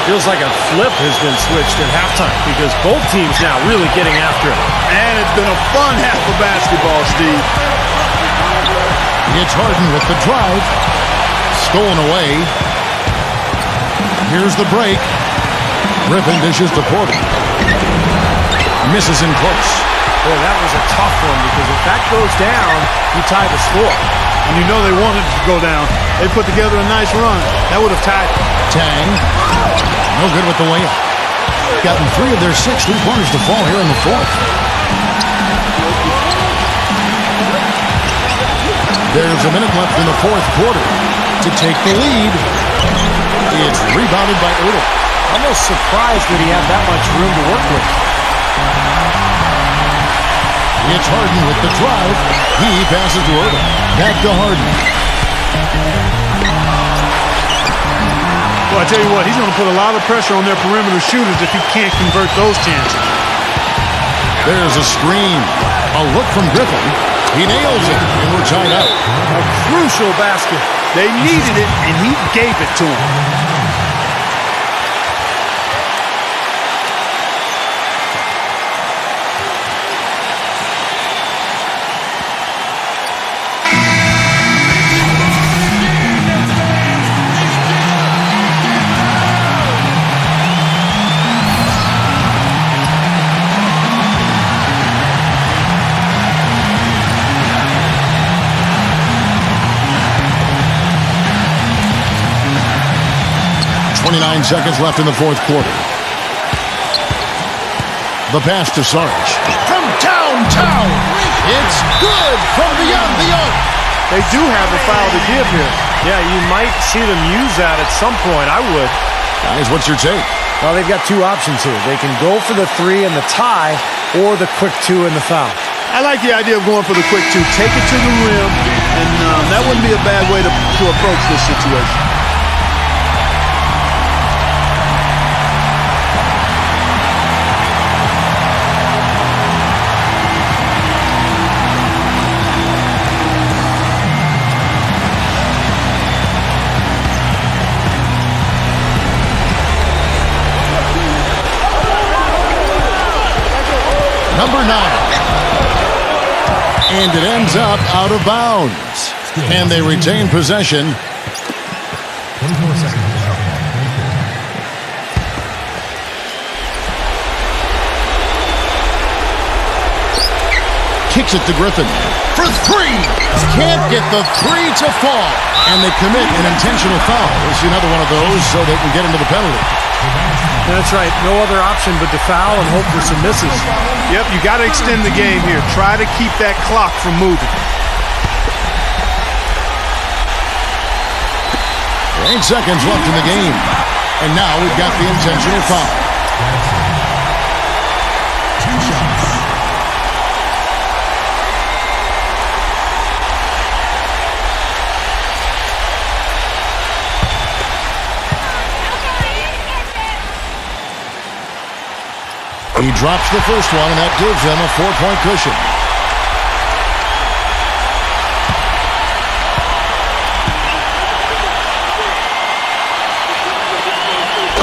Feels like a flip has been switched at halftime because both teams now really getting after it. And it's been a fun half of basketball, Steve. It's Harden with the drive. Stolen away. Here's the break. Griffin dishes to Porter. Misses in close. Boy, that was a tough one because if that goes down, you tie the score. And you know they wanted it to go down. They put together a nice run. That would have tied it. Tang. No good with the layup. Gotten 3 of their 6 3-pointers to fall here in the fourth. There's a minute left in the fourth quarter to take the lead. It's rebounded by Ertl. Almost surprised that he had that much room to work with. It's Harden with the drive. He passes to Ertl. Back to Harden. Well, I tell you what, he's going to put a lot of pressure on their perimeter shooters if he can't convert those chances. There's a screen. A look from Griffin. He nails it, and we're tied up. A crucial basket. They needed it, and he gave it to them. Seconds left in the fourth quarter. The pass to Sarge. From downtown. It's good from beyond the arc. They do have a foul to give here. Yeah, you might see them use that at some point. I would. Guys, what's your take? Well, they've got 2 options here. They can go for the 3 and the tie, or the quick 2 and the foul. I like the idea of going for the quick 2. Take it to the rim, and that wouldn't be a bad way to approach this situation. Number 9. And it ends up out of bounds. And they retain possession. 24 seconds. Kicks it to Griffin for 3. Can't get the 3 to fall. And they commit an intentional foul. We'll see another one of those so they can get into the penalty. That's right. No other option but to foul and hope for some misses. Yep, you got to extend the game here. Try to keep that clock from moving. 8 seconds left in the game. And now we've got the intentional foul. 2 shots. He drops the first one, and that gives them a 4-point cushion.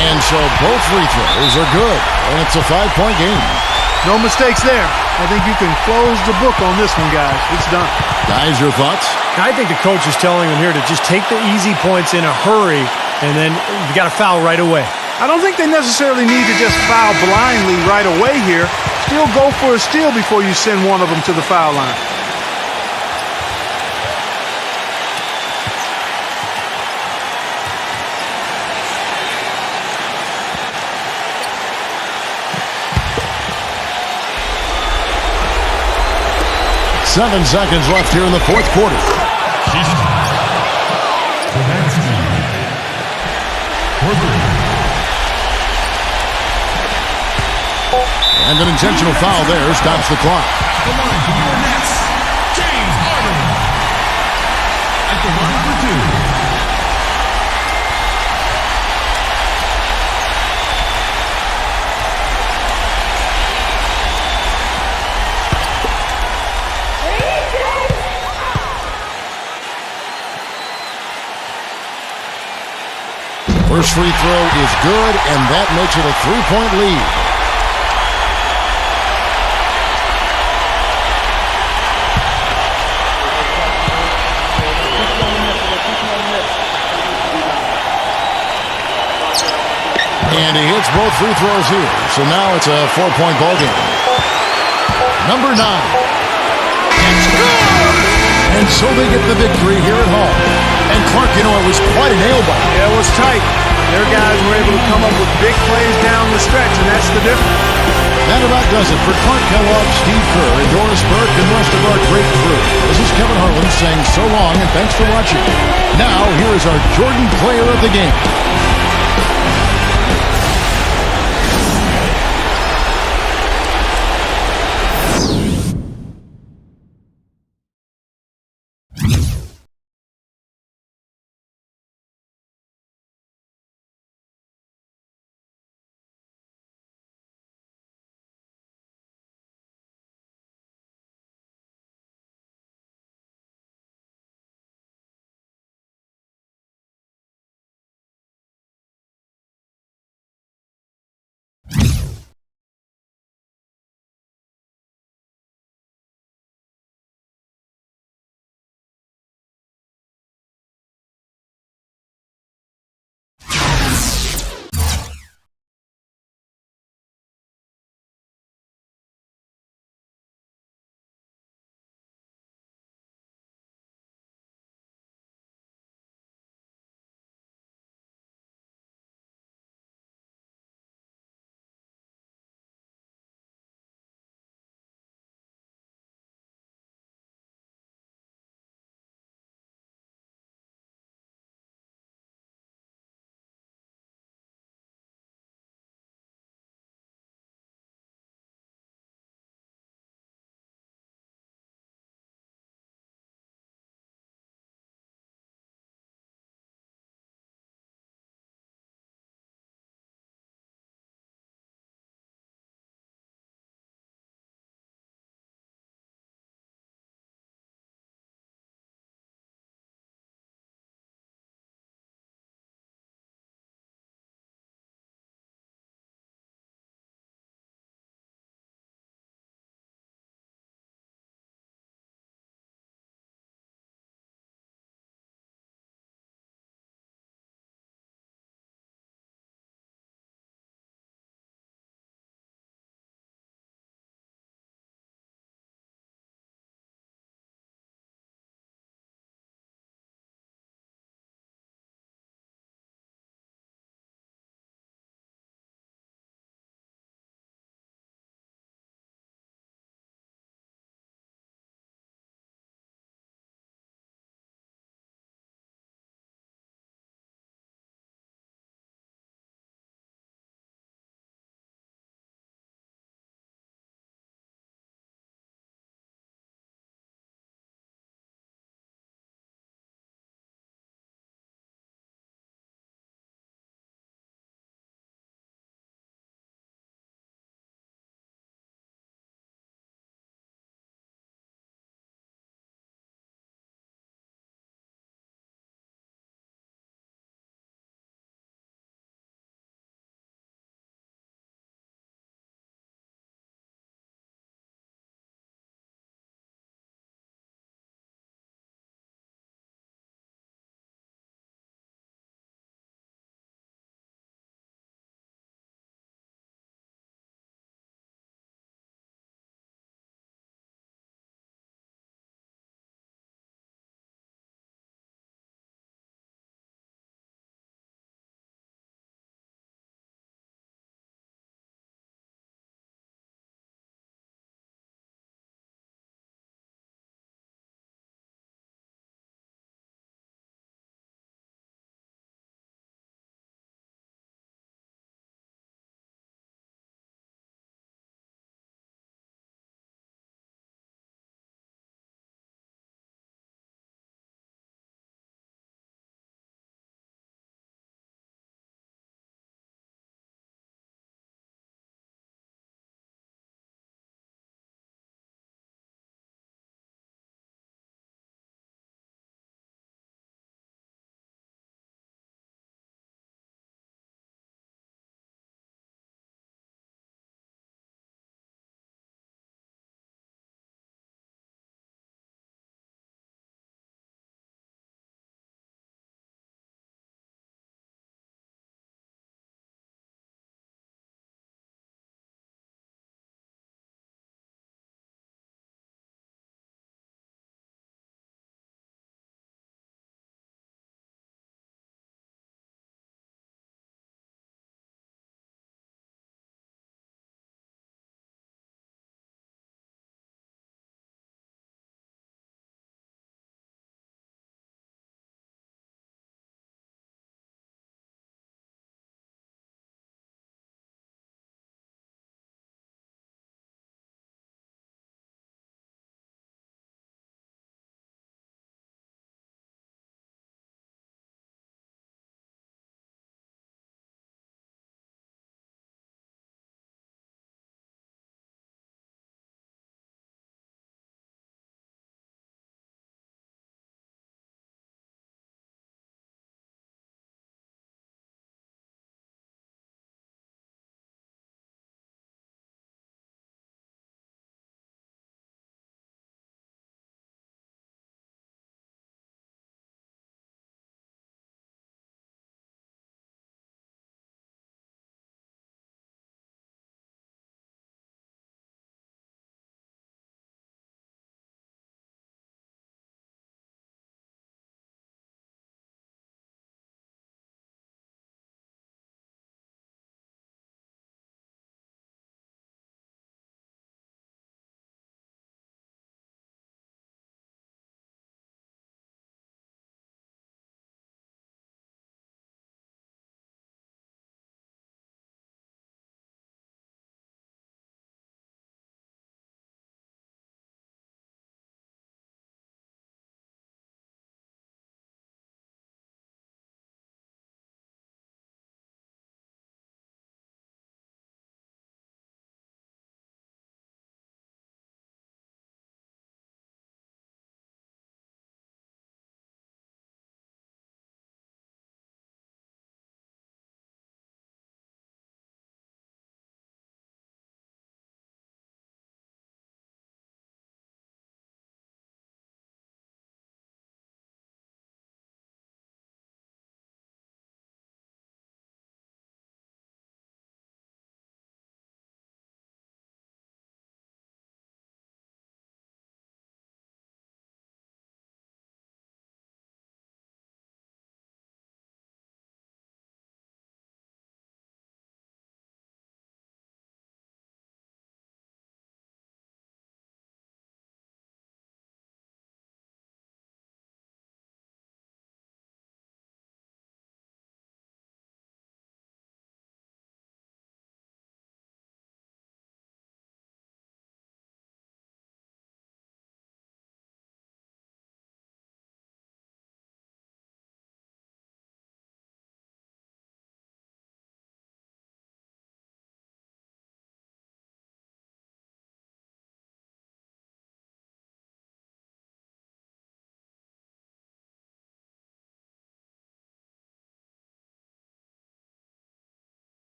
And so both free throws are good, and it's a 5-point game. No mistakes there. I think you can close the book on this one, guys. It's done. Guys, your thoughts? I think the coach is telling them here to just take the easy points in a hurry, and then you got to foul right away. I don't think they necessarily need to just foul blindly right away here. Still go for a steal before you send one of them to the foul line. Seven seconds left here in the fourth quarter. And an intentional foul there stops the clock. The line for your Nets, James Harden. At the line for 2. First free throw is good, and that makes it a 3-point lead. And he hits both free throws here. So now it's a 4-point ball game. Number 9. It's good! And so they get the victory here at home. And Clark, you know, it was quite a nail-biter. Yeah, it was tight. Their guys were able to come up with big plays down the stretch, and that's the difference. That about does it for Clark Kellogg, Steve Kerr, and Doris Burke, and the rest of our great crew. This is Kevin Harlan saying so long and thanks for watching. Now, here is our Jordan Player of the Game.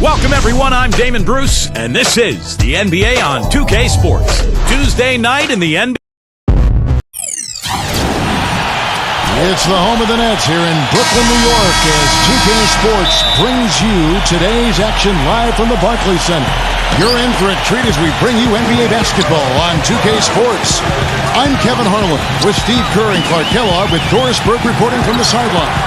Welcome, everyone. I'm Damon Bruce, and this is the NBA on 2K Sports. Tuesday night in the NBA. It's the home of the Nets here in Brooklyn, New York, as 2K Sports brings you today's action live from the Barclays Center. You're in for a treat as we bring you NBA basketball on 2K Sports. I'm Kevin Harlan with Steve Kerr and Clark Kellogg with Doris Berg reporting from the sidelines.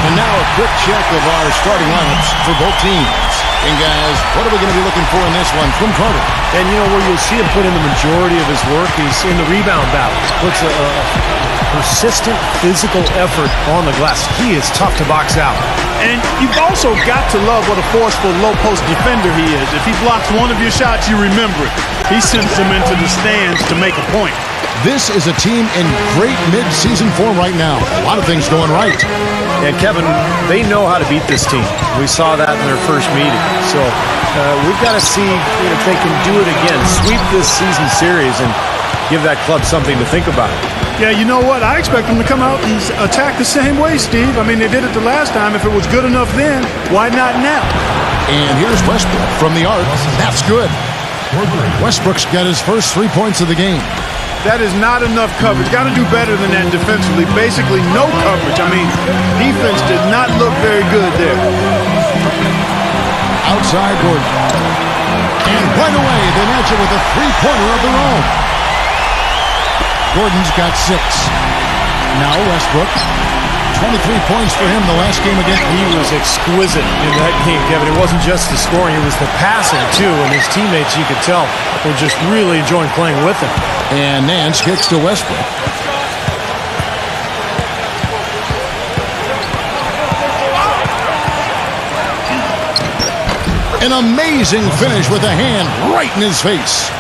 And now a quick check of our starting lineups for both teams. And guys, what are we going to be looking for in this one from Carter? And you know where you'll see him put in the majority of his work, he's in the rebound battle. Puts a persistent physical effort on the glass. He is tough to box out. And you've also got to love what a forceful low-post defender he is. If he blocks one of your shots, you remember it. He sends them into the stands to make a point. This is a team in great mid-season form right now. A lot of things going right. And Kevin, they know how to beat this team. We saw that in their first meeting. So we've got to see if they can do it again. Sweep this season series and give that club something to think about. Yeah, you know what? I expect them to come out and attack the same way, Steve. I mean, they did it the last time. If it was good enough then, why not now? And here's Westbrook from the arc. That's good. Westbrook's got his first 3 points of the game. That is not enough coverage. Got to do better than that defensively. Basically, no coverage. I mean, defense did not look very good there. Outside Gordon. And right away, they match it with a three-pointer of their own. Gordon's got 6. Now Westbrook. 23 points for him the last game again. He was exquisite in that game, Kevin. It wasn't just the scoring, it was the passing, too. And his teammates, you could tell, were just really enjoying playing with him. And Nance kicks to Westbrook. An amazing finish with a hand right in his face.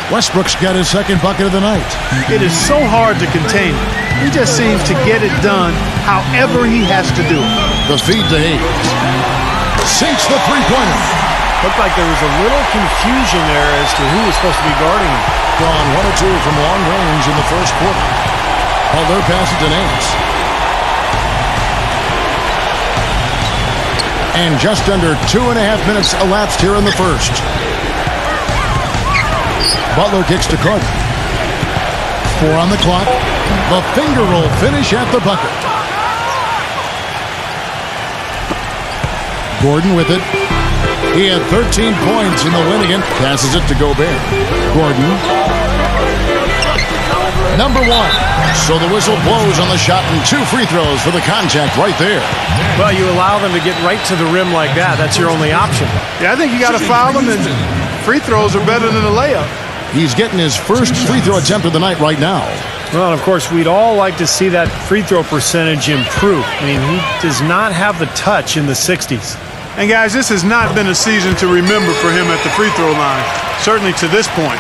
Westbrook's got his second bucket of the night. It is so hard to contain him. He just seems to get it done however he has to do it. The feed to Hayes. Sinks the three-pointer. Looked like there was a little confusion there as to who was supposed to be guarding him. Gone 1 or 2 from long range in the first quarter. Butler passes to Nance. And just under 2.5 minutes elapsed here in the first. Butler kicks to Carter. 4 on the clock. The finger roll finish at the bucket. Gordon with it. He had 13 points in the win again. Passes it to Gobert. Gordon. Number 1. So the whistle blows on the shot and 2 free throws for the contact right there. Well, you allow them to get right to the rim like that. That's your only option. Yeah, I think you got to foul them, and free throws are better than a layup. He's getting his first free throw attempt of the night right now. Well, and of course, we'd all like to see that free throw percentage improve. I mean, he does not have the touch in the 60s. And guys, this has not been a season to remember for him at the free throw line, certainly to this point.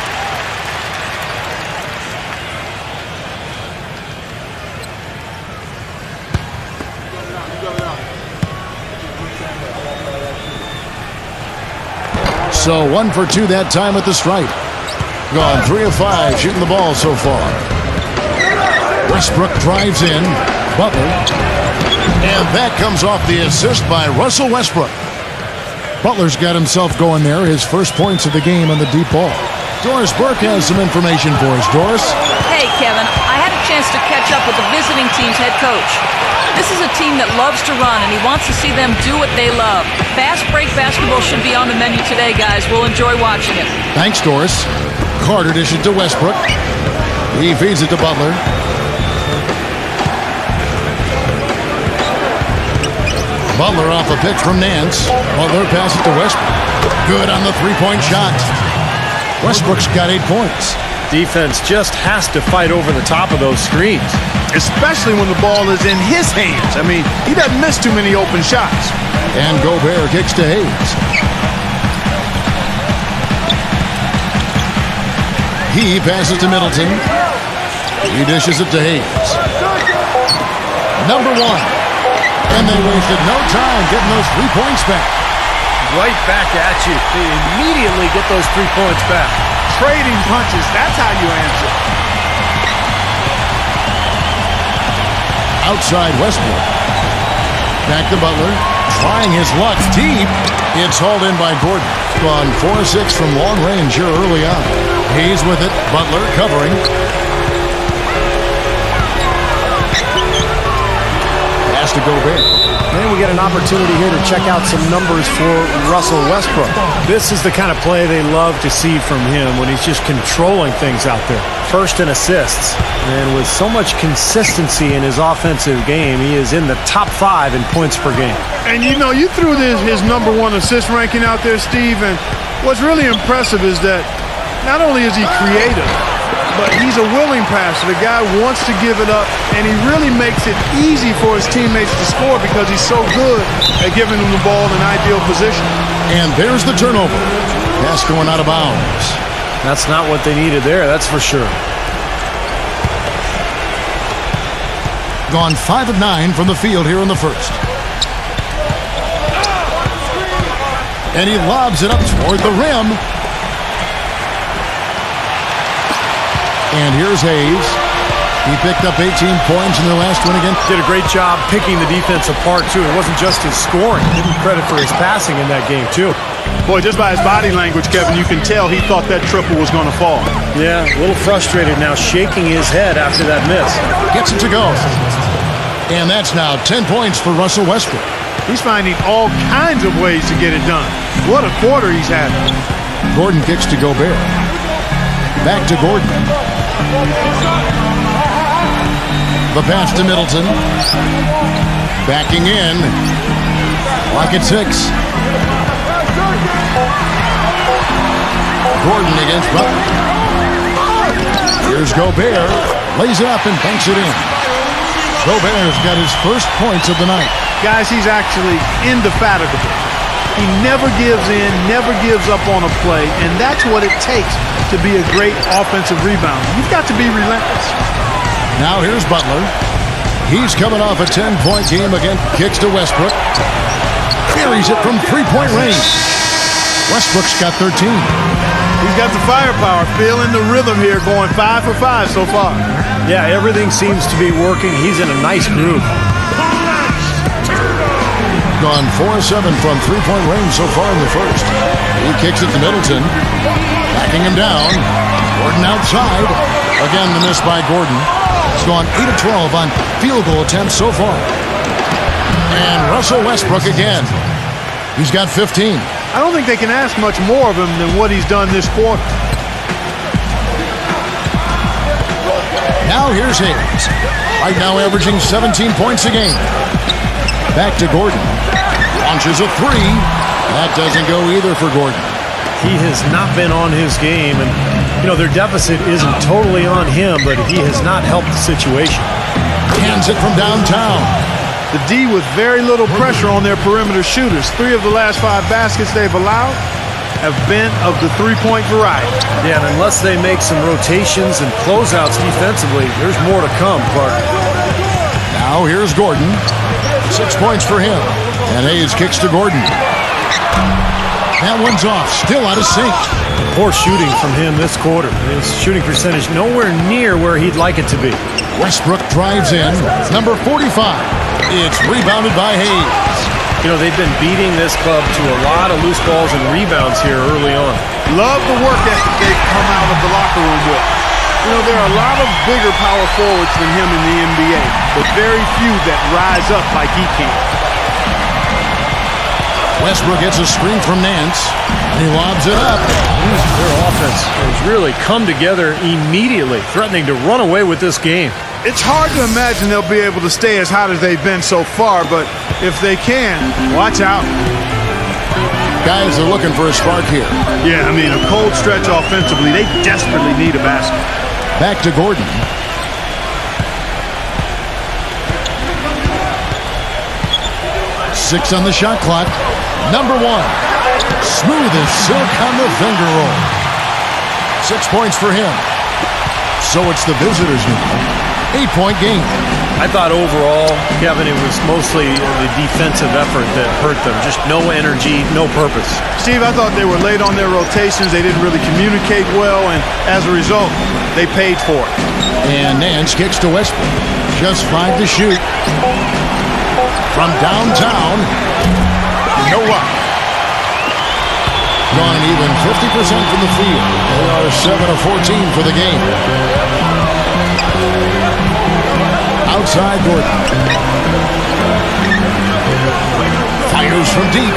So 1 for 2 that time at the stripe. Gone 3 of 5 shooting the ball so far. Westbrook drives in. Butler. And that comes off the assist by Russell Westbrook. Butler's got himself going there. His first points of the game on the deep ball. Doris Burke has some information for us. Doris? Hey, Kevin, I had a chance to catch up with the visiting team's head coach. This is a team that loves to run, and he wants to see them do what they love. Fast break basketball should be on the menu today, guys. We'll enjoy watching it. Thanks, Doris. Carter dishes to Westbrook. He feeds it to Butler. Butler off a pitch from Nance. Butler passes to Westbrook. Good on the three-point shot. Westbrook's got 8 points. Defense just has to fight over the top of those screens. Especially when the ball is in his hands. I mean, he doesn't miss too many open shots. And Gobert kicks to Hayes. He passes to Middleton. He dishes it to Hayes. Number 1. And they wasted no time getting those 3 points back. Right back at you. They immediately get those 3 points back. Trading punches, that's how you answer. Outside Westbrook. Back to Butler. Trying his luck deep. It's hauled in by Gordon. Gone 4-6 from long range here early on. He's with it. Butler covering. Pass to Gobert. And we get an opportunity here to check out some numbers for Russell Westbrook. This is the kind of play they love to see from him when he's just controlling things out there. First in assists. And with so much consistency in his offensive game, he is in the top 5 in points per game. And you know, you threw his #1 assist ranking out there, Steve, and what's really impressive is that not only is he creative, but he's a willing passer. The guy wants to give it up, and he really makes it easy for his teammates to score because he's so good at giving them the ball in an ideal position. And there's the turnover. Pass going out of bounds. That's not what they needed there, that's for sure. Gone 5 of 9 from the field here in the first. And he lobs it up toward the rim. And here's Hayes. He picked up 18 points in their last win again. Did a great job picking the defense apart, too. It wasn't just his scoring. Give him credit for his passing in that game, too. Boy, just by his body language, Kevin, you can tell he thought that triple was going to fall. Yeah, a little frustrated now, shaking his head after that miss. Gets it to go. And that's now 10 points for Russell Westbrook. He's finding all kinds of ways to get it done. What a quarter he's having. Gordon kicks to Gobert. Back to Gordon. The pass to Middleton. Backing in. Lock at 6. Gordon against Butler. Here's Gobert. Lays it up and banks it in. Gobert's got his first points of the night. Guys, he's actually indefatigable. He never gives in, never gives up on a play, and that's what it takes to be a great offensive rebounder. You've got to be relentless. Now here's Butler. He's coming off a 10-point game again. Kicks to Westbrook. Carries it from three-point range. Westbrook's got 13. He's got the firepower, feeling the rhythm here, going 5 for 5 so far. Yeah, everything seems to be working. He's in a nice groove. Gone 4-7 from three-point range so far in the first. He kicks it to Middleton. Backing him down. Gordon outside. Again, the miss by Gordon. He's gone 8 of 12 on field goal attempts so far. And Russell Westbrook again. He's got 15. I don't think they can ask much more of him than what he's done this quarter. Now here's Hayes. Right now averaging 17 points a game. Back to Gordon. Launches a three. That doesn't go either for Gordon. He has not been on his game, and you know, their deficit isn't totally on him, but he has not helped the situation. Hands it from downtown. The D with very little pressure on their perimeter shooters. 3 of the last 5 baskets they've allowed have been of the three-point variety. Yeah, and unless they make some rotations and closeouts defensively, there's more to come, Clark. Now here's Gordon. 6 points for him. And Hayes kicks to Gordon. That one's off. Still out of sync. Poor shooting from him this quarter. His shooting percentage nowhere near where he'd like it to be. Westbrook drives in. Number 45. It's rebounded by Hayes. You know, they've been beating this club to a lot of loose balls and rebounds here early on. Love the work ethic they've come out of the locker room with. You know, there are a lot of bigger power forwards than him in the NBA, but very few that rise up like he can. Westbrook gets a screen from Nance. He lobs it up. Their offense has really come together immediately, threatening to run away with this game. It's hard to imagine they'll be able to stay as hot as they've been so far, but if they can, watch out. Guys are looking for a spark here. Yeah, I mean, a cold stretch offensively. They desperately need a basket. Back to Gordon. Six on the shot clock. Number 1. Smooth as silk on the finger roll. 6 points for him. So it's the visitors now. 8-point game. I thought overall, Kevin, it was mostly the defensive effort that hurt them. Just no energy, no purpose. Steve, I thought they were late on their rotations. They didn't really communicate well, and as a result, they paid for it. And Nance kicks to Westbrook. Just 5 to shoot. From downtown. No luck. Gone an even 50% from the field. They are 7 of 14 for the game. Outside Gordon. Fires from deep.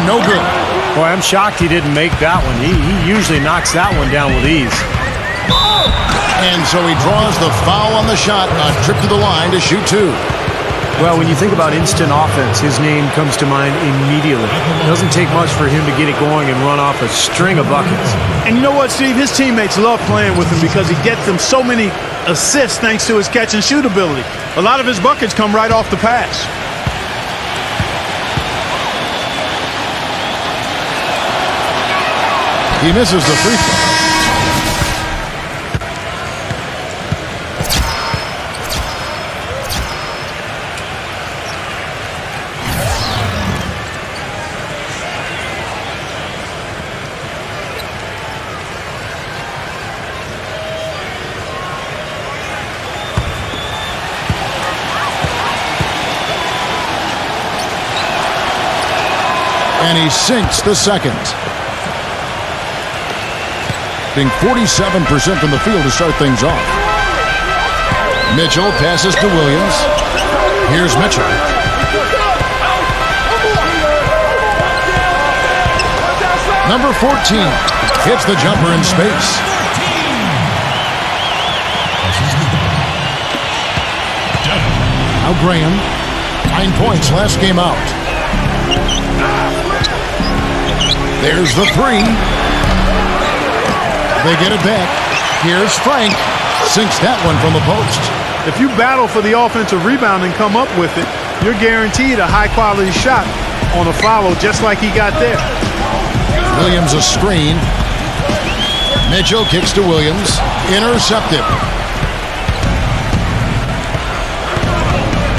No good. Boy, I'm shocked he didn't make that one. He usually knocks that one down with ease. And so he draws the foul on the shot. A trip to the line to shoot two. Well, when you think about instant offense, his name comes to mind immediately. It doesn't take much for him to get it going and run off a string of buckets. And you know what, Steve? His teammates love playing with him because he gets them so many assists thanks to his catch and shoot ability. A lot of his buckets come right off the pass. He misses the free throw. And he sinks the second. Being 47% from the field to start things off. Mitchell passes to Williams. Here's Mitchell. Number 14 hits the jumper in space. Now Graham. 9 points last game out. There's the three. They get it back. Here's Frank. Sinks that one from the post. If you battle for the offensive rebound and come up with it, you're guaranteed a high-quality shot on a follow just like he got there. Williams a screen. Mitchell kicks to Williams. Intercepted.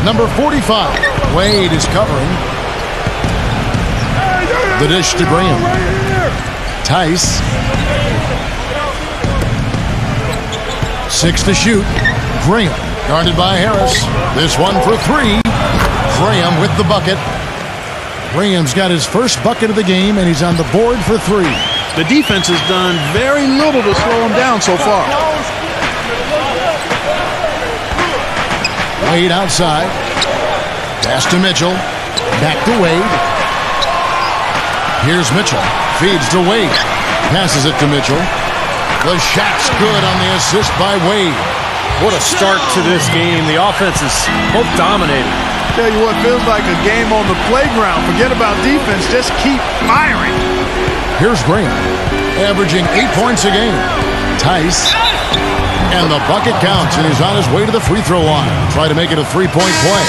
Number 45. Wade is covering. The dish to Graham. Tice. 6 to shoot. Graham guarded by Harris. This one for three. Graham with the bucket. Graham's got his first bucket of the game, and he's on the board for three. The defense has done very little to slow him down so far. Wade outside. Pass to Mitchell. Back to Wade. Here's Mitchell. Feeds to Wade. Passes it to Mitchell. The shot's good on the assist by Wade. What a start to this game. The offense is both dominating. Tell you what, feels like a game on the playground. Forget about defense. Just keep firing. Here's Graham. Averaging 8 points a game. Tice. And the bucket counts, and he's on his way to the free throw line. Try to make it a three-point play.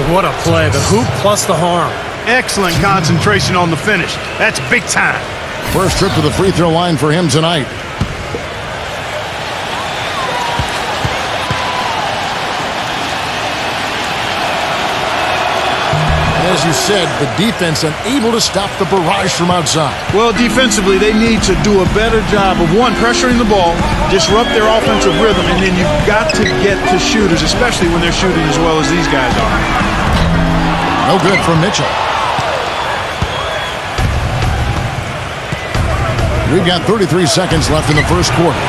What a play. The hoop plus the harm. Excellent concentration on the finish. That's big time. First trip to the free throw line for him tonight. As you said, the defense unable to stop the barrage from outside. Well, defensively, they need to do a better job of, one, pressuring the ball, disrupt their offensive rhythm, and then you've got to get to shooters, especially when they're shooting as well as these guys are. No good for Mitchell. We've got 33 seconds left in the first quarter.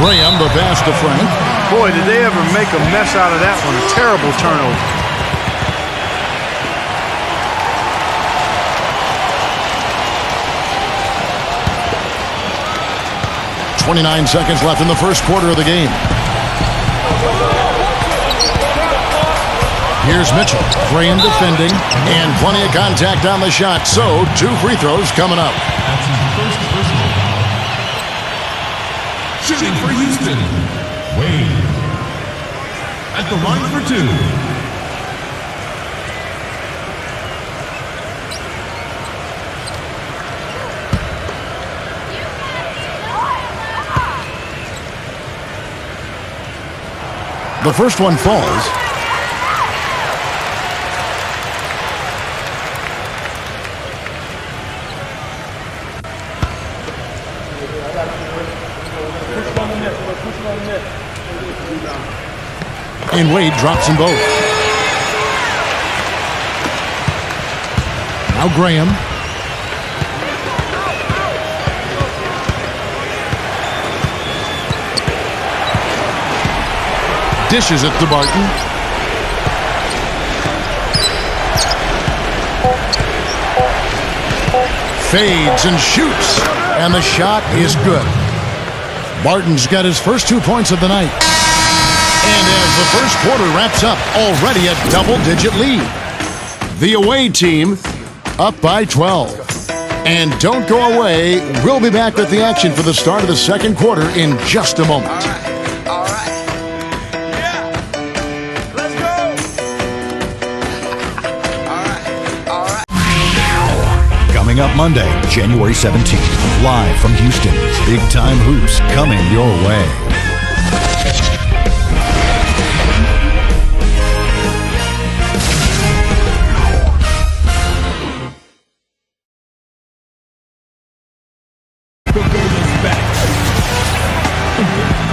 Graham, the pass to Frank. Boy, did they ever make a mess out of that one. A terrible turnover. 29 seconds left in the first quarter of the game. Here's Mitchell. Graham defending, and plenty of contact on the shot. So, 2 free throws coming up. That's his first personal foul. Shooting for Houston, Wade. At the line for 2. The first one falls. And Wade drops them both. Now Graham. Dishes it to Barton. Fades and shoots. And the shot is good. Barton's got his first 2 points of the night. And as the first quarter wraps up, already a double-digit lead. The away team up by 12. And don't go away. We'll be back with the action for the start of the second quarter in just a moment. All right. Yeah. Let's go. All right. Coming up Monday, January 17th, live from Houston. Big time hoops coming your way.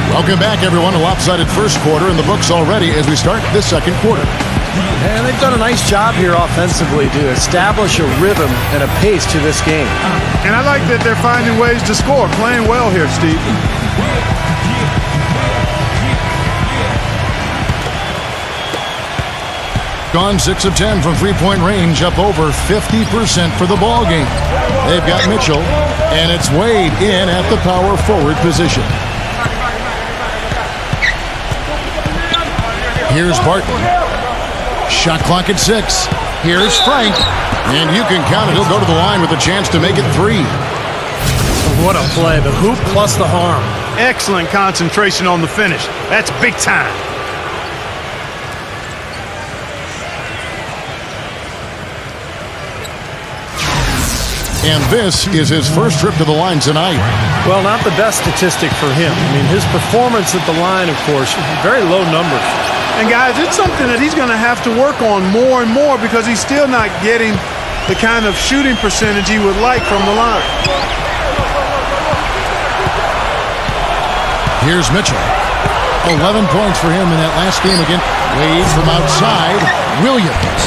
Welcome back, everyone. A lopsided first quarter in the books already as we start this second quarter. And they've done a nice job here offensively to establish a rhythm and a pace to this game. And I like that they're finding ways to score. Playing well here, Steve. Gone 6 of 10 from three-point range, up over 50% for the ball game. They've got Mitchell, and it's Wade in at the power forward position. Here's Barton. Shot clock at 6. Here's Frank. And you can count it. He'll go to the line with a chance to make it 3. What a play. The hoop plus the harm. Excellent concentration on the finish. That's big time. And this is his first trip to the line tonight. Well, not the best statistic for him. I mean, his performance at the line, of course, very low numbers. And guys, it's something that he's going to have to work on more and more because he's still not getting the kind of shooting percentage he would like from the line. Here's Mitchell. 11 points for him in that last game again. Wade from outside. Williams.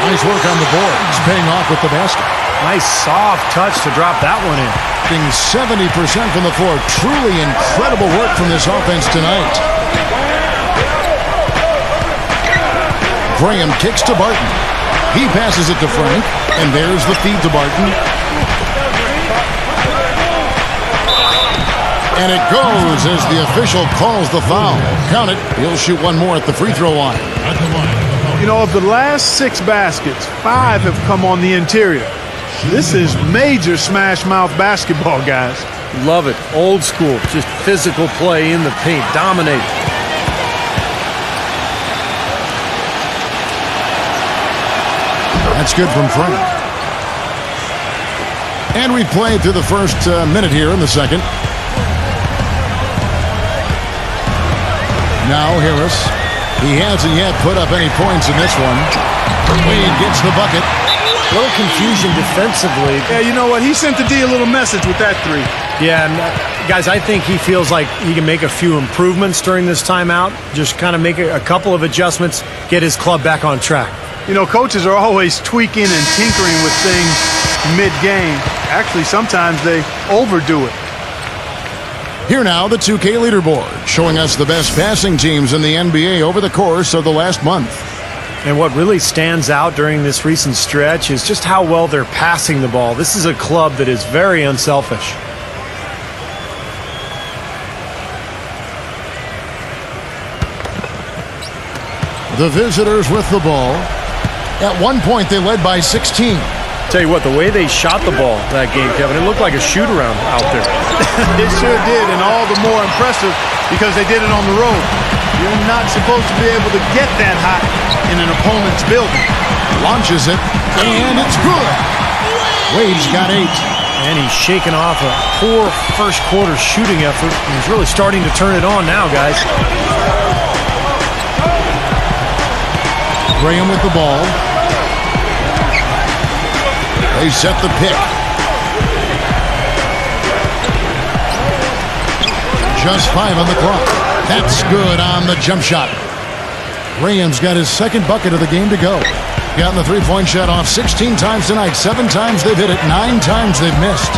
Nice work on the boards, paying off with the basket. Nice soft touch to drop that one in. Being 70% from the floor. Truly incredible work from this offense tonight. Graham kicks to Barton. He passes it to Frank, and there's the feed to Barton. And it goes as the official calls the foul. Count it. He'll shoot one more at the free throw line. You know, of the last 6 baskets, 5 have come on the interior. This is major smash mouth basketball, guys. Love it. Old school. Just physical play in the paint. Dominate. That's good from Frank. And we played through the first minute here in the second. Now Harris. He hasn't yet put up any points in this one. Wade gets the bucket. A little confusion defensively. Yeah, you know what? He sent the D a little message with that 3. Yeah, and guys, I think he feels like he can make a few improvements during this timeout. Just kind of make a couple of adjustments, get his club back on track. You know, coaches are always tweaking and tinkering with things mid-game. Actually, sometimes they overdo it. Here now, the 2K leaderboard, showing us the best passing teams in the NBA over the course of the last month. And what really stands out during this recent stretch is just how well they're passing the ball. This is a club that is very unselfish. The visitors with the ball. At one point, they led by 16. Tell you what, the way they shot the ball that game, Kevin, it looked like a shoot-around out there. It sure did, and all the more impressive because they did it on the road. You're not supposed to be able to get that hot in an opponent's building. Launches it, and it's good. Wade's got 8. And he's shaking off a poor first quarter shooting effort. And he's really starting to turn it on now, guys. Graham with the ball. They set the pick. Just 5 on the clock. That's good on the jump shot. Graham's got his second bucket of the game to go. Gotten the three-point shot off 16 times tonight. 7 times they've hit it. 9 times they've missed.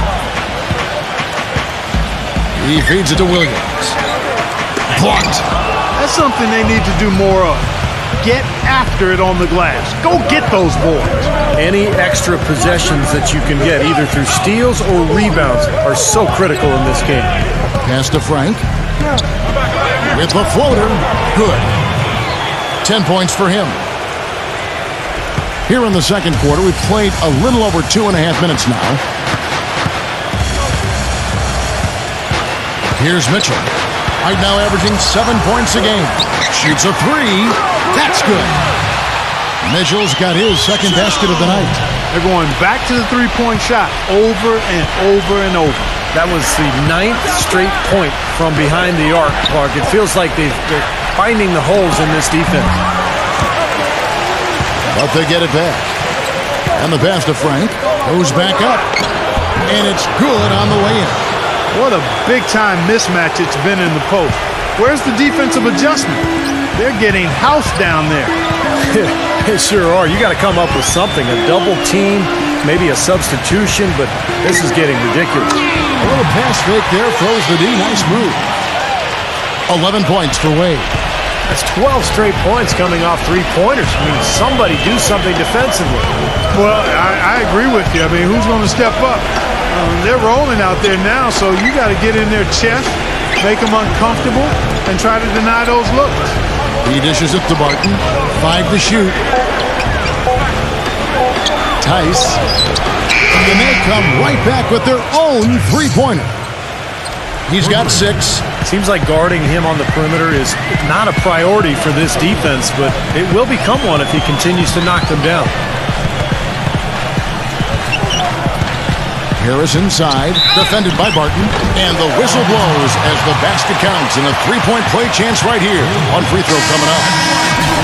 He feeds it to Williams. Blocked. That's something they need to do more of. Get after it on the glass. Go get those boards. Any extra possessions that you can get, either through steals or rebounds, are so critical in this game. Pass to Frank. With the floater. Good. 10 points for him. Here in the second quarter, we've played a little over 2.5 minutes now. Here's Mitchell. Right now averaging 7 points a game. Shoots a three. That's good. Mitchell's got his second basket of the night. They're going back to the three-point shot over and over and over. That was the 9th straight point from behind the arc, Clark. It feels like they're finding the holes in this defense. But they get it back. And the pass to Frank goes back up. And it's good on the way in. What a big-time mismatch it's been in the post. Where's the defensive adjustment? They're getting housed down there. They sure are. You got to come up with something. A double team, maybe a substitution, but this is getting ridiculous. A little pass fake there, throws the D. Nice move. 11 points for Wade. That's 12 straight points coming off three-pointers. I mean, somebody do something defensively. Well, I agree with you. I mean, who's going to step up? They're rolling out there now, so you got to get in their chest, make them uncomfortable, and try to deny those looks. He dishes it to Barton. 5 to shoot. Tice. And they come right back with their own three-pointer. He's got 6. Seems like guarding him on the perimeter is not a priority for this defense, but it will become one if he continues to knock them down. Harris inside, defended by Barton, and the whistle blows as the basket counts, and a three-point play chance right here on free throw coming up.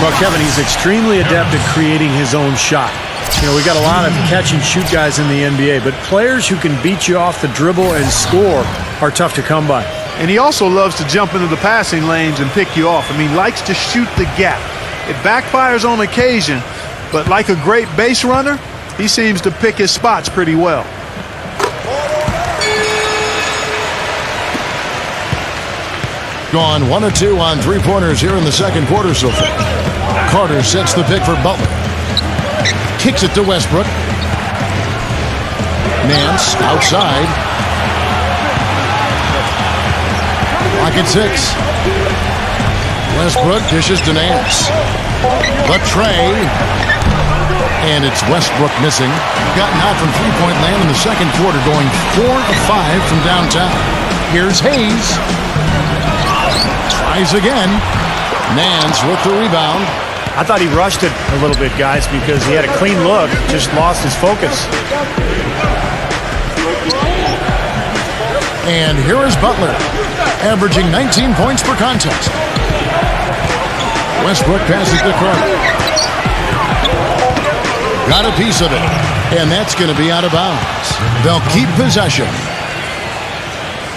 Well, Kevin, he's extremely adept at creating his own shot. You know, we got a lot of catch-and-shoot guys in the NBA, but players who can beat you off the dribble and score are tough to come by. And he also loves to jump into the passing lanes and pick you off. I mean, likes to shoot the gap. It backfires on occasion, but like a great base runner, he seems to pick his spots pretty well. Gone 1 of 2 on three-pointers here in the second quarter so far. Carter sets the pick for Butler. Kicks it to Westbrook. Nance outside. Lock at 6. Westbrook dishes to Nance. The tray. And it's Westbrook missing. Gotten out from three-point land in the second quarter, going 4 of 5 from downtown. Here's Hayes. Tries again. Nance with the rebound. I thought he rushed it a little bit, guys, because he had a clean look, just lost his focus. And here is Butler, averaging 19 points per contest. Westbrook passes to Carter. Got a piece of it, and that's going to be out of bounds. They'll keep possession.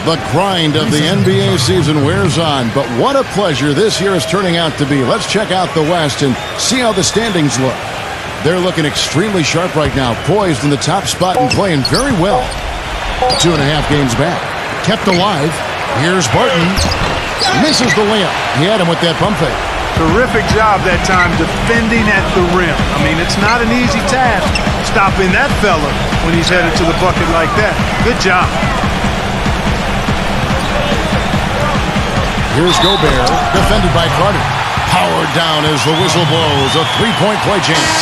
The grind of the NBA season wears on, but what a pleasure this year is turning out to be. Let's check out the West and see how the standings look. They're looking extremely sharp right now, poised in the top spot and playing very well. 2.5 games back. Kept alive. Here's Barton. Misses the layup. He had him with that pump fake. Terrific job that time defending at the rim. I mean, it's not an easy task stopping that fella when he's headed to the bucket like that. Good job. Here's Gobert, defended by Carter. Powered down as the whistle blows. A three-point play chance.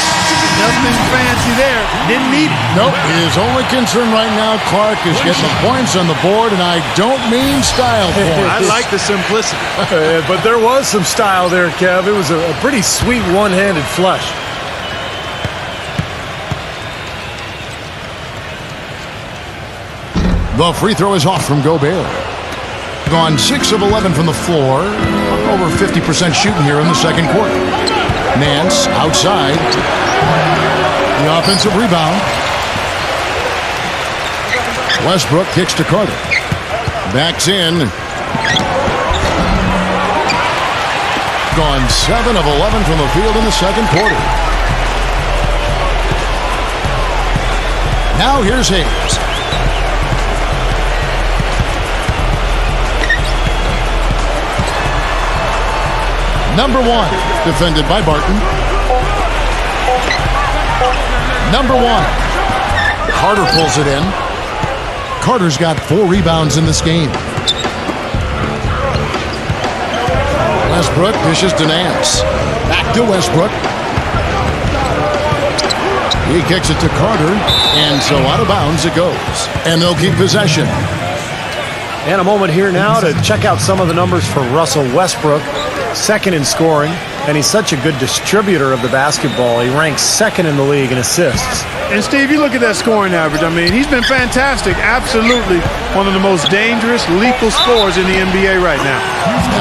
Nothing fancy there. Didn't need it. Nope. His only concern right now, Clark, is getting the points on the board, and I don't mean style points. I like the simplicity. But there was some style there, Kev. It was a pretty sweet one-handed flush. The free throw is off from Gobert. Gone 6 of 11 from the floor. Over 50% shooting here in the second quarter. Nance outside. The offensive rebound. Westbrook kicks to Carter. Backs in. Gone 7 of 11 from the field in the second quarter. Now here's Hayes. Number 1, defended by Barton. Number 1. Carter pulls it in. Carter's got 4 rebounds in this game. Westbrook dishes to Nance. Back to Westbrook. He kicks it to Carter, and so out of bounds it goes. And they'll keep possession. And a moment here now to check out some of the numbers for Russell Westbrook. Second in scoring, and he's such a good distributor of the basketball. He ranks second in the league in assists. And Steve, you look at that scoring average. I mean, he's been fantastic. Absolutely one of the most dangerous, lethal scorers in the NBA right now.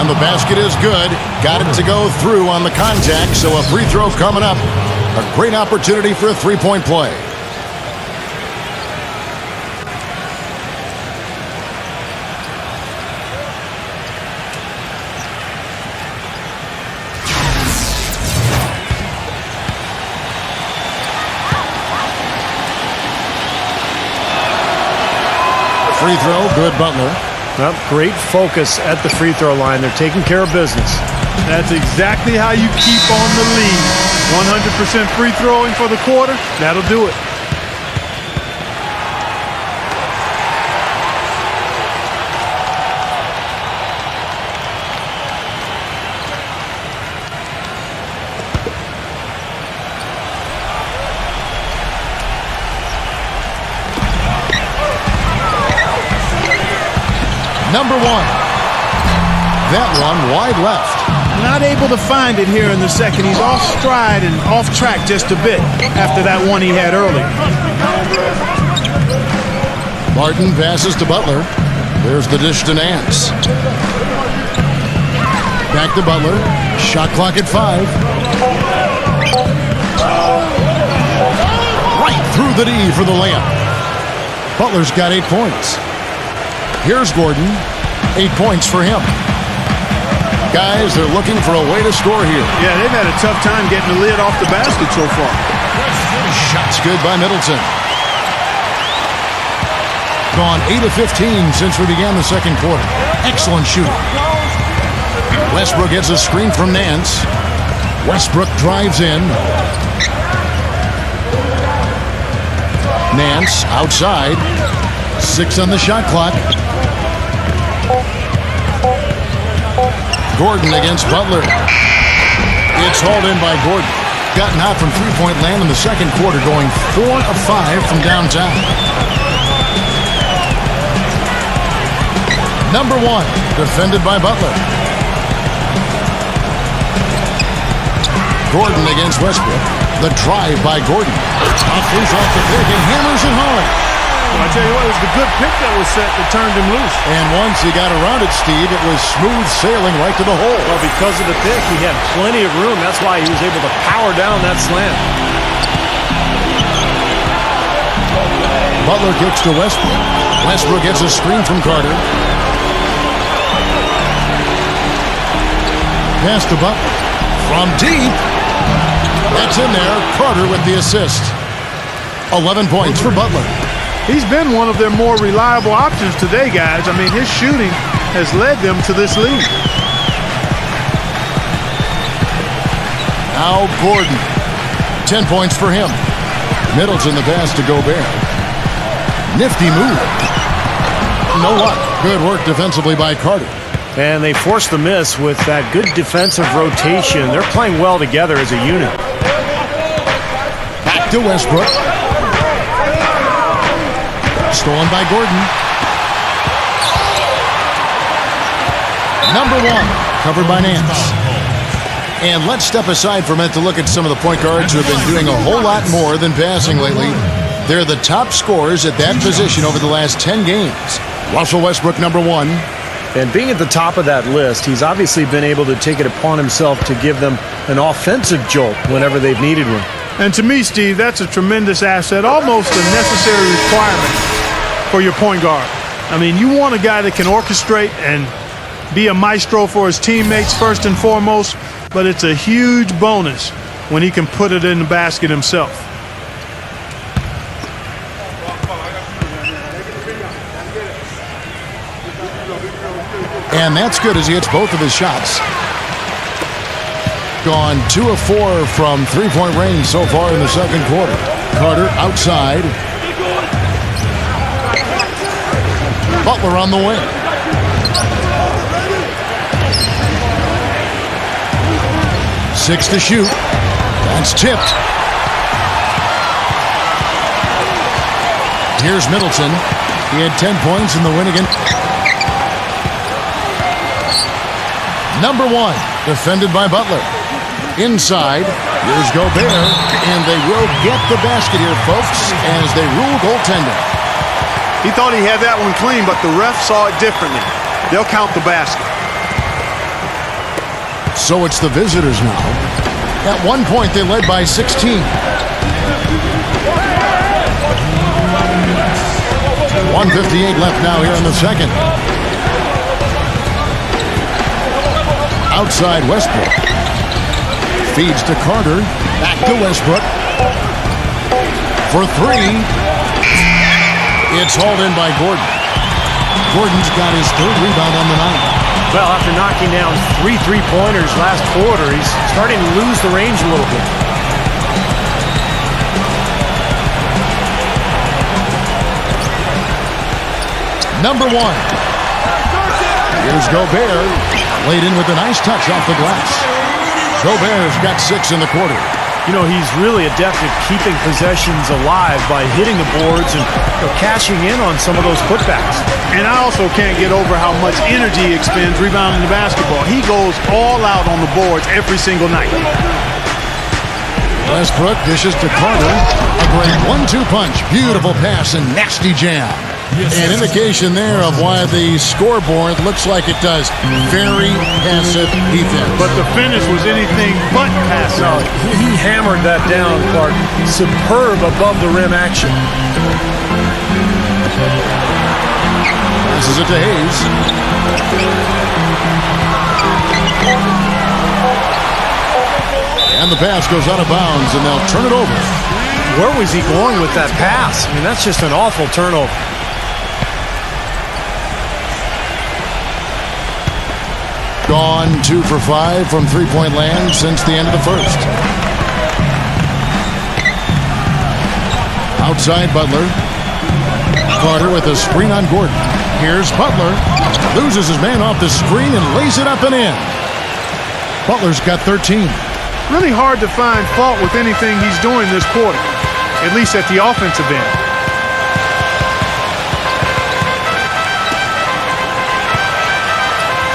And the basket is good. Got it to go through on the contact, so a free throw coming up. A great opportunity for a three-point play. Free throw, good Butler. Well, great focus at the free throw line. They're taking care of business. That's exactly how you keep on the lead. 100% free throwing for the quarter, that'll do it. Number 1. That one wide left. Not able to find it here in the second. He's off stride and off track just a bit after that one he had earlier. Barton passes to Butler. There's the dish to Nance. Back to Butler. Shot clock at 5. Right through the D for the layup. Butler's got 8 points. Here's Gordon. 8 points for him. Guys, they're looking for a way to score here. Yeah, they've had a tough time getting the lid off the basket so far. Shots good by Middleton. Gone 8 of 15 since we began the second quarter. Excellent shooting. Westbrook gets a screen from Nance. Westbrook drives in. Nance outside. 6 on the shot clock. Gordon against Butler. It's hauled in by Gordon. Gotten out from three-point land in the second quarter, going 4 of 5 from downtown. Number 1, defended by Butler. Gordon against Westbrook. The drive by Gordon. Off the pick and hammers it hard. Well, I tell you what, it was the good pick that was set that turned him loose. And once he got around it, Steve, it was smooth sailing right to the hole. Well, because of the pick, he had plenty of room. That's why he was able to power down that slam. Butler kicks to Westbrook. Westbrook gets a screen from Carter. Pass to Butler. From deep. That's in there. Carter with the assist. 11 points for Butler. He's been one of their more reliable options today, guys. I mean, his shooting has led them to this lead. Now Gordon. 10 points for him. Middleton the pass to Gobert. Nifty move. No luck. Good work defensively by Carter. And they forced the miss with that good defensive rotation. They're playing well together as a unit. Back to Westbrook. Stolen by Gordon. Number 1, covered by Nance. And let's step aside for a minute to look at some of the point guards who have been doing a whole lot more than passing lately. They're the top scorers at that position over the last 10 games. Russell Westbrook, number 1. And being at the top of that list, he's obviously been able to take it upon himself to give them an offensive jolt whenever they've needed one. And to me, Steve, that's a tremendous asset, almost a necessary requirement for your point guard. I mean, you want a guy that can orchestrate and be a maestro for his teammates first and foremost, but it's a huge bonus when he can put it in the basket himself. And that's good as he hits both of his shots. Gone 2 of 4 from three-point range so far in the second quarter. Carter outside. Butler on the wing. Six to shoot. That's tipped. Here's Middleton. He had 10 points in the win again. Number 1, defended by Butler. Inside, here's Gobert, and they will get the basket here, folks, as they rule goaltending. He thought he had that one clean, but the ref saw it differently. They'll count the basket. So it's the visitors now. At one point, they led by 16. 1:58 left now here in the second. Outside Westbrook. Feeds to Carter. Back to Westbrook. For 3. It's hauled in by Gordon. Gordon's got his 3rd rebound on the night. Well, after knocking down 3 3-pointers last quarter, he's starting to lose the range a little bit. Number 1. Here's Gobert. Laid in with a nice touch off the glass. Gobert's got 6 in the quarter. You know, he's really adept at keeping possessions alive by hitting the boards and cashing in on some of those putbacks. And I also can't get over how much energy he expends rebounding the basketball. He goes all out on the boards every single night. Westbrook dishes to Carter. A great 1-2 punch. Beautiful pass and nasty jam. An indication there of why the scoreboard looks like it does. Very passive defense. But the finish was anything but passive. No, he hammered that down, Clark. Superb above the rim action. Passes it to Hayes. And the pass goes out of bounds, and they'll turn it over. Where was he going with that pass? I mean, that's just an awful turnover. Gone 2 for 5 from three-point land since the end of the first. Outside Butler. Carter with a screen on Gordon. Here's Butler. Loses his man off the screen and lays it up and in. Butler's got 13. Really hard to find fault with anything he's doing this quarter, at least at the offensive end.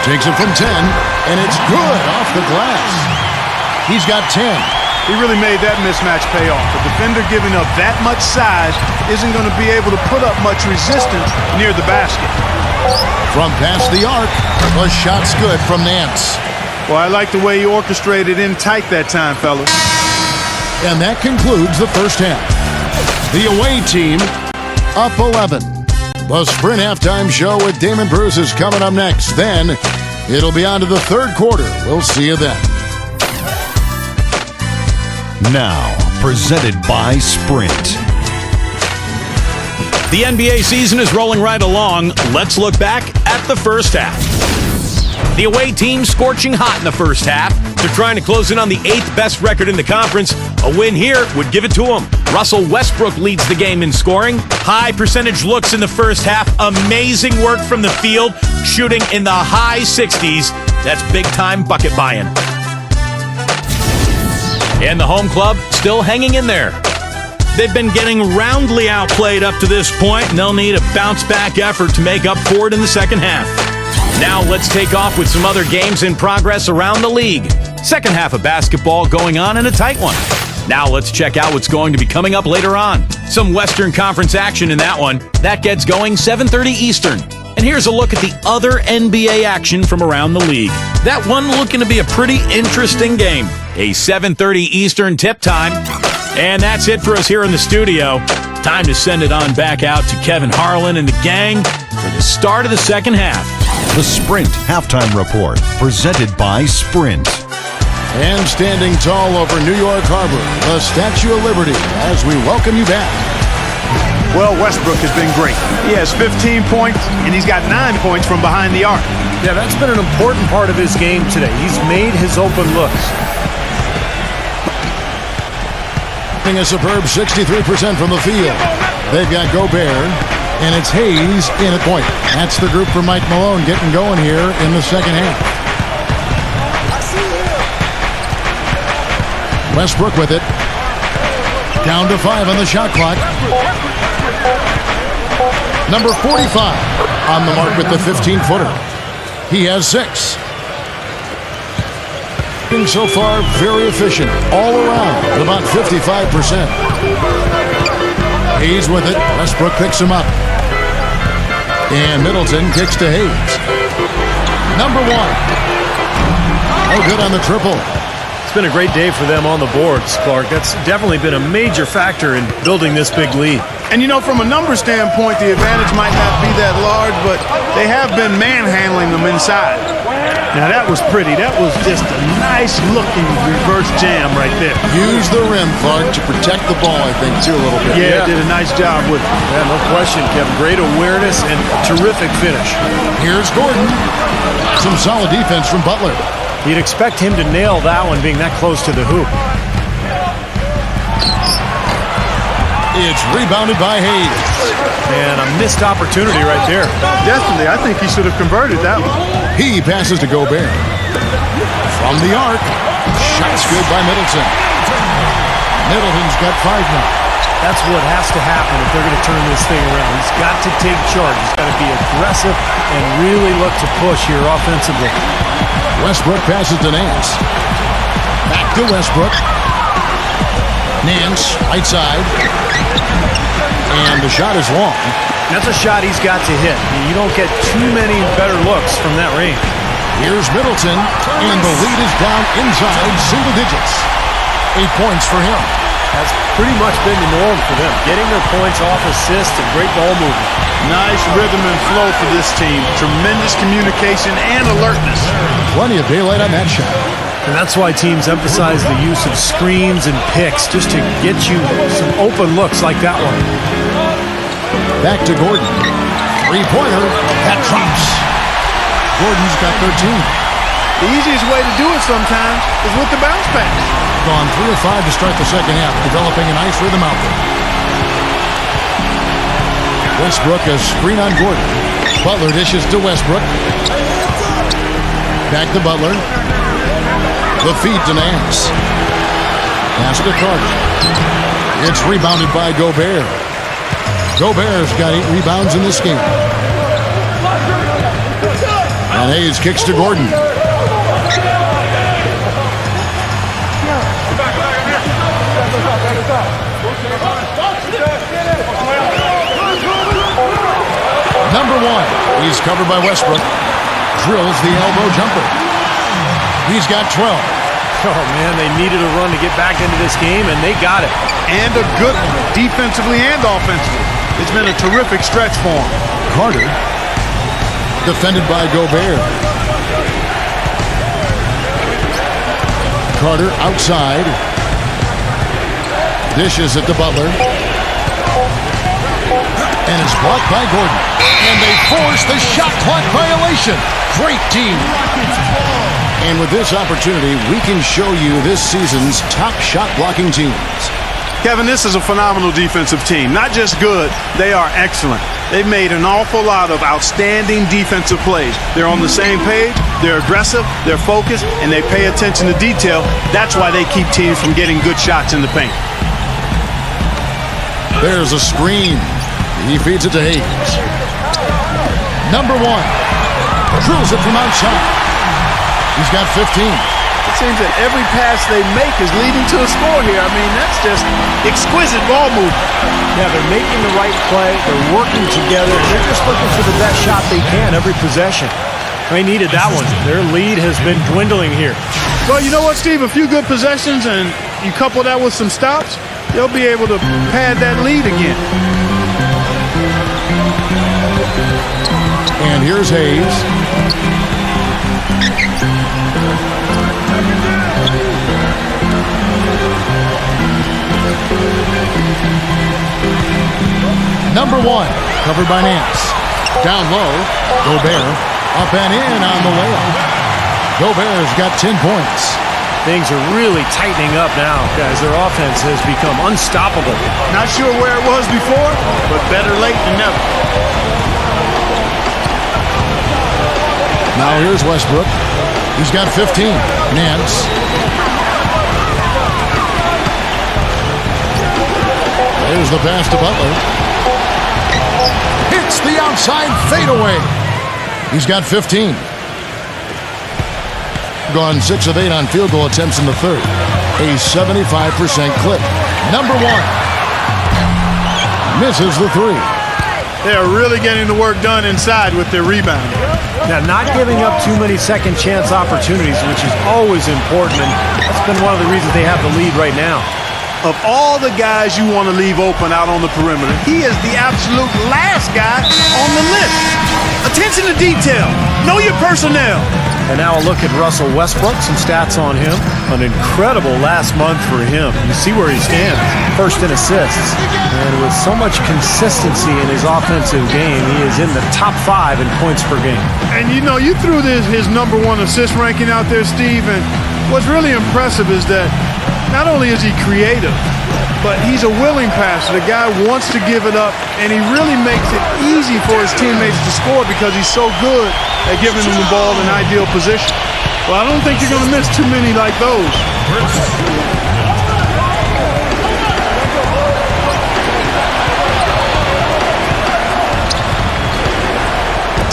Takes it from 10, and it's good off the glass. He's got 10. He really made that mismatch pay off. A defender giving up that much size isn't going to be able to put up much resistance near the basket. From past the arc, the shot's good from Nance. Well, I like the way he orchestrated in tight that time, fellas. And that concludes the first half. The away team up 11. The Sprint Halftime Show with Damon Bruce is coming up next. Then it'll be on to the third quarter. We'll see you then. Now, presented by Sprint. The NBA season is rolling right along. Let's look back at the first half. The away team scorching hot in the first half. They're trying to close in on the 8th best record in the conference. A win here would give it to them. Russell Westbrook leads the game in scoring. High percentage looks in the first half. Amazing work from the field. Shooting in the high 60s. That's big-time bucket buying. And the home club still hanging in there. They've been getting roundly outplayed up to this point, and they'll need a bounce-back effort to make up for it in the second half. Now let's take off with some other games in progress around the league. Second half of basketball going on in a tight one. Now let's check out what's going to be coming up later on. Some Western Conference action in that one. That gets going 7:30 Eastern. And here's a look at the other NBA action from around the league. That one looking to be a pretty interesting game. A 7:30 Eastern tip time. And that's it for us here in the studio. Time to send it on back out to Kevin Harlan and the gang for the start of the second half. The Sprint Halftime Report, presented by Sprint. And standing tall over New York Harbor, the Statue of Liberty, as we welcome you back. Well, Westbrook has been great. He has 15 points, and he's got 9 points from behind the arc. Yeah, that's been an important part of his game today. He's made his open looks. A superb 63% from the field. They've got Gobert, and it's Hayes in at point. That's the group for Mike Malone getting going here in the second half. Westbrook with it. Down to 5 on the shot clock. Number 45 on the mark with the 15-footer. He has 6. So far, very efficient all around at about 55%. Hayes with it. Westbrook picks him up. And Middleton kicks to Hayes. Number 1. Oh, good on the triple. It's been a great day for them on the boards, Clark. That's definitely been a major factor in building this big lead. And, you know, from a number standpoint, the advantage might not be that large, but they have been manhandling them inside. Now, that was pretty. That was just a nice-looking reverse jam right there. Use the rim, Clark, to protect the ball, I think, too, a little bit. Yeah, did a nice job with it. Yeah, no question, Kevin. Great awareness and terrific finish. Here's Gordon. Some solid defense from Butler. You'd expect him to nail that one being that close to the hoop. It's rebounded by Hayes. And a missed opportunity right there. Definitely. I think he should have converted that one. He passes to Gobert. From the arc. Shot's good by Middleton. Middleton's got 5 now. That's what has to happen if they're going to turn this thing around. He's got to take charge. He's got to be aggressive and really look to push here offensively. Westbrook passes to Nance. Back to Westbrook. Nance, right side. And the shot is long. That's a shot he's got to hit. You don't get too many better looks from that range. Here's Middleton, and the lead is down inside single digits. 8 points for him. That's pretty much been the norm for them. Getting their points off assists and great ball movement. Nice rhythm and flow for this team. Tremendous communication and alertness. Plenty of daylight on that shot. And that's why teams emphasize the use of screens and picks just to get you some open looks like that one. Back to Gordon. 3-pointer. That drops. Gordon's got 13. The easiest way to do it sometimes is with the bounce pass. Gone 3 of 5 to start the second half, developing a nice rhythm out there. Westbrook a screen on Gordon. Butler dishes to Westbrook. Back to Butler. The feed to Nance. Pass to Carter. It's rebounded by Gobert. Gobert's got 8 rebounds in this game. And Hayes kicks to Gordon. Number 1. He's covered by Westbrook. Drills the elbow jumper. He's got 12. Oh, man, they needed a run to get back into this game, and they got it. And a good one, defensively and offensively. It's been a terrific stretch for him. Carter, defended by Gobert. Carter outside. Dishes it to Butler. And it's blocked by Gordon. And they force the shot clock violation. Great team. And with this opportunity, we can show you this season's top shot blocking teams. Kevin, this is a phenomenal defensive team. Not just good, they are excellent. They've made an awful lot of outstanding defensive plays. They're on the same page, they're aggressive, they're focused, and they pay attention to detail. That's why they keep teams from getting good shots in the paint. There's a screen. He feeds it to Hayes. Number 1. Drills it from outside. He's got 15. It seems that every pass they make is leading to a score here. I mean, that's just exquisite ball movement. Yeah, they're making the right play. They're working together. They're just looking for the best shot they can every possession. They needed that one. Their lead has been dwindling here. Well, you know what, Steve? A few good possessions, and you couple that with some stops, they'll be able to pad that lead again. And here's Hayes. Number 1, covered by Nance. Down low, Gobert. Up and in on the layup. Gobert's got 10 points. Things are really tightening up now, guys. Their offense has become unstoppable. Not sure where it was before, but better late than never. Now here's Westbrook. He's got 15. Nance. There's the pass to Butler. Hits the outside fadeaway. He's got 15. Gone 6 of 8 on field goal attempts in the third. A 75% clip. Number 1. Misses the 3. They are really getting the work done inside with their rebounding. Now, not giving up too many second chance opportunities, which is always important, and that's been one of the reasons they have the lead right now. Of all the guys you want to leave open out on the perimeter, he is the absolute last guy on the list. Attention to detail. Know your personnel. And now a look at Russell Westbrook, some stats on him. An incredible last month for him. You see where he stands, first in assists. And with so much consistency in his offensive game, he is in the top 5 in points per game. And you know, you threw his number 1 assist ranking out there, Steve, and what's really impressive is that not only is he creative, but he's a willing passer. The guy wants to give it up, and he really makes it easy for his teammates to score because he's so good at giving them the ball in ideal position. Well, I don't think you're going to miss too many like those.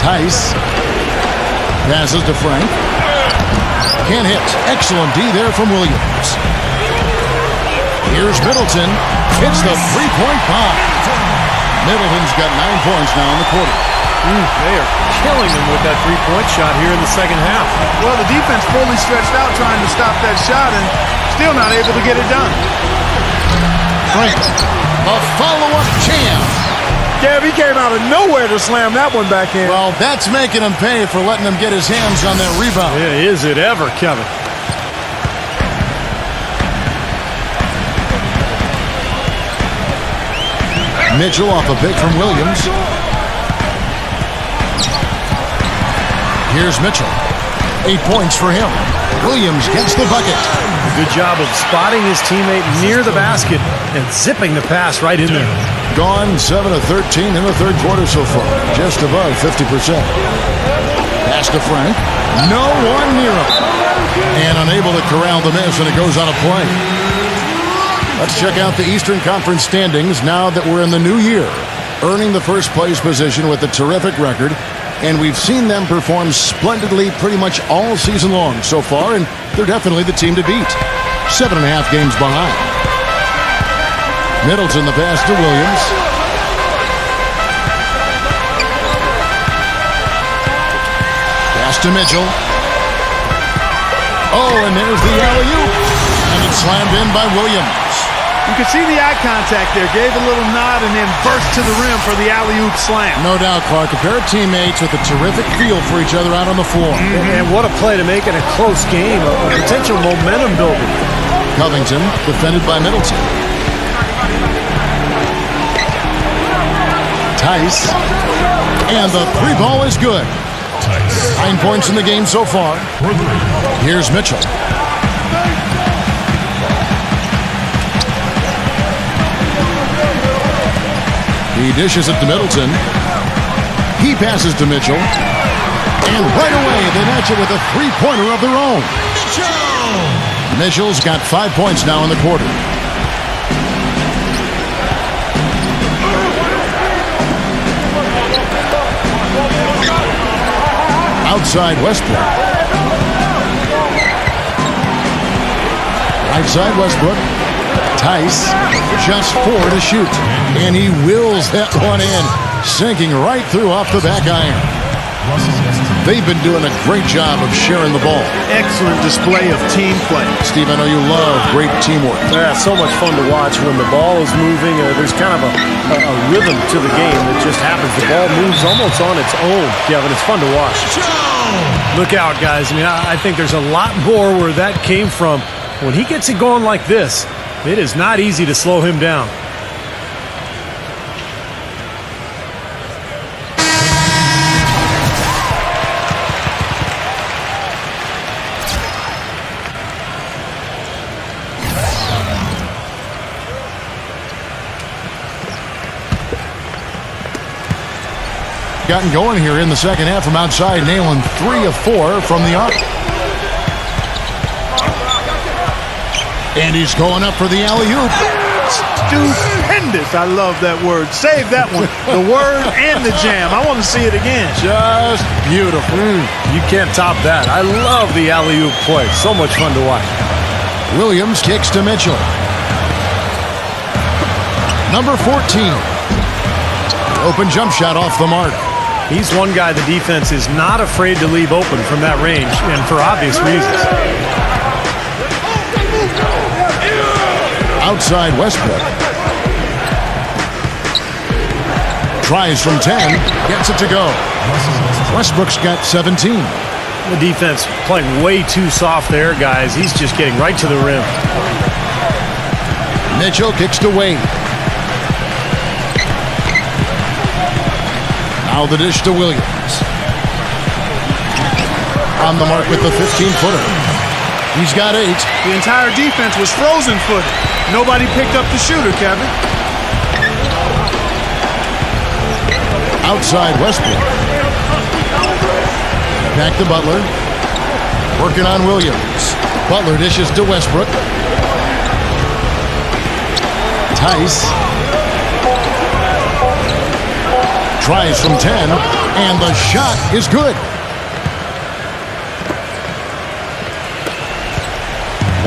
Tice passes to Frank. Can't hit. Excellent D there from Williams. Here's Middleton. Hits the three-point bomb. Middleton's got 9 points now in the quarter. They are killing him with that three-point shot here in the second half. Well, the defense fully stretched out trying to stop that shot and still not able to get it done. Frank, a follow-up jam. Gav, he came out of nowhere to slam that one back in. Well, that's making him pay for letting him get his hands on that rebound. Yeah, is it ever, Kevin? Mitchell off a pick from Williams. Here's Mitchell. 8 points for him. Williams gets the bucket. A good job of spotting his teammate near the basket and zipping the pass right in there. Gone 7 of 13 in the third quarter so far. Just above 50%. Pass to Frank. No one near him. And unable to corral the miss, and it goes on a play. Let's check out the Eastern Conference standings now that we're in the new year. Earning the first place position with a terrific record. And we've seen them perform splendidly pretty much all season long so far, and they're definitely the team to beat. 7.5 games behind. Middleton the pass to Williams. Pass to Mitchell. Oh, and there's the alley-oop. And it's slammed in by Williams. You could see the eye contact there. Gave a little nod and then burst to the rim for the alley-oop slam. No doubt, Clark. A pair of teammates with a terrific feel for each other out on the floor. And what a play to make it a close game. A potential momentum builder. Covington defended by Middleton. Tice. And the three ball is good. 9 points in the game so far. Here's Mitchell. He dishes it to Middleton. He passes to Mitchell. And right away, they match it with a three-pointer of their own. Mitchell's got 5 points now in the quarter. Outside Westbrook. Right side Westbrook. Tice, just 4 to shoot. And he wills that one in, sinking right through off the back iron. They've been doing a great job of sharing the ball. Excellent display of team play. Steve, I know you love great teamwork. Yeah, so much fun to watch when the ball is moving. There's kind of a rhythm to the game that just happens. The ball moves almost on its own, Kevin. It's fun to watch. Look out, guys. I mean, I think there's a lot more where that came from. When he gets it going like this, it is not easy to slow him down. gotten going here in the second half from outside, nailing 3 of 4 from the arc. And he's going up for the alley-oop. Stupendous. I love that word. Save that one. The word and the jam. I want to see it again. Just beautiful. You can't top that. I love the alley-oop play. So much fun to watch. Williams kicks to Mitchell. Number 14. Open jump shot off the mark. He's one guy the defense is not afraid to leave open from that range, and for obvious reasons. Outside Westbrook. Tries from 10. Gets it to go. Westbrook's got 17. The defense playing way too soft there, guys. He's just getting right to the rim. Mitchell kicks to Wade. Now the dish to Williams. On the mark with the 15-footer. He's got 8. The entire defense was frozen-footed. Nobody picked up the shooter, Kevin. Outside Westbrook. Back to Butler. Working on Williams. Butler dishes to Westbrook. Tice. Tries from 10. And the shot is good.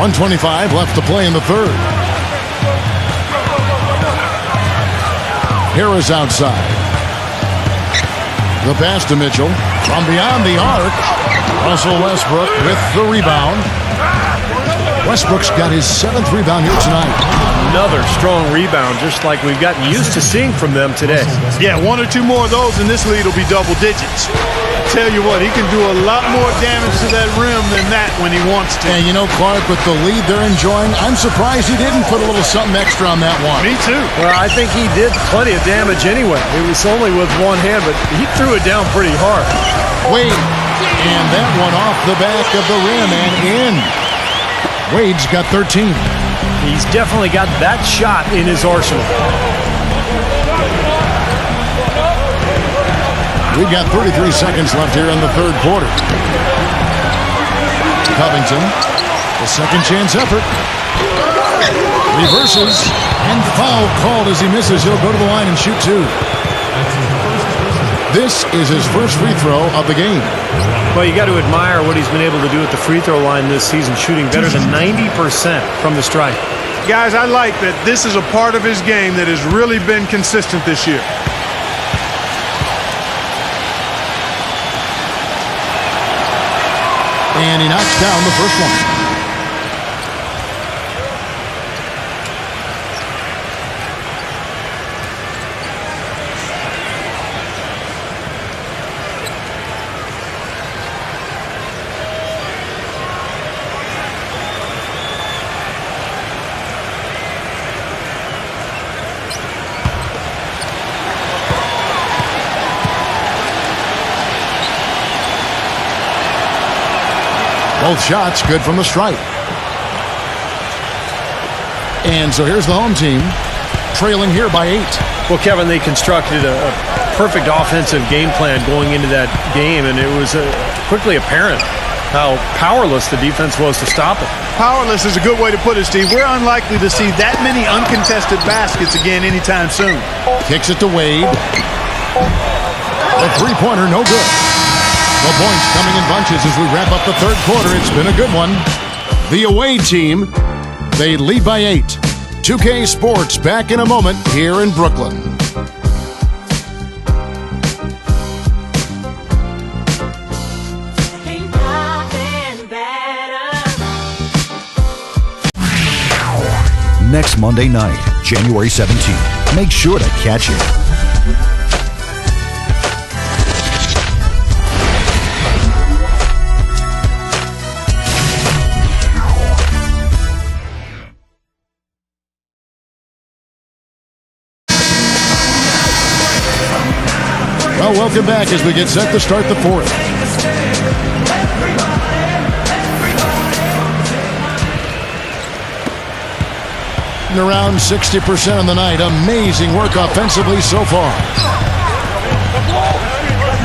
1:25 left to play in the third. Harris outside. The pass to Mitchell. From beyond the arc. Russell Westbrook with the rebound. Westbrook's got his 7th rebound here tonight. Another strong rebound, just like we've gotten used to seeing from them today. Yeah, 1 or 2 more of those, and this lead will be double digits. Tell you what, he can do a lot more damage to that rim than that when he wants to. And you know, Clark, with the lead they're enjoying, I'm surprised he didn't put a little something extra on that one. Me too. Well, I think he did plenty of damage anyway. It was only with one hand, but he threw it down pretty hard. Wade, and that one off the back of the rim and in. Wade's got 13. He's definitely got that shot in his arsenal. We've got 33 seconds left here in the third quarter. Covington, a second chance effort. Reverses, and foul called as he misses. He'll go to the line and shoot 2. This is his first free throw of the game. Well, you got to admire what he's been able to do at the free throw line this season, shooting better than 90% from the stripe. Guys, I like that this is a part of his game that has really been consistent this year. And he knocks down the first one. Both shots good from the stripe. And so here's the home team, trailing here by 8. Well, Kevin, they constructed a perfect offensive game plan going into that game, and it was quickly apparent how powerless the defense was to stop it. Powerless is a good way to put it, Steve. We're unlikely to see that many uncontested baskets again anytime soon. Kicks it to Wade. The three-pointer, no good. The points coming in bunches as we wrap up the third quarter. It's been a good one. The away team, they lead by 8. 2K Sports back in a moment here in Brooklyn. Next Monday night, January 17th. Make sure to catch it. Well, welcome back as we get set to start the fourth. Around 60% on the night. Amazing work offensively so far.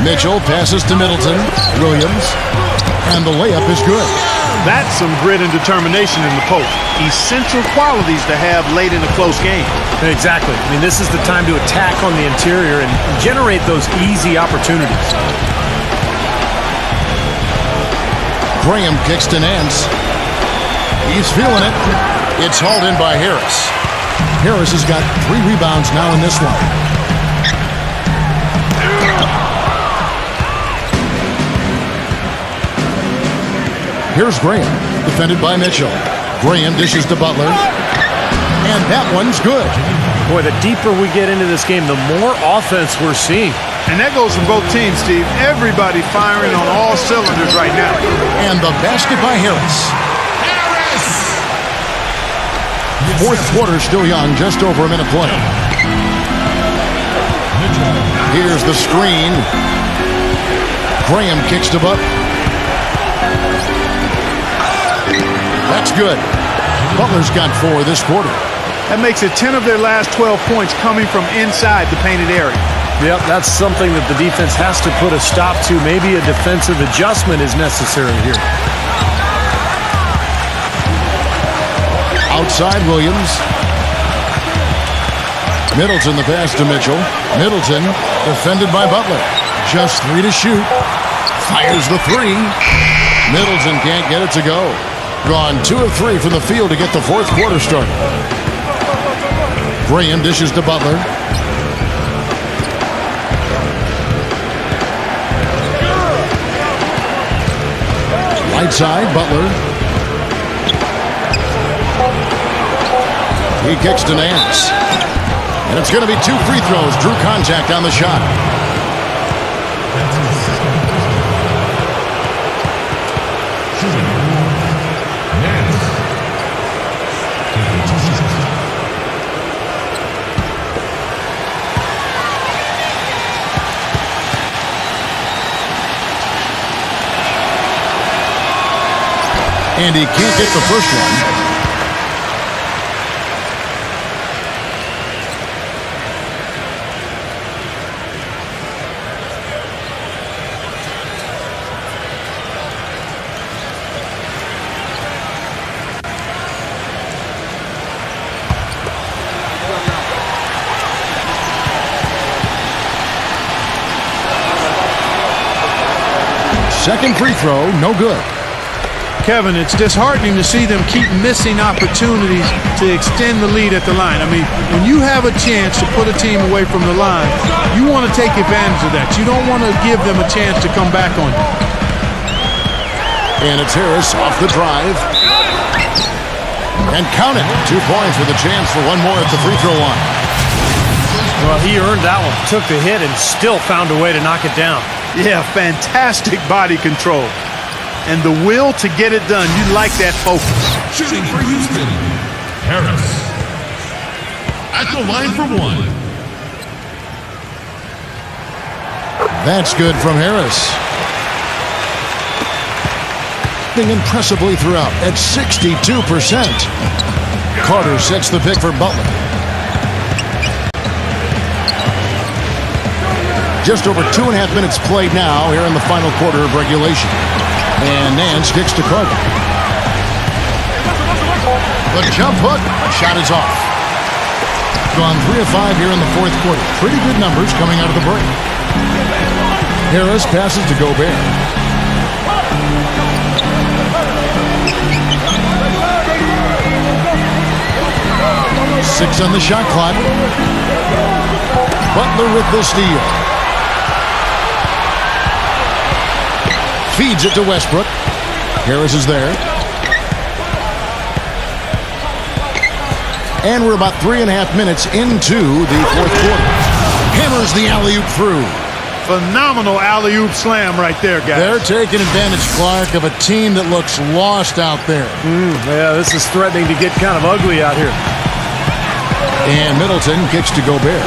Mitchell passes to Middleton. Williams. And the layup is good. That's some grit and determination in the post. Essential qualities to have late in a close game. Exactly. I mean, this is the time to attack on the interior and generate those easy opportunities. Graham kicks to Nance. He's feeling it. It's hauled in by Harris. Harris has got 3 rebounds now in this one. Here's Graham, defended by Mitchell. Graham dishes to Butler. And that one's good. Boy, the deeper we get into this game, the more offense we're seeing. And that goes from both teams, Steve. Everybody firing on all cylinders right now. And the basket by Harris. Fourth quarter still young, just over a minute play. Here's the screen. Graham kicks to Butler. That's good. Butler's got 4 this quarter. That makes it 10 of their last 12 points coming from inside the painted area. Yep, that's something that the defense has to put a stop to. Maybe a defensive adjustment is necessary here. Outside Williams. Middleton the pass to Mitchell. Middleton defended by Butler. Just 3 to shoot. Fires the 3. Middleton can't get it to go. Gone 2 of 3 from the field to get the fourth quarter started. Graham dishes to Butler. Right side, Butler. He kicks to Nance. And it's going to be 2 free throws. Drew contact on the shot. And he can't get the first one. Second free throw, no good. Kevin, it's disheartening to see them keep missing opportunities to extend the lead at the line. I mean, when you have a chance to put a team away from the line, you want to take advantage of that. You don't want to give them a chance to come back on you. And it's Harris off the drive. And count it. 2 points with a chance for one more at the free throw line. Well, he earned that one. Took the hit and still found a way to knock it down. Yeah, fantastic body control. And the will to get it done. You like that focus. Shooting for Houston, Harris. At the line for 1. That's good from Harris. Impressively throughout at 62%. Carter sets the pick for Butler. Just over 2.5 minutes played now here in the final quarter of regulation. And Nance kicks to Carter. The jump hook. Shot is off. Gone 3 of 5 here in the fourth quarter. Pretty good numbers coming out of the break. Harris passes to Gobert. Six on the shot clock. Butler with the steal. Feeds it to Westbrook. Harris is there. And we're about 3.5 minutes into the fourth quarter. Hammers the alley-oop through. Phenomenal alley-oop slam right there, guys. They're taking advantage, Clark, of a team that looks lost out there. Yeah, this is threatening to get kind of ugly out here. And Middleton kicks to Gobert.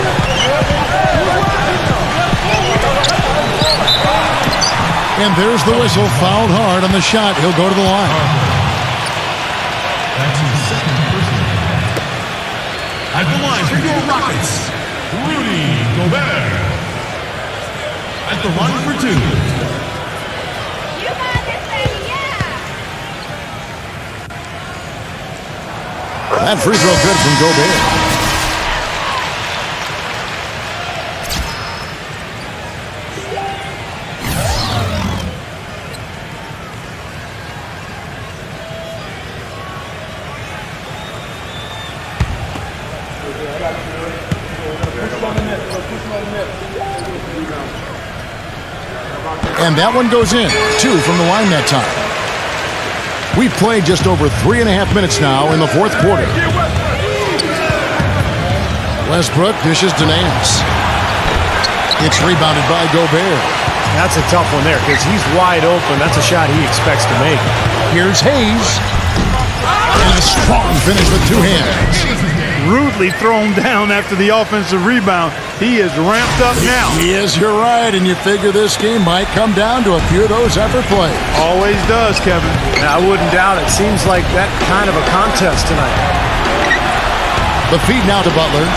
And there's the whistle. Fouled hard on the shot. He'll go to the line. That's his second personal. At the line for your Rockets, Rudy Gobert. at the line for 2. You got this, baby, yeah! That free throw good from Gobert. And that one goes in. 2 from the line that time. We've played just over 3.5 minutes now in the fourth quarter. Westbrook dishes to Nance. It's rebounded by Gobert. That's a tough one there because he's wide open. That's a shot he expects to make. Here's Hayes. And a strong finish with 2 hands. Rudely thrown down after the offensive rebound. He is ramped up now. He is, you're right, and you figure this game might come down to a few of those effort plays. Always does, Kevin. I wouldn't doubt it. Seems like that kind of a contest tonight. The feed now to Butler.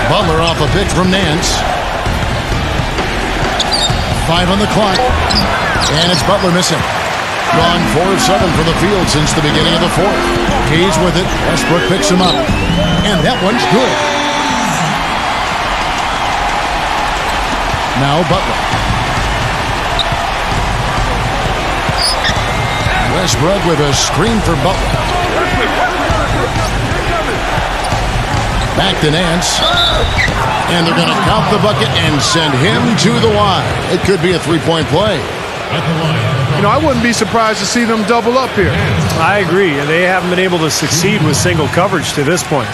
Butler off a pick from Nance. 5 on the clock. And it's Butler missing. Gone 4 of 7 from the field since the beginning of the fourth. He's with it. Westbrook picks him up. And that one's good. Now Butler. Westbrook with a screen for Butler. Back to Nance. And they're going to count the bucket and send him to the line. It could be a 3-point play. You know, I wouldn't be surprised to see them double up here. I agree. They haven't been able to succeed with single coverage to this point.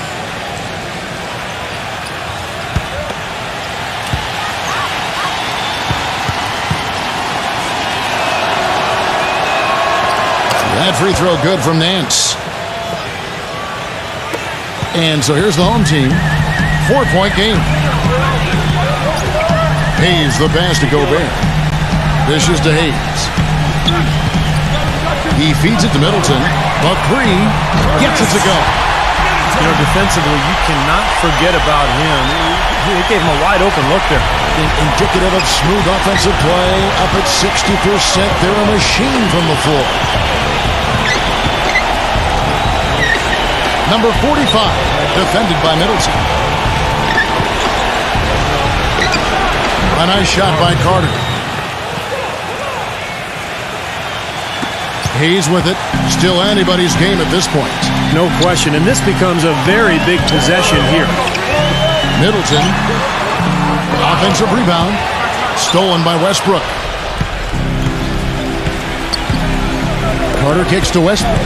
That free throw good from Nance. And so here's the home team. 4-point game. Hayes the pass to Gobert. Dishes to Hayes. He feeds it to Middleton. McCree gets it to go. You know, defensively, you cannot forget about him. It gave him a wide open look there. Indicative of smooth offensive play. Up at 60%. They're a machine from the floor. Number 45, defended by Middleton. A nice shot by Carter. Hayes with it. Still anybody's game at this point. No question. And this becomes a very big possession here. Middleton. Offensive rebound. Stolen by Westbrook. Carter kicks to Westbrook.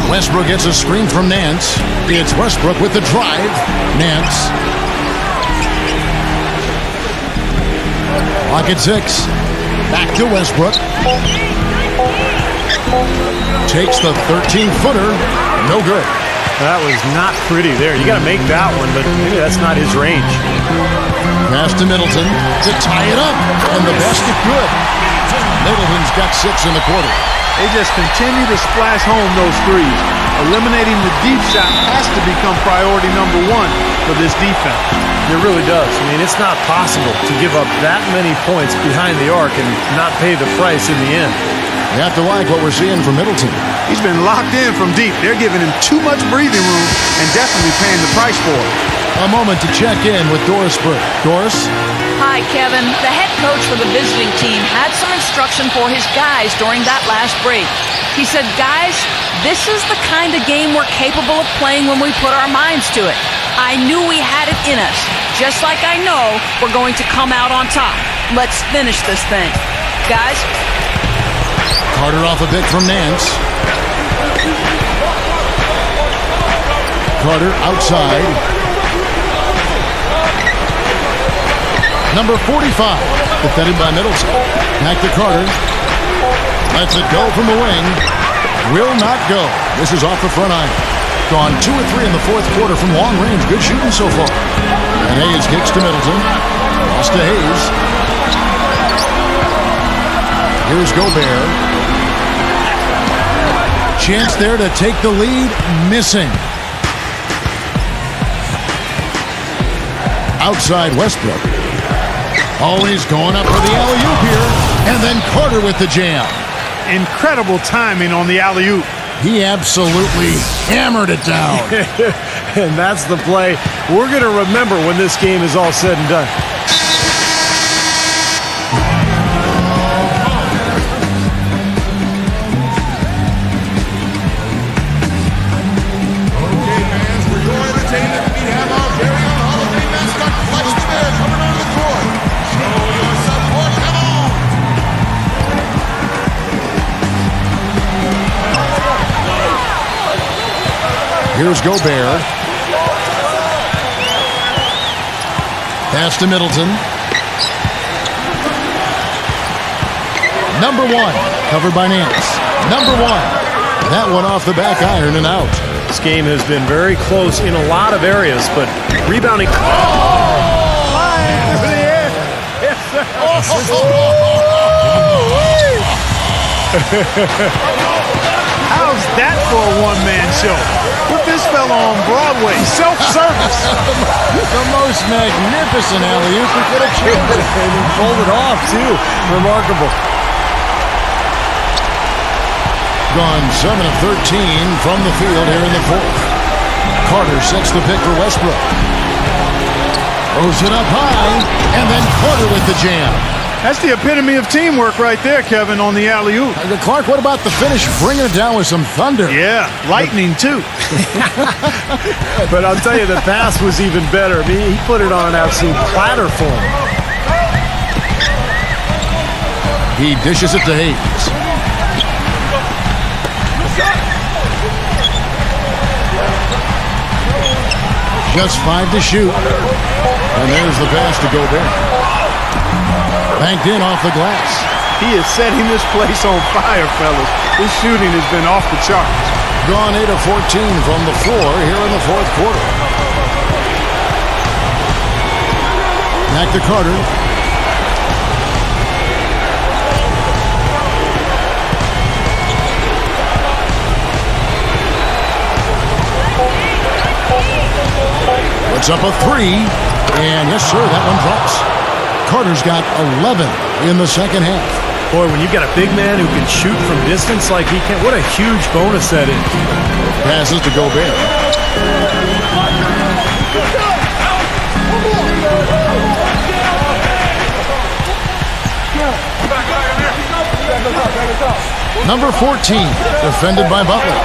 Westbrook gets a screen from Nance. It's Westbrook with the drive. Nance. Clock at 6. Back to Westbrook. Takes the 13-footer. No good. That was not pretty there. You got to make that one, but maybe that's not his range. Pass to Middleton to tie it up. And the basket good. Middleton's got 6 in the quarter. They just continue to splash home those threes. Eliminating the deep shot has to become priority number 1 for this defense. It really does. I mean, it's not possible to give up that many points behind the arc and not pay the price in the end. You have to like what we're seeing from Middleton. He's been locked in from deep. They're giving him too much breathing room and definitely paying the price for it. A moment to check in with Doris Burke. Doris? Hi, Kevin. The head coach for the visiting team had some instruction for his guys during that last break. He said, guys, this is the kind of game we're capable of playing when we put our minds to it. I knew we had it in us, just like I know we're going to come out on top. Let's finish this thing. Guys? Carter off a bit from Nance. Carter outside. Number 45, defended by Middleton. Back to Carter. Lets it go from the wing. Will not go. This is off the front iron. Gone 2 or 3 in the fourth quarter from long range. Good shooting so far. And Hayes kicks to Middleton. Lost to Hayes. Here's Gobert. Chance there to take the lead. Missing. Outside Westbrook. Always going up for the alley-oop here. And then Carter with the jam. Incredible timing on the alley-oop. He absolutely hammered it down. And that's the play we're going to remember when this game is all said and done. Okay, fans, for your entertainment, we have our very own Hall of Fame mascot, Flex the Bear, coming on the court. Show your support, come on! Here's Gobert. Pass to Middleton. Number one, covered by Nance. Number one. That one off the back iron and out. This game has been very close in a lot of areas, but rebounding. How's that for a one-man show? Put this fella on Broadway. Self-service. The most magnificent alley-oop we could have chosen. And he pulled it off, too. Remarkable. Gone 7 of 13 from the field here in the fourth. Carter sets the pick for Westbrook. Throws it up high, and then Carter with the jam. That's the epitome of teamwork right there, Kevin, on the alley-oop. Clark, what about the finish? Bringing it down with some thunder. Yeah, lightning, too. But I'll tell you, the pass was even better. I mean, he put it on an absolute platter for him. He dishes it to Hayes. Just 5 to shoot. And there's the pass to Gobert. Banked in off the glass. He is setting this place on fire, fellas. His shooting has been off the charts. Gone 8 of 14 from the floor here in the fourth quarter. Back to Carter. Puts up a three. And yes, sir, that one drops. Carter's got 11 in the second half. Boy, when you've got a big man who can shoot from distance like he can, what a huge bonus that is. Passes to Gobert. Number 14, defended by Butler.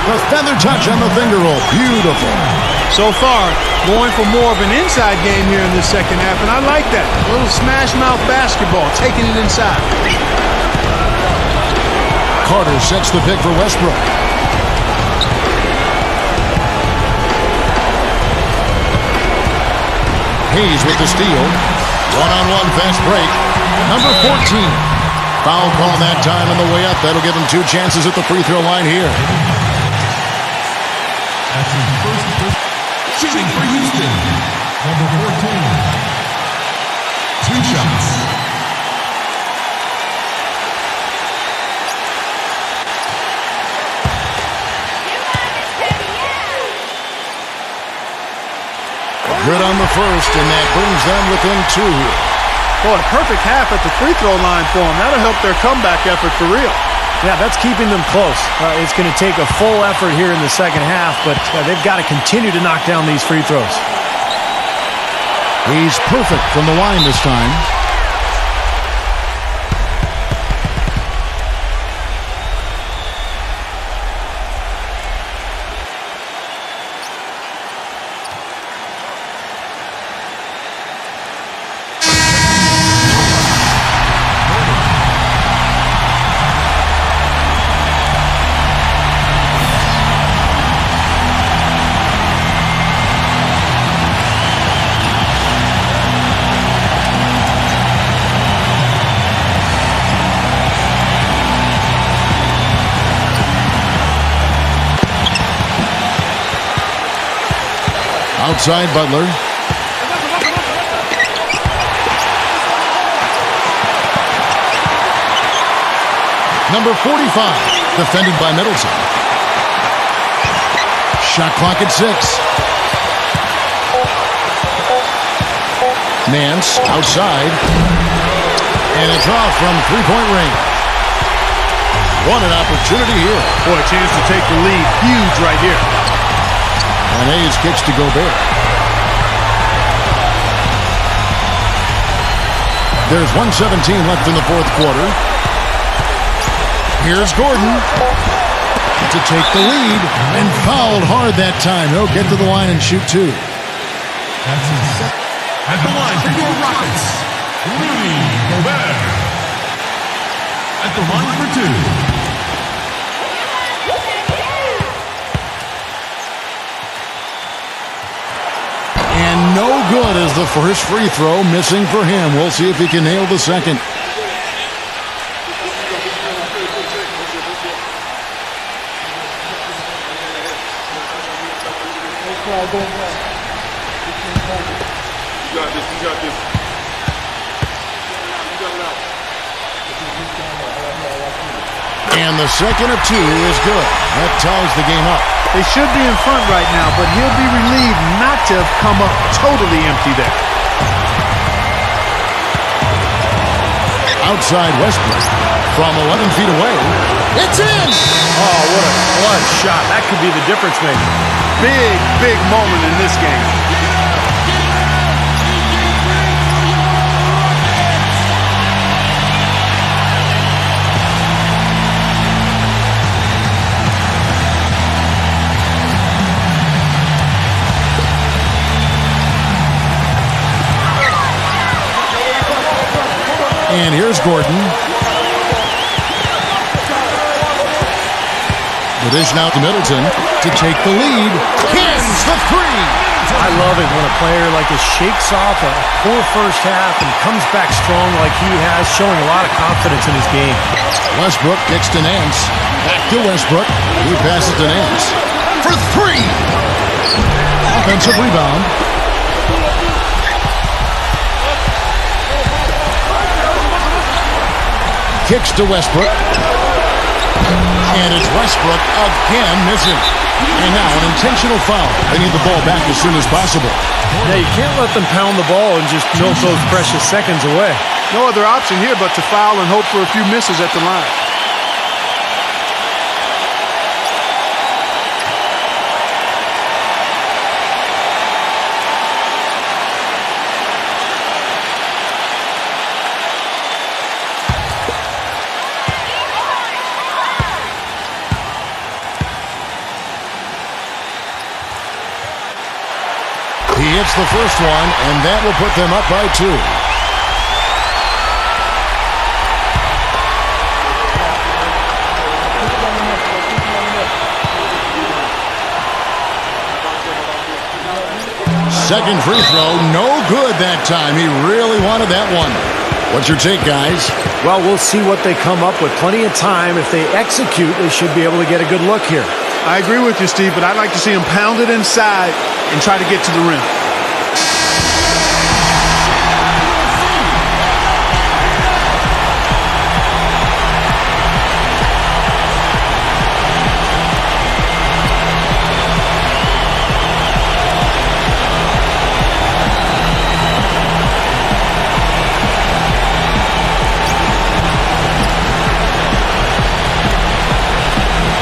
The feather touch on the finger roll. Beautiful. So far, going for more of an inside game here in this second half, and I like that. A little smash mouth basketball, taking it inside. Carter sets the pick for Westbrook. Hayes with the steal. One-on-one fast break. Number 14. Foul call that time on the way up. That'll give him 2 chances at the free throw line here. That's his first shooting for Houston. Number 14. 2 shots. Good on the first, and that brings them within 2 here. Boy, perfect half at the free throw line for them. That'll help their comeback effort for real. Yeah, that's keeping them close. It's going to take a full effort here in the second half, but they've got to continue to knock down these free throws. He's perfect from the line this time. Outside Butler. Number 45, defended by Middleton. Shot clock at 6. Nance outside. And a draw from three-point range. What an opportunity here. Boy, a chance to take the lead. Huge right here. And Hayes kicks to Gobert. There's 1:17 left in the fourth quarter. Here's Gordon to take the lead, and fouled hard that time. He'll get to the line and shoot two. At the line for your Rockets, Rudy Gobert. At the line for two. And no good as the first free throw missing for him. We'll see if he can nail the second. You got this. And the second of two is good. That ties the game up. They should be in front right now, but he'll be relieved not to have come up totally empty there. Outside Westbrook from 11 feet away. It's in! Oh, what a clutch shot. That could be the difference maker. Big moment in this game. And here's Gordon. The dish now to Middleton to take the lead. Cans the three. I love it when a player like this shakes off a poor first half and comes back strong like he has, showing a lot of confidence in his game. Westbrook kicks to Nance. Back to Westbrook. He passes to Nance for three. Offensive rebound. Kicks to Westbrook. And it's Westbrook again missing. And now an intentional foul. They need the ball back as soon as possible. Yeah, you can't let them pound the ball and just milk those precious seconds away. No other option here but to foul and hope for a few misses at the line. He hits the first one, and that will put them up by two. Second free throw, no good that time. He really wanted that one. What's your take, guys? Well, we'll see what they come up with. Plenty of time. If they execute, they should be able to get a good look here. I agree with you, Steve, but I'd like to see him pound it inside and try to get to the rim.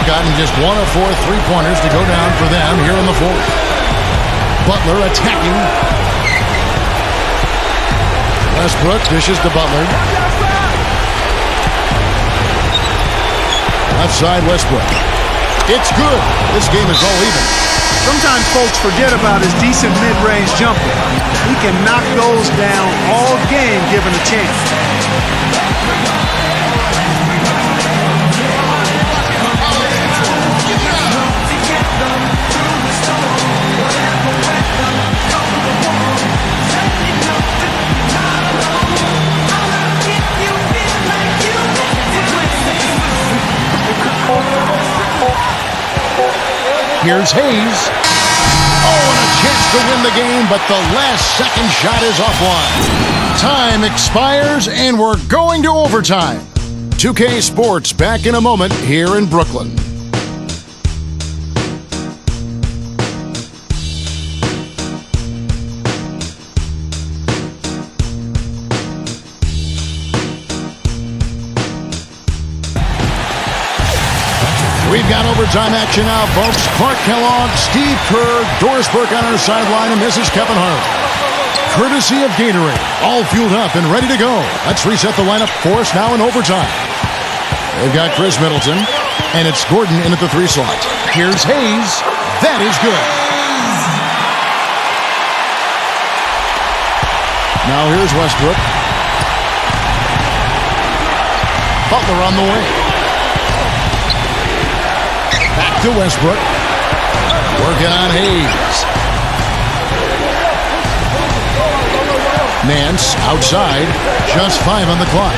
Gotten just one of 4 3-pointers to go down for them here in the fourth. Butler attacking. Westbrook dishes to Butler. Left side Westbrook. It's good. This game is all even. Sometimes folks forget about his decent mid-range jumper. He can knock those down all game given a chance. Here's Hayes. Oh, and a chance to win the game, but the last second shot is offline. Time expires, and we're going to overtime. 2K Sports back in a moment here in Brooklyn. We've got overtime action now, folks. Clark Kellogg, Steve Kerr, Doris Burke on our sideline, and this is Kevin Hart. Courtesy of Gatorade, all fueled up and ready to go. Let's reset the lineup for us now in overtime. They've got Chris Middleton, and it's Gordon in at the 3 slot. Here's Hayes. That is good. Now here's Westbrook. Butler on the wing. Back to Westbrook. Working on Hayes. Nance outside. Just 5 on the clock.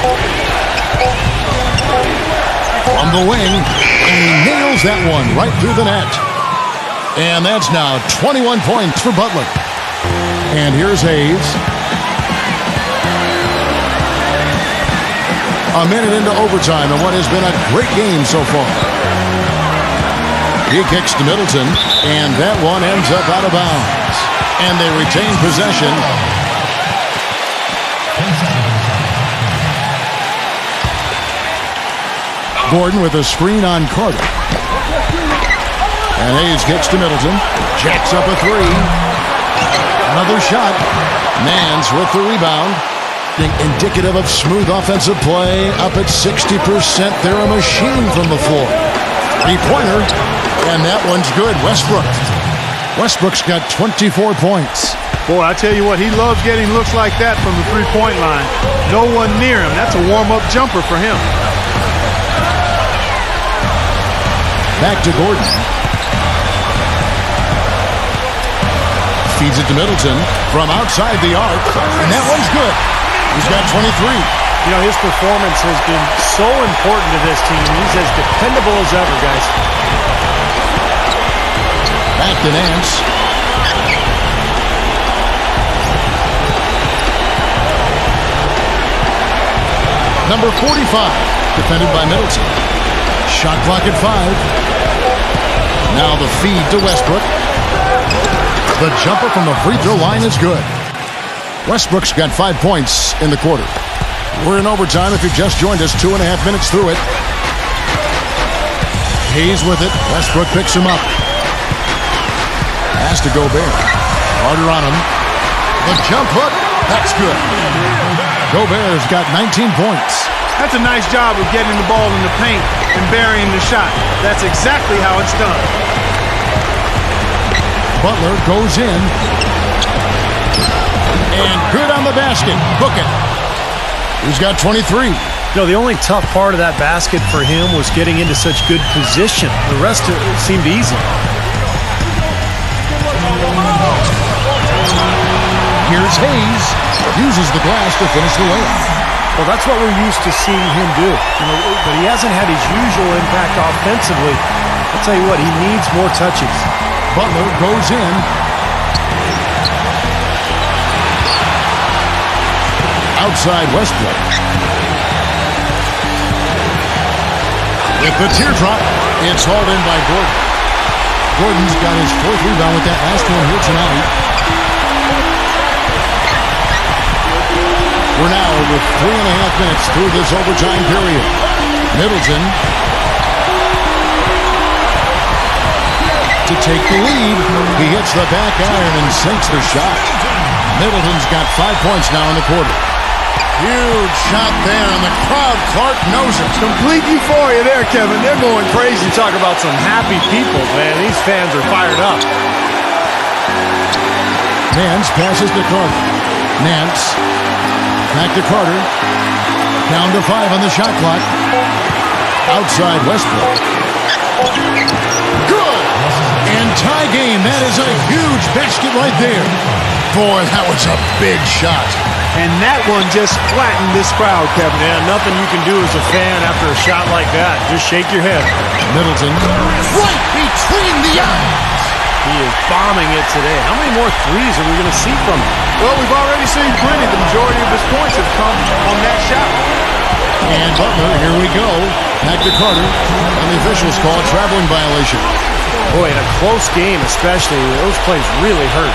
From the wing. And he nails that one right through the net. And that's now 21 points for Butler. And here's Hayes. A minute into overtime in what has been a great game so far. He kicks to Middleton, and that one ends up out of bounds. And they retain possession. Gordon with a screen on Carter. And Hayes kicks to Middleton. Jacks up a 3. Another shot. Nance with the rebound. Indicative of smooth offensive play. Up at 60%. They're a machine from the floor. 3-pointer. And that one's good. Westbrook's got 24 points. Boy, I tell you what, he loves getting looks like that from the three-point line. No one near him. That's a warm-up jumper for him. Back to Gordon. Feeds it to Middleton from outside the arc. And that one's good. He's got 23. You know, his performance has been so important to this team. He's as dependable as ever, guys. Back to Nance. Number 45, defended by Middleton. Shot clock at 5. Now the feed to Westbrook. The jumper from the free throw line is good. Westbrook's got 5 points in the quarter. We're in overtime if you've just joined us, 2.5 minutes through it. Hayes with it. Westbrook picks him up. Pass to Gobert. Carter on him. The jump hook. That's good. Gobert's got 19 points. That's a nice job of getting the ball in the paint and burying the shot. That's exactly how it's done. Butler goes in. And good on the basket. Book it. He's got 23. You know, the only tough part of that basket for him was getting into such good position. The rest of it seemed easy. Here's Hayes. Uses the glass to finish the layup. Well, that's what we're used to seeing him do. You know, but he hasn't had his usual impact offensively. I'll tell you what, he needs more touches. Butler goes in. Outside Westbrook. With the teardrop, it's hauled in by Gordon. Gordon's got his 4th rebound with that last one here tonight. We're now over 3.5 minutes through this overtime period. Middleton to take the lead. He hits the back iron and sinks the shot. Middleton's got 5 points now in the quarter. Huge shot there, and the crowd, Clark, knows it. Complete euphoria there, Kevin. They're going crazy. You talk about some happy people, man. These fans are fired up. Nance passes to Carter. Nance back to Carter. Down to 5 on the shot clock. Outside Westbrook. Good! And tie game. That is a huge basket right there. Boy, that was a big shot. And that one just flattened this crowd, Kevin. Yeah, nothing you can do as a fan after a shot like that. Just shake your head. Middleton. Right between the eyes. He is bombing it today. How many more threes are we going to see from him? Well, we've already seen plenty. The majority of his points have come on that shot. And Butler, here we go. Back to Carter. And the officials call a traveling violation. Boy, in a close game especially, those plays really hurt.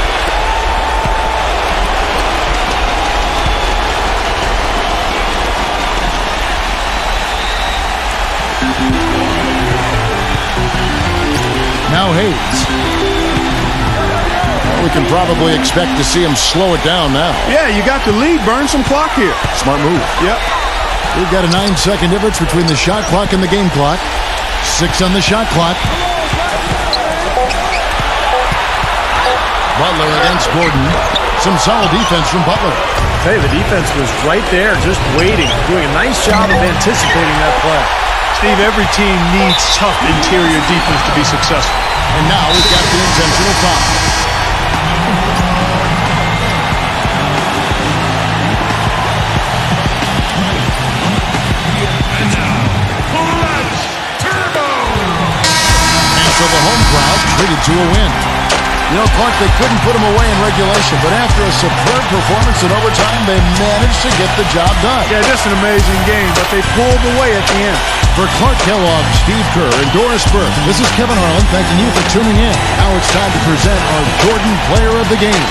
fades. We can probably expect to see him slow it down now. Yeah, you got the lead. Burn some clock here. Smart move. Yep. We've got a 9-second difference between the shot clock and the game clock. 6 on the shot clock. Butler against Gordon. Some solid defense from Butler. Hey, the defense was right there, just waiting, doing a nice job of anticipating that play. Steve, every team needs tough interior defense to be successful. And now we've got the intentional foul. So the home crowd treated to a win. You know, Clark, they couldn't put him away in regulation, but after a superb performance in overtime, they managed to get the job done. Yeah, just an amazing game, but they pulled away at the end. For Clark Kellogg, Steve Kerr, and Doris Burke, this is Kevin Harlan thanking you for tuning in. Now it's time to present our Jordan Player of the Game.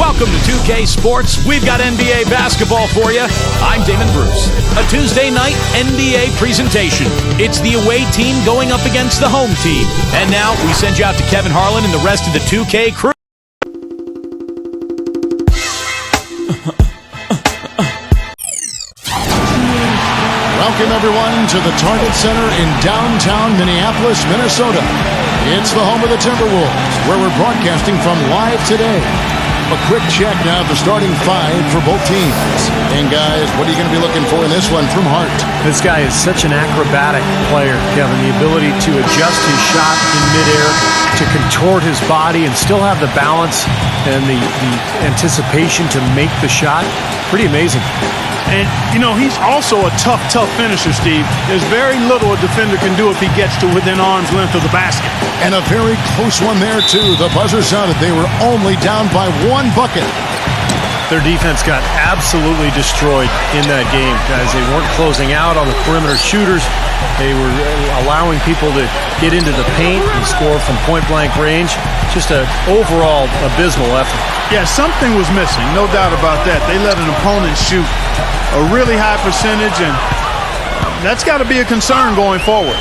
Welcome to 2K Sports. We've got NBA basketball for you. I'm Damon Bruce. A Tuesday night NBA presentation. It's the away team going up against the home team. And now we send you out to Kevin Harlan and the rest of the 2K crew. Welcome, everyone, to the Target Center in downtown Minneapolis, Minnesota. It's the home of the Timberwolves, where we're broadcasting from live today. A quick check now of the starting five for both teams. And, guys, what are you going to be looking for in this one from Hart? This guy is such an acrobatic player, Kevin. The ability to adjust his shot in midair, to contort his body and still have the balance and the anticipation to make the shot. Pretty amazing. And, you know, he's also a tough finisher, Steve. There's very little a defender can do if he gets to within arm's length of the basket. And a very close one there, too. The buzzer sounded. They were only down by one bucket. Their defense got absolutely destroyed in that game, guys. They weren't closing out on the perimeter shooters. They were allowing people to get into the paint and score from point-blank range. Just an overall abysmal effort. Yeah, something was missing, no doubt about that. They let an opponent shoot a really high percentage, and that's got to be a concern going forward.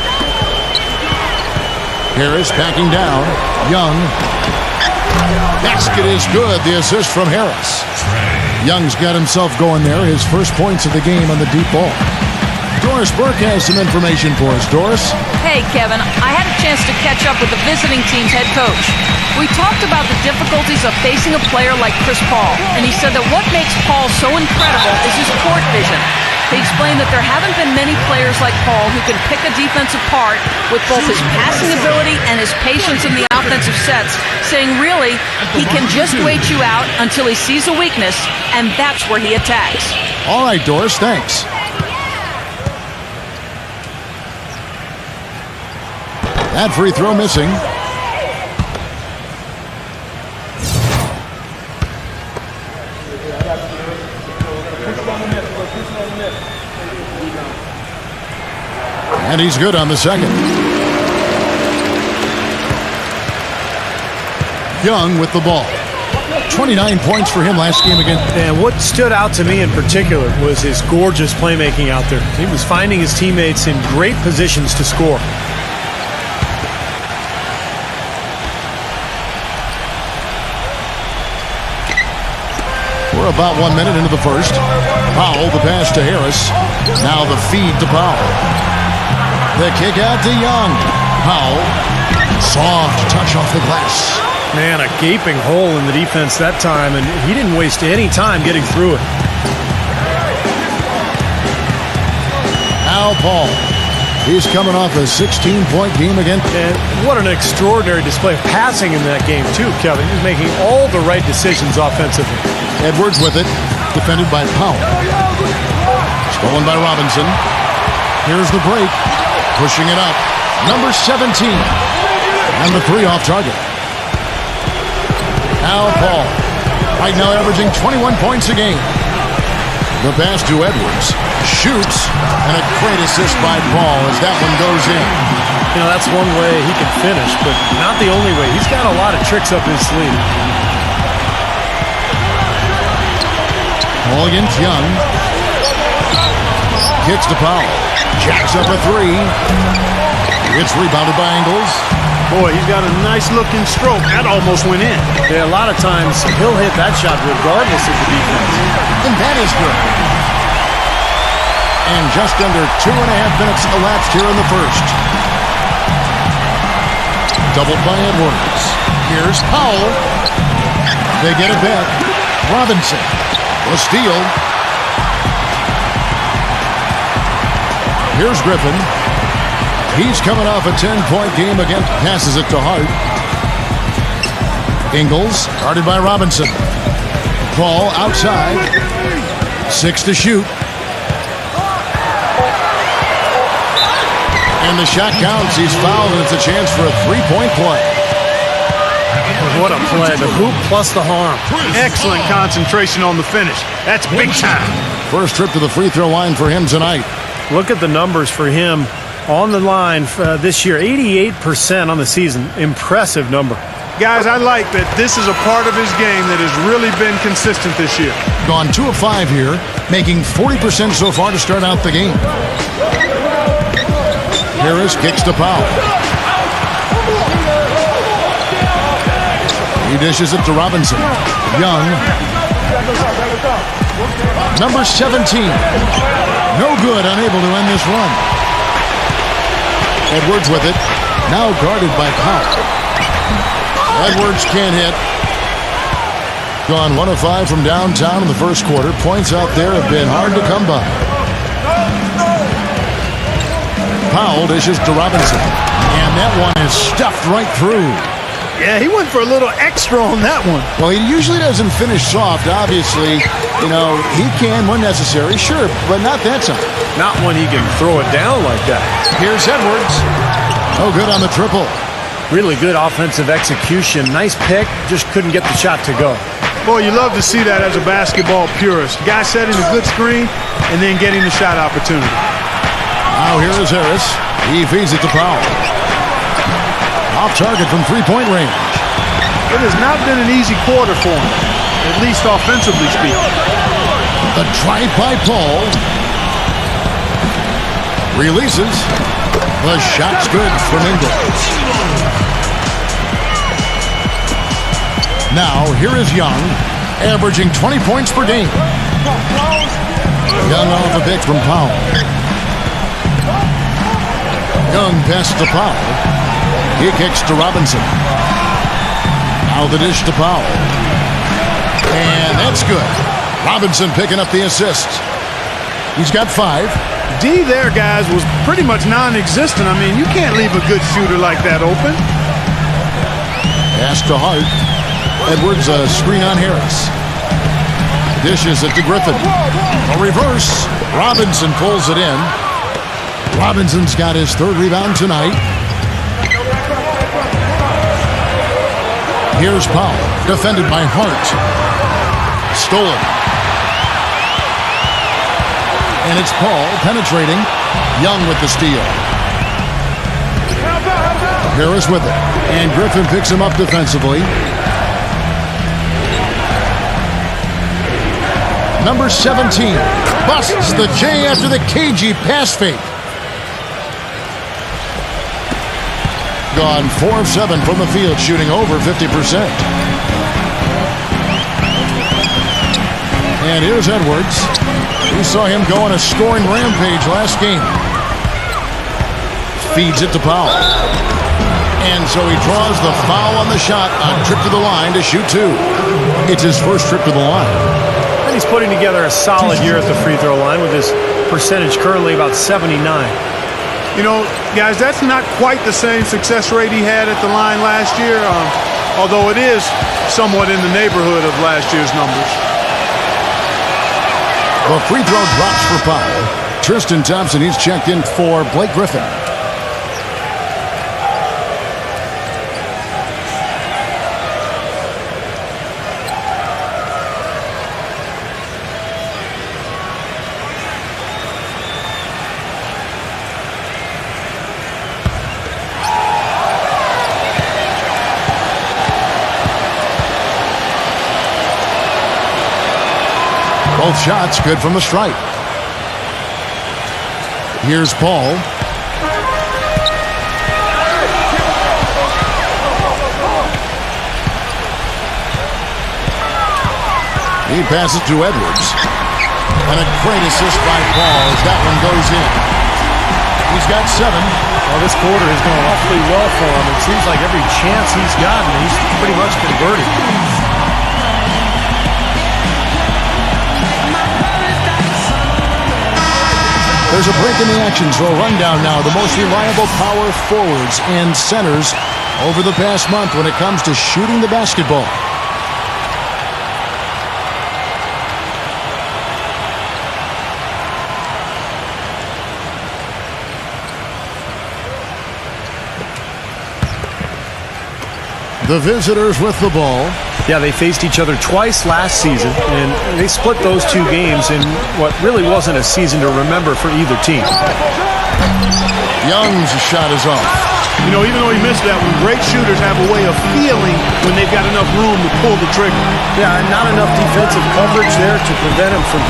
Harris backing down. Young. Basket is good. The assist from Harris. Young's got himself going there. His first points of the game on the deep ball. Doris Burke has some information for us. Doris? Hey, Kevin, I had a chance to catch up with the visiting team's head coach. We talked about the difficulties of facing a player like Chris Paul, and he said that what makes Paul so incredible is his court vision. He explained that there haven't been many players like Paul who can pick a defense apart with both his passing ability and his patience in the offensive sets, saying really, he can just wait you out until he sees a weakness, and that's where he attacks. All right, Doris, thanks. That free throw missing. And he's good on the second. Young with the ball. 29 points for him last game again. And what stood out to me in particular was his gorgeous playmaking out there. He was finding his teammates in great positions to score. We're about 1 minute into the first. Powell, the pass to Harris. Now the feed to Powell. The kick out to Young. Powell. Soft touch off the glass. Man, a gaping hole in the defense that time, and he didn't waste any time getting through it. Now Paul. He's coming off a 16-point game again. And what an extraordinary display of passing in that game, too, Kevin. He's making all the right decisions offensively. Edwards with it. Defended by Powell. Stolen by Robinson. Here's the break. Pushing it up. Number 17. And the three off target. Now Paul. Right now averaging 21 points a game. The pass to Edwards. Shoots. And a great assist by Paul as that one goes in. You know, that's one way he can finish, but not the only way. He's got a lot of tricks up his sleeve. Ball against Young. Kicks to Powell. Jacks up a three. It's rebounded by Ingles. Boy, he's got a nice-looking stroke. That almost went in. Yeah, a lot of times he'll hit that shot regardless of the defense. And that is good. And just under 2.5 minutes elapsed here in the first. Doubled by Edwards. Here's Powell. They get it back. Robinson. The steal. Here's Griffin. He's coming off a 10-point game again. Passes it to Hart. Ingles, guarded by Robinson. Ball outside. 6 to shoot. And the shot counts. He's fouled, and it's a chance for a three-point play. What a play. The hoop plus the harm. Excellent concentration on the finish. That's big time. First trip to the free throw line for him tonight. Look at the numbers for him on the line this year. 88% on the season. Impressive number. Guys, I like that this is a part of his game that has really been consistent this year. Gone 2 of 5 here, making 40% so far to start out the game. Harris kicks to Powell. He dishes it to Robinson. Young. Number 17. No good, unable to end this run. Edwards with it. Now guarded by Powell. Edwards can't hit. Gone 1 of 5 from downtown in the first quarter. Points out there have been hard to come by. Powell dishes to Robinson. And that one is stuffed right through. Yeah, he went for a little extra on that one. Well, he usually doesn't finish soft, obviously. You know, he can when necessary, sure, but not that time. Not when he can throw it down like that. Here's Edwards. No good on the triple. Really good offensive execution. Nice pick, just couldn't get the shot to go. Boy, you love to see that as a basketball purist. Guy setting a good screen and then getting the shot opportunity. Now here is Harris. He feeds it to Powell. Off target from three-point range. It has not been an easy quarter for him, at least offensively speaking. The drive by Paul. Releases. The shot's good from Ingles. Now, here is Young, averaging 20 points per game. Young off a pick from Powell. Young passes to Powell. He kicks to Robinson. Now the dish to Powell. And that's good. Robinson picking up the assist. He's got 5. D there, guys, was pretty much non-existent. I mean, you can't leave a good shooter like that open. Pass to Hart. Edwards, a screen on Harris. Dishes it to Griffin. A reverse. Robinson pulls it in. Robinson's got his 3rd rebound tonight. Here's Powell, defended by Hart. Stolen. And it's Paul penetrating. Young with the steal. Harris with it. And Griffin picks him up defensively. Number 17 busts the J after the cagey pass fake. Gone 4 of 7 from the field, shooting over 50%. And here's Edwards. We saw him go on a scoring rampage last game. Feeds it to Powell. And so he draws the foul on the shot, a trip to the line to shoot 2. It's his first trip to the line. And he's putting together a solid year at the free throw line with his percentage currently about 79. You know, guys, that's not quite the same success rate he had at the line last year, although it is somewhat in the neighborhood of last year's numbers. The free throw drops for Powell. Tristan Thompson, he's checked in for Blake Griffin. Both shots good from the stripe. Here's Paul. He passes to Edwards. And a great assist by Paul as that one goes in. He's got 7. Well, this quarter is going awfully well for him. It seems like every chance he's gotten, he's pretty much converted. There's a break in the action, so a rundown now. The most reliable power forwards and centers over the past month when it comes to shooting the basketball. The visitors with the ball. Yeah, they faced each other twice last season, and they split those 2 games in what really wasn't a season to remember for either team. Young's shot is off. You know, even though he missed that one, great shooters have a way of feeling when they've got enough room to pull the trigger. Yeah, not enough defensive coverage there to prevent him from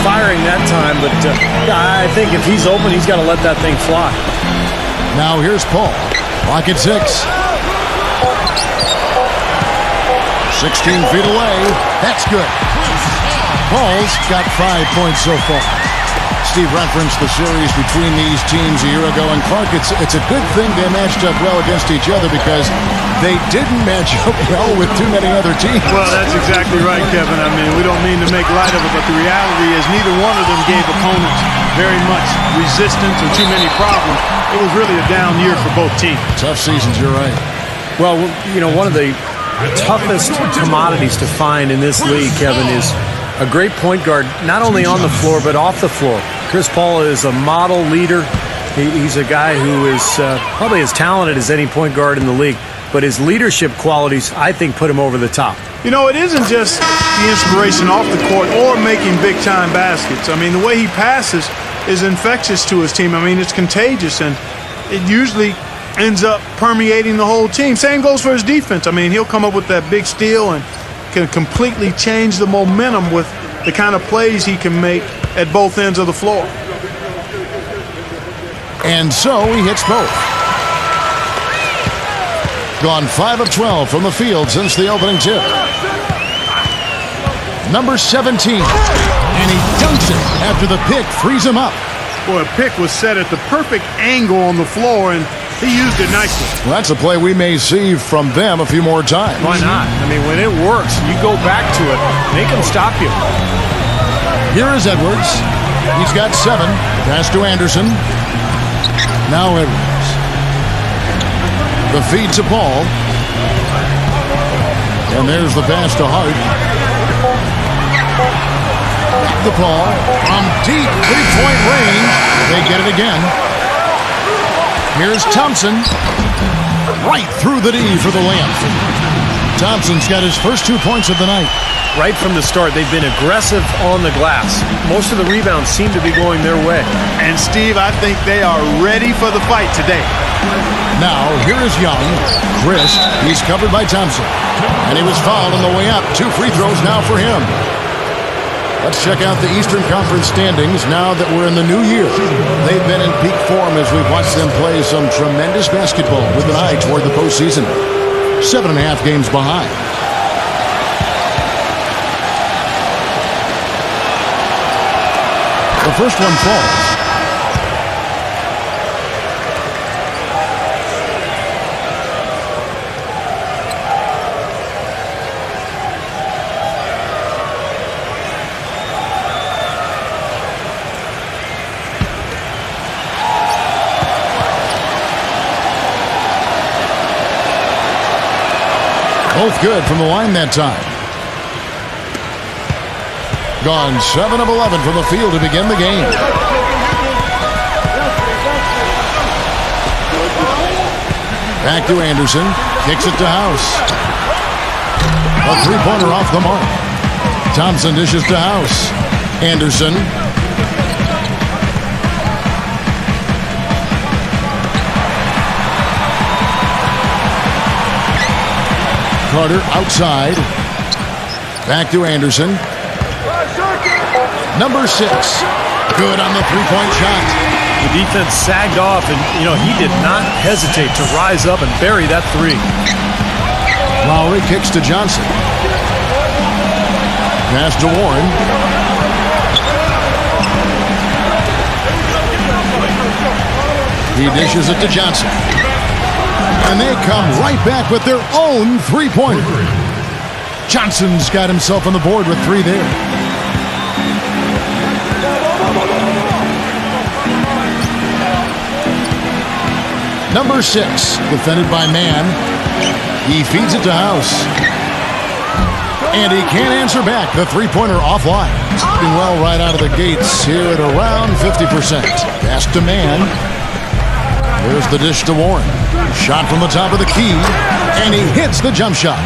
firing that time. But yeah, I think if he's open, he's got to let that thing fly. Now here's Paul. Clock at 6. 16 feet away. That's good. Paul's got 5 points so far. Steve referenced the series between these teams a year ago, and Clark, it's a good thing they matched up well against each other because they didn't match up well with too many other teams. Well, that's exactly right, Kevin. I mean, we don't mean to make light of it, but the reality is neither one of them gave opponents very much resistance or too many problems. It was really a down year for both teams. Tough seasons, you're right. Well, you know, one of the toughest commodities to find in this league, Kevin, is a great point guard, not only on the floor, but off the floor. Chris Paul is a model leader. He's a guy who is probably as talented as any point guard in the league, but his leadership qualities, I think, put him over the top. You know, it isn't just the inspiration off the court or making big-time baskets. I mean, the way he passes is infectious to his team. I mean, it's contagious, and it usually ends up permeating the whole team. Same goes for his defense. I mean, he'll come up with that big steal and can completely change the momentum with the kind of plays he can make at both ends of the floor. And so he hits both. Gone 5 of 12 from the field since the opening tip. Number 17. And he dunks it after the pick frees him up. Boy, a pick was set at the perfect angle on the floor, and he used it nicely. Well, that's a play we may see from them a few more times. Why not? I mean, when it works, you go back to it. Make them stop you. Here is Edwards. He's got 7. Pass to Anderson. Now Edwards. The feed to Paul. And there's the pass to Hart. The ball from deep three-point range. They get it again. Here's Thompson. Right through the D for the layup. Thompson's got his first 2 points of the night. Right from the start, they've been aggressive on the glass. Most of the rebounds seem to be going their way. And, Steve, I think they are ready for the fight today. Now, here is Young. Christ, he's covered by Thompson. And he was fouled on the way up. 2 free throws now for him. Let's check out the Eastern Conference standings now that we're in the new year. They've been in peak form as we've watched them play some tremendous basketball with an eye toward the postseason. 7.5 games behind. The first one falls. Both good from the line that time. Gone 7 of 11 from the field to begin the game. Back to Anderson. Kicks it to House. A three-pointer off the mark. Thompson dishes to House. Anderson. Carter outside. Back to Anderson. Number 6. Good on the three-point shot. The defense sagged off, and, you know, he did not hesitate to rise up and bury that three. Lowry kicks to Johnson. Pass to Warren. He dishes it to Johnson. And they come right back with their own three-pointer. Johnson's got himself on the board with 3 there. Number 6, defended by Mann. He feeds it to House. And he can't answer back. The three-pointer offline. Doing well right out of the gates here at around 50%. Pass to Mann. There's the dish to Warren. Shot from the top of the key. And he hits the jump shot.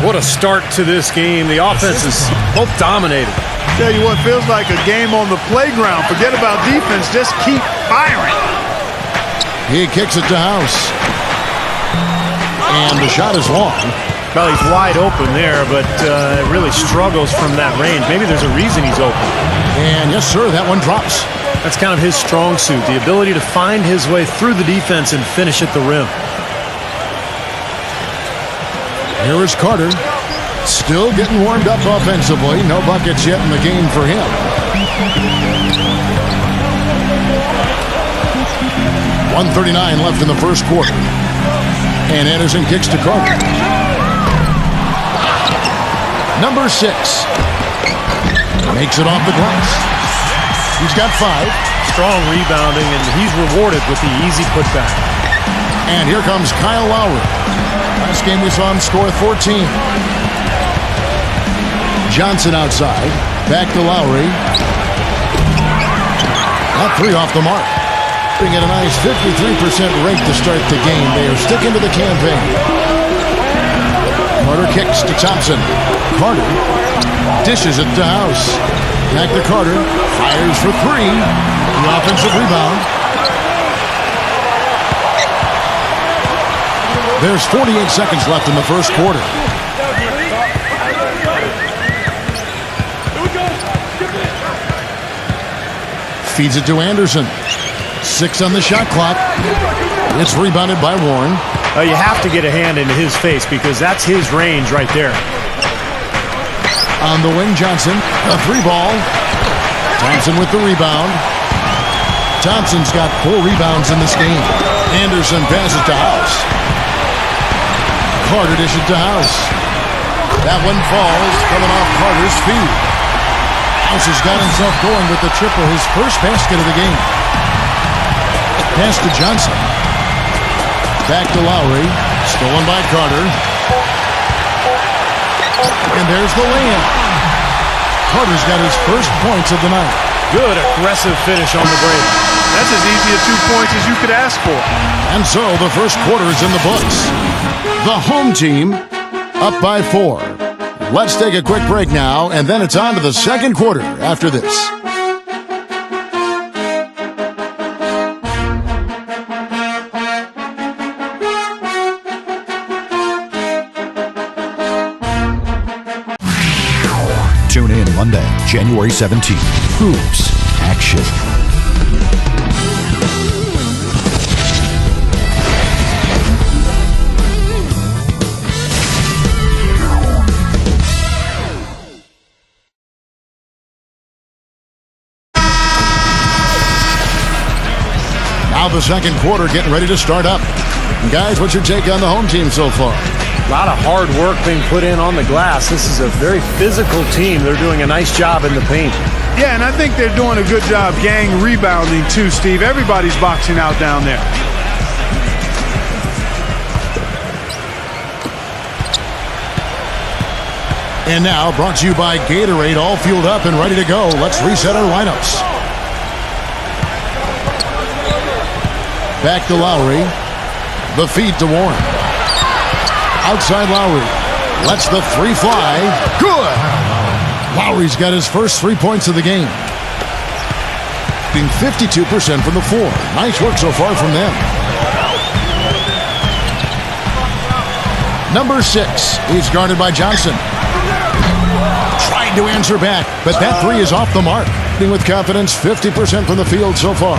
What a start to this game. The offense is both dominated. Tell you what, feels like a game on the playground. Forget about defense. Just keep firing. He kicks it to House. And the shot is long. Well, he's wide open there, but really struggles from that range. Maybe there's a reason he's open. And yes, sir, that one drops. That's kind of his strong suit, the ability to find his way through the defense and finish at the rim. Here is Carter. Still getting warmed up offensively. No buckets yet in the game for him. 1:39 left in the first quarter. And Anderson kicks to Carter. Number 6. Makes it off the glass. He's got 5. Strong rebounding, and he's rewarded with the easy putback. And here comes Kyle Lowry. Last game we saw him score 14. Johnson outside. Back to Lowry. That 3 off the mark. Being at a nice 53% rate to start the game. They are sticking to the campaign. Carter kicks to Thompson. Carter dishes it to House. Back to Carter. Fires for 3. The offensive rebound. There's 48 seconds left in the first quarter. Feeds it to Anderson. 6 on the shot clock. It's rebounded by Warren. You have to get a hand into his face because that's his range right there. On the wing, Johnson. A 3 ball. Thompson with the rebound. Thompson's got 4 rebounds in this game. Anderson passes to House. Carter dishes to House. That one falls, coming off Carter's feet. House has got himself going with the triple, his first basket of the game. Pass to Johnson. Back to Lowry. Stolen by Carter. And there's the layup. Carter's got his first points of the night. Good aggressive finish on the break. That's as easy a 2 points as you could ask for. And so the first quarter is in the books. The home team up by 4. Let's take a quick break now, and then it's on to the second quarter after this. Tune in Monday, January 17th. Hoops Action. Now the second quarter getting ready to start up. And guys, what's your take on the home team so far? A lot of hard work being put in on the glass. This is a very physical team. They're doing a nice job in the paint. Yeah, and I think they're doing a good job gang rebounding too, Steve. Everybody's boxing out down there. And now, brought to you by Gatorade, all fueled up and ready to go. Let's reset our lineups. Back to Lowry. The feed to Warren. Outside Lowry. Lets the 3 fly. Good! Lowry's got his first 3 points of the game. Being 52% from the floor. Nice work so far from them. Number 6. He's guarded by Johnson. Tried to answer back, but that 3 is off the mark. With confidence, 50% from the field so far.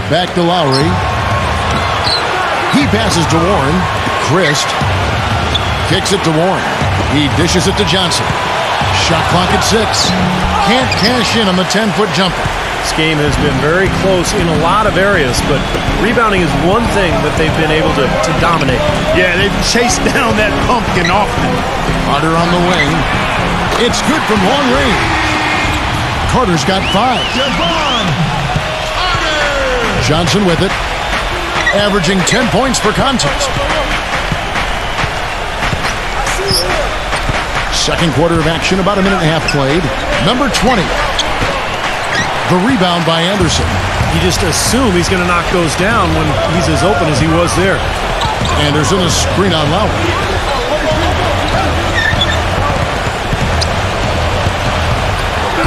Back to Lowry. He passes to Warren. Christ kicks it to Warren. He dishes it to Johnson. Shot clock at 6. Can't cash in on the 10-foot jumper. This game has been very close in a lot of areas, but rebounding is one thing that they've been able to dominate. Yeah, they've chased down that pumpkin often. Carter on the wing. It's good from long range. Carter's got 5. Johnson with it. Averaging 10 points per contest. Second quarter of action, about a minute and a half played. Number 20. The rebound by Anderson. You just assume he's going to knock those down when he's as open as he was there. Anderson, a screen on Lowry.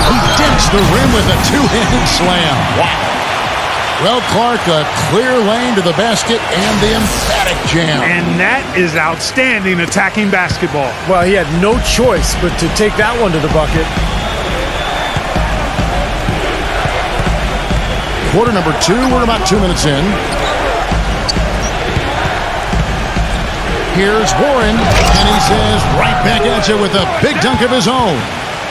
He digs the rim with a 2-handed slam. Wow. Well, Clark, a clear lane to the basket and the emphatic jam. And that is outstanding attacking basketball. Well, he had no choice but to take that one to the bucket. Quarter number 2, we're about 2 minutes in. Here's Warren, and he says right back at you with a big dunk of his own.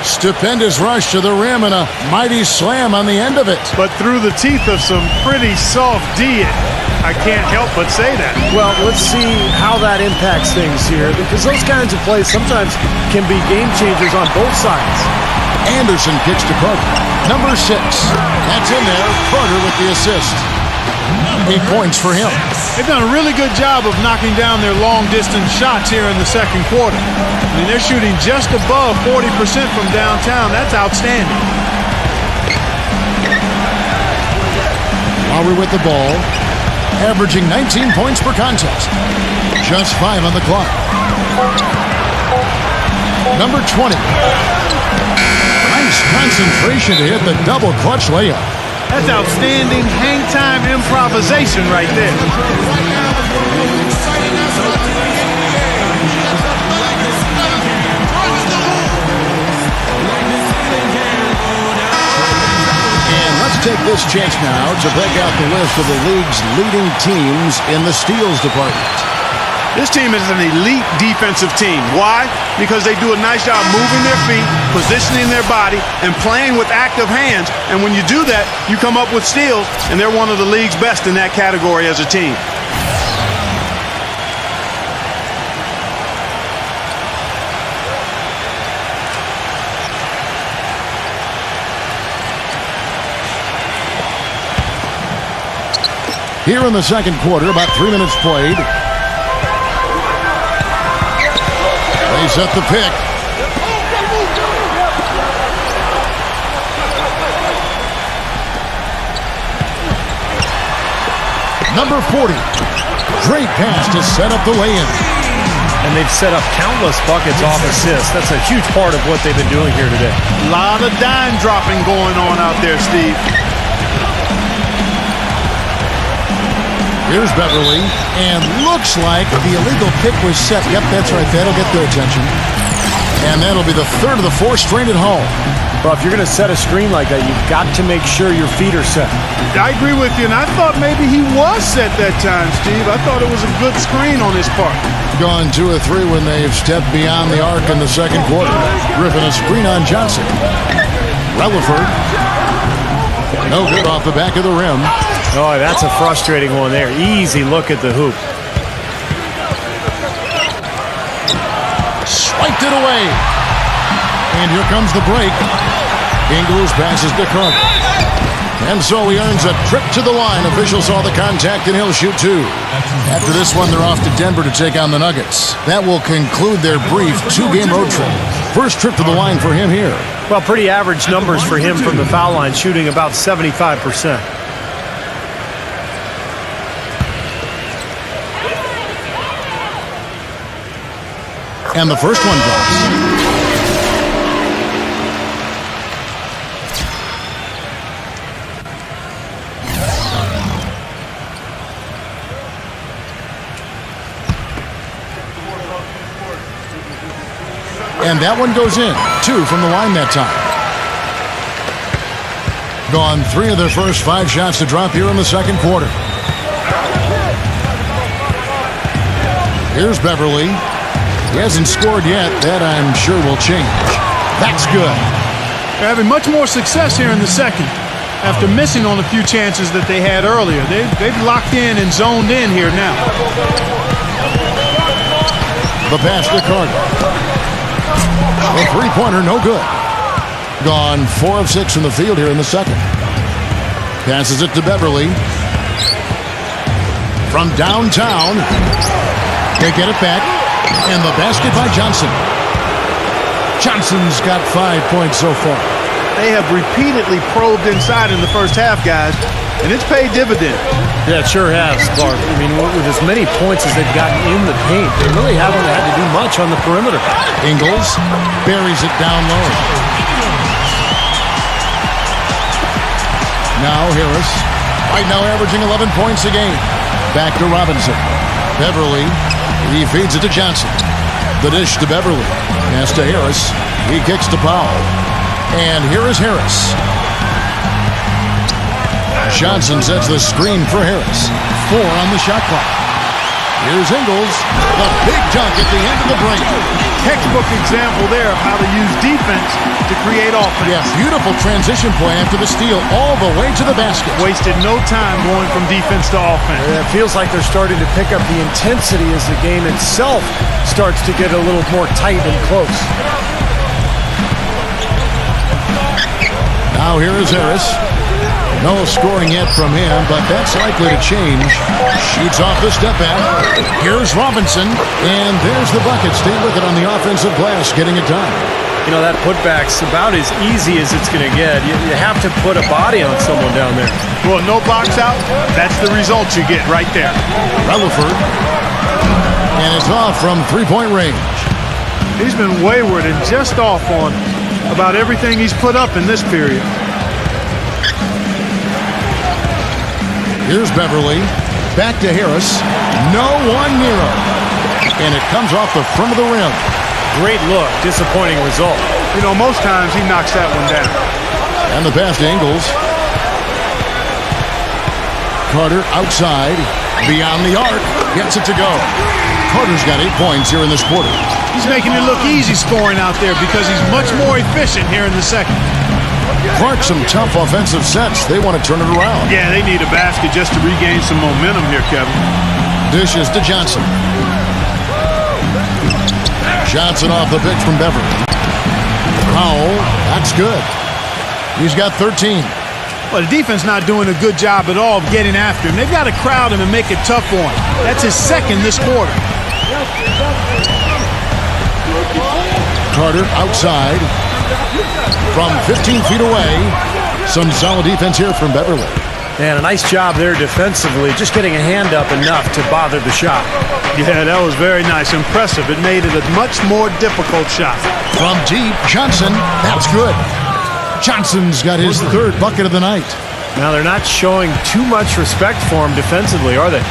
Stupendous rush to the rim and a mighty slam on the end of it. But through the teeth of some pretty soft D, I can't help but say that. Well, let's see how that impacts things here, because those kinds of plays sometimes can be game changers on both sides. Anderson kicks to Carter. Number 6. That's in there. Carter with the assist. 8 points for him. They've done a really good job of knocking down their long-distance shots here in the second quarter. I mean, they're shooting just above 40% from downtown. That's outstanding. Lowry with the ball, averaging 19 points per contest. Just 5 on the clock. Number 20. Nice concentration to hit the double clutch layup. That's outstanding hang-time improvisation right there. And let's take this chance now to break out the list of the league's leading teams in the steals department. This team is an elite defensive team. Why? Because they do a nice job moving their feet, positioning their body, and playing with active hands. And when you do that, you come up with steals, and they're one of the league's best in that category as a team. Here in the second quarter, about 3 minutes played. They set the pick. Number 40. Great pass to set up the lay-in. And they've set up countless buckets off assists. That's a huge part of what they've been doing here today. A lot of dime dropping going on out there, Steve. Here's Beverly, and looks like the illegal pick was set. Yep, that's right. That'll get their attention. And that'll be the third of the 4 straight at home. Well, if you're going to set a screen like that, you've got to make sure your feet are set. I agree with you, and I thought maybe he was set that time, Steve. I thought it was a good screen on his part. Gone 2 of 3 when they've stepped beyond the arc in the second quarter. Griffin a screen on Johnson. Relaford. No good off the back of the rim. Oh, that's a frustrating one there. Easy look at the hoop. Swiped it away. And here comes the break. Ingles passes to Carter. And so he earns a trip to the line. Officials saw the contact, and he'll shoot 2. After this one, they're off to Denver to take on the Nuggets. That will conclude their brief 2-game road trip. First trip to the line for him here. Well, pretty average numbers for him from the foul line, shooting about 75%. And the first one goes. And that one goes in. 2 from the line that time. Gone 3 of their first 5 shots to drop here in the second quarter. Here's Beverly. He hasn't scored yet. That, I'm sure, will change. That's good. They're having much more success here in the second after missing on a few chances that they had earlier. They've locked in and zoned in here now. The pass to Carter. The three-pointer, no good. Gone 4 of 6 from the field here in the second. Passes it to Beverly. From downtown. They get it back. And the basket by Johnson. Johnson's got 5 points so far. They have repeatedly probed inside in the first half, guys, and it's paid dividends. Yeah, it sure has, Clark. I mean, with as many points as they've gotten in the paint, they really haven't had to do much on the perimeter. Ingles buries it down low. Now Harris Right now averaging 11 points a game. Back to Robinson. Beverly. He feeds it to Johnson. The dish to Beverly. Pass to Harris. He kicks to Powell. And here is Harris. Johnson sets the screen for Harris. 4 on the shot clock. Here's Ingles. The big dunk at the end of the break. Textbook example there of how to use defense to create offense. Yeah, beautiful transition play after the steal all the way to the basket. Wasted no time going from defense to offense. It feels like they're starting to pick up the intensity as the game itself starts to get a little more tight and close. Now here is Harris. No scoring yet from him, but that's likely to change. Shoots off the step back. Here's Robinson, and there's the bucket. Stay with it on the offensive glass, getting it done. You know, that putback's about as easy as it's going to get. You have to put a body on someone down there. Well, no box out, that's the result you get right there. Rutherford. And it's off from three-point range. He's been wayward and just off on about everything he's put up in this period. Here's Beverly. Back to Harris. No one near him. And it comes off the front of the rim. Great look. Disappointing result. You know, most times he knocks that one down. And the pass to Ingles. Carter outside. Beyond the arc. Gets it to go. Carter's got 8 points here in this quarter. He's making it look easy scoring out there because he's much more efficient here in the second. Clark, some tough offensive sets. They want to turn it around. Yeah, they need a basket just to regain some momentum here, Kevin. Dishes to Johnson. Johnson off the pitch from Beverly. Powell, that's good. He's got 13. Well, the defense not doing a good job at all of getting after him. They've got to crowd him and make it tough on him. That's his second this quarter. Carter outside. From 15 feet away. Some solid defense here from Beverly. And a nice job there defensively, just getting a hand up enough to bother the shot. Yeah, that was very nice. Impressive. It made it a much more difficult shot. From deep, Johnson. That's good. Johnson's got his third bucket of the night. Now, they're not showing too much respect for him defensively, are they?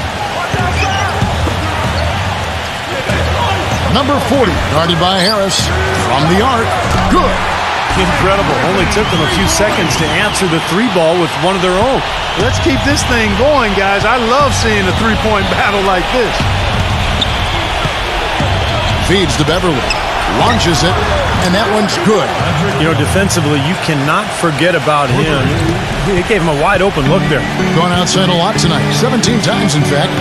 Number 40, guarded by Harris. From the arc. Good. Incredible. Only took them a few seconds to answer the three ball with one of their own. Let's keep this thing going, guys. I love seeing a three-point battle like this. Feeds to Beverly. Launches it, and that one's good. You know, defensively, you cannot forget about him. It gave him a wide open look there. Gone outside a lot tonight. 17 times, in fact.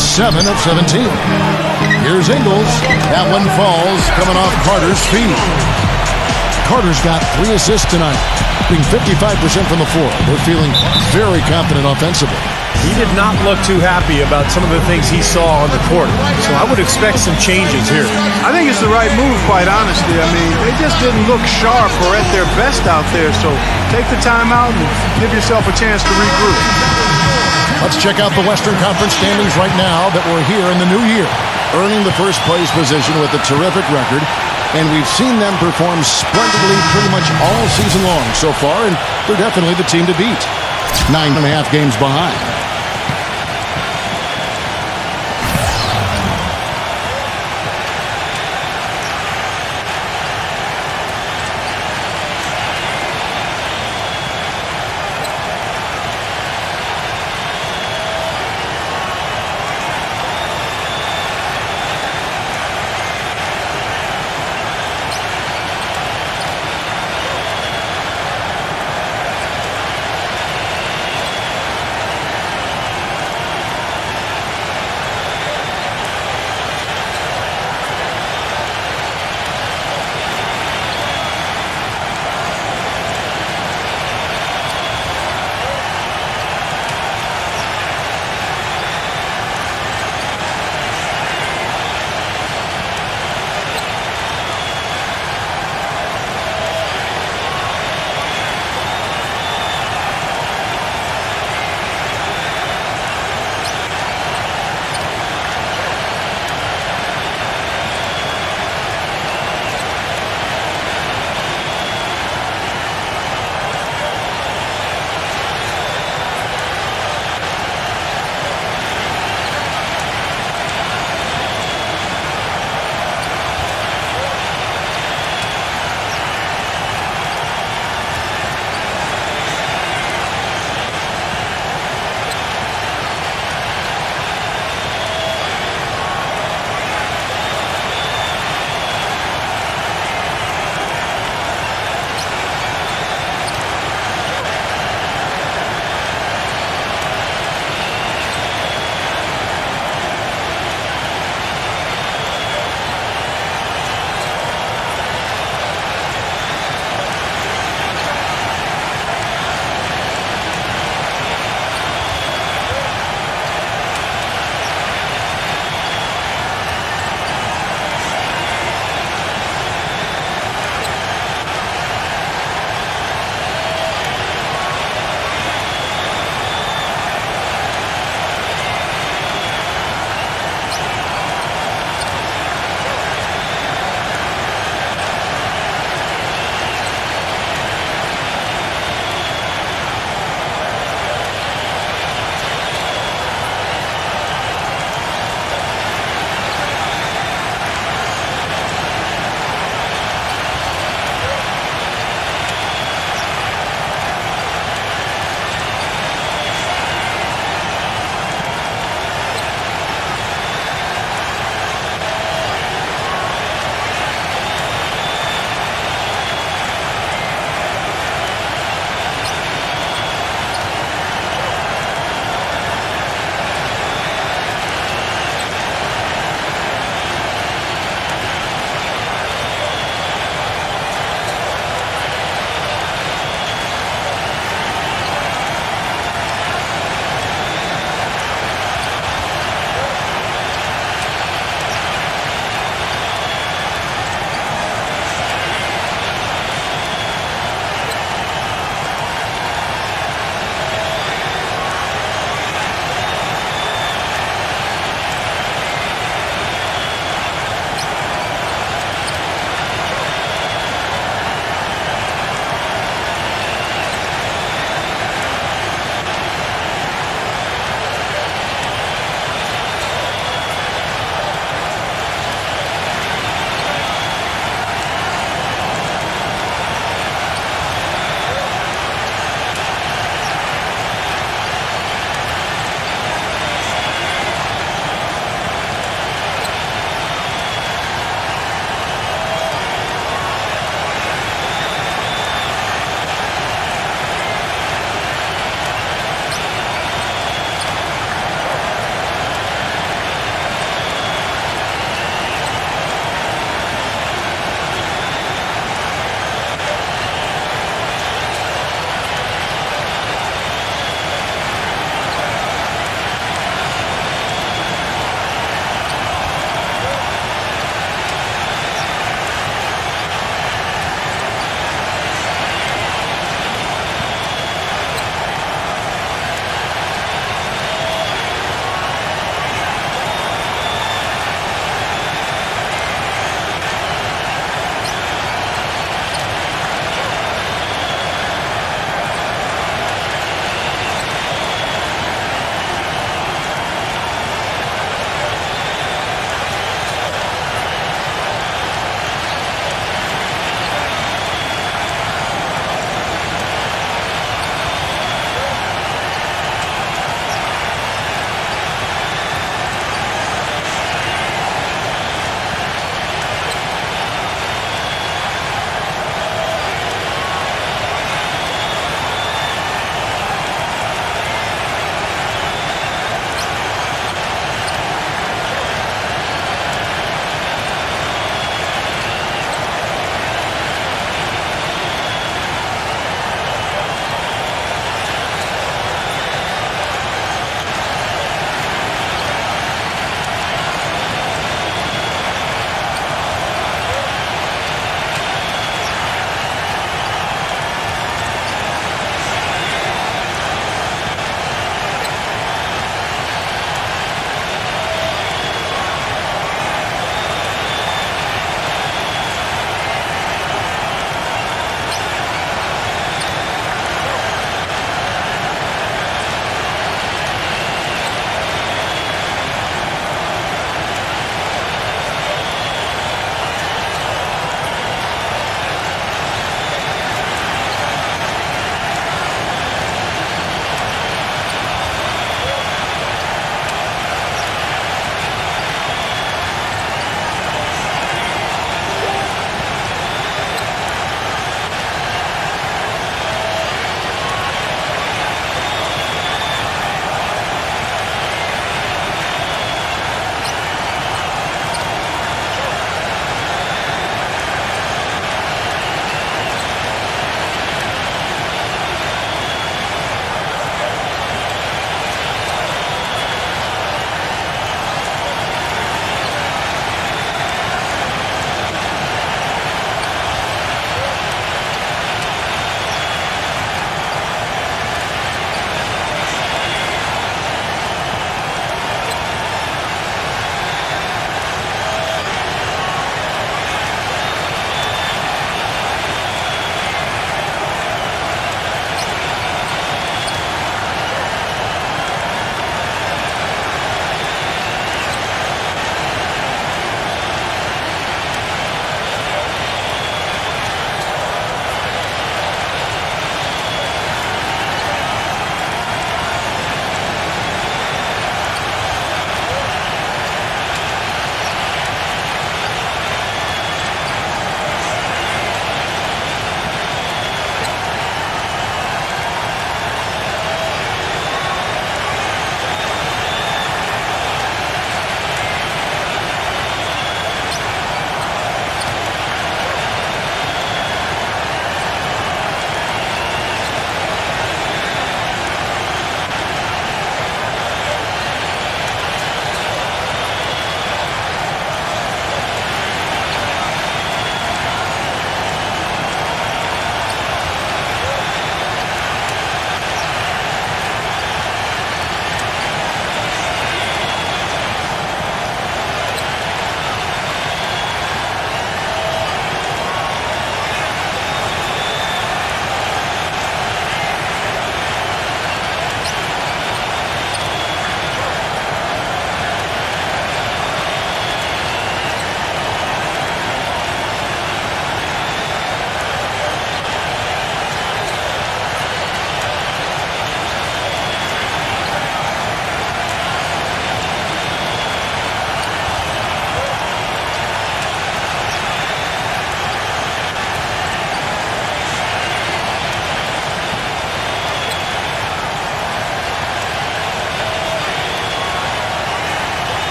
7 of 17. Here's Ingles. That one falls, coming off Carter's feet. Carter's got 3 assists tonight, being 55% from the floor. They're feeling very confident offensively. He did not look too happy about some of the things he saw on the court, so I would expect some changes here. I think it's the right move, quite honestly. I mean, they just didn't look sharp or at their best out there, so take the time out and give yourself a chance to regroup. Let's check out the Western Conference standings right now that we're here in the new year, earning the first place position with a terrific record. And we've seen them perform splendidly pretty much all season long so far, and they're definitely the team to beat. 9.5 games behind.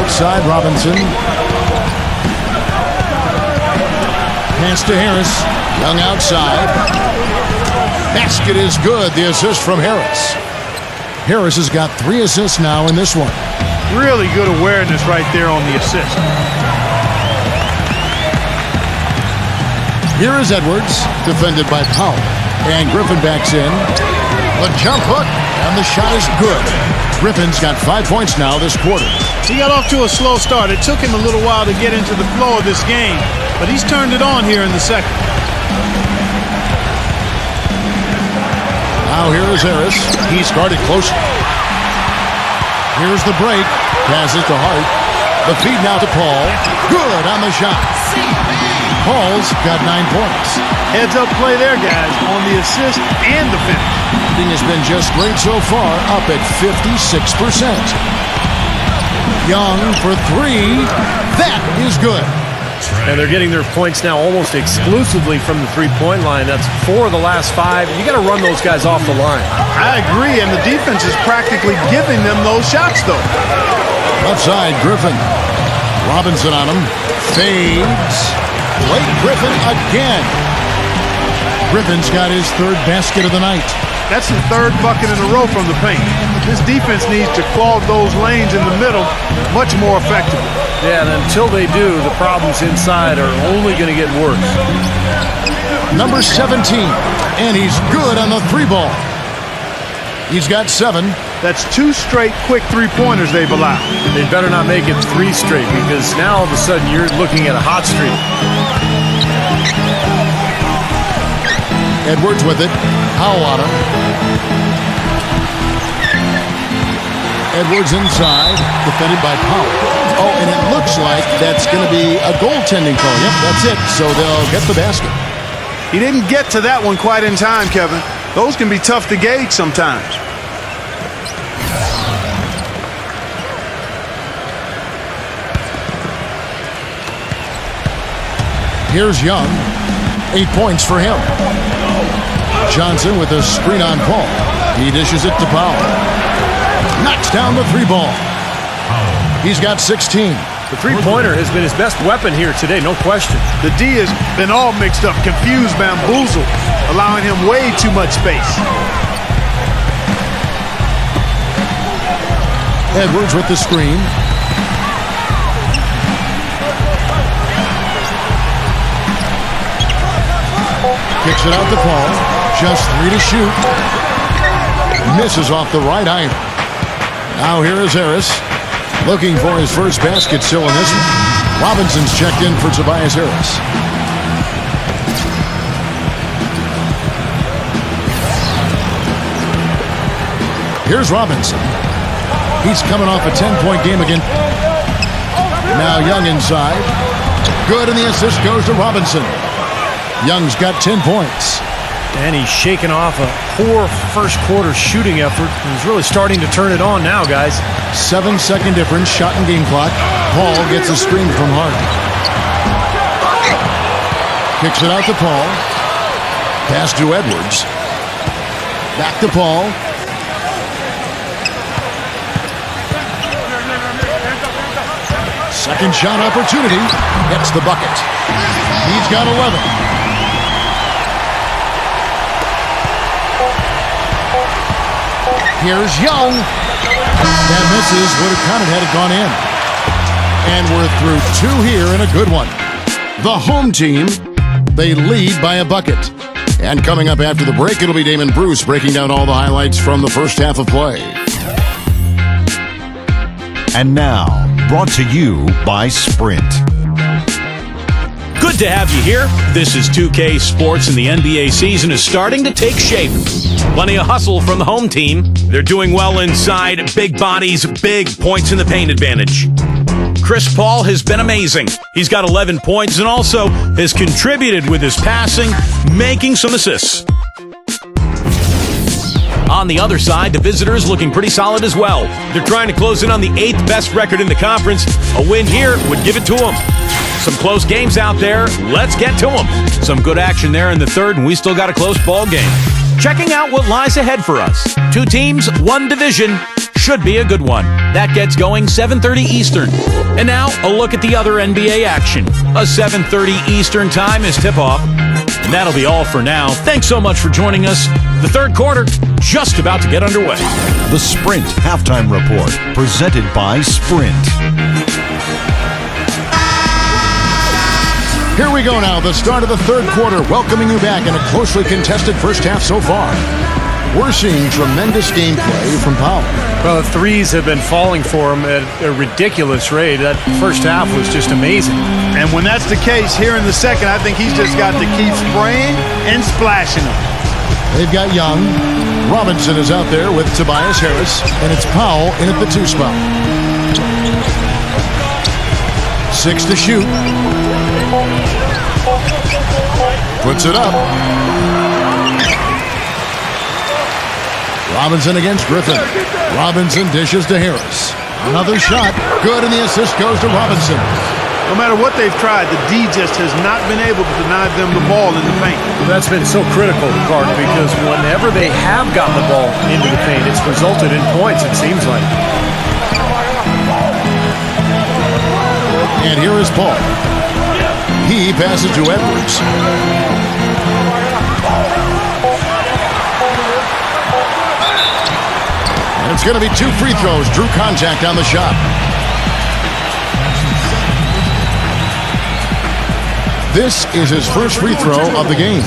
Outside Robinson. Pass to Harris. Young outside. Basket is good. The assist from Harris. Harris has got 3 assists now in this one. Really good awareness right there on the assist. Here is Edwards, defended by Powell. And Griffin backs in. The jump hook, and the shot is good. Griffin's got 5 points now this quarter. He got off to a slow start. It took him a little while to get into the flow of this game, but he's turned it on here in the second. Now here is Harris. He's guarded closely. Here's the break. Passes to Hart. The feed now to Paul. Good on the shot. Paul's got 9 points. Heads up play there, guys, on the assist and the finish. Shooting has been just great so far, up at 56%. Young for 3. That is good. And they're getting their points now almost exclusively from the three-point line. That's 4 of the last 5. You got to run those guys off the line. I agree, and the defense is practically giving them those shots, though. Left side, Griffin. Robinson on him. Fades. Blake Griffin again. Griffin's got his 3rd basket of the night. That's the 3rd bucket in a row from the paint. This defense needs to clog those lanes in the middle much more effectively. Yeah, and until they do, the problems inside are only going to get worse. Number 17, and he's good on the 3 ball. He's got 7. That's 2 straight quick 3-pointers they've allowed. They better not make it 3 straight, because now all of a sudden you're looking at a hot streak. Edwards with it. Powell on him. Edwards inside, defended by Powell. Oh, and it looks like that's going to be a goaltending call. Yep, that's it. So they'll get the basket. He didn't get to that one quite in time, Kevin. Those can be tough to gauge sometimes. Here's Young. 8 points for him. Johnson with a screen on Paul. He dishes it to Powell. Knocks down the 3 ball. He's got 16. The three-pointer has been his best weapon here today, no question. The D has been all mixed up, confused, bamboozled, allowing him way too much space. Edwards with the screen. Kicks it out to Paul. Just 3 to shoot. Misses off the right iron. Now here is Harris. Looking for his first basket still in this one. Robinson's checked in for Tobias Harris. Here's Robinson. He's coming off a 10-point game again. Now Young inside. Good, and the assist goes to Robinson. Young's got 10 points. And he's shaking off a poor first-quarter shooting effort. He's really starting to turn it on now, guys. 7-second difference, shot and game clock. Paul gets a screen from Hart. Kicks it out to Paul. Pass to Edwards. Back to Paul. Second shot opportunity. Gets the bucket. He's got 11. Here's Young. That misses. Would have counted had it gone in. And we're through 2 here in a good one. The home team, they lead by a bucket. And coming up after the break, it'll be Damon Bruce breaking down all the highlights from the first half of play. And now, brought to you by Sprint. Good to have you here. This is 2K Sports, and the NBA season is starting to take shape. Plenty of hustle from the home team. They're doing well inside. Big bodies, big points in the paint advantage. Chris Paul has been amazing. He's got 11 points and also has contributed with his passing, making some assists. On the other side, the visitors looking pretty solid as well. They're trying to close in on the 8th best record in the conference. A win here would give it to them. Some close games out there. Let's get to them. Some good action there in the third, and we still got a close ball game. Checking out what lies ahead for us. 2 teams, 1 division. should be a good one. That gets going 7:30 Eastern. And now, a look at the other NBA action. A 7:30 Eastern time is tip-off. And that'll be all for now. Thanks so much for joining us. The third quarter, just about to get underway. The Sprint Halftime Report, presented by Sprint. Here we go now, the start of the third quarter, welcoming you back in a closely contested first half so far. We're seeing tremendous gameplay from Powell. Well, the threes have been falling for him at a ridiculous rate. That first half was just amazing. And when that's the case, here in the second, I think he's just got to keep spraying and splashing them. They've got Young. Robinson is out there with Tobias Harris, and it's Powell in at the 2 spot. 6 to shoot. Puts it up. Robinson against Griffin. Robinson dishes to Harris. Another shot. Good, and the assist goes to Robinson. No matter what they've tried, the D just has not been able to deny them the ball in the paint. Well, that's been so critical, Clark, because whenever they have gotten the ball into the paint, it's resulted in points, it seems like. And here is Paul. He passes to Edwards. And it's going to be 2 free throws. Drew contact on the shot. This is his first free throw of the game.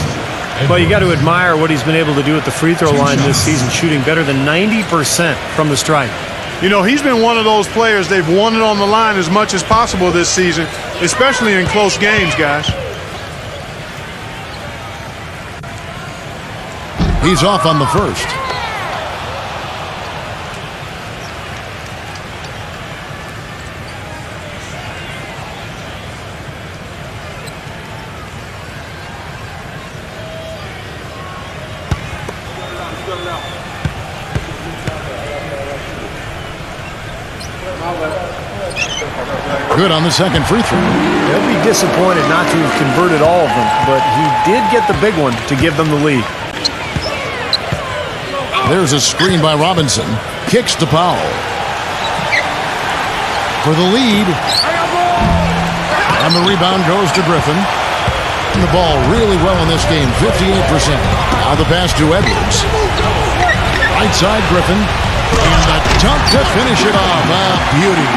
Well, you got to admire what he's been able to do at the free throw line this season, shooting better than 90% from the stripe. You know, he's been one of those players they've wanted on the line as much as possible this season, especially in close games, guys. He's off on the first. Good on the second free throw. They'll be disappointed not to have converted all of them, but he did get the big one to give them the lead. There's a screen by Robinson. Kicks to Powell. For the lead. And the rebound goes to Griffin. The ball really well in this game, 58%. Now the pass to Edwards. Right side, Griffin. And the dunk to finish it off. Beauty.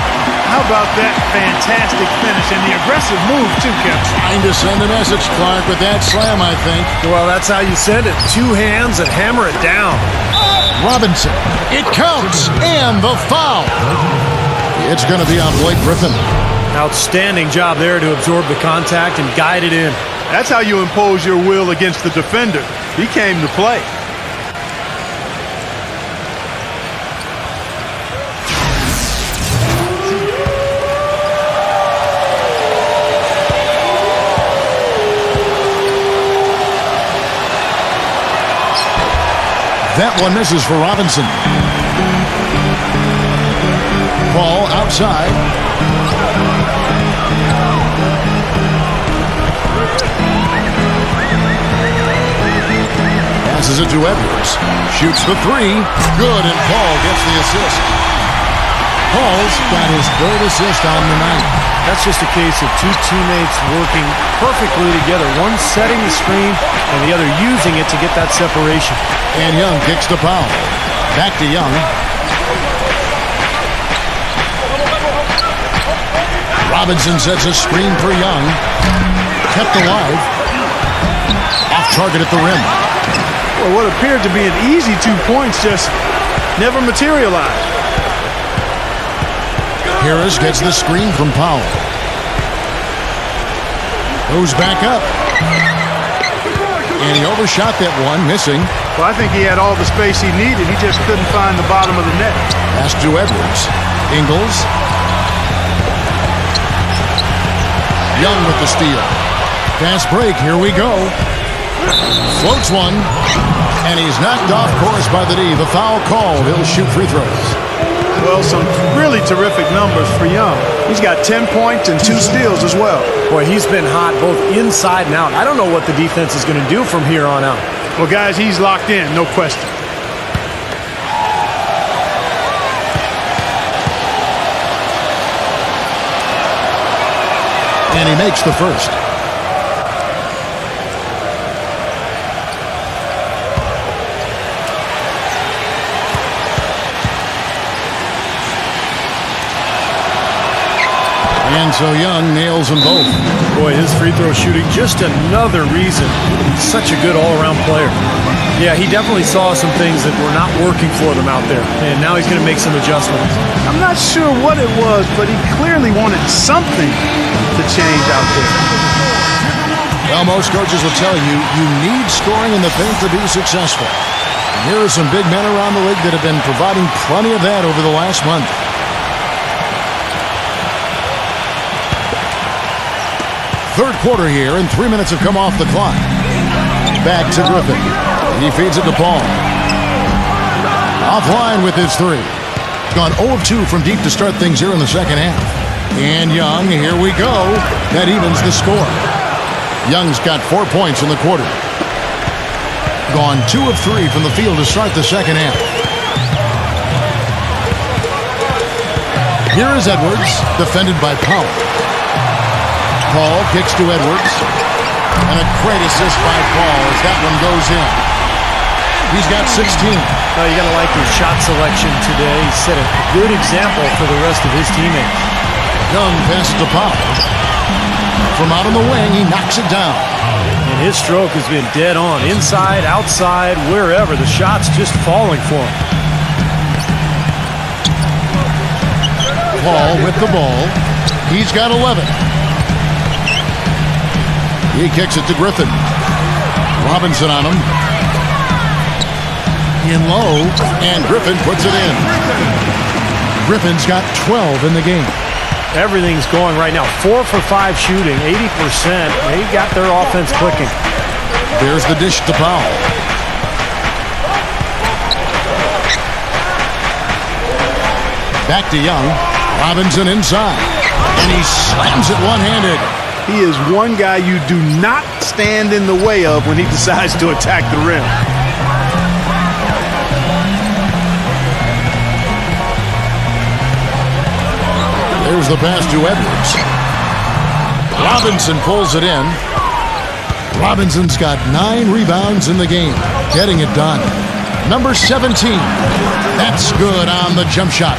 How about that fantastic finish and the aggressive move, too, Kevin? Trying to send a message, Clark, with that slam, I think. Well, that's how you send it. 2 hands and hammer it down. Robinson. It counts. And the foul. It's going to be on Blake Griffin. Outstanding job there to absorb the contact and guide it in. That's how you impose your will against the defender. He came to play. That one misses for Robinson. Ball outside. Passes it to Edwards. Shoots the 3. Good, and Paul gets the assist. Paul's got his 3rd assist on the night. That's just a case of 2 teammates working perfectly together. One setting the screen and the other using it to get that separation. And Young kicks to Powell. Back to Young. Robinson sets a screen for Young. Kept alive. Off target at the rim. Well, what appeared to be an easy 2 points just never materialized. Harris gets the screen from Powell. Goes back up. And he overshot that one, missing. Well, I think he had all the space he needed. He just couldn't find the bottom of the net. Pass to Edwards. Ingles. Young with the steal. Fast break. Here we go. Floats one. And he's knocked off course by the D. The foul called. He'll shoot free throws. Well, some really terrific numbers for Young. He's got 10 points and 2 steals as well. Boy, he's been hot both inside and out. I don't know what the defense is going to do from here on out. Well, guys, he's locked in, no question. And he makes the first. And so Young nails them both. Boy, his free throw shooting, just another reason. He's such a good all-around player. Yeah, he definitely saw some things that were not working for them out there, and now he's going to make some adjustments. I'm not sure what it was, but he clearly wanted something to change out there. Well, most coaches will tell you, you need scoring in the paint to be successful. And here are some big men around the league that have been providing plenty of that over the last month. Third quarter here, and 3 minutes have come off the clock. Back to Griffin. He feeds it to Paul. Offline with his three. Gone 0 of 2 from deep to start things here in the second half. And Young, here we go. That evens the score. Young's got 4 points in the quarter. Gone 2 of 3 from the field to start the second half. Here is Edwards, defended by Powell. Paul kicks to Edwards. And a great assist by Paul as that one goes in. He's got 16. Oh, you got to like his shot selection today. He set a good example for the rest of his teammates. Young passes to Powell. From out on the wing, he knocks it down. And his stroke has been dead on. Inside, outside, wherever. The shot's just falling for him. Paul with the ball. He's got 11. He kicks it to Griffin. Robinson on him. In low, and Griffin puts it in. Griffin's got 12 in the game. Everything's going right now. 4 for 5 shooting, 80%. They got their offense clicking. There's the dish to Powell. Back to Young. Robinson inside. And he slams it one-handed. He is one guy you do not stand in the way of when he decides to attack the rim. There's the pass to Edwards. Robinson pulls it in. Robinson's got 9 rebounds in the game, getting it done. Number 17. That's good on the jump shot.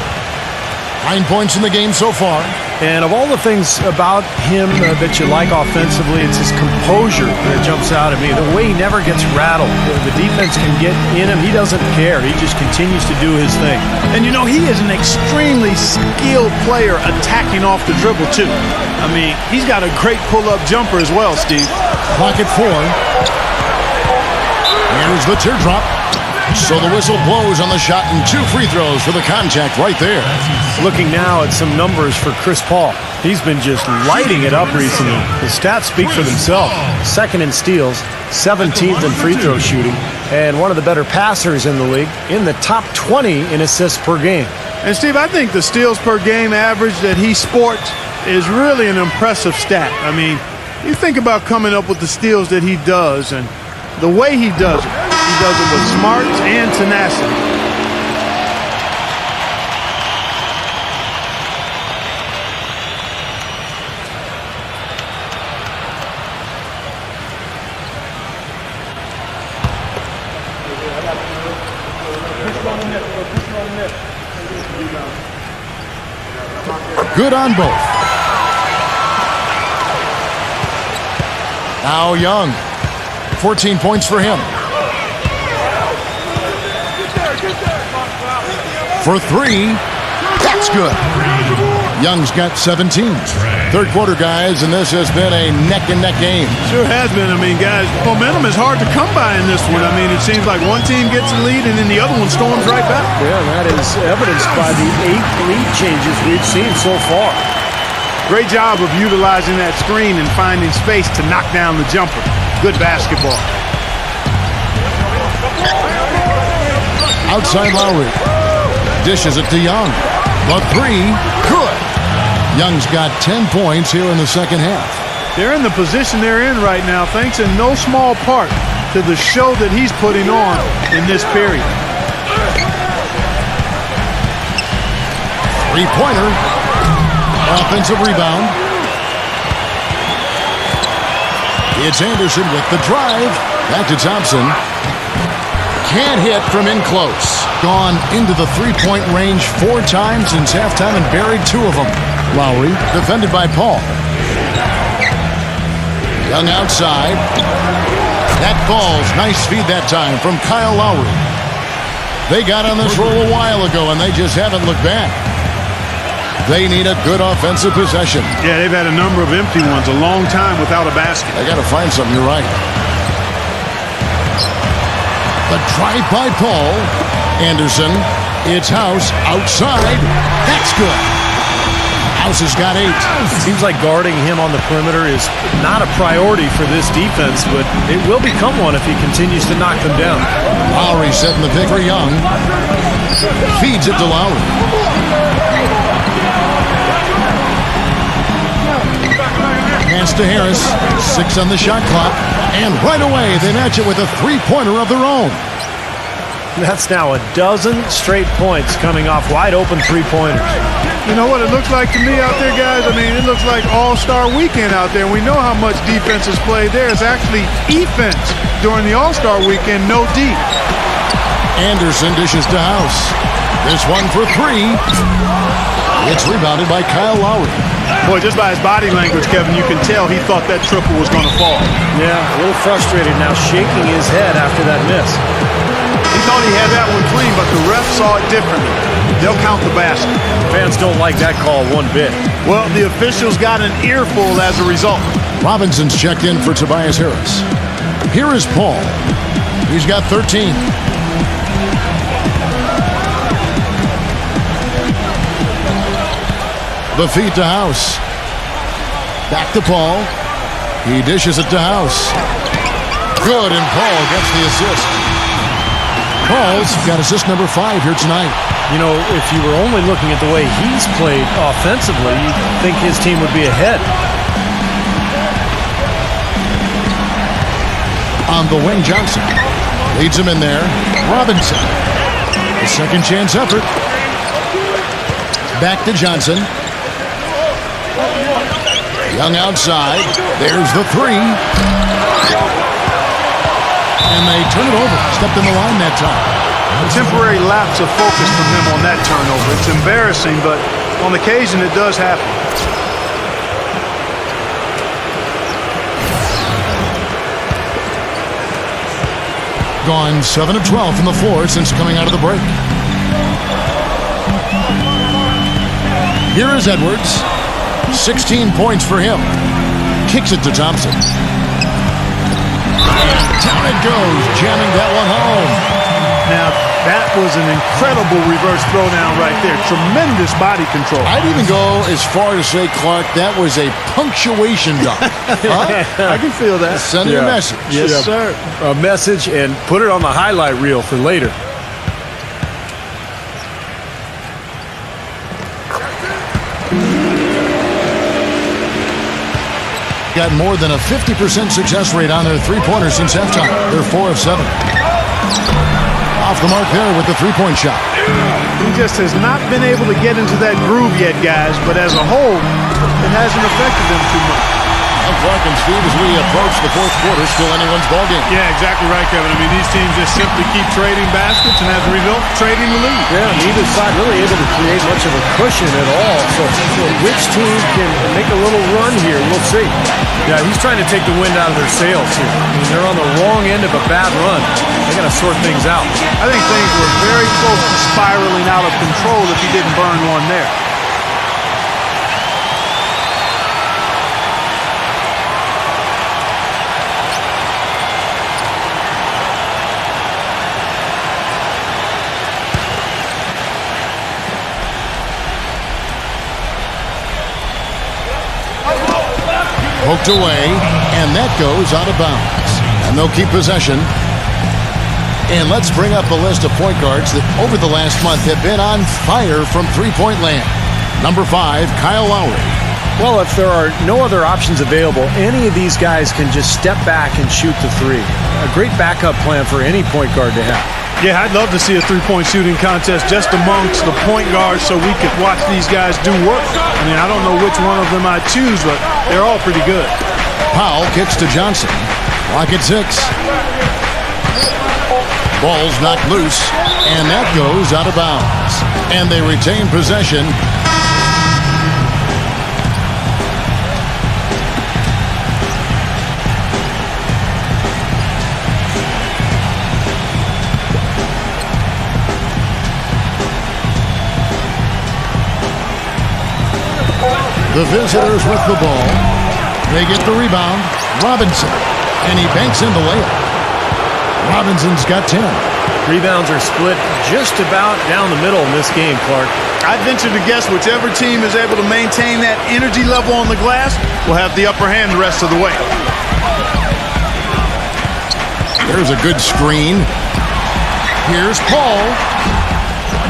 9 points in the game so far. And of all the things about him that you like offensively, it's his composure that jumps out at me. The way he never gets rattled. The defense can get in him. He doesn't care. He just continues to do his thing. And you know, he is an extremely skilled player attacking off the dribble, too. I mean, he's got a great pull-up jumper as well, Steve. Clock at 4. Here's the teardrop. So the whistle blows on the shot and 2 free throws for the contact right there. Looking now at some numbers for Chris Paul. He's been just lighting it up recently. The stats speak for themselves. 2nd in steals, 17th in free throw shooting, and one of the better passers in the league, in the top 20 in assists per game. And Steve, I think the steals per game average that he sports is really an impressive stat. I mean, you think about coming up with the steals that he does and the way he does it. He does it with smarts and tenacity. Good on both. Now Young. 14 points for him. For 3, that's good. Young's got 17. Third quarter, guys, and this has been a neck-and-neck game. Sure has been. I mean, guys, momentum is hard to come by in this one. I mean, it seems like one team gets the lead and then the other one storms right back. Yeah, that is evidenced by the 8 lead changes we've seen so far. Great job of utilizing that screen and finding space to knock down the jumper. Good basketball. Outside Lowry. Dishes it to Young. The 3, good. Young's got 10 points here in the second half. They're in the position they're in right now thanks in no small part to the show that he's putting on in this period. 3-pointer. Offensive rebound. It's Anderson with the drive. Back to Thompson. Can't hit from in close. Gone into the three-point range 4 times since halftime and buried 2 of them. Lowry defended by Paul. Young outside. That falls. Nice feed that time from Kyle Lowry. They got on this roll a while ago, and they just haven't looked back. They need a good offensive possession. Yeah, they've had a number of empty ones, a long time without a basket. They got to find something. You're right. The drive by Paul. Anderson. It's House outside. That's good. House has got 8. Seems like guarding him on the perimeter is not a priority for this defense, but it will become one if he continues to knock them down. Lowry setting the pick for Young. Feeds it to Lowry. Pass to Harris. 6 on the shot clock. And right away, they match it with a three-pointer of their own. That's now a dozen straight points coming off wide open three-pointers. You know what it looks like to me out there, guys? I mean, it looks like All-Star Weekend out there. We know how much defense is played there. It's actually defense during the All-Star Weekend, no D. Anderson dishes to House. This one for 3. It's rebounded by Kyle Lowry. Boy, just by his body language, Kevin, you can tell he thought that triple was going to fall. Yeah, a little frustrated now, shaking his head after that miss. He thought he had that one clean, but the ref saw it differently. They'll count the basket. Fans don't like that call one bit. Well, the officials got an earful as a result. Robinson's checked in for Tobias Harris. Here is Paul. He's got 13. The feed to House. Back to Paul. He dishes it to House. Good, and Paul gets the assist. Paul's got assist number 5 here tonight. You know, if you were only looking at the way he's played offensively, you'd think his team would be ahead. On the wing, Johnson leads him in there. Robinson. The second chance effort. Back to Johnson. Young outside. There's the 3. And they turn it over. Stepped in the line that time. A temporary lapse of focus from him on that turnover. It's embarrassing, but on occasion it does happen. Gone 7 of 12 from the floor since coming out of the break. Here is Edwards. 16 points for him. Kicks it to Thompson. And down it goes, jamming that one home. Now, that was an incredible reverse throwdown right there. Tremendous body control. I'd even go as far to say, Clark, that was a punctuation dunk. Huh? I can feel that. Sending a message. Yes, sir. A message, and put it on the highlight reel for later. Got more than a 50% success rate on their three-pointers since halftime. They're 4 of 7. Off the mark there with the three-point shot. He just has not been able to get into that groove yet, guys, but as a whole, it hasn't affected them too much. Clark and Steve, as we approach the fourth quarter, still anyone's ballgame. Yeah, exactly right, Kevin. I mean, these teams just simply keep trading baskets and as a result, trading the lead. Yeah, neither side really able to create much of a cushion at all. So which team can make a little run here? We'll see. Yeah, he's trying to take the wind out of their sails here. I mean, they're on the wrong end of a bad run. They got to sort things out. I think things were very close to spiraling out of control if he didn't burn one there. Poked away, and that goes out of bounds. And they'll keep possession. And let's bring up a list of point guards that over the last month have been on fire from three-point land. Number 5, Kyle Lowry. Well, if there are no other options available, any of these guys can just step back and shoot the 3. A great backup plan for any point guard to have. Yeah, I'd love to see a three-point shooting contest just amongst the point guards so we could watch these guys do work. I mean, I don't know which one of them I'd choose, but they're all pretty good. Powell kicks to Johnson. Clock at 6. Ball's knocked loose, and that goes out of bounds. And they retain possession. The visitors with the ball. They get the rebound. Robinson. And he banks in the layup. Robinson's got 10. Rebounds are split just about down the middle in this game, Clark. I'd venture to guess whichever team is able to maintain that energy level on the glass will have the upper hand the rest of the way. There's a good screen. Here's Paul.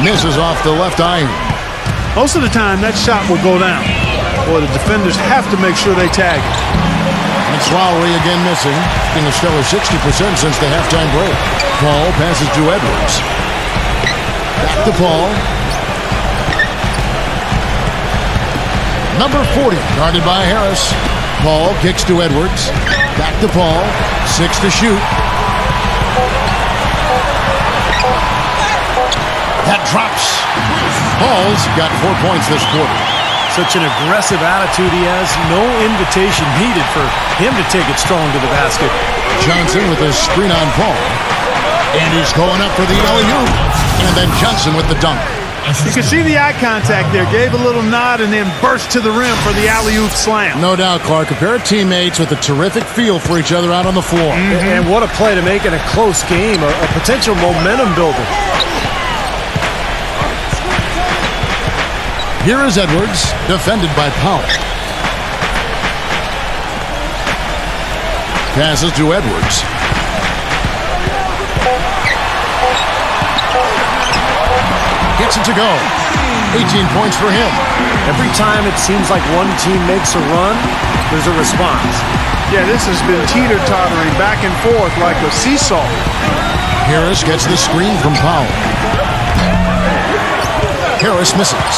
Misses off the left iron. Most of the time, that shot will go down. Boy, the defenders have to make sure they tag it. It's Lowry again missing. Been a stellar 60% since the halftime break. Paul passes to Edwards. Back to Paul. Number 40, guarded by Harris. Paul kicks to Edwards. Back to Paul. 6 to shoot. That drops. Paul's got 4 points this quarter. Such an aggressive attitude he has. No invitation needed for him to take it strong to the basket. Johnson with a screen on Paul. And he's going up for the alley-oop. And then Johnson with the dunk. You can see the eye contact there. Gave a little nod and then burst to the rim for the alley-oop slam. No doubt, Clark. A pair of teammates with a terrific feel for each other out on the floor. And what a play to make in a close game. A potential momentum builder. Here is Edwards, defended by Powell. Passes to Edwards. Gets it to go. 18 points for him. Every time it seems like one team makes a run, there's a response. Yeah, this has been teeter-tottering back and forth like a seesaw. Harris gets the screen from Powell. Harris misses.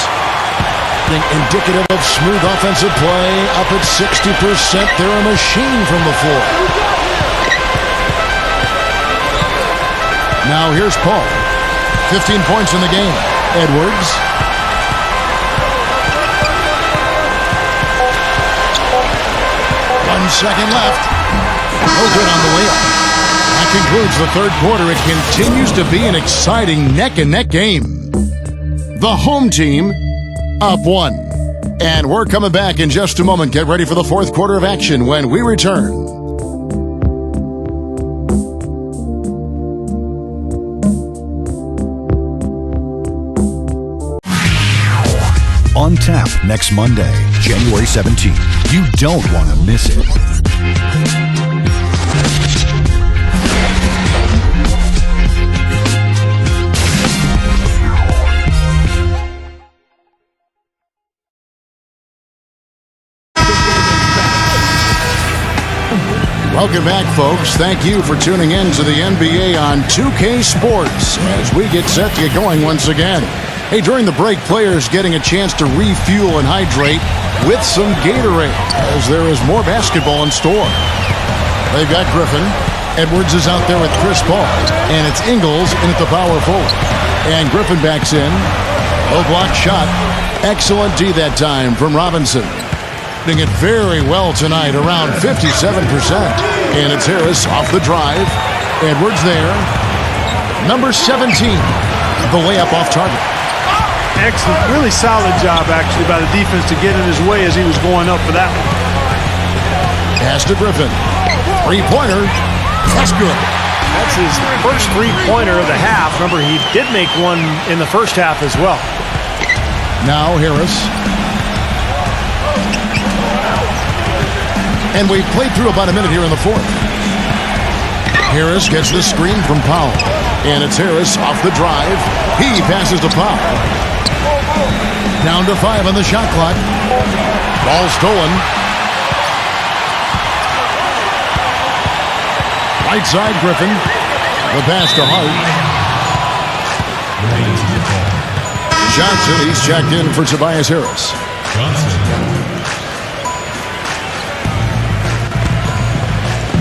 Indicative of smooth offensive play. Up at 60%. They're a machine from the floor. Now here's Paul. 15 points in the game. Edwards. One second left. No good on the layup. That concludes the third quarter. It continues to be an exciting neck-and-neck game. The home team up 1. And we're coming back in just a moment. Get ready for the fourth quarter of action when we return. On tap next Monday, January 17th. You don't want to miss it. Welcome back, folks. Thank you for tuning in to the NBA on 2K Sports as we get set to get going once again. Hey, during the break, players getting a chance to refuel and hydrate with some Gatorade as there is more basketball in store. They've got Griffin. Edwards is out there with Chris Paul. And it's Ingles in at the power forward. And Griffin backs in. Low block shot. Excellent D that time from Robinson. Doing it very well tonight, around 57%. And it's Harris off the drive. Edwards there. Number 17, the layup off target. Excellent, really solid job actually by the defense to get in his way as he was going up for that one. Pass to Griffin. Three-pointer. That's good. That's his first three-pointer of the half. Remember, he did make one in the first half as well. Now Harris. And we've played through about a minute here in the fourth. Harris gets the screen from Powell. And it's Harris off the drive. He passes to Powell. Down to 5 on the shot clock. Ball stolen. Right side, Griffin. The pass to Hart. Johnson, he's checked in for Tobias Harris.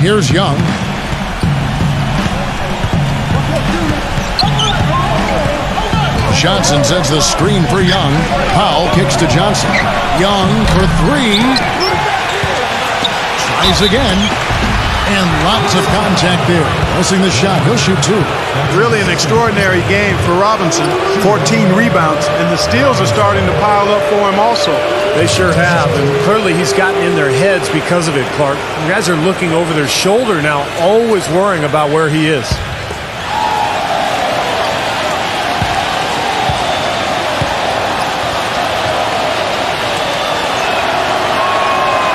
Here's Young. Johnson sends the screen for Young. Powell kicks to Johnson. Young for three. Tries again. And lots of contact there. Missing the shot. He'll shoot two. Really an extraordinary game for Robinson. 14 rebounds, and the steals are starting to pile up for him also. They sure have, and clearly he's gotten in their heads because of it, Clark. The guys are looking over their shoulder now, always worrying about where he is.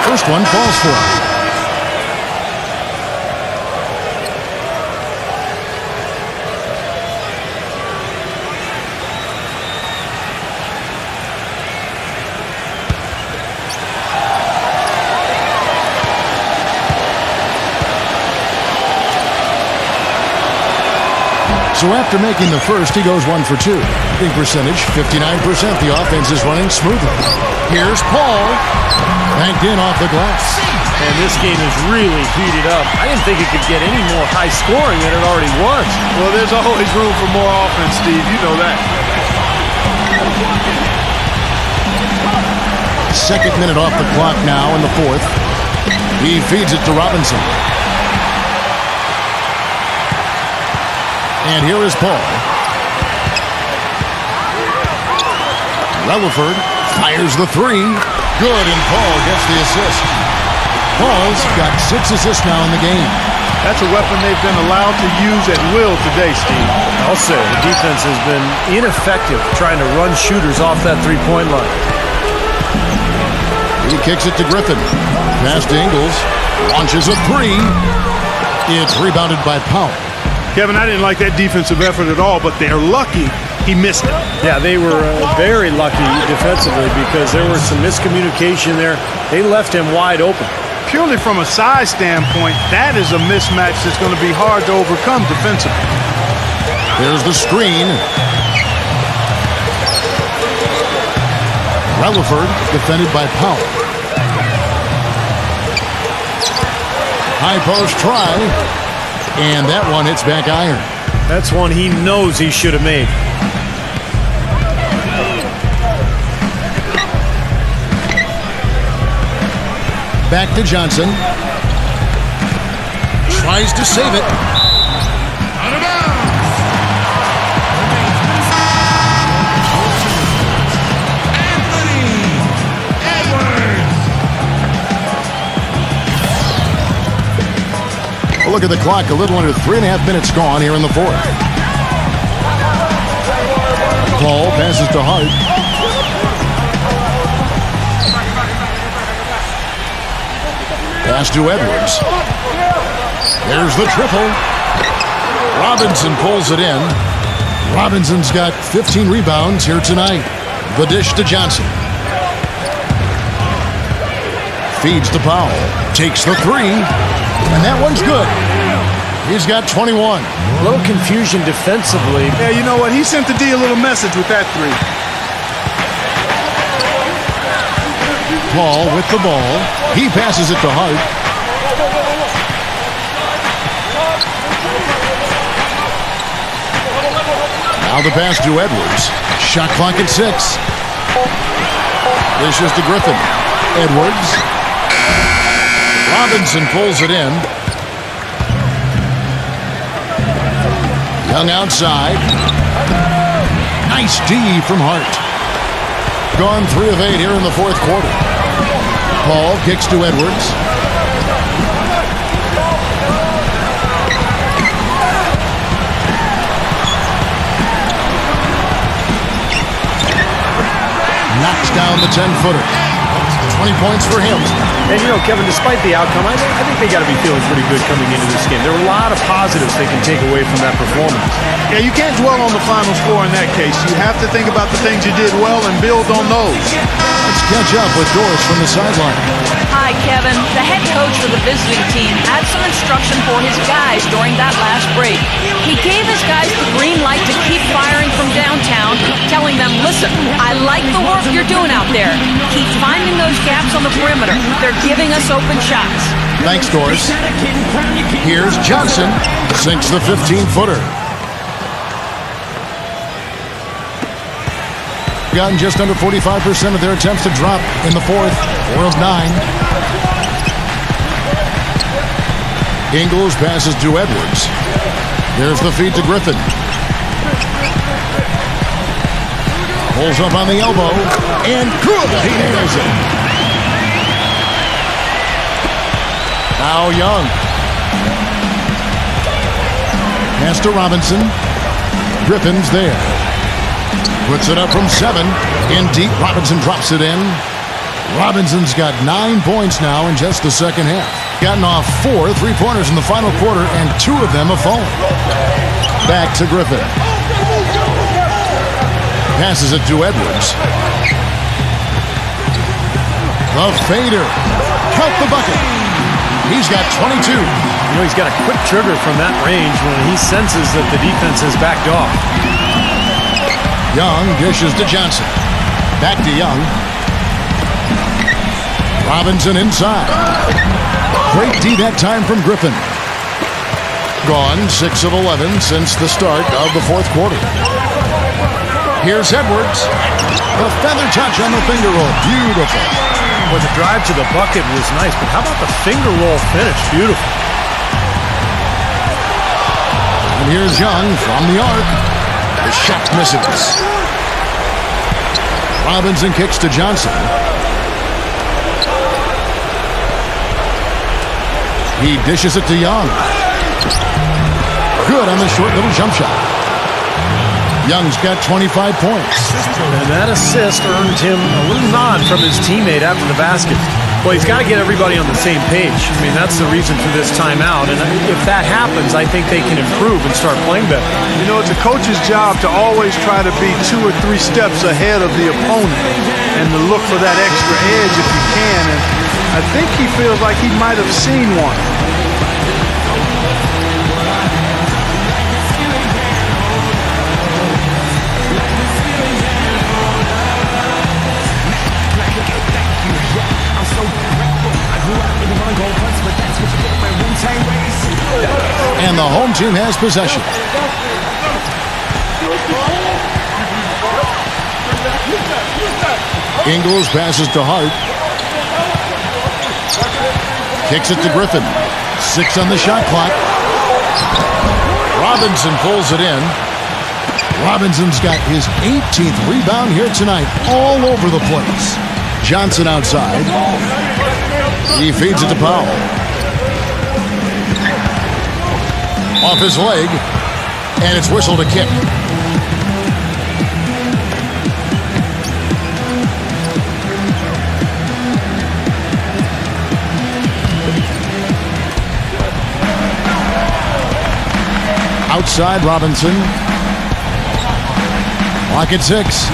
First one falls for him. So after making the first, he goes 1 for 2. Shooting percentage, 59%. The offense is running smoothly. Here's Paul. Banked in off the glass. And this game is really heated up. I didn't think it could get any more high scoring than it already was. Well, there's always room for more offense, Steve. You know that. Second minute off the clock now in the fourth. He feeds it to Robinson. And here is Paul. Relaford fires the three. Good, and Paul gets the assist. Paul's got 6 assists now in the game. That's a weapon they've been allowed to use at will today, Steve. I'll say the defense has been ineffective trying to run shooters off that three-point line. He kicks it to Griffin. Pass to Ingles. Launches a three. It's rebounded by Powell. Kevin, I didn't like that defensive effort at all, but they're lucky he missed it. Yeah, they were very lucky defensively because there was some miscommunication there. They left him wide open. Purely from a size standpoint, that is a mismatch that's going to be hard to overcome defensively. There's the screen. Relaford defended by Powell. High post try. And that one hits back iron. That's one he knows he should have made. Back to Johnson. Tries to save it. Out of bounds. Anthony Edwards. Look at the clock. A little under 3.5 minutes gone here in the fourth. Paul passes to Hart. Pass to Edwards. There's the triple. Robinson pulls it in. Robinson's got 15 rebounds here tonight. The dish to Johnson. Feeds to Powell. Takes the three. And that one's good. He's got 21. A little confusion defensively. Yeah, you know what? He sent the D a little message with that three. Paul with the ball. He passes it to Hart. Now the pass to Edwards. Shot clock at 6. This is to Griffin. Edwards. Robinson pulls it in. Young outside. Nice D from Hart. Gone 3 of 8 here in the fourth quarter. Paul kicks to Edwards. Knocks down the 10-footer. 20 points for him. And you know, Kevin, despite the outcome, I think they got to be feeling pretty good coming into this game. There are a lot of positives they can take away from that performance. Yeah, you can't dwell on the final score in that case. You have to think about the things you did well and build on those. Let's catch up with Doris from the sideline. Hi, Kevin. The head coach for the visiting team had some instruction for his guys during that last break. He gave his guys the green light to keep firing from downtown, telling them, listen, I like the work you're doing out there. Keep finding those gaps on the perimeter. They're giving us open shots. Thanks, Doris. Here's Johnson. Sinks the 15-footer. Gotten just under 45% of their attempts to drop in the fourth. 4 of 9. Ingles passes to Edwards. There's the feed to Griffin. Pulls up on the elbow. And good. He nails it. Now Young. Pass to Robinson. Griffin's there. Puts it up from 7. In deep, Robinson drops it in. Robinson's got 9 points now in just the second half. Gotten off 4 3-pointers in the final quarter, and 2 of them have fallen. Back to Griffin. Passes it to Edwards. The fader. Count the bucket. He's got 22. You know, he's got a quick trigger from that range when he senses that the defense has backed off. Young dishes to Johnson. Back to Young. Robinson inside. Great D that time from Griffin. Gone 6 of 11 since the start of the fourth quarter. Here's Edwards. The feather touch on the finger roll. Beautiful. Well, the drive to the bucket was nice, but how about the finger roll finish? Beautiful. And here's Young from the arc. The shot misses. Robinson kicks to Johnson. He dishes it to Young. Good on the short little jump shot. Young's got 25 points. And that assist earned him a little nod from his teammate after the basket. Well, he's got to get everybody on the same page. I mean, that's the reason for this timeout. And if that happens, I think they can improve and start playing better. You know, it's a coach's job to always try to be 2 or 3 steps ahead of the opponent and to look for that extra edge if you can. And I think he feels like he might have seen one. And the home team has possession. Ingles passes to Hart. Kicks it to Griffin. 6 on the shot clock. Robinson pulls it in. Robinson's got his 18th rebound here tonight, all over the place. Johnson outside. He feeds it to Powell. Off his leg, and it's whistled a kick. Outside Robinson. Clock at 6.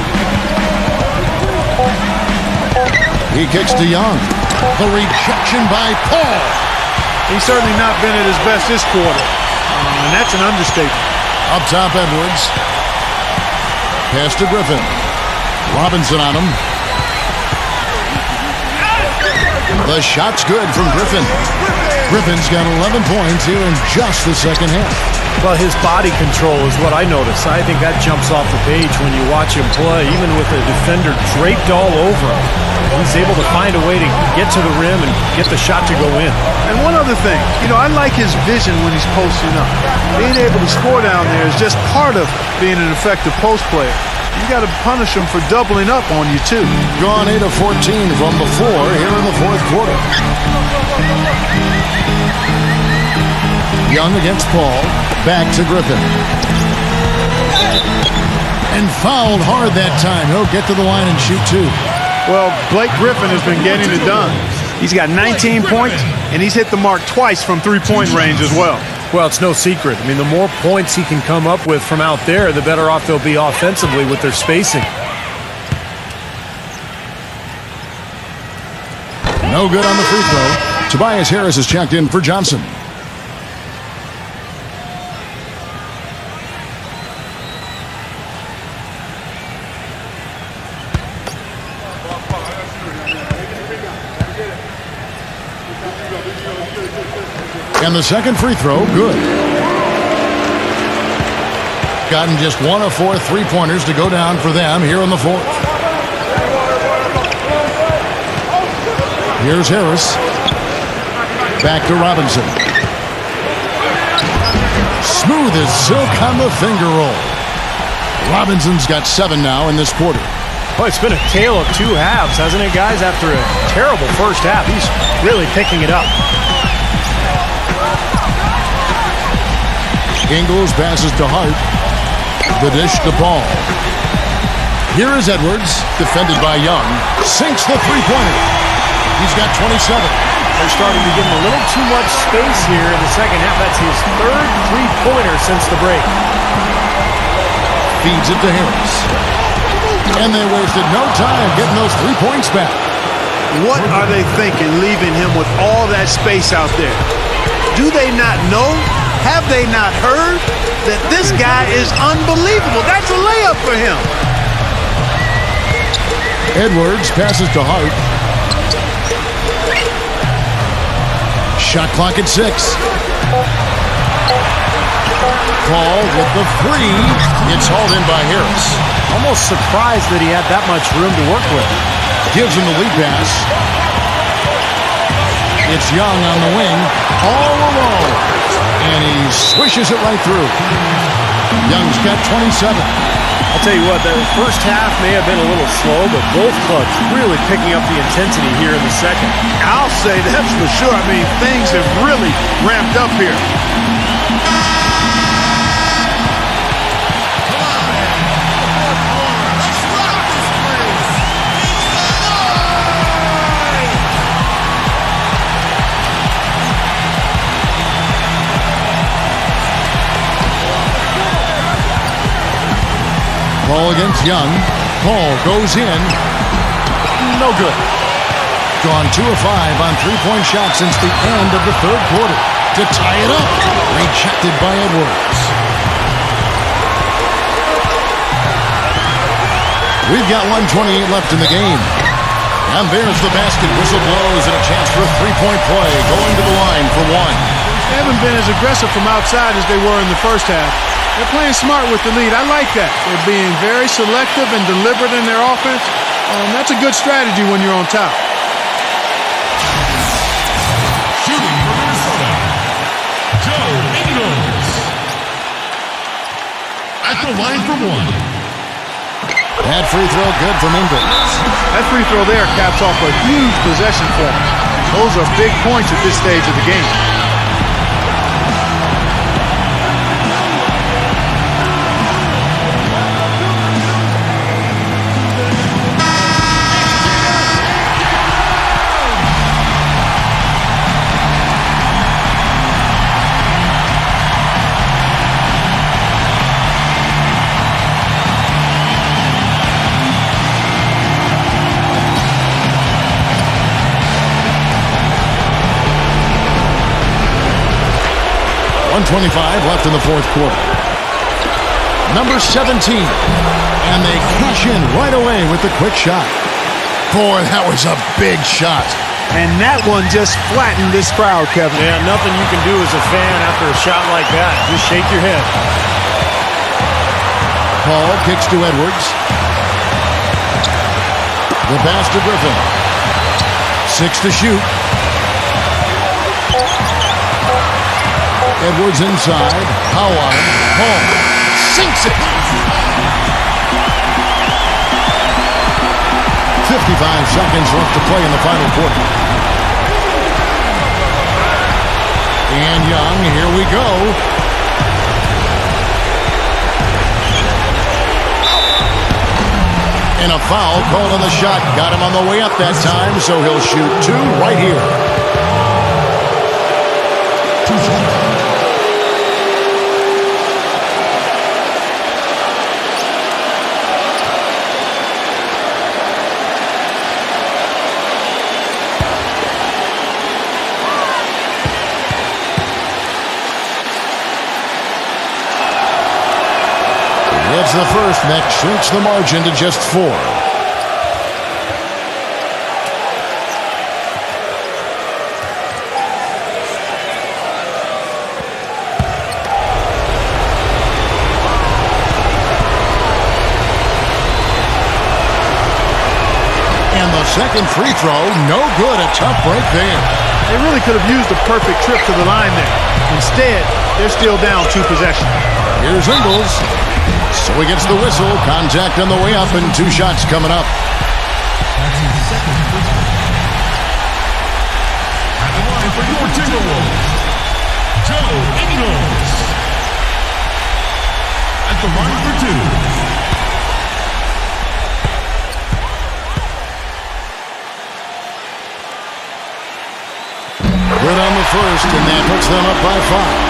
He kicks to Young. The rejection by Paul. He's certainly not been at his best this quarter. And that's an understatement. Up top, Edwards. Pass to Griffin. Robinson on him. The shot's good from Griffin. Griffin's got 11 points here in just the second half. Well, his body control is what I notice. I think that jumps off the page when you watch him play, even with a defender draped all over him. He's able to find a way to get to the rim and get the shot to go in. And one other thing, you know, I like his vision when he's posting up. Being able to score down there is just part of being an effective post player. You got to punish him for doubling up on you, too. Gone 8 of 14 from before here in the fourth quarter. Young against Paul. Back to Griffin. And fouled hard that time. He'll get to the line and shoot 2. Well, Blake Griffin has been getting it done. He's got 19 points, and he's hit the mark twice from three-point range as well. Well, it's no secret. I mean, the more points he can come up with from out there, the better off they'll be offensively with their spacing. No good on the free throw. Tobias Harris is checked in for Johnson. And the second free throw, good. Gotten just 1 of 4 three-pointers to go down for them here in the fourth. Here's Harris. Back to Robinson. Smooth as silk on the finger roll. Robinson's got 7 now in this quarter. Well, it's been a tale of two halves, hasn't it, guys? After a terrible first half, he's really picking it up. Ingles passes to Hart. The dish to Paul. Here is Edwards, defended by Young. Sinks the three-pointer. He's got 27. They're starting to give him a little too much space here in the second half. That's his third three-pointer since the break. Feeds it to Harris. And they wasted no time getting those 3 points back. What are they thinking leaving him with all that space out there? Do they not know? Have they not heard that this guy is unbelievable? That's a layup for him. Edwards passes to Hart. Shot clock at 6. Paul with the 3. It's hauled in by Harris. Almost surprised that he had that much room to work with. Gives him the lead pass. It's Young on the wing, all alone. And he swishes it right through. Young's got 27. I'll tell you what, the first half may have been a little slow, but both clubs really picking up the intensity here in the second. I'll say that's for sure. I mean, things have really ramped up here. Ball against Young. Paul goes in. No good. Gone 2 of 5 on three-point shots since the end of the third quarter. To tie it up. Rejected by Edwards. We've got 1:28 left in the game. And there's the basket. Whistle blows and a chance for a three-point play. Going to the line for 1. They haven't been as aggressive from outside as they were in the first half. They're playing smart with the lead. I like that. They're being very selective and deliberate in their offense. That's a good strategy when you're on top. Shooting for Minnesota, Joe Ingles. At the line for 1. That free throw good from Ingles. That free throw there caps off a huge possession for them. Those are big points at this stage of the game. .25 left in the fourth quarter. Number 17. And they cash in right away with the quick shot. Boy, that was a big shot. And that one just flattened this crowd, Kevin. Yeah, nothing you can do as a fan after a shot like that. Just shake your head. Paul kicks to Edwards. The pass to Griffin. 6 to shoot. Edwards inside. Powell on him. Paul sinks it. 55 seconds left to play in the final quarter. And Young, here we go. And a foul called on the shot. Got him on the way up that time, so he'll shoot 2 right here. 2 shots. It's the first. That shrinks the margin to just 4. second free throw. No good. A tough break there. They really could have used a perfect trip to the line there. Instead, they're still down 2 possessions. Here's Ingles. So he gets the whistle. Contact on the way up and 2 shots coming up. At the line for your Timberwolves, Joe Ingles. At the line for 2. Good on the first, and that puts them up by 5.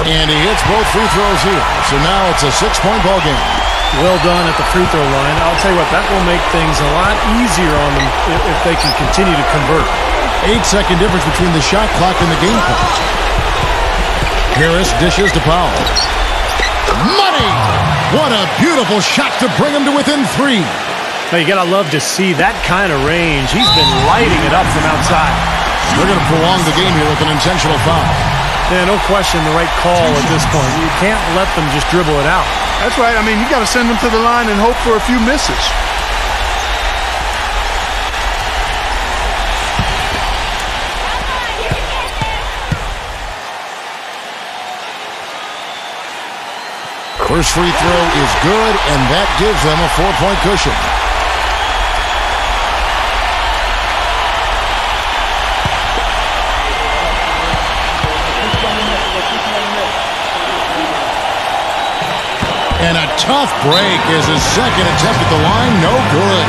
And he hits both free throws here. So now it's a 6-point ball game. Well done at the free throw line. I'll tell you what, that will make things a lot easier on them if they can continue to convert. 8-second difference between the shot clock and the game clock. Harris dishes to Powell. Money! What a beautiful shot to bring him to within 3. Now, you gotta love to see that kind of range. He's been lighting it up from outside. They're going to prolong the game here with an intentional foul. Yeah, no question the right call at this point. You can't let them just dribble it out. That's right. I mean, you got to send them to the line and hope for a few misses. First free throw is good, and that gives them a 4-point cushion. And a tough break is his second attempt at the line. No good.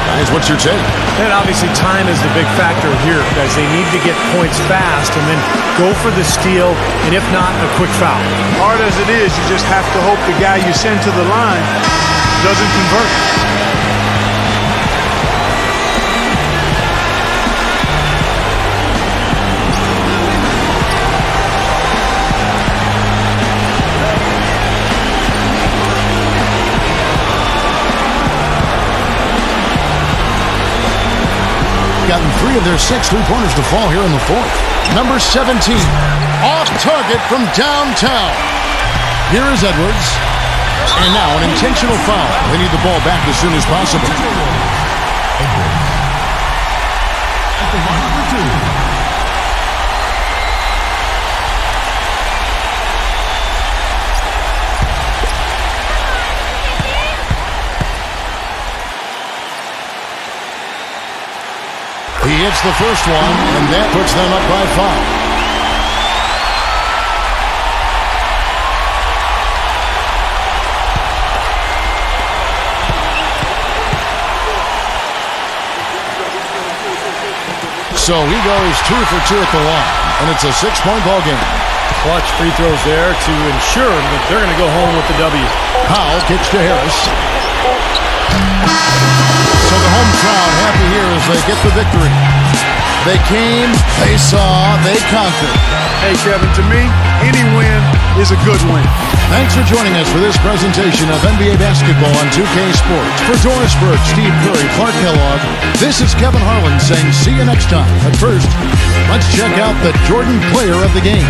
Guys, what's your take? And obviously time is the big factor here, guys. They need to get points fast and then go for the steal, and if not, a quick foul. Hard as it is, you just have to hope the guy you send to the line doesn't convert. Gotten 3 of their 6 3-pointers to fall here in the 4th. Number 17, off target from downtown. Here is Edwards. And now an intentional foul. They need the ball back as soon as possible. At the line for 2. He hits the first one, and that puts them up by 5. So he goes 2 for 2 at the line, and it's a 6-point ball game. Clutch free throws there to ensure that they're going to go home with the W. Powell kicks to Harris. So the home crowd happy here as they get the victory. They came, they saw, they conquered. Hey, Kevin, to me, any win is a good win. Thanks for joining us for this presentation of NBA basketball on 2K Sports. For Doris Burke, Steve Curry, Clark Kellogg, this is Kevin Harlan saying see you next time. But first, let's check out the Jordan player of the game.